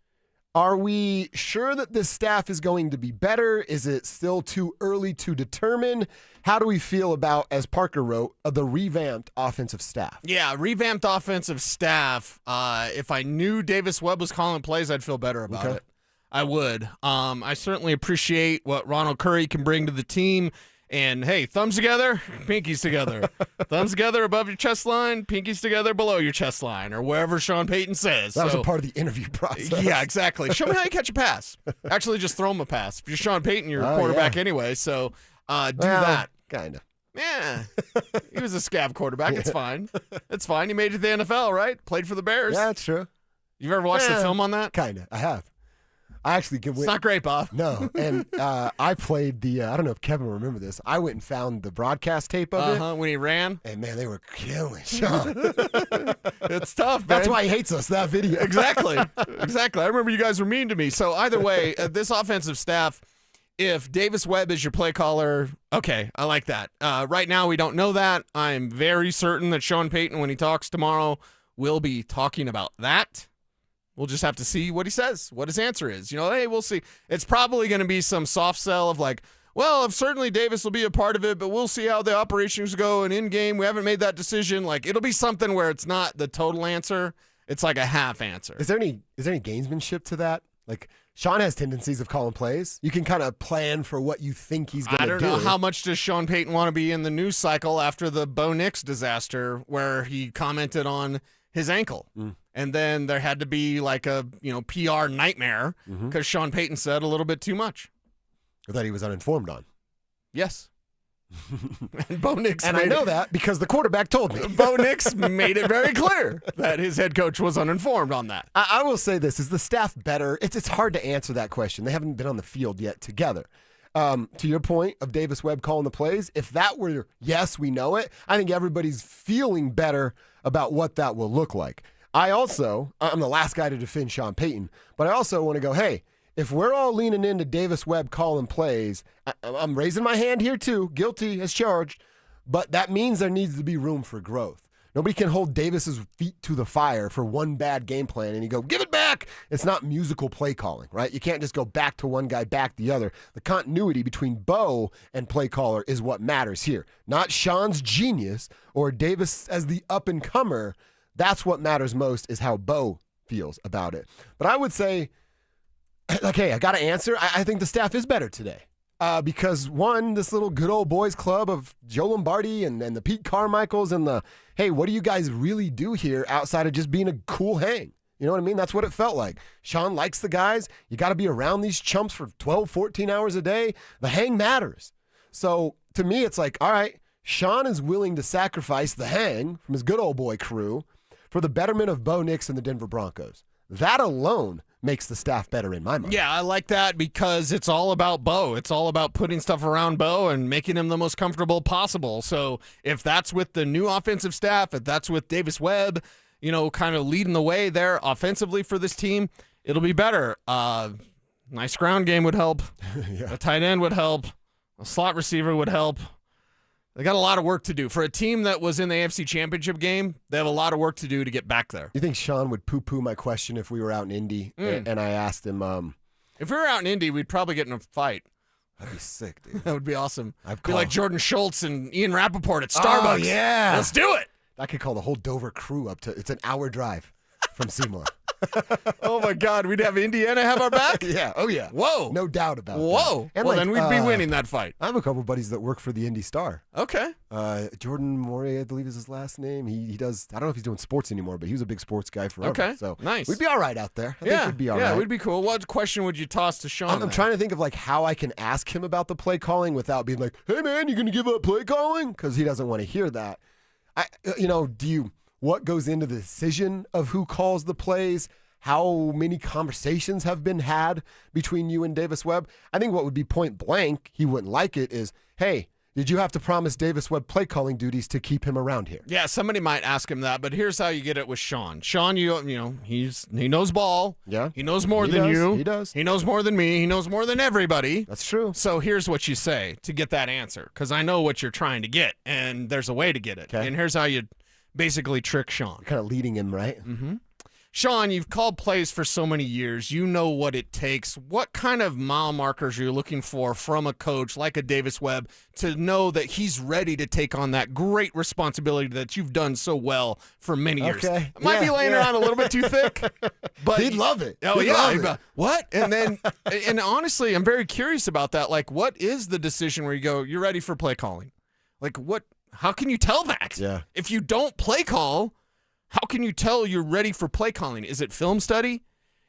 Are we sure that this staff is going to be better? Is it still too early to determine? How do we feel about, as Parker wrote, the revamped offensive staff? Yeah, revamped offensive staff. If I knew Davis Webb was calling plays, I'd feel better about it. I would. I certainly appreciate what Ronald Curry can bring to the team. And, hey, thumbs together, pinkies together. Thumbs together above your chest line, pinkies together below your chest line, or wherever Sean Payton says. That was a part of the interview process. Yeah, exactly. Show me how you catch a pass. Actually, just throw him a pass. If you're Sean Payton, you're a quarterback anyway, so do that. Kind of. Yeah. He was a scab quarterback. It's fine. It's fine. He made it to the NFL, right? Played for the Bears. Yeah, that's true. You've ever watched the film on that? Kind of. I have. I actually It's not great, Bob. No, and I played the. I don't know if Kevin will remember this. I went and found the broadcast tape of it. When he ran, and man, they were killing Sean. It's tough, man. That's why he hates us. That video. Exactly. I remember you guys were mean to me. So either way, this offensive staff, if Davis Webb is your play caller, okay, I like that. Right now, we don't know that. I'm very certain that Sean Payton, when he talks tomorrow, will be talking about that. We'll just have to see what he says, what his answer is. Hey, we'll see. It's probably going to be some soft sell of like, well, certainly Davis will be a part of it, but we'll see how the operations go. And in game, we haven't made that decision. Like, it'll be something where it's not the total answer. It's like a half answer. Is there any gamesmanship to that? Like, Sean has tendencies of calling plays. You can kind of plan for what you think he's going to do. I don't know how much does Sean Payton want to be in the news cycle after the Bo Nix disaster where he commented on his ankle. And then there had to be like a PR nightmare because Sean Payton said a little bit too much. that he was uninformed on. Yes. And Bo Nix and I know that because the quarterback told me. Bo Nix made it very clear that his head coach was uninformed on that. I will say this. Is the staff better? It's hard to answer that question. They haven't been on the field yet together. To your point of Davis Webb calling the plays, if that were yes, we know it, I think everybody's feeling better about what that will look like. I'm the last guy to defend Sean Payton, but I also want to go, hey, if we're all leaning into Davis Webb calling plays, I'm raising my hand here too, guilty as charged, but that means there needs to be room for growth. Nobody can hold Davis's feet to the fire for one bad game plan and you go, give it back. It's not musical play calling, right? You can't just go back to one guy, back the other. The continuity between Bo and play caller is what matters here. Not Sean's genius or Davis as the up-and-comer. That's what matters most is how Bo feels about it. But I would say, like, hey, I got to answer. I think the staff is better today because, one, this little good old boys club of Joe Lombardi and the Pete Carmichaels and the, hey, what do you guys really do here outside of just being a cool hang? You know what I mean? That's what it felt like. Sean likes the guys. You got to be around these chumps for 12, 14 hours a day. The hang matters. So to me, it's like, all right, Sean is willing to sacrifice the hang from his good old boy crew for the betterment of Bo Nix and the Denver Broncos. That alone makes the staff better in my mind. Yeah, I like that because it's all about Bo. It's all about putting stuff around Bo and making him the most comfortable possible. So if that's with the new offensive staff, if that's with Davis Webb, kind of leading the way there offensively for this team, it'll be better. Nice ground game would help. Yeah. A tight end would help. A slot receiver would help. They got a lot of work to do. For a team that was in the AFC Championship game, they have a lot of work to do to get back there. You think Sean would poo-poo my question if we were out in Indy and I asked him? If we were out in Indy, we'd probably get in a fight. That'd be sick, dude. That would be awesome. Be like Jordan Schultz and Ian Rappaport at Starbucks. Oh, yeah. Let's do it. I could call the whole Dover crew up to, it's an hour drive from Seymour. Oh, my God. We'd have Indiana have our back? Yeah. Oh, yeah. Whoa. No doubt about Whoa. that. Well, then we'd be winning that fight. I have a couple buddies that work for the Indy Star. Okay. Jordan Morey, I believe is his last name. He does, I don't know if he's doing sports anymore, but he was a big sports guy forever. Okay. So nice. We'd be all right out there. I think we'd be all right. Yeah, we'd be cool. What question would you toss to Sean? I'm trying to think of like how I can ask him about the play calling without being like, hey, man, you going to give up play calling? Because he doesn't want to hear that. What goes into the decision of who calls the plays? How many conversations have been had between you and Davis Webb? I think what would be point blank, he wouldn't like it, is, hey, did you have to promise Davis Webb play calling duties to keep him around here? Yeah, somebody might ask him that, but here's how you get it with Sean. Sean, he knows ball. Yeah. He knows more than you. He does. He knows more than me. He knows more than everybody. That's true. So here's what you say to get that answer, because I know what you're trying to get, and there's a way to get it. Okay. And here's how you basically trick Sean. Kind of leading him, right? Mm-hmm. Sean, you've called plays for so many years. You know what it takes. What kind of mile markers are you looking for from a coach like a Davis Webb to know that he's ready to take on that great responsibility that you've done so well for many years? Okay. Might be laying around a little bit too thick, but he'd love it. Oh, He'd yeah. love it. What? And then, and honestly, I'm very curious about that. Like, what is the decision where you go, you're ready for play calling? Like, what? How can you tell that? Yeah. If you don't play call, how can you tell you're ready for play calling? Is it film study?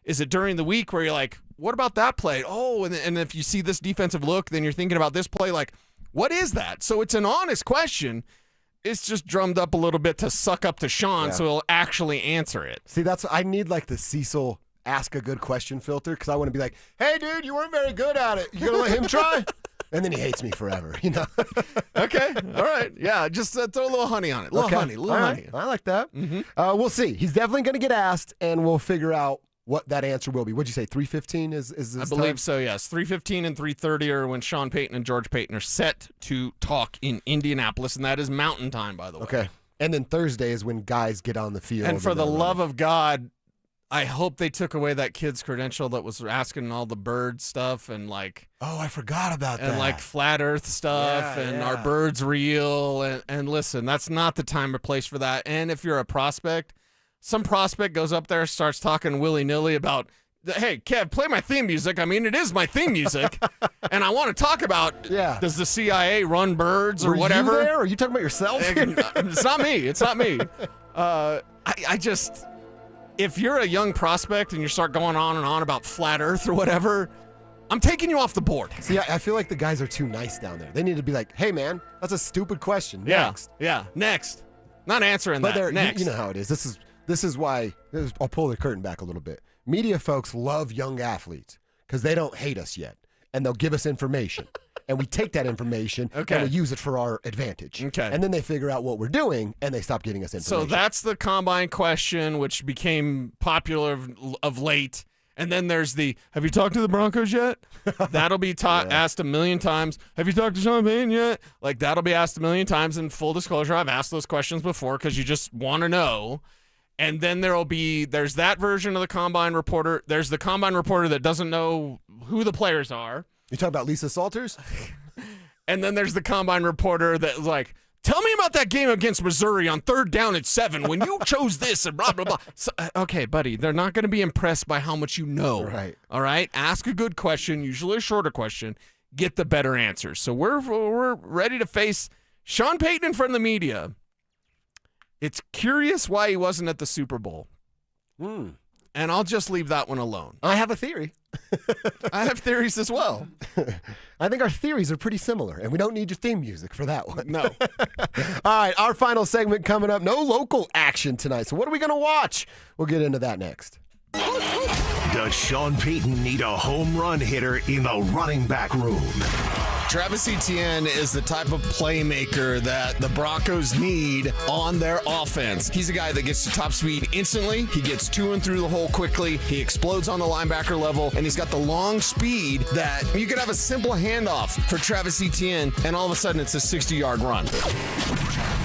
Is it during the week where you're like, what about that play? Oh, and if you see this defensive look, then you're thinking about this play. Like, what is that? So it's an honest question. It's just drummed up a little bit to suck up to Sean so he'll actually answer it. See, I need like the Cecil ask a good question filter because I want to be like, hey, dude, you weren't very good at it. You going to let him try? And then he hates me forever, Okay. All right. Yeah. Just throw a little honey on it. Little honey. I like that. Mm-hmm. We'll see. He's definitely going to get asked, and we'll figure out what that answer will be. What'd you say, 3:15 is this I believe time? so, yes. 3:15 and 3:30 are when Sean Payton and George Payton are set to talk in Indianapolis, and that is Mountain Time, by the way. Okay. And then Thursday is when guys get on the field. And for the love of God, I hope they took away that kid's credential that was asking all the bird stuff and like. Oh, I forgot about that. And like flat earth stuff and are birds real? And listen, that's not the time or place for that. And if you're a prospect, some prospect goes up there, starts talking willy-nilly about, hey, Kev, play my theme music. I mean, it is my theme music. And I want to talk about, does the CIA run birds or whatever? Were you there? Or are you talking about yourself? It's not me. It's not me. I just... If you're a young prospect and you start going on and on about flat earth or whatever, I'm taking you off the board. See, I feel like the guys are too nice down there. They need to be like, hey, man, that's a stupid question. Next. Yeah, next. Not answering But that. Next. You know how it is. This is why I'll pull the curtain back a little bit. Media folks love young athletes because they don't hate us yet, and they'll give us information. And we take that information and we use it for our advantage. Okay. And then they figure out what we're doing, and they stop giving us information. So that's the combine question, which became popular of late. And then there's have you talked to the Broncos yet? That'll be asked a million times. Have you talked to Sean Payton yet? Like, that'll be asked a million times. And full disclosure, I've asked those questions before because you just want to know. And then there's that version of the combine reporter. There's the combine reporter that doesn't know who the players are. You talking about Lisa Salters? And then there's the combine reporter that's like, tell me about that game against Missouri on 3rd down and 7 when you chose this and blah, blah, blah. So, okay, buddy, they're not going to be impressed by how much you know. Right. All right? Ask a good question, usually a shorter question. Get the better answers. So we're ready to face Sean Payton in front of the media. It's curious why he wasn't at the Super Bowl. And I'll just leave that one alone. I have a theory. I have theories as well. I think our theories are pretty similar, and we don't need your theme music for that one. No. All right, our final segment coming up. No local action tonight. So what are we going to watch? We'll get into that next. Does Sean Payton need a home run hitter in the running back room? Travis Etienne is the type of playmaker that the Broncos need on their offense. He's a guy that gets to top speed instantly. He gets to and through the hole quickly. He explodes on the linebacker level, and he's got the long speed that you could have a simple handoff for Travis Etienne, and all of a sudden it's a 60-yard run.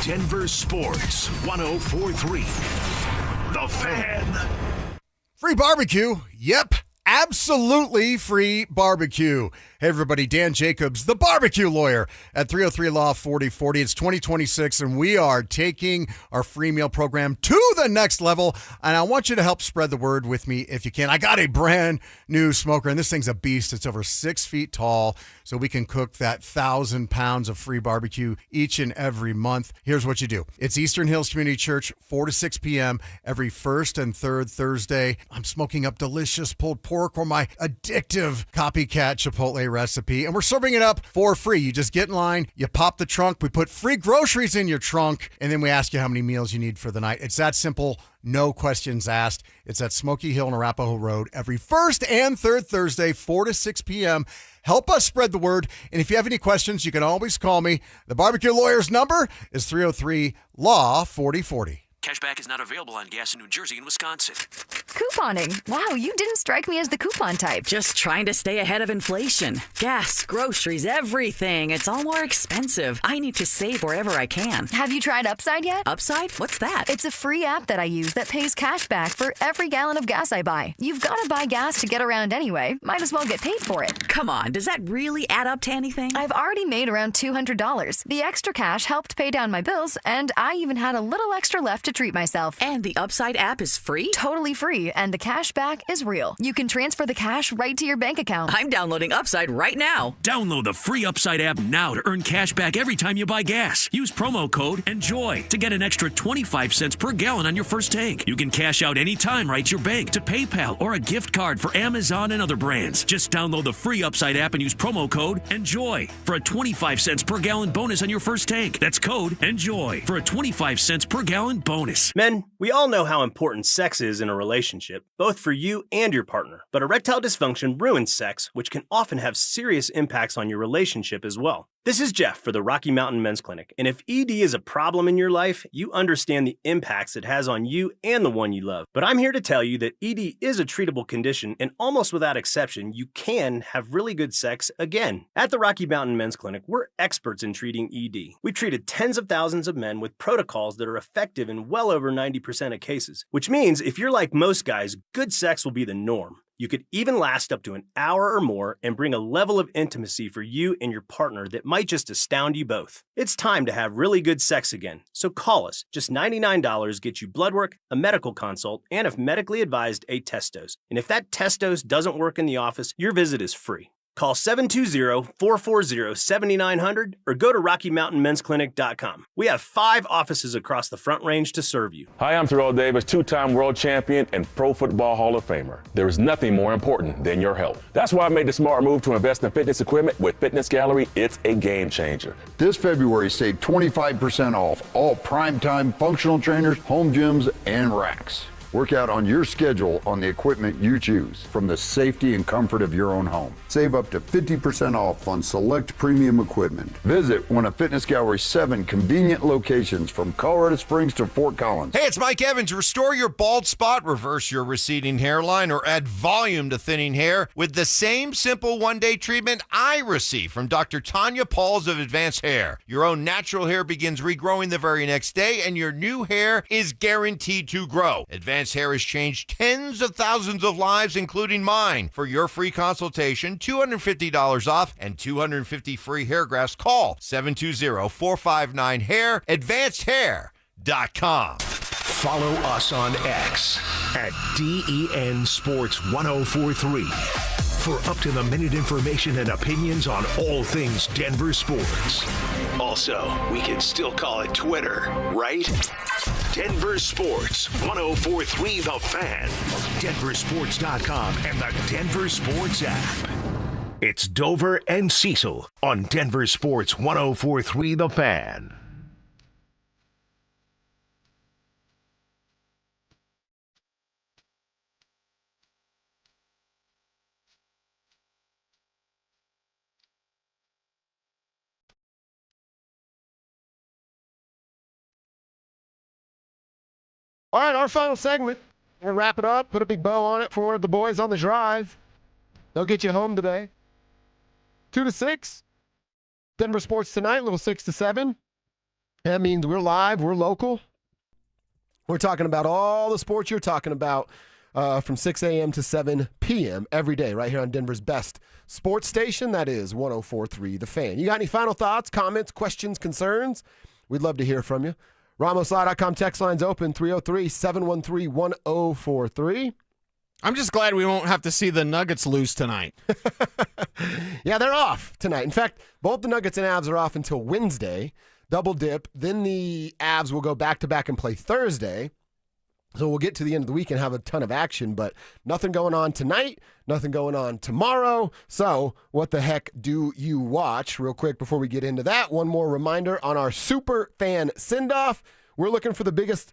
Denver Sports 104.3. The Fan. Free barbecue? Yep. Absolutely free barbecue. Hey, everybody, Dan Jacobs, the barbecue lawyer at 303 Law 4040. It's 2026, and we are taking our free meal program to the next level, and I want you to help spread the word with me if you can. I got a brand new smoker, and this thing's a beast. It's over 6 feet tall, so we can cook that 1,000 pounds of free barbecue each and every month. Here's what you do. It's Eastern Hills Community Church, 4 to 6 p.m. every first and third Thursday. I'm smoking up delicious pulled pork or my addictive copycat Chipotle recipe, and we're serving it up for free. You just get in line, you pop the trunk, we put free groceries in your trunk, and then we ask you how many meals you need for the night. It's that simple, no questions asked. It's at Smoky Hill and Arapahoe Road every first and third Thursday, 4 to 6 p.m. Help us spread the word, and if you have any questions, you can always call me. The barbecue lawyer's number is 303 Law 4040. Cashback is not available on gas in New Jersey and Wisconsin. Couponing. Wow, you didn't strike me as the coupon type. Just trying to stay ahead of inflation. Gas, groceries, everything. It's all more expensive. I need to save wherever I can. Have you tried Upside yet? Upside? What's that? It's a free app that I use that pays cash back for every gallon of gas I buy. You've got to buy gas to get around anyway. Might as well get paid for it. Come on, does that really add up to anything? I've already made around $200. The extra cash helped pay down my bills, and I even had a little extra left to treat myself. And the Upside app is free? Totally free, and the cash back is real. You can transfer the cash right to your bank account. I'm downloading Upside right now. Download the free Upside app now to earn cash back every time you buy gas. Use promo code ENJOY to get an extra 25 cents per gallon on your first tank. You can cash out anytime right to your bank, to PayPal, or a gift card for Amazon and other brands. Just download the free Upside app and use promo code ENJOY for a 25 cents per gallon bonus on your first tank. That's code ENJOY for a 25 cents per gallon bonus. Men, we all know how important sex is in a relationship, both for you and your partner. But erectile dysfunction ruins sex, which can often have serious impacts on your relationship as well. This is Jeff for the Rocky Mountain Men's Clinic, and if ED is a problem in your life, you understand the impacts it has on you and the one you love. But I'm here to tell you that ED is a treatable condition, and almost without exception, you can have really good sex again. At the Rocky Mountain Men's Clinic, we're experts in treating ED. We've treated tens of thousands of men with protocols that are effective in well over 90% of cases, which means if you're like most guys, good sex will be the norm. You could even last up to an hour or more and bring a level of intimacy for you and your partner that might just astound you both. It's time to have really good sex again, so call us. Just $99 gets you blood work, a medical consult, and if medically advised, a test dose. And if that test dose doesn't work in the office, your visit is free. Call 720-440-7900 or go to RockyMountainMen'sClinic.com. We have 5 offices across the Front Range to serve you. Hi, I'm Terrell Davis, 2-time world champion and Pro Football Hall of Famer. There is nothing more important than your health. That's why I made the smart move to invest in fitness equipment with Fitness Gallery. It's a game changer. This February, save 25% off all primetime functional trainers, home gyms, and racks. Work out on your schedule on the equipment you choose from the safety and comfort of your own home. Save up to 50% off on select premium equipment. Visit one of Fitness Gallery's 7 convenient locations from Colorado Springs to Fort Collins. Hey, it's Mike Evans. Restore your bald spot, reverse your receding hairline, or add volume to thinning hair with the same simple one-day treatment I receive from Dr. Tanya Pauls of Advanced Hair. Your own natural hair begins regrowing the very next day, and your new hair is guaranteed to grow. Advanced Hair has changed tens of thousands of lives, including mine. For your free consultation, $250 off and 250 free hair grafts. Call 720-459-HAIR, AdvancedHair.com. Follow us on X at DEN Sports 1043 for up-to-the-minute information and opinions on all things Denver sports. Also, we can still call it Twitter, right? Denver Sports 1043 The Fan, DenverSports.com, and the Denver Sports app. It's Dover and Cecil on Denver Sports 1043 The Fan. All right, our final segment. We'll wrap it up, put a big bow on it for the boys on the drive. They'll get you home today. 2 to 6. Denver Sports Tonight, little 6 to 7. That means we're live, we're local. We're talking about all the sports you're talking about from 6 a.m. to 7 p.m. every day right here on Denver's best sports station. That is 1043 The Fan. You got any final thoughts, comments, questions, concerns? We'd love to hear from you. RamosLaw.com text line's open, 303-713-1043. I'm just glad we won't have to see the Nuggets lose tonight. Yeah, they're off tonight. In fact, both the Nuggets and Avs are off until Wednesday. Double dip. Then the Avs will go back-to-back and play Thursday. So we'll get to the end of the week and have a ton of action, but nothing going on tonight, nothing going on tomorrow. So what the heck do you watch? Real quick before we get into that, one more reminder on our super fan send-off. We're looking for the biggest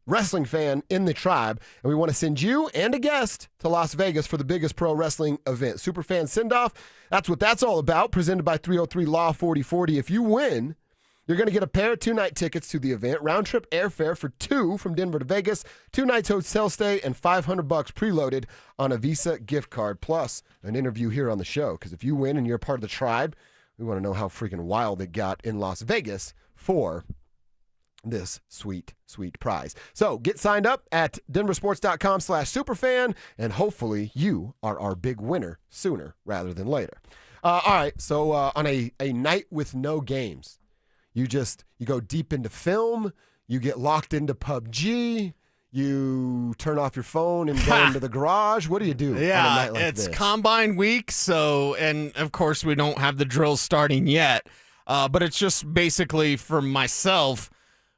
wrestling fan in the tribe, and we want to send you and a guest to Las Vegas for the biggest pro wrestling event. Super fan send-off, that's what that's all about, presented by 303 Law 4040. If you win, you're going to get a pair of 2-night tickets to the event, round-trip airfare for 2 from Denver to Vegas, 2 nights hotel stay, and $500 preloaded on a Visa gift card, plus an interview here on the show. Because if you win and you're part of the tribe, we want to know how freaking wild it got in Las Vegas for this sweet, sweet prize. So get signed up at DenverSports.com/superfan, and hopefully you are our big winner sooner rather than later. All right, so on a night with no games, you go deep into film, you get locked into PUBG, you turn off your phone and go into the garage. What do you do on a night like this? It's Combine week, so, and of course we don't have the drills starting yet, but it's just basically for myself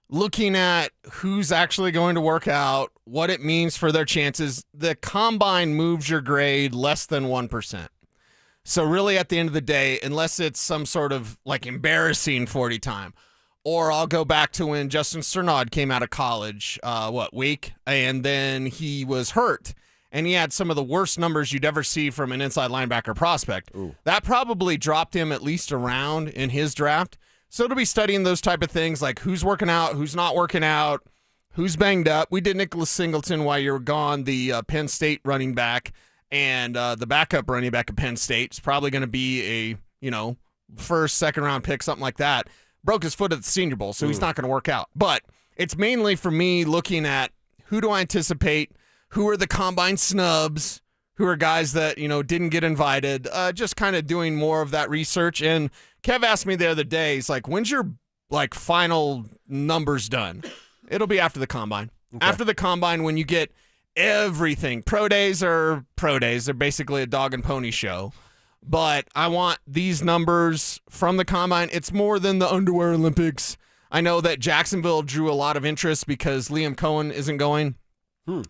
looking at who's actually going to work out, what it means for their chances. The Combine moves your grade less than 1%. So really at the end of the day, unless it's some sort of like embarrassing 40 time, or I'll go back to when Justin Cernaud came out of college, week, and then he was hurt, and he had some of the worst numbers you'd ever see from an inside linebacker prospect. Ooh. That probably dropped him at least a round in his draft. So to be studying those type of things, like who's working out, who's not working out, who's banged up. We did Nicholas Singleton while you were gone, the Penn State running back. And the backup running back at Penn State is probably going to be a, first, second-round pick, something like that. Broke his foot at the Senior Bowl, so he's not going to work out. But it's mainly for me looking at who do I anticipate, who are the Combine snubs, who are guys that, didn't get invited, just kind of doing more of that research. And Kev asked me the other day, he's like, when's your, final numbers done? It'll be after the Combine. Okay. After the Combine, when you get everything. Pro days are pro days. They're basically a dog and pony show. but I want these numbers from the combine. It's more than the underwear Olympics. I know that Jacksonville drew a lot of interest because Liam Cohen isn't going,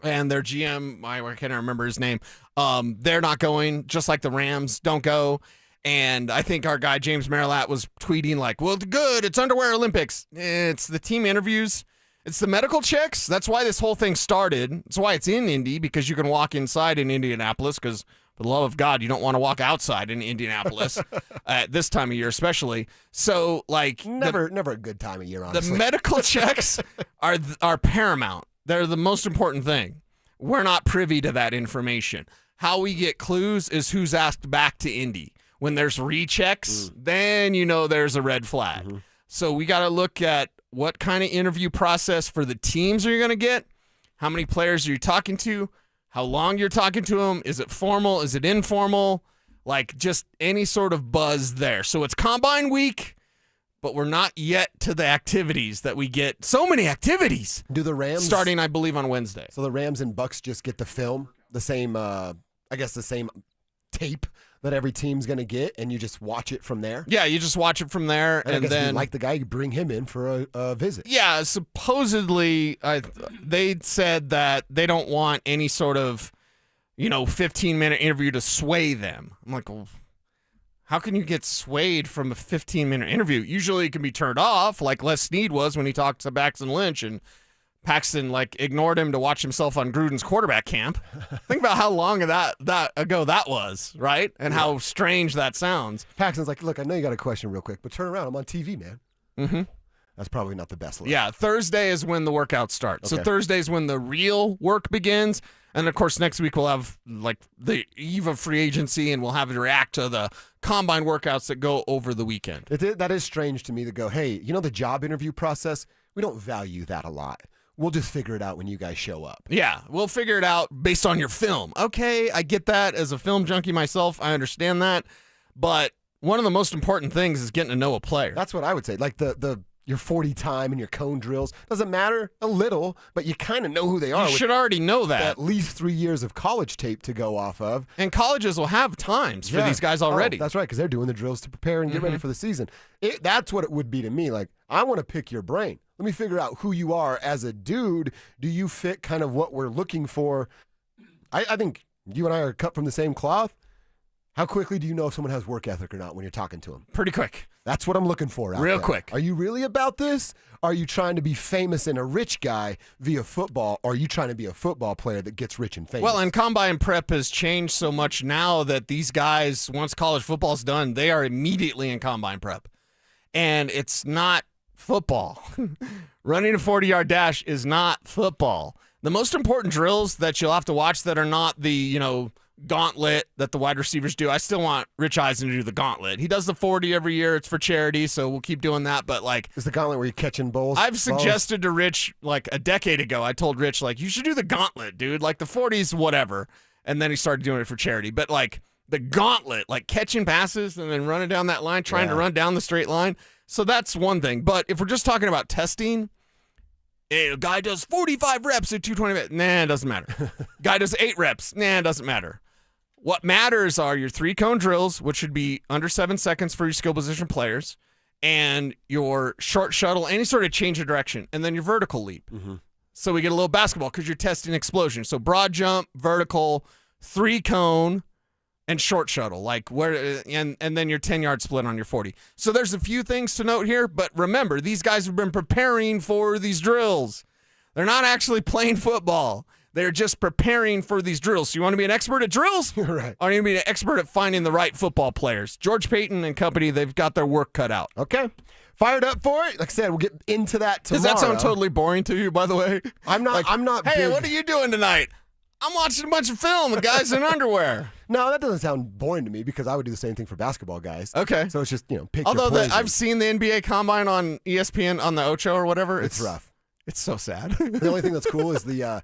and their GM, I can't remember his name, they're not going, just like the Rams don't go. And I think our guy James Marilat was tweeting like, well, good, it's underwear Olympics. It's the team interviews. It's the medical checks. That's why this whole thing started. That's why it's in Indy, because you can walk inside in Indianapolis, because for the love of God, you don't want to walk outside in Indianapolis at this time of year especially. So, like... Never a good time of year, honestly. The medical checks are paramount. They're the most important thing. We're not privy to that information. How we get clues is who's asked back to Indy. When there's rechecks, then you know there's a red flag. So we got to look at what kind of interview process for the teams are you going to get? How many players are you talking to? How long you're talking to them? Is it formal? Is it informal? Like just any sort of buzz there. So it's Combine Week, but we're not yet to the activities that we get. So many activities. Do the Rams starting, I believe, on Wednesday? So the Rams and Bucks just get the film, the same, the same tape that every team's going to get, and you just watch it from there? Yeah, you just watch it from there, and then if you like the guy, you bring him in for a visit. Yeah, supposedly they said that they don't want any sort of 15-minute interview to sway them. I'm like, well, how can you get swayed from a 15-minute interview? Usually it can be turned off, like Les Snead was when he talked to Paxton Lynch, and Paxton ignored him to watch himself on Gruden's quarterback camp. Think about how long ago that was, right? And how strange that sounds. Paxton's like, look, I know you got a question real quick, but turn around. I'm on TV, man. Mm-hmm. That's probably not the best look. Yeah, Thursday is when the workouts start. Okay. So Thursday is when the real work begins. And, of course, next week we'll have, the eve of free agency, and we'll have to react to the combine workouts that go over the weekend. That is strange to me to go, hey, the job interview process, we don't value that a lot. We'll just figure it out when you guys show up. Yeah, we'll figure it out based on your film. Okay, I get that. As a film junkie myself, I understand that. But one of the most important things is getting to know a player. That's what I would say. Like your 40 time and your cone drills. Doesn't matter a little, but you kind of know who they are. You should already know that. At least 3 years of college tape to go off of. And colleges will have times for these guys already. That's right, because they're doing the drills to prepare and get ready for the season. That's what it would be to me. Like, I want to pick your brain. Let me figure out who you are as a dude. Do you fit kind of what we're looking for? I think you and I are cut from the same cloth. How quickly do you know if someone has work ethic or not when you're talking to them? Pretty quick. That's what I'm looking for out Real there. quick. Are you really about this? Are you trying to be famous and a rich guy via football? Or are you trying to be a football player that gets rich and famous? Well, and combine prep has changed so much now that these guys, once college football's done, they are immediately in combine prep. And it's not football. Running a 40-yard dash is not football. The most important drills that you'll have to watch that are not the, gauntlet that the wide receivers do. I still want Rich Eisen to do the gauntlet. He does the 40 every year. It's for charity, so we'll keep doing that. But it's the gauntlet where you're catching balls. I've suggested to Rich a decade ago. I told Rich you should do the gauntlet, dude. The 40s, whatever. And then he started doing it for charity. But the gauntlet, catching passes and then running down that line, trying to run down the straight line. So that's one thing. But if we're just talking about testing, a guy does 45 reps at 220. Nah, it doesn't matter. Guy does 8 reps. Nah, it doesn't matter. What matters are your 3-cone drills, which should be under 7 seconds for your skill position players, and your short shuttle, any sort of change of direction, and then your vertical leap. Mm-hmm. So we get a little basketball because you're testing explosion. So broad jump, vertical, 3-cone, and short shuttle, and then your 10-yard split on your 40. So there's a few things to note here, but remember, these guys have been preparing for these drills. They're not actually playing football. They're just preparing for these drills. So you want to be an expert at drills? Right. Or you want to be an expert at finding the right football players? George Payton and company, they've got their work cut out. Okay. Fired up for it. Like I said, we'll get into that tomorrow. Does that sound totally boring to you, by the way? I'm not. Hey, big. what are you doing tonight? I'm watching a bunch of film with guys in underwear. No, that doesn't sound boring to me because I would do the same thing for basketball guys. Okay. So it's just, pick Although your poison. I've seen the NBA Combine on ESPN on the Ocho or whatever. It's rough. It's so sad. The only thing that's cool is the,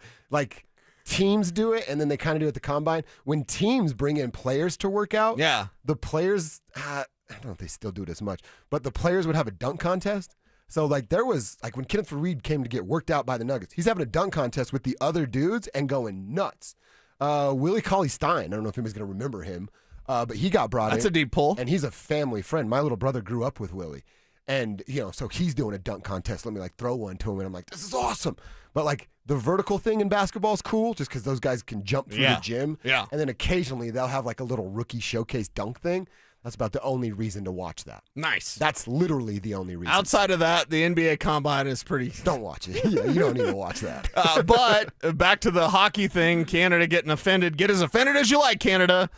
teams do it, and then they kind of do it at the Combine. When teams bring in players to work out, the players, I don't know if they still do it as much, but the players would have a dunk contest. So, there was, when Kenneth Reed came to get worked out by the Nuggets, he's having a dunk contest with the other dudes and going nuts. Willie Cauley-Stein, I don't know if anybody's going to remember him. But he got brought in. That's a deep pull. And he's a family friend. My little brother grew up with Willie. And, so he's doing a dunk contest. Let me, throw one to him. And I'm like, this is awesome. But, the vertical thing in basketball is cool just because those guys can jump through the gym. Yeah. And then occasionally they'll have, a little rookie showcase dunk thing. That's about the only reason to watch that. Nice. That's literally the only reason. Outside of that, the NBA Combine is pretty... Don't watch it. Yeah, you don't need to watch that. But back to the hockey thing, Canada getting offended. Get as offended as you like, Canada,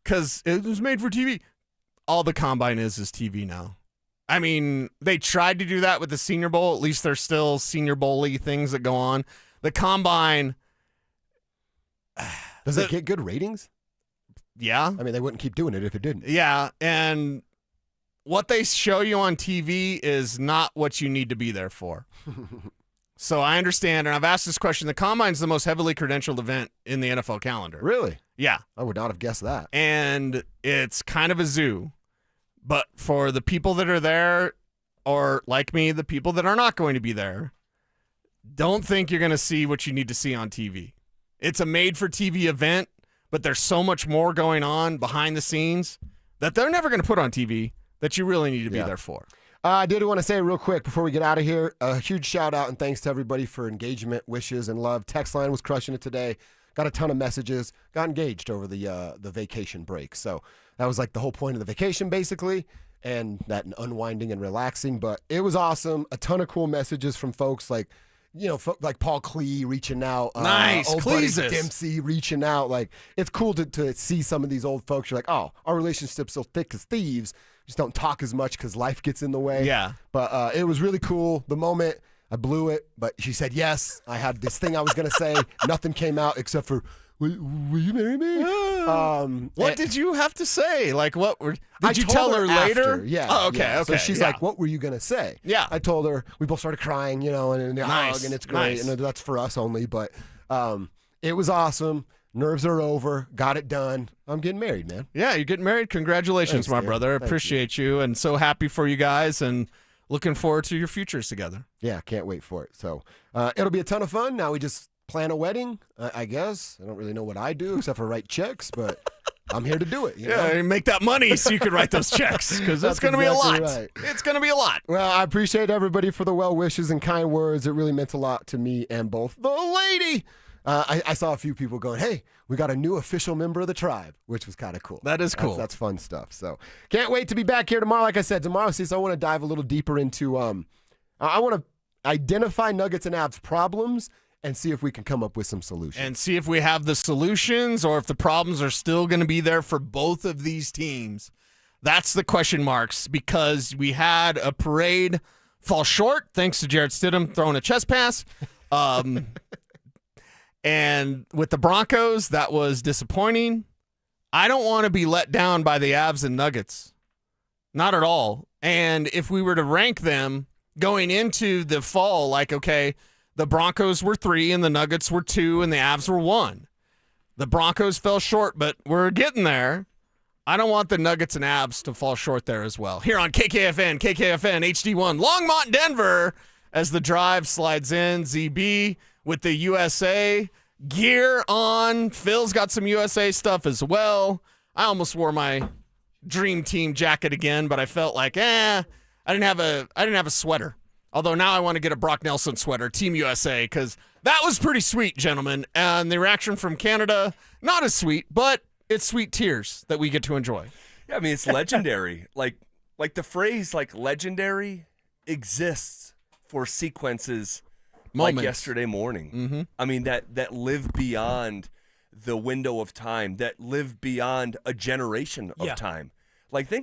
because it was made for TV. All the Combine is TV now. I mean, they tried to do that with the Senior Bowl. At least there's still Senior Bowl-y things that go on. The Combine... Does it get good ratings? Yeah. I mean, they wouldn't keep doing it if it didn't. Yeah, and what they show you on TV is not what you need to be there for. So I understand, and I've asked this question. The Combine's the most heavily credentialed event in the NFL calendar. Really? Yeah. I would not have guessed that. And it's kind of a zoo. But for the people that are there, or like me, the people that are not going to be there, don't think you're going to see what you need to see on TV. It's a made-for-TV event, but there's so much more going on behind the scenes that they're never going to put on TV that you really need to be there for. I did want to say real quick before we get out of here, a huge shout out and thanks to everybody for engagement, wishes, and love. Text line was crushing it today. Got a ton of messages. Got engaged over the vacation break. So that was the whole point of the vacation, basically, and that unwinding and relaxing. But it was awesome. A ton of cool messages from folks like Paul Klee reaching out. Nice. Old buddy Cleesus. Dempsey reaching out. It's cool to see some of these old folks. You're like, oh, our relationship's so thick as thieves. Just don't talk as much because life gets in the way. Yeah. But it was really cool. The moment, I blew it, but she said yes. I had this thing I was going to say. Nothing came out except for, will you marry me? What did you have to say? What did you told tell her later? after. Yeah. Oh, okay. yeah. Okay. So she's yeah. like, what were you going to say? Yeah. I told her, we both started crying, and a Nice. hug, and it's great. Nice. And that's for us only. But it was awesome. Nerves are over. Got it done. I'm getting married, man. Yeah, you're getting married. Congratulations, Thanks, my Dan. brother. Thank Appreciate you, and so happy for you guys, and looking forward to your futures together. Yeah, can't wait for it. So it'll be a ton of fun. Now we just plan a wedding, I guess. I don't really know what I do except for write checks, but I'm here to do it. You know? Make that money so you can write those checks, because it's That's going to be a lot. exactly right. It's going to be a lot. Well, I appreciate everybody for the well wishes and kind words. It really meant a lot to me and both the lady. I saw a few people going, hey, we got a new official member of the tribe, which was kind of cool. That is cool. That's fun stuff. So can't wait to be back here tomorrow. Like I said, tomorrow, Cecil, I want to dive a little deeper into, I want to identify Nuggets and Avs problems and see if we can come up with some solutions. And see if we have the solutions or if the problems are still going to be there for both of these teams. That's the question marks, because we had a parade fall short thanks to Jarrett Stidham throwing a chest pass. And with the Broncos, that was disappointing. I don't want to be let down by the Avs and Nuggets. Not at all. And if we were to rank them going into the fall, okay, the Broncos were 3 and the Nuggets were 2 and the Avs were 1. The Broncos fell short, but we're getting there. I don't want the Nuggets and Avs to fall short there as well. Here on KKFN, HD1, Longmont, Denver, as the drive slides in. ZB with the USA gear on. Phil's got some USA stuff as well. I almost wore my Dream Team jacket again, but I felt like, I didn't have a sweater. Although now I want to get a Brock Nelson sweater, Team USA, because that was pretty sweet, gentlemen. And the reaction from Canada, not as sweet, but it's sweet tears that we get to enjoy. Yeah, I mean, it's legendary. like the phrase legendary exists for sequences Moments. like yesterday morning. Mm-hmm. I mean, that live beyond the window of time, that live beyond a generation of time. Think